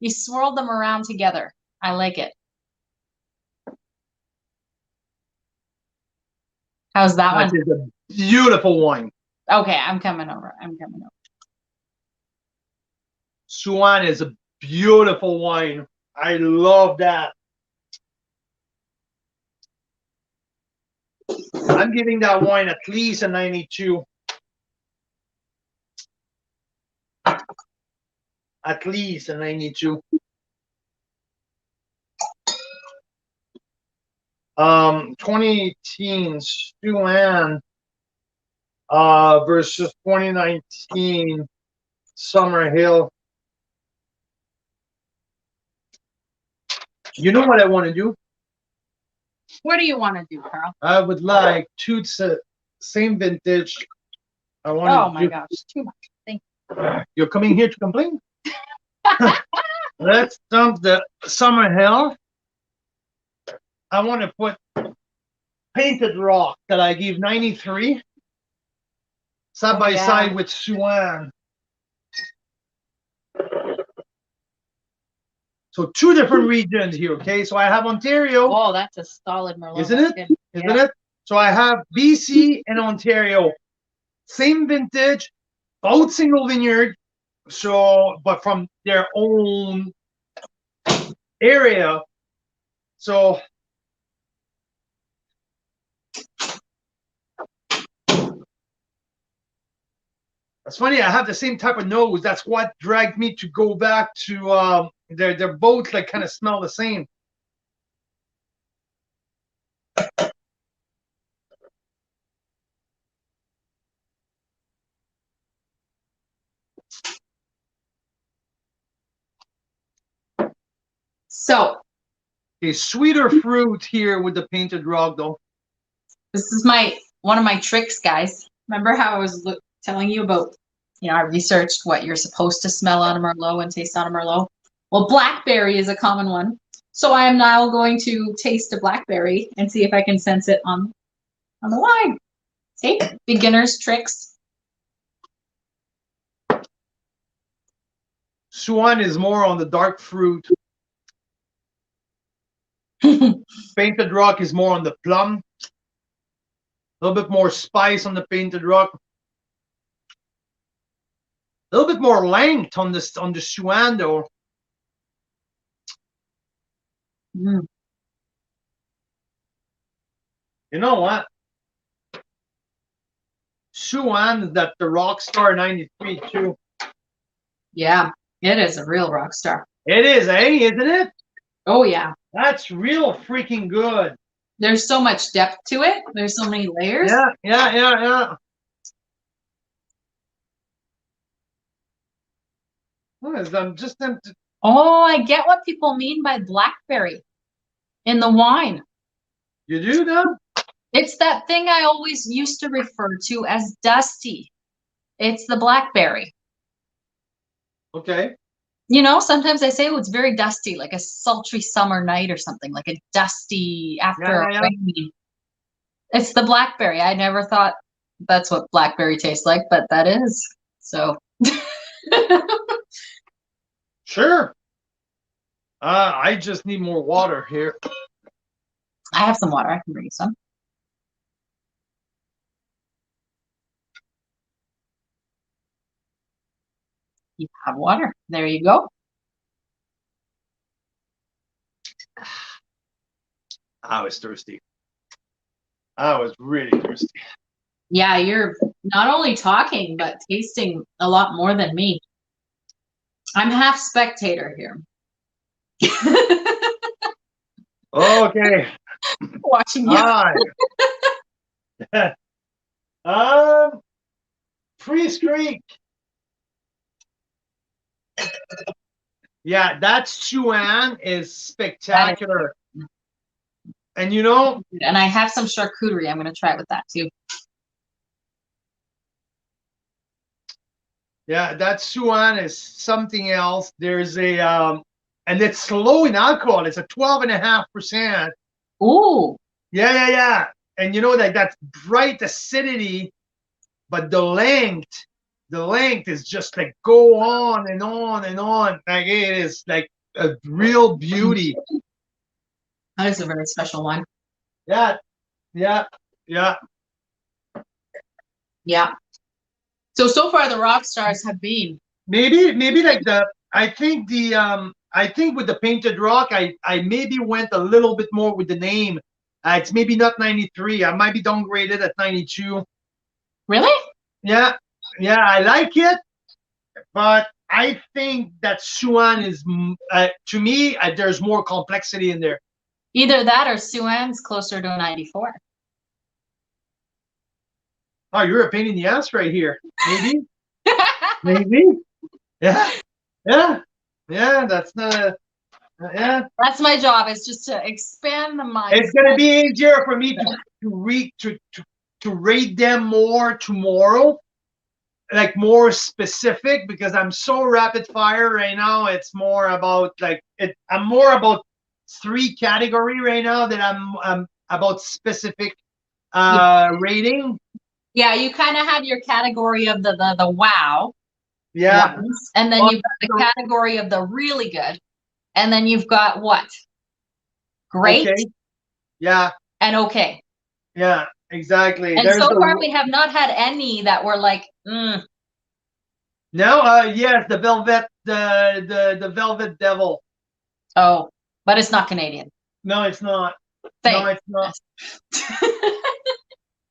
Speaker 1: You swirled them around together. I like it. How's that
Speaker 2: That
Speaker 1: one?
Speaker 2: is a beautiful wine.
Speaker 1: Okay, I'm coming over.
Speaker 2: Suan is a beautiful wine. I love that. I'm giving that wine at least a 92. At least a 92. 2018 Suan versus 2019 Summerhill. You know what I want to do?
Speaker 6: What do you want to do, Carl?
Speaker 2: I would like two same vintage. I want
Speaker 6: Oh my gosh, too much. Thank
Speaker 2: You're coming here to complain? Let's dump the Summerhill. I want to put Painted Rock that I give 93 side by side with Suan. So two different regions here, okay? So I have Ontario.
Speaker 6: Oh, that's a solid Merlot.
Speaker 2: Isn't it?
Speaker 6: That's good.
Speaker 2: Isn't it? So I have BC and Ontario. Same vintage, both single vineyard. So, but from their own area. So it's funny, I have the same type of nose. That's what dragged me to go back to they're both like kind of smell the same.
Speaker 1: So
Speaker 2: A sweeter fruit here with the Painted Rock though.
Speaker 1: this is one of my tricks, guys. Remember how I was telling you about, I researched what you're supposed to smell on a Merlot and taste on a Merlot. Well, blackberry is a common one. So I am now going to taste a blackberry and see if I can sense it on the wine. See? Beginner's tricks.
Speaker 2: Suan is more on the dark fruit. Painted Rock is more on the plum. A little bit more spice on the Painted Rock. A little bit more length on the Suan though.
Speaker 1: Mm.
Speaker 2: You know what? Suan is that the Rockstar 93 too.
Speaker 1: Yeah, it is a real rock star.
Speaker 2: It is, isn't it?
Speaker 1: Oh yeah.
Speaker 2: That's real freaking good.
Speaker 1: There's so much depth to it. There's so many layers.
Speaker 2: Yeah. I'm just tempted.
Speaker 1: Oh, I get what people mean by blackberry in the wine.
Speaker 2: You do that?
Speaker 1: It's that thing I always used to refer to as dusty. It's the blackberry.
Speaker 2: Okay.
Speaker 1: Sometimes I say, oh, it's very dusty, like a sultry summer night or something, like a dusty after a rain. It's the blackberry. I never thought that's what blackberry tastes like, but that is. So.
Speaker 2: Sure. I just need more water here.
Speaker 1: I have some water. I can bring you some. You have water. There you go.
Speaker 2: I was thirsty. I was really thirsty.
Speaker 1: Yeah, you're not only talking, but tasting a lot more than me. I'm half spectator here.
Speaker 2: Okay.
Speaker 1: Watching you.
Speaker 2: Freeze Creek. Yeah, that Suan is spectacular. And
Speaker 1: and I have some charcuterie. I'm going to try it with that too.
Speaker 2: Yeah, that Suan is something else. There's and it's low in alcohol. It's a 12.5%.
Speaker 1: Ooh.
Speaker 2: Yeah. And you know that that's bright acidity, but the length is just like go on and on and on. Like it is like a real beauty.
Speaker 1: That is a very special one.
Speaker 2: Yeah.
Speaker 1: So far the rock stars have been.
Speaker 2: Maybe like I think with the painted rock, I maybe went a little bit more with the name. It's maybe not 93. I might be downgraded at 92.
Speaker 1: Really?
Speaker 2: Yeah, I like it, but I think that Suan is to me there's more complexity in there.
Speaker 1: Either that or Suan's closer to a 94.
Speaker 2: Oh, you're a pain in the ass right here. Maybe. Maybe. Yeah. That's not. Yeah.
Speaker 1: That's my job. Is just to expand the mind.
Speaker 2: It's gonna be easier for me to rate them more tomorrow, like more specific, because I'm so rapid fire right now. It's more about like it. I'm more about 3 category right now that I'm about specific rating.
Speaker 1: Yeah, you kind of have your category of the wow.
Speaker 2: Yeah.
Speaker 1: Ones, and then you've got the category of the really good, and then you've got what? Great.
Speaker 2: Okay. Yeah.
Speaker 1: And okay.
Speaker 2: Yeah. Exactly.
Speaker 1: And so far, we have not had any that were like,
Speaker 2: No. Yes, the Velvet, the Velvet Devil.
Speaker 1: Oh, but it's not Canadian.
Speaker 2: No, it's not.
Speaker 1: Thanks.
Speaker 2: No, it's not.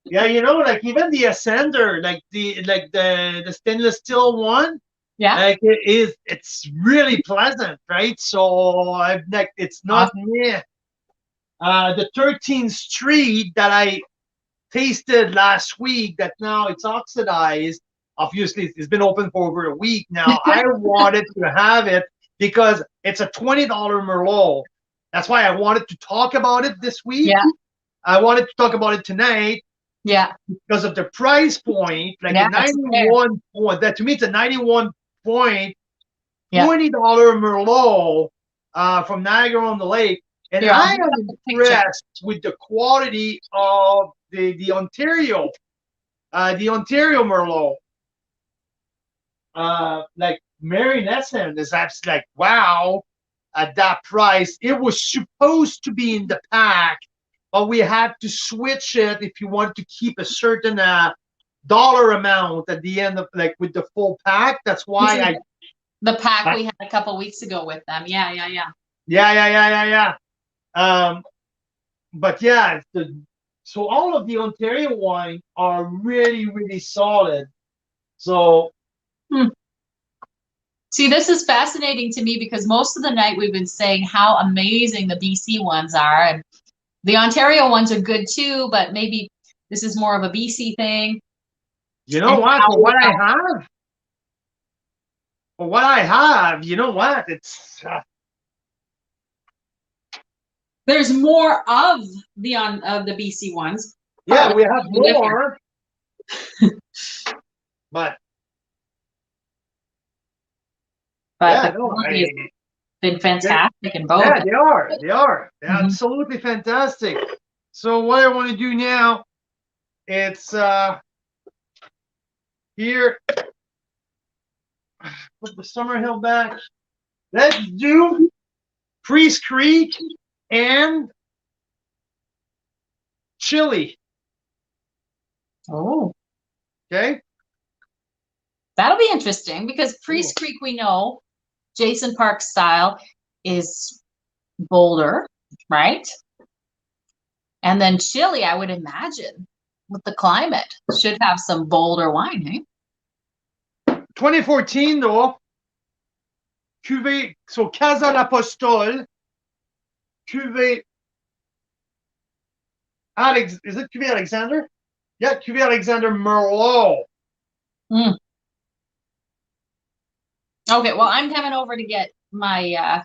Speaker 2: Yeah, you know, like even the Ascender, like the stainless steel one.
Speaker 1: Yeah.
Speaker 2: Like it's really pleasant, right? So I've like it's not near. The 13th Street that I tasted last week, that now it's oxidized. Obviously, it's been open for over a week now. I wanted to have it because it's a $20 Merlot. That's why I wanted to talk about it this week.
Speaker 1: Yeah.
Speaker 2: I wanted to talk about it tonight.
Speaker 1: Yeah.
Speaker 2: Because of the price point, like a 91 point. That to me, it's a 91 point, $20 Merlot from Niagara-on-the-Lake. And I am impressed with the quality of the Ontario Merlot. Like Mary Nesson is absolutely like, wow, at that price. It was supposed to be in the pack, but we had to switch it if you want to keep a certain dollar amount at the end of like with the full pack. That's why
Speaker 1: the pack we had a couple weeks ago with them. Yeah.
Speaker 2: But yeah, so all of the Ontario wine are really, really solid. So
Speaker 1: see, this is fascinating to me because most of the night we've been saying how amazing the BC ones are, and the Ontario ones are good too, but maybe this is more of a BC thing.
Speaker 2: You know what? For what I have, you know what? It's
Speaker 1: there's more of the BC ones.
Speaker 2: Yeah, we have more, but yeah,
Speaker 1: been fantastic in both.
Speaker 2: Yeah, they are. They're absolutely fantastic. So what I want to do now, it's here. Put the Summerhill back. Let's do Priest Creek and Chili.
Speaker 1: Oh.
Speaker 2: Okay.
Speaker 1: That'll be interesting because Priest Creek, we know, Jason Park style is bolder, right? And then Chili, I would imagine, with the climate, should have some bolder wine, eh?
Speaker 2: 2014, though. Cuvée, so Casa l'Apostole. Cuvée. Is it Cuvée Alexander? Yeah, Cuvée Alexander Merlot.
Speaker 1: Okay, well, I'm coming over to get my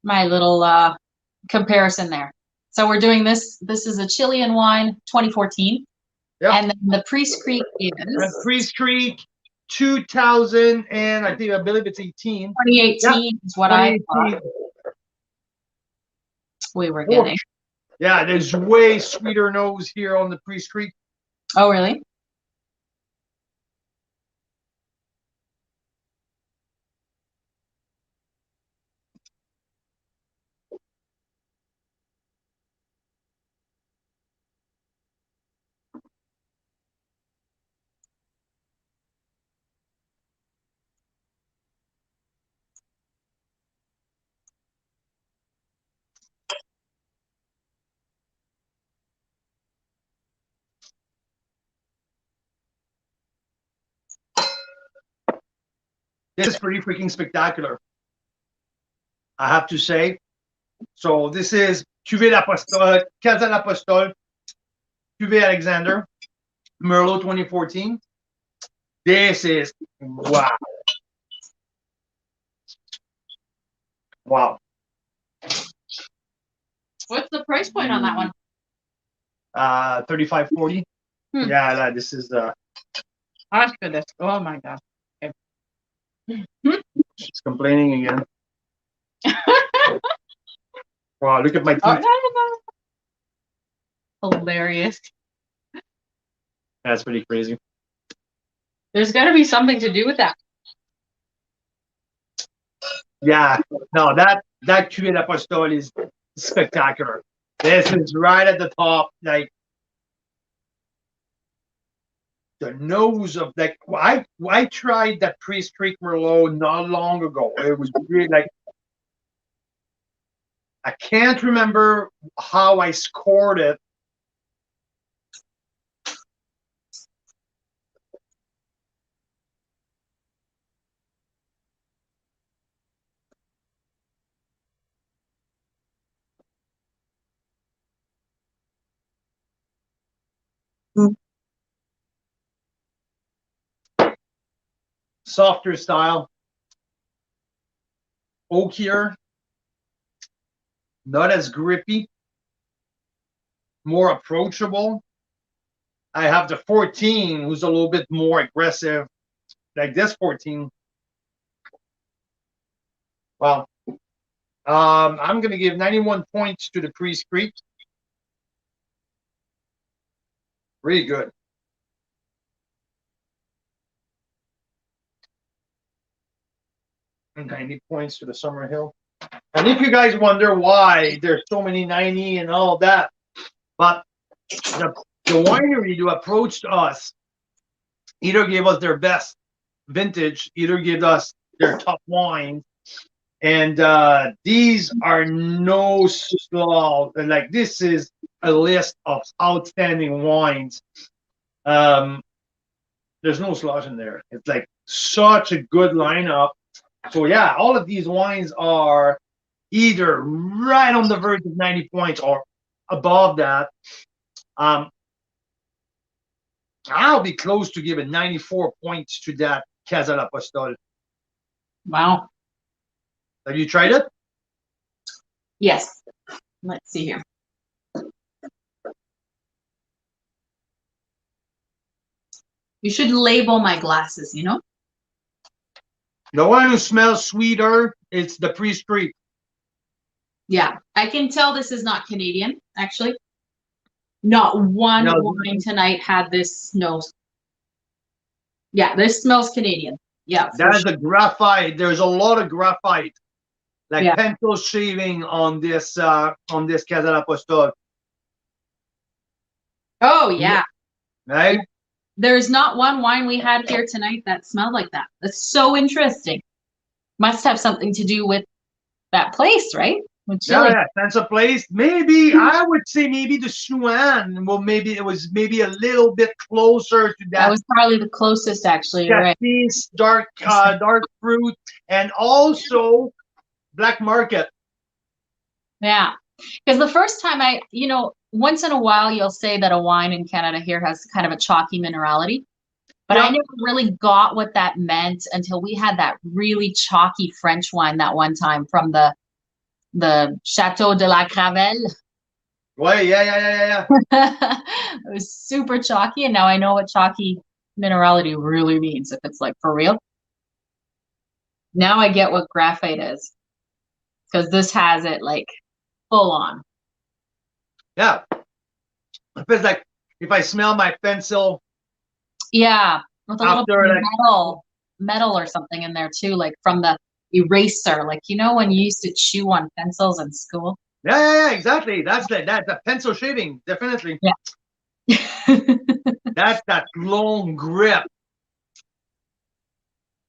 Speaker 1: my little comparison there. So we're doing this. This is a Chilean wine, 2014.
Speaker 2: Yep.
Speaker 1: And then the Priest Creek is
Speaker 2: Priest Creek, 2000, and I believe it's 18.
Speaker 1: 2018 is what I thought we were getting.
Speaker 2: Yeah, there's way sweeter nose here on the Priest Creek.
Speaker 1: Oh, really?
Speaker 2: This is pretty freaking spectacular, I have to say. So this is Cuvée d'Apostol, Casa d'Apostol, Cuvée Alexander, Merlot 2014. This is, wow. Wow.
Speaker 6: What's the price point on that one?
Speaker 2: 35.40. Yeah, this is
Speaker 6: That's goodness. Oh my god.
Speaker 2: she's complaining again. Wow, look at my teeth.
Speaker 6: Oh, hilarious.
Speaker 2: That's pretty crazy.
Speaker 6: There's got to be something to do with that.
Speaker 2: Yeah, no, that Cuvée d'Apostol is spectacular. This is right at the top, like the nose of like I tried that Priest Creek Merlot not long ago. It was really like I can't remember how I scored it. Softer style, oakier, not as grippy, more approachable. I have the 14, who's a little bit more aggressive, like this 14. Well, I'm going to give 91 points to the Priest Creek. Really good. And 90 points to the Summerhill. And if you guys wonder why there's so many 90 and all that, but the winery who approached us either gave us their best vintage, either gave us their top wine, and these are no small. Like this is a list of outstanding wines. There's no slush in there. It's like such a good lineup. So yeah, all of these wines are either right on the verge of 90 points or above that. I'll be close to giving 94 points to that Casa d'Apostol.
Speaker 1: Wow.
Speaker 2: Have you tried it?
Speaker 1: Yes. Let's see here. You should label my glasses, you know?
Speaker 2: The one who smells sweeter, it's the Priest Creek.
Speaker 1: Yeah, I can tell this is not Canadian, actually. Not one
Speaker 2: No.
Speaker 1: wine tonight had this nose. Yeah, this smells Canadian. Yeah.
Speaker 2: That's the graphite. There's a lot of graphite, like
Speaker 1: Yeah.
Speaker 2: pencil shaving on this Casa d'Apostol.
Speaker 1: Oh, yeah.
Speaker 2: Right?
Speaker 1: There's not one wine we had here tonight that smelled like that. That's so interesting. Must have something to do with that place, right? With chili.
Speaker 2: Yeah, sense of place. Maybe I would say maybe the Shuan. Well, maybe it was maybe a little bit closer to
Speaker 1: That was probably the closest, actually. You're right.
Speaker 2: Cassis, dark fruit, and also black market.
Speaker 1: Yeah, because the first time once in a while you'll say that a wine in Canada here has kind of a chalky minerality, but I never really got what that meant until we had that really chalky French wine that one time from the Chateau de la Gravelle.
Speaker 2: Well, yeah.
Speaker 1: It was super chalky, and now I know what chalky minerality really means, if it's like for real. Now I get what graphite is, because this has it like full on.
Speaker 2: Yeah. It feels like if I smell my pencil.
Speaker 1: Yeah, with a little bit
Speaker 2: After,
Speaker 1: of
Speaker 2: like-
Speaker 1: metal or something in there too, like from the eraser. Like, you know, when you used to chew on pencils in school?
Speaker 2: Yeah, exactly. That's the pencil shaving, definitely.
Speaker 1: Yeah.
Speaker 2: That's that long grip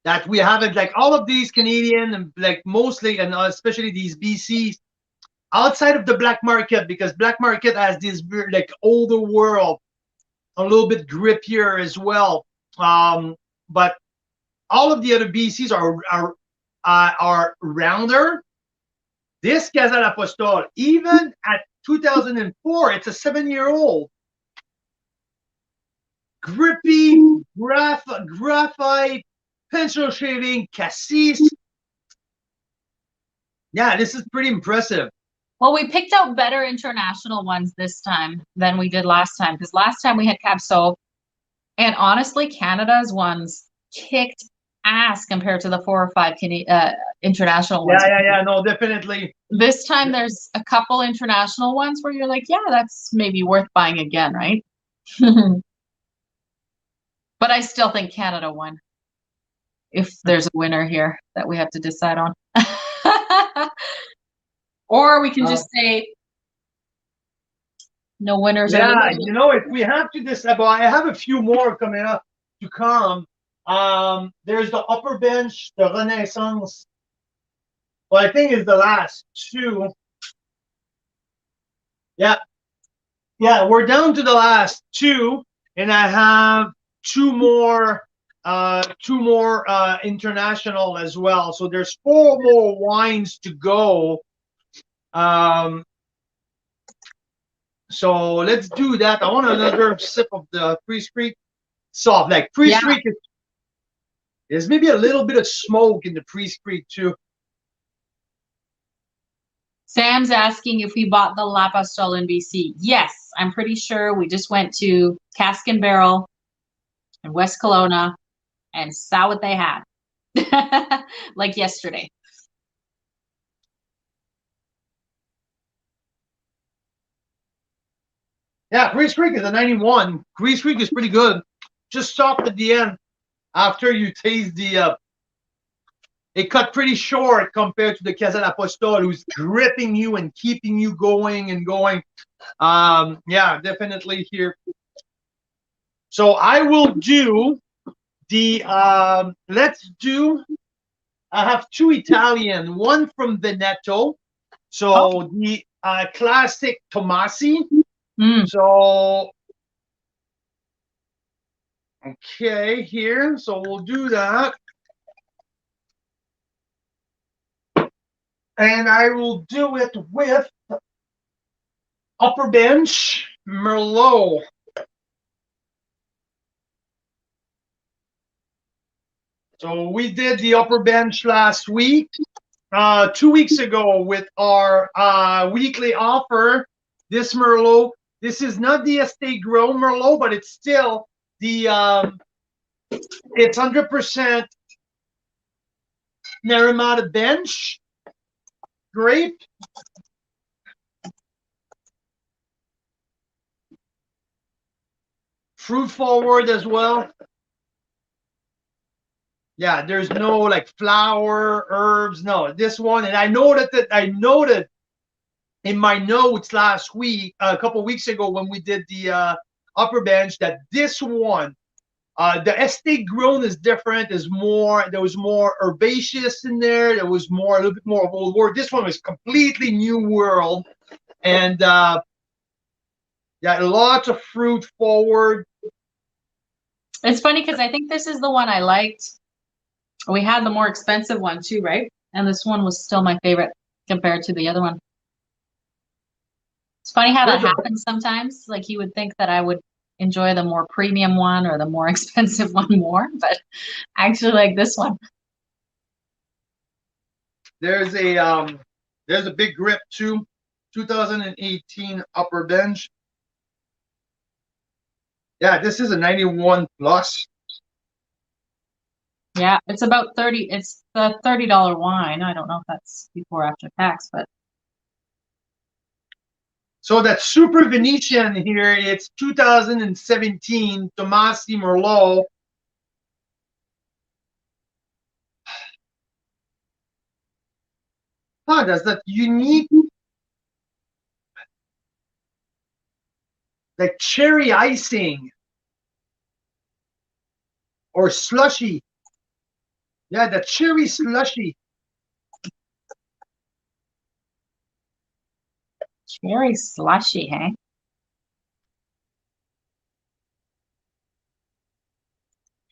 Speaker 2: that we haven't, like all of these Canadian and like mostly, and especially these BCs outside of the black market, because black market has this weird, like older world, a little bit grippier as well. But all of the other BCs are rounder. This Casa d'Apostol, even at 2004, it's a 7-year-old. Grippy, graphite, pencil shaving, cassis. Yeah, this is pretty impressive.
Speaker 1: Well, we picked out better international ones this time than we did last time, because last time we had Cab Sauv, and honestly, Canada's ones kicked ass compared to the 4 or 5 international ones.
Speaker 2: Yeah, no, definitely.
Speaker 1: This time there's a couple international ones where you're like, yeah, that's maybe worth buying again, right? But I still think Canada won. If there's a winner here that we have to decide on. Or we can just say no winners.
Speaker 2: Yeah, you know, if we have to decide, well, I have a few more coming up to come. There's the upper bench, the Renaissance. Well, I think is the last two. Yeah, we're down to the last two, and I have two more international as well. So there's 4 more wines to go. So let's do that. I want another sip of the Priest Creek soft. Like Priest Creek, there's maybe a little bit of smoke in the Priest Creek too.
Speaker 1: Sam's asking if we bought the L'Apostol in BC. Yes, I'm pretty sure we just went to Cask and Barrel in West Kelowna and saw what they had. Like yesterday.
Speaker 2: Yeah, Priest Creek is a 91. Priest Creek is pretty good. Just soft at the end after you taste the it cut pretty short compared to the Casa d'Apostol, who's gripping you and keeping you going and going. Yeah, definitely here. So I will do the let's do. I have 2 Italian, one from Veneto. So the classic Tomasi. So okay, here. So we'll do that. And I will do it with upper bench Merlot. So we did the upper bench last week, 2 weeks ago with our weekly offer. This Merlot, this is not the estate grown Merlot, but it's still the it's 100% Naramata bench grape. Fruit forward as well. Yeah, there's no like flower, herbs. No, this one, and I noted in my notes last week, a couple weeks ago when we did the upper bench, that this one, the estate grown is different. There was more herbaceous in there. There was a little bit more of old world. This one was completely new world, and yeah, lots of fruit forward.
Speaker 1: It's funny because I think this is the one I liked. We had the more expensive one too, right? And this one was still my favorite compared to the other one. It's funny how that happens sometimes. Like you would think that I would enjoy the more premium one or the more expensive one more, but I actually like this one.
Speaker 2: There's a big grip too, 2018 upper bench. Yeah, this is a 91 plus.
Speaker 1: Yeah, it's about 30. It's the $30 wine. I don't know if that's before or after tax, but
Speaker 2: So that Super Venetian here, it's 2017 Tomasi Merlot. Huh, that's that unique, like cherry icing or slushy. Yeah, the cherry slushy.
Speaker 1: Cherry slushy, hey?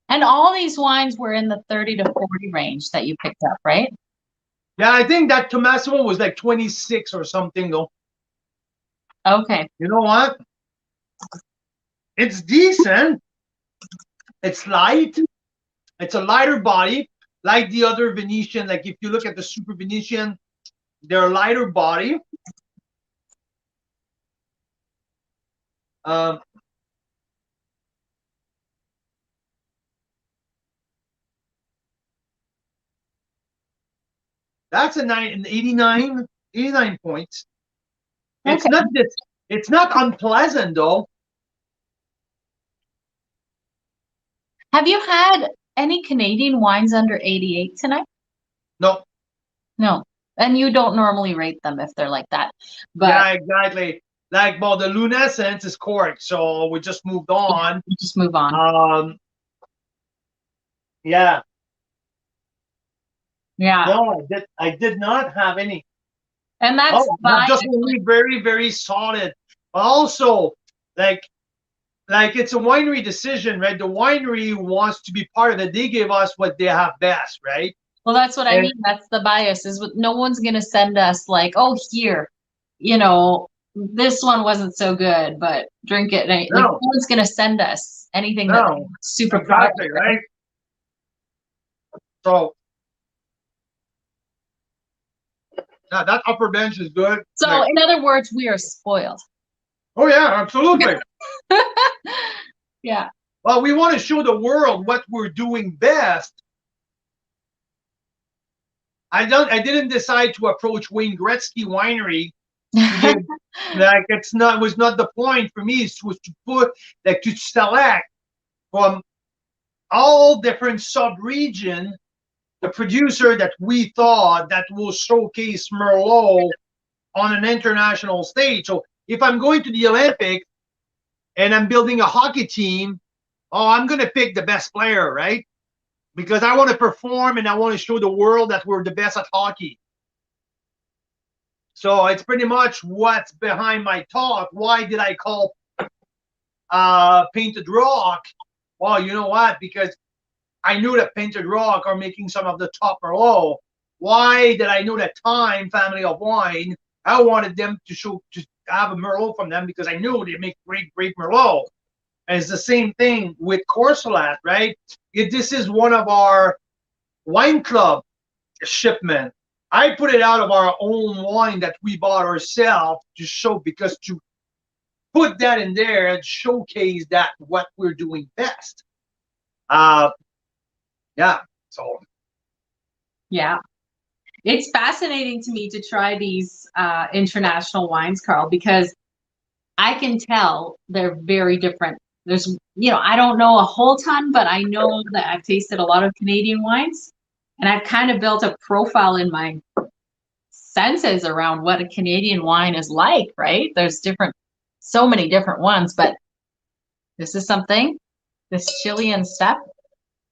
Speaker 1: And all these wines were in the 30 to 40 range that you picked up, right?
Speaker 2: Yeah, I think that Tomasi one was like 26 or something though.
Speaker 1: Okay.
Speaker 2: You know what? It's decent. It's light. It's a lighter body, like the other Venetian. Like if you look at the Super Venetian, they're a lighter body. Um, that's an 89 points. It's
Speaker 1: Okay.
Speaker 2: not this. It's not unpleasant though.
Speaker 1: Have you had any Canadian wines under 88 tonight?
Speaker 2: No.
Speaker 1: No. And you don't normally rate them if they're like that. But
Speaker 2: Yeah, exactly. Like, well, the lunescence is correct, so we just moved on.
Speaker 1: you just move on.
Speaker 2: Yeah.
Speaker 1: Yeah.
Speaker 2: No, I did not have any.
Speaker 1: And that's fine.
Speaker 2: Just only very, very solid. Also, like it's a winery decision, right? The winery wants to be part of it. They give us what they have best, right?
Speaker 1: Well, that's what I mean. That's the bias is no one's going to send us like, oh, here, this one wasn't so good, but drink it. Like, no one's going to send us anything that's super
Speaker 2: exactly, right? So, yeah, that upper bench is good.
Speaker 1: So, like, in other words, we are spoiled.
Speaker 2: Oh, yeah, absolutely.
Speaker 1: Yeah.
Speaker 2: Well, we want to show the world what we're doing best. I didn't decide to approach Wayne Gretzky Winery. Like it was not the point for me. It was to select from all different sub-region the producer that we thought that will showcase Merlot on an international stage. So if I'm going to the Olympics and I'm building a hockey team, I'm going to pick the best player, right? Because I want to perform and I want to show the world that we're the best at hockey. So it's pretty much what's behind my talk. Why did I call Painted Rock? Well, you know what? Because I knew that Painted Rock are making some of the top Merlot. Why did I know that Time Family of Wine? I wanted them to have a Merlot from them because I knew they make great, great Merlot. And it's the same thing with Corsolat, right? This is one of our wine club shipment. I put it out of our own wine that we bought ourselves to show, because to put that in there and showcase that what we're doing best. Yeah. So.
Speaker 1: Yeah. It's fascinating to me to try these international wines, Carl, because I can tell they're very different. There's, I don't know a whole ton, but I know that I've tasted a lot of Canadian wines, and I've kind of built a profile in my senses around what a Canadian wine is like, right? There's so many different ones, but this is this Chilean step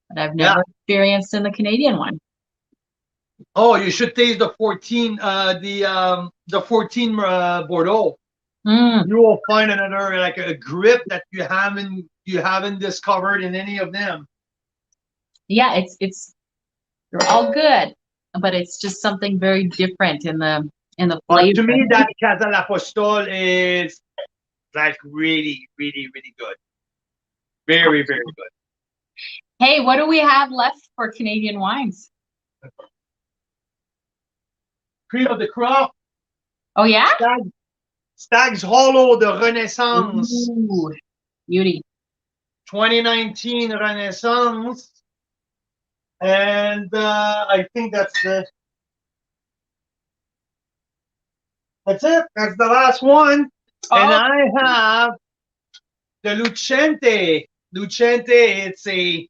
Speaker 1: that I've never experienced in the Canadian one.
Speaker 2: Oh, you should taste the 14, the 14 Bordeaux. You will find another like a grip that you haven't discovered in any of them. Yeah,
Speaker 1: they're all good, but it's just something very different in the flavor.
Speaker 2: To me, that Casa l'Apostol is like really, really, really good. Very, very good.
Speaker 1: Hey, what do we have left for Canadian wines?
Speaker 2: Cream of the crop.
Speaker 1: Oh yeah.
Speaker 2: Stag's Hollow de Renaissance.
Speaker 1: Ooh, beauty.
Speaker 2: 2019 Renaissance. And I think that's it. That's the last one. And
Speaker 1: Oh,
Speaker 2: I have the Lucente. Lucente, it's a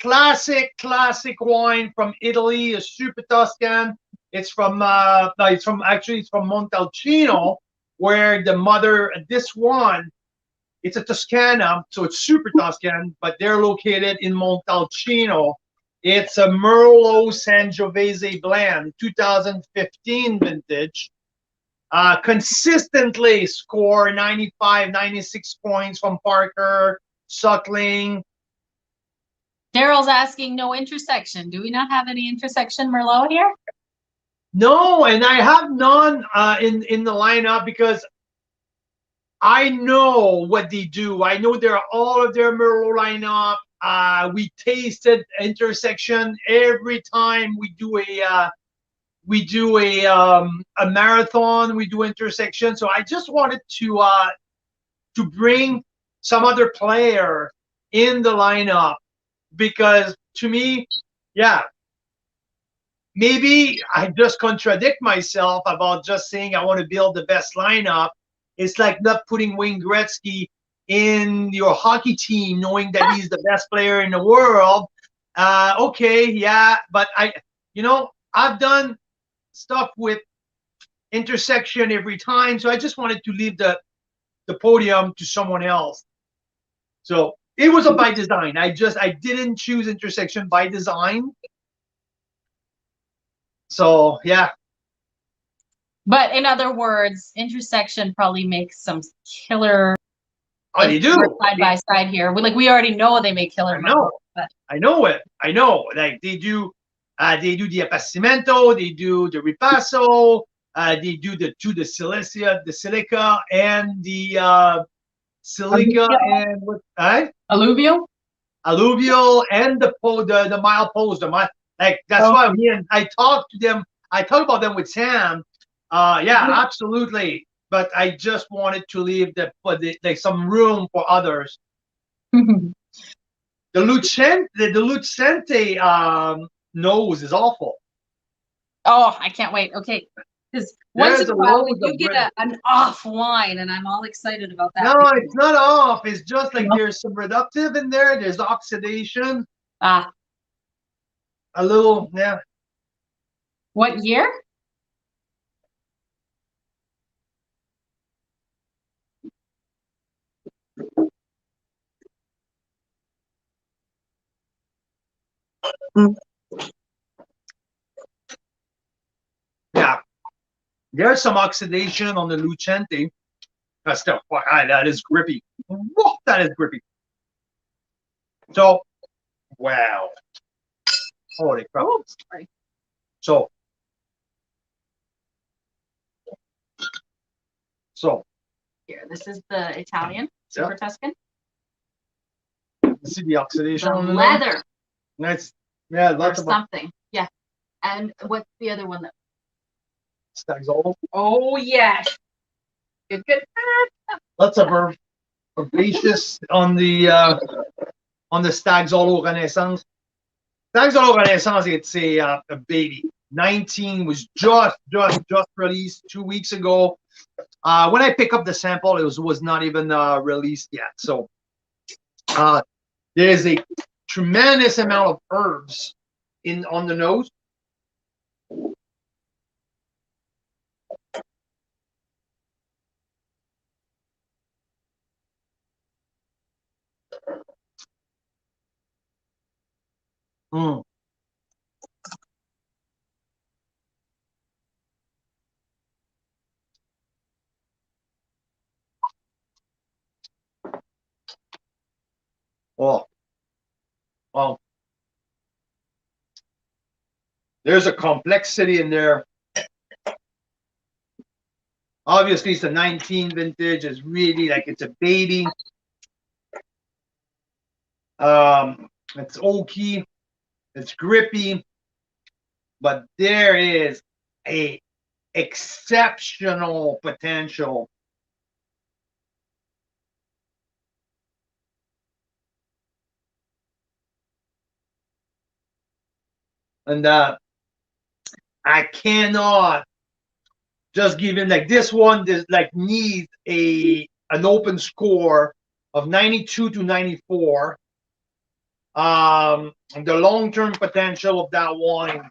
Speaker 2: classic wine from Italy, a super Tuscan. It's from no, it's from Montalcino, where the mother, this one, it's a Toscana, so it's super Tuscan, but they're located in Montalcino. It's a Merlot Sangiovese blend, 2015 vintage. Consistently score 95, 96 points from Parker, Suckling.
Speaker 1: Daryl's asking no intersection. Do we not have any intersection Merlot here?
Speaker 2: No, and I have none in the lineup because I know what they do. I know they're all of their Merlot lineup. We tasted intersection every time we do a marathon. We do intersection. So I just wanted to bring some other player in the lineup because to me, yeah, maybe I just contradict myself about just saying I want to build the best lineup. It's like not putting Wayne Gretzky in your hockey team, knowing that he's the best player in the world. Okay, yeah, but I've done stuff with intersection every time, so I just wanted to leave the podium to someone else. So it was a by design. I didn't choose intersection by design. So yeah.
Speaker 1: But in other words, intersection probably makes some killer.
Speaker 2: Oh, they do.
Speaker 1: Side by side here. We already know they make killer.
Speaker 2: I know.
Speaker 1: But.
Speaker 2: I know it. I know. Like they do the appassimento, they do the ripasso, they do the silica, and the silica and what?
Speaker 1: Alluvial.
Speaker 2: Alluvial and the mild pose. Like that's why I talk to them. I talk about them with Sam. Yeah, absolutely. But I just wanted to leave like some room for others. The Lucente nose is awful.
Speaker 1: Oh, I can't wait. Okay. Because once in a while we do get an off wine, and I'm all excited about that.
Speaker 2: No, it's not off. It's just like there's some reductive in there. There's oxidation.
Speaker 1: Ah.
Speaker 2: A little, yeah.
Speaker 1: What year?
Speaker 2: Yeah. There's some oxidation on the Lucente. That is grippy. Whoa, that is grippy. So, wow. Holy crap.
Speaker 1: Oh, sorry.
Speaker 2: So.
Speaker 1: Here, this is the Italian Super Tuscan.
Speaker 2: See the oxidation
Speaker 1: the
Speaker 2: on the
Speaker 1: leather.
Speaker 2: Nose? Nice. Yeah, lots
Speaker 1: or
Speaker 2: of
Speaker 1: something. Yeah. And what's the other one that?
Speaker 2: Stag's All.
Speaker 1: Oh yes. Good.
Speaker 2: Lots of herbaceous on the Stag's All Renaissance. Stag's All Renaissance, it's a baby. 19 was just released 2 weeks ago. When I pick up the sample, it was not even released yet. So there's a tremendous amount of herbs on the nose. Mm. Oh, well, there's a complexity in there. Obviously, it's a 19 vintage. It's really like it's a baby. It's oaky. It's grippy. But there is a exceptional potential. And I cannot just given like this one, this like needs an open score of 92 to 94. The long-term potential of that wine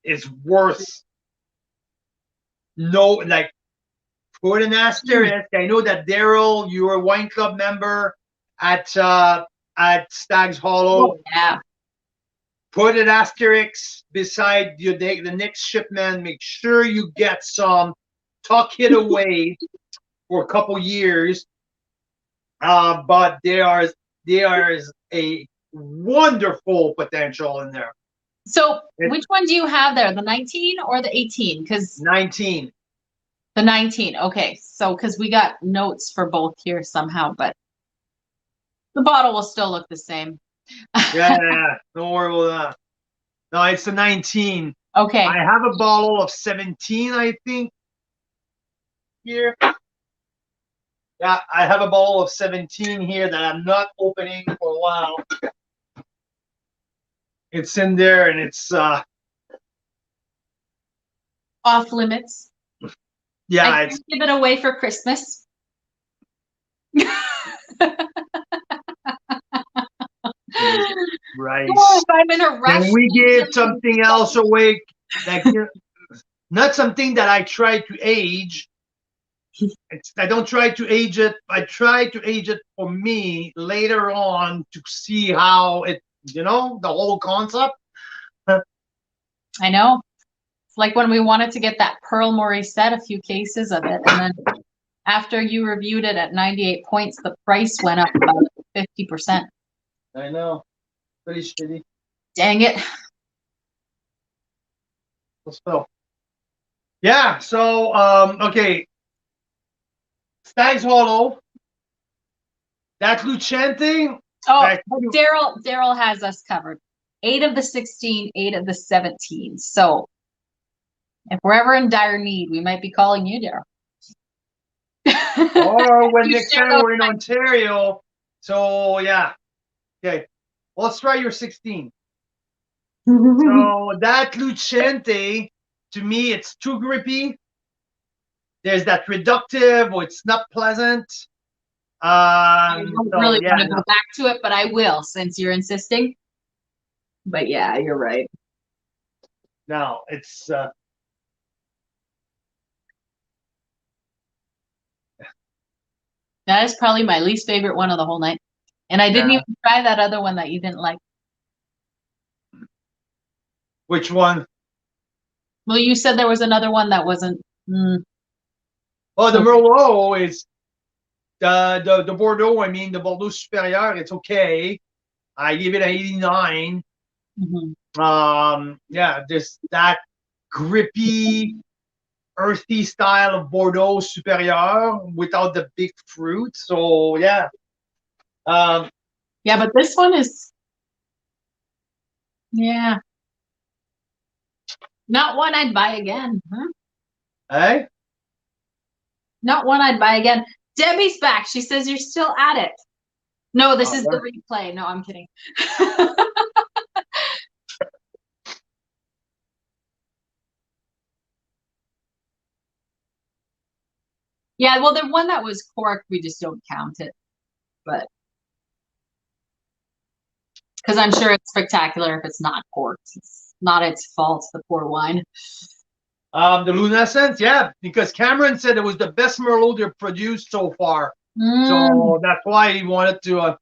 Speaker 2: is worth like put an asterisk. I know that Daryl, you're a wine club member at Stag's Hollow.
Speaker 1: Oh, yeah.
Speaker 2: Put an asterisk beside the next shipment. Make sure you get some, tuck it away for a couple years. But there is a wonderful potential in there.
Speaker 1: So which one do you have there? The 19 or the 18? Because
Speaker 2: 19.
Speaker 1: the 19. Okay. So because we got notes for both here somehow, but the bottle will still look the same.
Speaker 2: Yeah, don't worry about that. No, it's the 19.
Speaker 1: Okay.
Speaker 2: I have a bottle of 17, I think, here. Yeah, I have a bottle of 17 here that I'm not opening for a while. It's in there, and it's
Speaker 1: Off limits.
Speaker 2: yeah,
Speaker 1: I
Speaker 2: it's
Speaker 1: can't give it away for Christmas.
Speaker 2: right.
Speaker 1: Oh, if I'm in a rush.
Speaker 2: Can we give something else away? Like, not something that I try to age. I don't try to age it. I try to age it for me later on to see how it, the whole concept.
Speaker 1: I know. It's like when we wanted to get that Pearl Morissette, a few cases of it, and then after you reviewed it at 98 points, the price went up about 50%.
Speaker 2: I know. Pretty shitty.
Speaker 1: Dang it.
Speaker 2: Let's go. Yeah, so okay. Stag's Hollow. That Lucente.
Speaker 1: Oh, Daryl has us covered. 8 of the 16, 8 of the 17. So if we're ever in dire need, we might be calling you, Daryl.
Speaker 2: Or when next time we're in Ontario. So yeah. Okay. Well, let's try your 16. So that Lucente, to me, it's too grippy. There's that reductive, or it's not pleasant.
Speaker 1: I don't really want to go back to it, but I will since you're insisting. But yeah, you're right.
Speaker 2: No, it's
Speaker 1: that is probably my least favorite one of the whole night. And I didn't even try that other one that you didn't like.
Speaker 2: Which one?
Speaker 1: Well, you said there was another one that wasn't.
Speaker 2: Oh, the Merlot is the Bordeaux. I mean, the Bordeaux Supérieur. It's okay. I give it an 89.
Speaker 1: Mm-hmm.
Speaker 2: Yeah, there's that grippy, earthy style of Bordeaux Supérieur without the big fruit. So yeah.
Speaker 1: Yeah, but this one is. Yeah. Not one I'd buy again. Huh?
Speaker 2: Hey?
Speaker 1: Not one I'd buy again. Debbie's back. She says you're still at it. No, this is the replay. No, I'm kidding. Yeah, well, the one that was corked, we just don't count it. But because I'm sure it's spectacular if it's not corked. It's not its fault, the poor wine.
Speaker 2: The Lunescence, yeah, because Cameron said it was the best Merlot they've produced so far. So that's why he wanted to.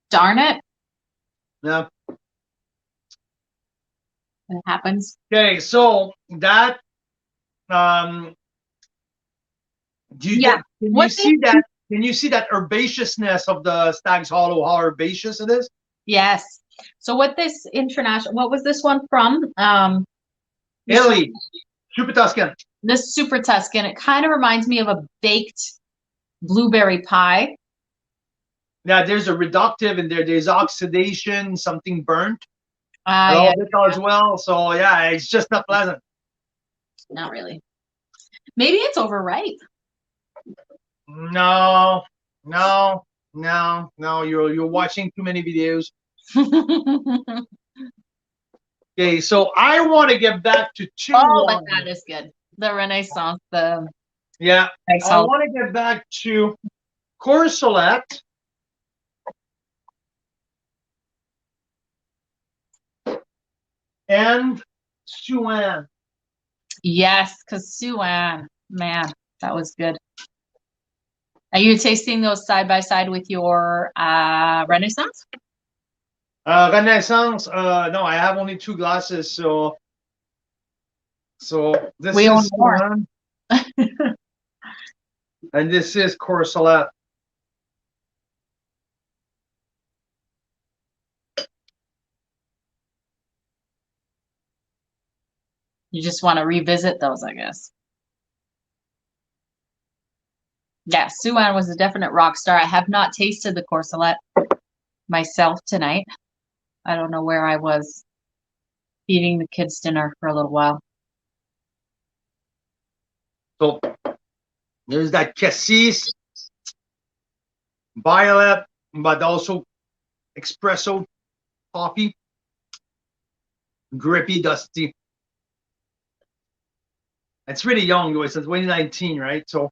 Speaker 1: Darn it.
Speaker 2: Yeah.
Speaker 1: It happens.
Speaker 2: Okay, so that. Do you can you see that? Can you see that herbaceousness of the Stag's Hollow? How herbaceous it is?
Speaker 1: Yes. So what was this one from?
Speaker 2: Italy, Super Tuscan.
Speaker 1: This Super Tuscan. It kind of reminds me of a baked blueberry pie.
Speaker 2: Yeah, there's a reductive in there. There's oxidation, something burnt.
Speaker 1: Yeah.
Speaker 2: As well. So yeah, it's just not pleasant.
Speaker 1: Not really. Maybe it's overripe.
Speaker 2: No. You're watching too many videos. Okay, so I want to get back to two.
Speaker 1: Oh, but that is good. The Renaissance, the
Speaker 2: Yeah. I
Speaker 1: Excel.
Speaker 2: want to get back to Courcelette. And Suan.
Speaker 1: Yes, because Suan, man, that was good. Are you tasting those side by side with your Renaissance?
Speaker 2: Renaissance. No, I have only 2 glasses, so this
Speaker 1: We own
Speaker 2: is
Speaker 1: more.
Speaker 2: Suan, and this is Courcelette.
Speaker 1: You just want to revisit those, I guess. Yeah, Suan was a definite rock star. I have not tasted the Courcelette myself tonight. I don't know where I was eating the kids' dinner for a little while.
Speaker 2: So there's that cassis, violet, but also espresso coffee, grippy, dusty. It's really young, though. It's 2019, right? So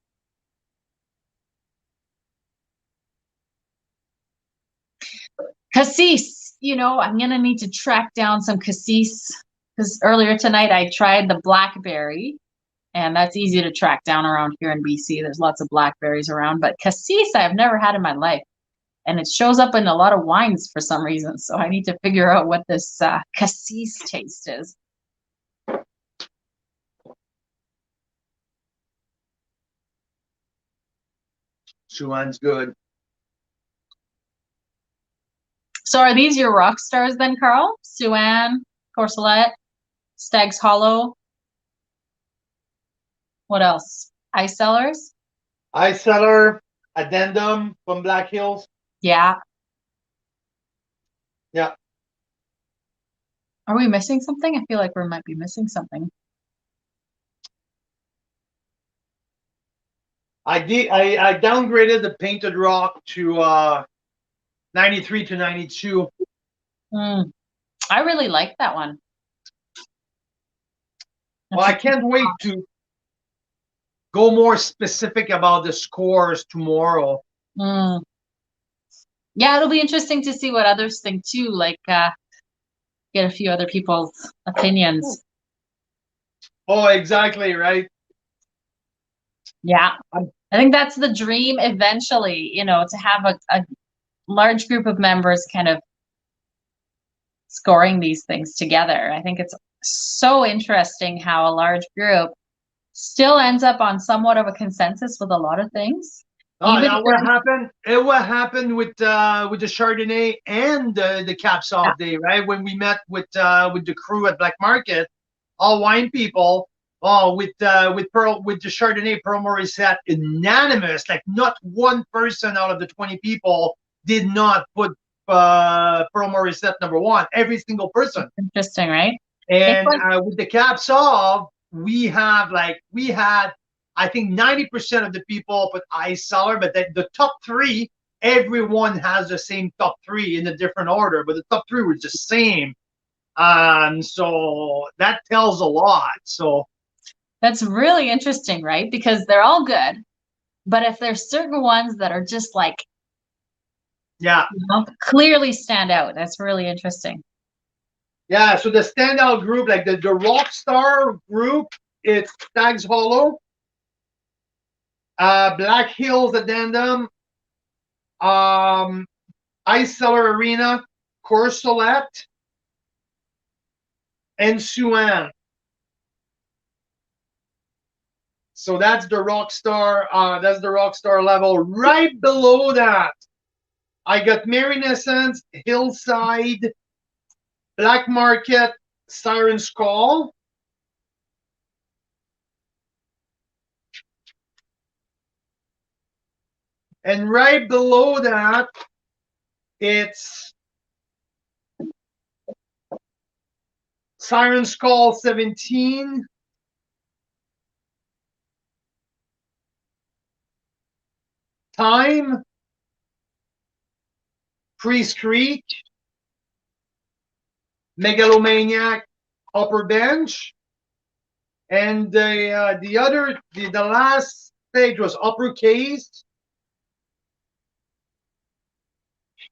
Speaker 1: Cassis, I'm gonna need to track down some cassis because earlier tonight I tried the blackberry, and that's easy to track down around here in BC. There's lots of blackberries around, but cassis I've never had in my life, and it shows up in a lot of wines for some reason. So I need to figure out what this cassis taste is.
Speaker 2: Suan's good.
Speaker 1: So are these your rock stars then, Carl? Suan, Courcelette, Stag's Hollow. What else? Ice Cellars?
Speaker 2: Ice Cellar, Addendum from Black Hills.
Speaker 1: Yeah.
Speaker 2: Yeah.
Speaker 1: Are we missing something? I feel like we might be missing something.
Speaker 2: I downgraded the Painted Rock to 93 to 92.
Speaker 1: I really like that one.
Speaker 2: Well, I can't wait to go more specific about the scores tomorrow.
Speaker 1: Yeah, it'll be interesting to see what others think too, like get a few other people's opinions.
Speaker 2: Oh, exactly, right?
Speaker 1: Yeah. I think that's the dream eventually, to have a large group of members kind of scoring these things together. I think it's so interesting how a large group still ends up on somewhat of a consensus with a lot of things.
Speaker 2: Oh, now what happened? What happened with the Chardonnay and the Caps Off Day, right? When we met with the crew at Black Market, all wine people. Oh, with the Chardonnay, Pearl Morissette, unanimous. Like not one person out of the 20 people did not put Pearl Morissette number 1. Every single person.
Speaker 1: Interesting, right?
Speaker 2: And with the Caps Off, we had I think 90% of the people put Ice Cellar, but the top 3, everyone has the same top 3 in a different order, but the top 3 were the same. So that tells a lot. So
Speaker 1: that's really interesting, right? Because they're all good, but if there's certain ones that are just like, clearly stand out, that's really interesting.
Speaker 2: Yeah, so the standout group, like the rock star group, it's Stag's Hollow, Black Hills Addendum, Ice Cellar Arena, Courcelette, and Suan. So that's the rock star. That's the rock star level. Right below that, I got Marinessence, Hillside, Black Market, Siren's Call. And right below that, it's Siren's Call 17. Time. Priest Creek. Megalomaniac, Upper Bench. And the last page was uppercase.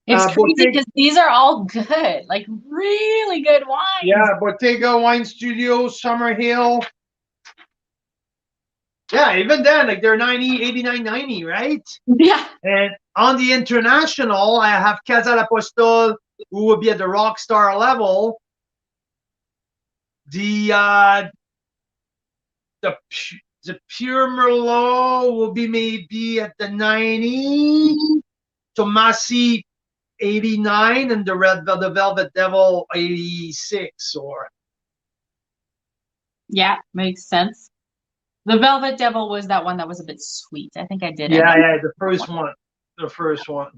Speaker 1: It's crazy
Speaker 2: Bottega,
Speaker 1: because these are all good, like really good wines.
Speaker 2: yeah, Bottega Wine Studio, Summerhill. Yeah, even then, like they're 90, 89, 90, right?
Speaker 1: Yeah.
Speaker 2: And on the international, I have Casa l'Apostol, who will be at the rock star level. The pure Merlot will be maybe at the 90. Tomasi 89, and the Velvet Devil 86. Or
Speaker 1: Yeah, makes sense. The Velvet Devil was that one that was a bit sweet. I think I did.
Speaker 2: yeah, the first one. The first one.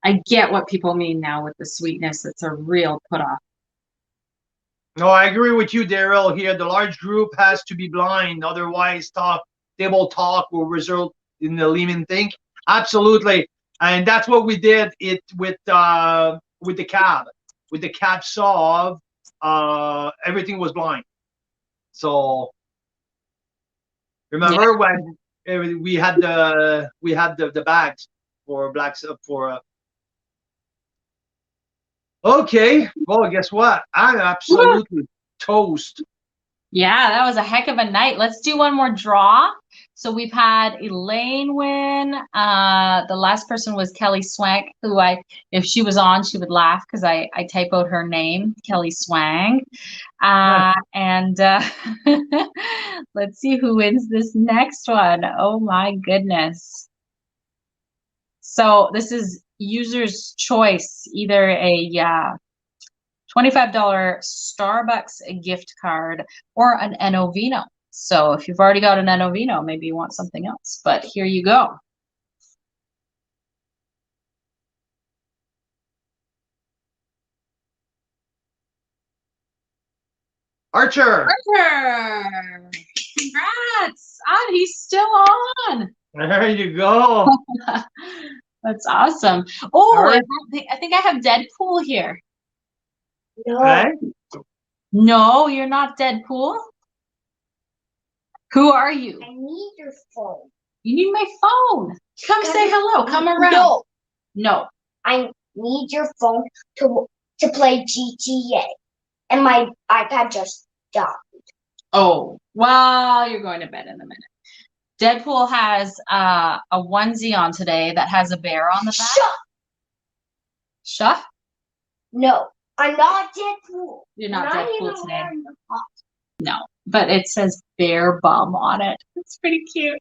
Speaker 1: I get what people mean now with the sweetness. It's a real put off.
Speaker 2: No, I agree with you, Daryl. Here, the large group has to be blind, otherwise, table talk will result in the Lehman think. Absolutely, and that's what we did it with the cab, Sauv. Everything was blind. So remember when we had the bags for blacks for. Okay, well, guess what? I'm absolutely toast.
Speaker 1: Yeah, that was a heck of a night. Let's do one more draw. So we've had Elaine win. The last person was Kelly Swank, who if she was on, she would laugh because I typoed her name, Kelly Swang. And let's see who wins this next one. Oh my goodness. So this is user's choice, either a $25 Starbucks gift card or an Enovino. So if you've already got an Enovino, maybe you want something else. But here you go.
Speaker 2: Archer.
Speaker 1: Congrats. He's still on.
Speaker 2: There you go.
Speaker 1: That's awesome. Oh, right. I think I have Deadpool here.
Speaker 7: No.
Speaker 2: Okay.
Speaker 1: No, you're not Deadpool. Who are you?
Speaker 7: I need your phone.
Speaker 1: You need my phone. Come say hello. Come around.
Speaker 7: No.
Speaker 1: No.
Speaker 7: I need your phone to play GTA. And my iPad just died.
Speaker 1: Oh, well, you're going to bed in a minute. Deadpool has a onesie on today that has a bear on the back. Shut?
Speaker 7: No, I'm not Deadpool.
Speaker 1: You're not Deadpool today. No, but it says bear bum on it. It's pretty cute.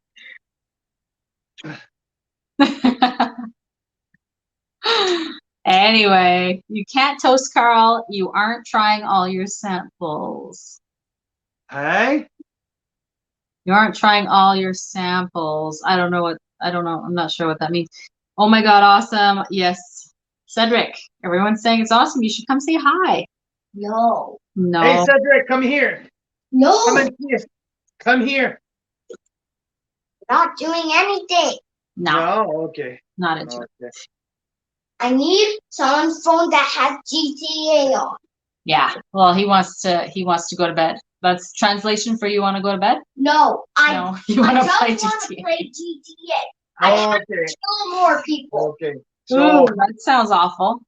Speaker 1: Anyway, you can't toast Carl. You aren't trying all your samples.
Speaker 2: Hey?
Speaker 1: You aren't trying all your samples. I don't know. I'm not sure what that means. Oh my God, awesome. Yes. Cedric, everyone's saying it's awesome. You should come say hi.
Speaker 7: No.
Speaker 1: No.
Speaker 2: Hey, Cedric, come here.
Speaker 7: No.
Speaker 2: Come here.
Speaker 7: Not doing anything.
Speaker 1: No.
Speaker 2: Okay.
Speaker 1: Not interested.
Speaker 2: Okay.
Speaker 7: I need someone's phone that has GTA on.
Speaker 1: Yeah. Well, he wants to go to bed. That's translation for you want to go to bed?
Speaker 7: No,
Speaker 1: you want to play
Speaker 7: just
Speaker 1: GTA.
Speaker 7: play GTA. I have to kill more people.
Speaker 2: Okay.
Speaker 1: So that sounds awful.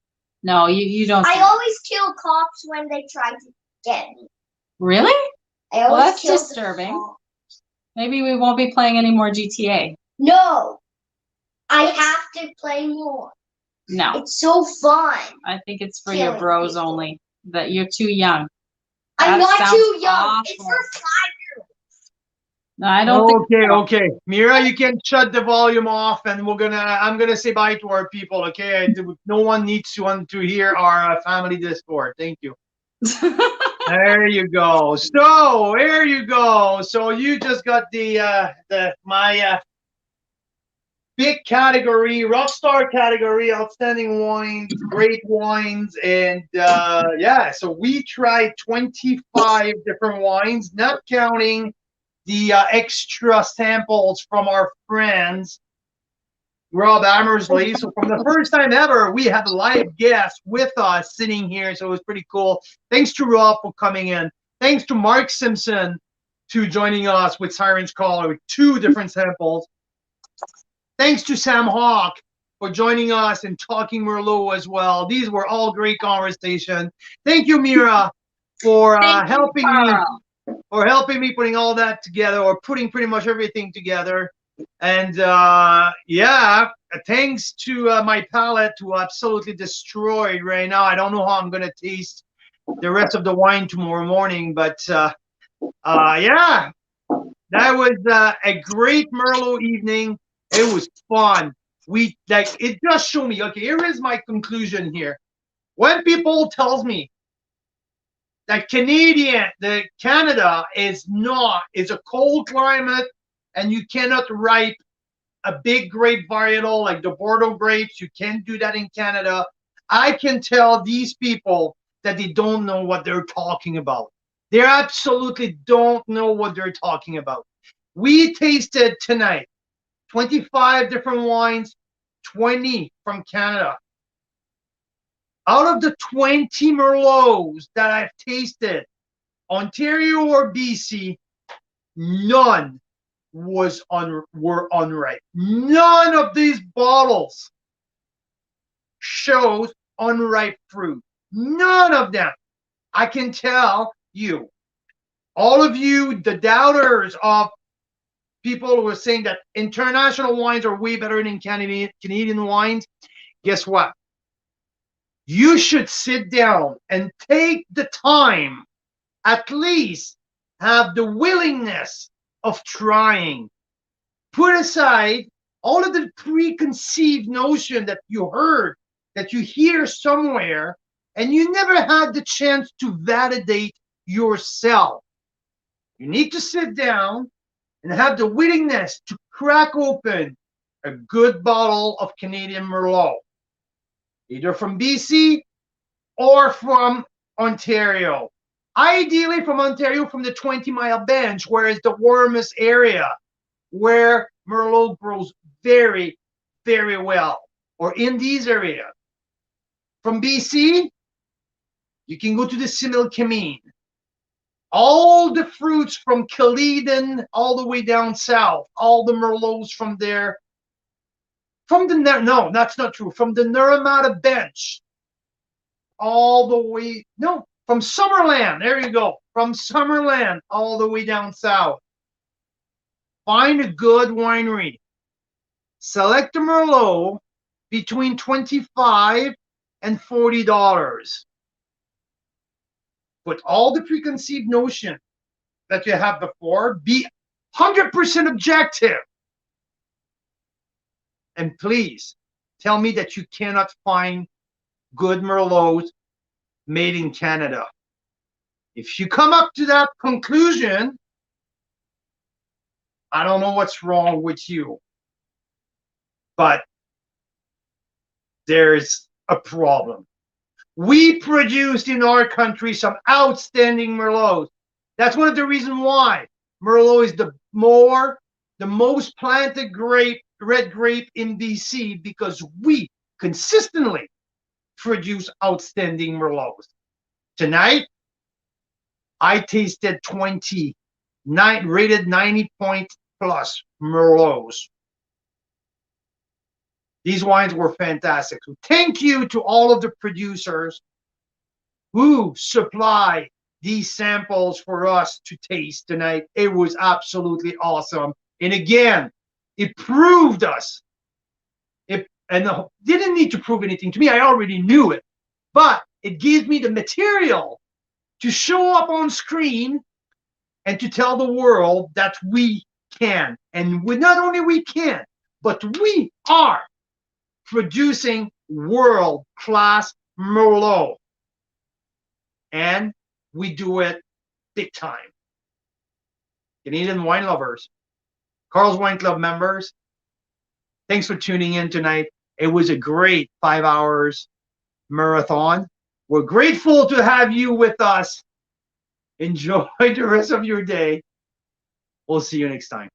Speaker 1: No, you don't.
Speaker 7: I always kill cops when they try to get me.
Speaker 1: Really?
Speaker 7: I always
Speaker 1: Well, that's
Speaker 7: kill
Speaker 1: disturbing. Maybe we won't be playing any more GTA.
Speaker 7: No, I have to play more.
Speaker 1: No.
Speaker 7: It's so fun.
Speaker 1: I think it's for your bros only. That you're too young.
Speaker 7: I'm not too young.
Speaker 1: Awful.
Speaker 7: It's for 5-year-olds.
Speaker 1: No, I don't think.
Speaker 2: Okay. Mira, you can shut the volume off, and I'm gonna say bye to our people. Okay, no one needs to hear our family Discord. Thank you. There you go. So there you go. So you just got my big category, rockstar category, outstanding wines, great wines, and so we tried 25 different wines, not counting the extra samples from our friends, Rob Amersley. So from the first time ever, we had a live guest with us sitting here, so it was pretty cool. Thanks to Rob for coming in. Thanks to Mark Simpson to joining us with Siren's Call with 2 different samples. Thanks to Sam Hawk for joining us and talking Merlot as well. These were all great conversations. Thank you, Mira, for helping me putting all that together, or putting pretty much everything together. And yeah, thanks to my palate, who absolutely destroyed right now. I don't know how I'm gonna taste the rest of the wine tomorrow morning, but yeah, that was a great Merlot evening. It was fun. It just showed me. Okay, here is my conclusion here. When people tells me that Canada is a cold climate and you cannot ripe a big grape varietal like the Bordeaux grapes, you can't do that in Canada. I can tell these people that they don't know what they're talking about. They absolutely don't know what they're talking about. We tasted tonight 25 different wines, 20 from Canada. Out of the 20 Merlots that I've tasted, Ontario or BC, none were unripe. None of these bottles shows unripe fruit. None of them. I can tell you, all of you, the doubters of people who are saying that international wines are way better than Canadian wines, guess what? You should sit down and take the time, at least have the willingness of trying. Put aside all of the preconceived notion that you heard, that you hear somewhere, and you never had the chance to validate yourself. You need to sit down and have the willingness to crack open a good bottle of Canadian Merlot, either from BC or from Ontario. Ideally from Ontario, from the 20-mile bench, where is the warmest area, where Merlot grows very, very well, or in these areas. From BC, you can go to the Similkameen. All the fruits from Caledon all the way down south, all the Merlots from there. From the, no, that's not true. From the Naramata bench, all the way, no, from Summerland, there you go. From Summerland all the way down south. Find a good winery. Select a Merlot between $25 and $40. With all the preconceived notion that you have before, be 100% objective. And please tell me that you cannot find good Merlots made in Canada. If you come up to that conclusion, I don't know what's wrong with you, but there's a problem. We produced in our country some outstanding Merlots. That's one of the reasons why Merlot is the most planted red grape in BC, because we consistently produce outstanding Merlots. Tonight, I tasted 29 rated 90 point plus Merlots. These wines were fantastic. So thank you to all of the producers who supply these samples for us to taste tonight. It was absolutely awesome. And again, it proved us. Didn't need to prove anything to me. I already knew it. But it gives me the material to show up on screen and to tell the world that we can. And not only we can, but we are producing world-class Merlot. And we do it big time. Canadian wine lovers, Carl's Wine Club members, thanks for tuning in tonight. It was a great 5 hours marathon. We're grateful to have you with us. Enjoy the rest of your day. We'll see you next time.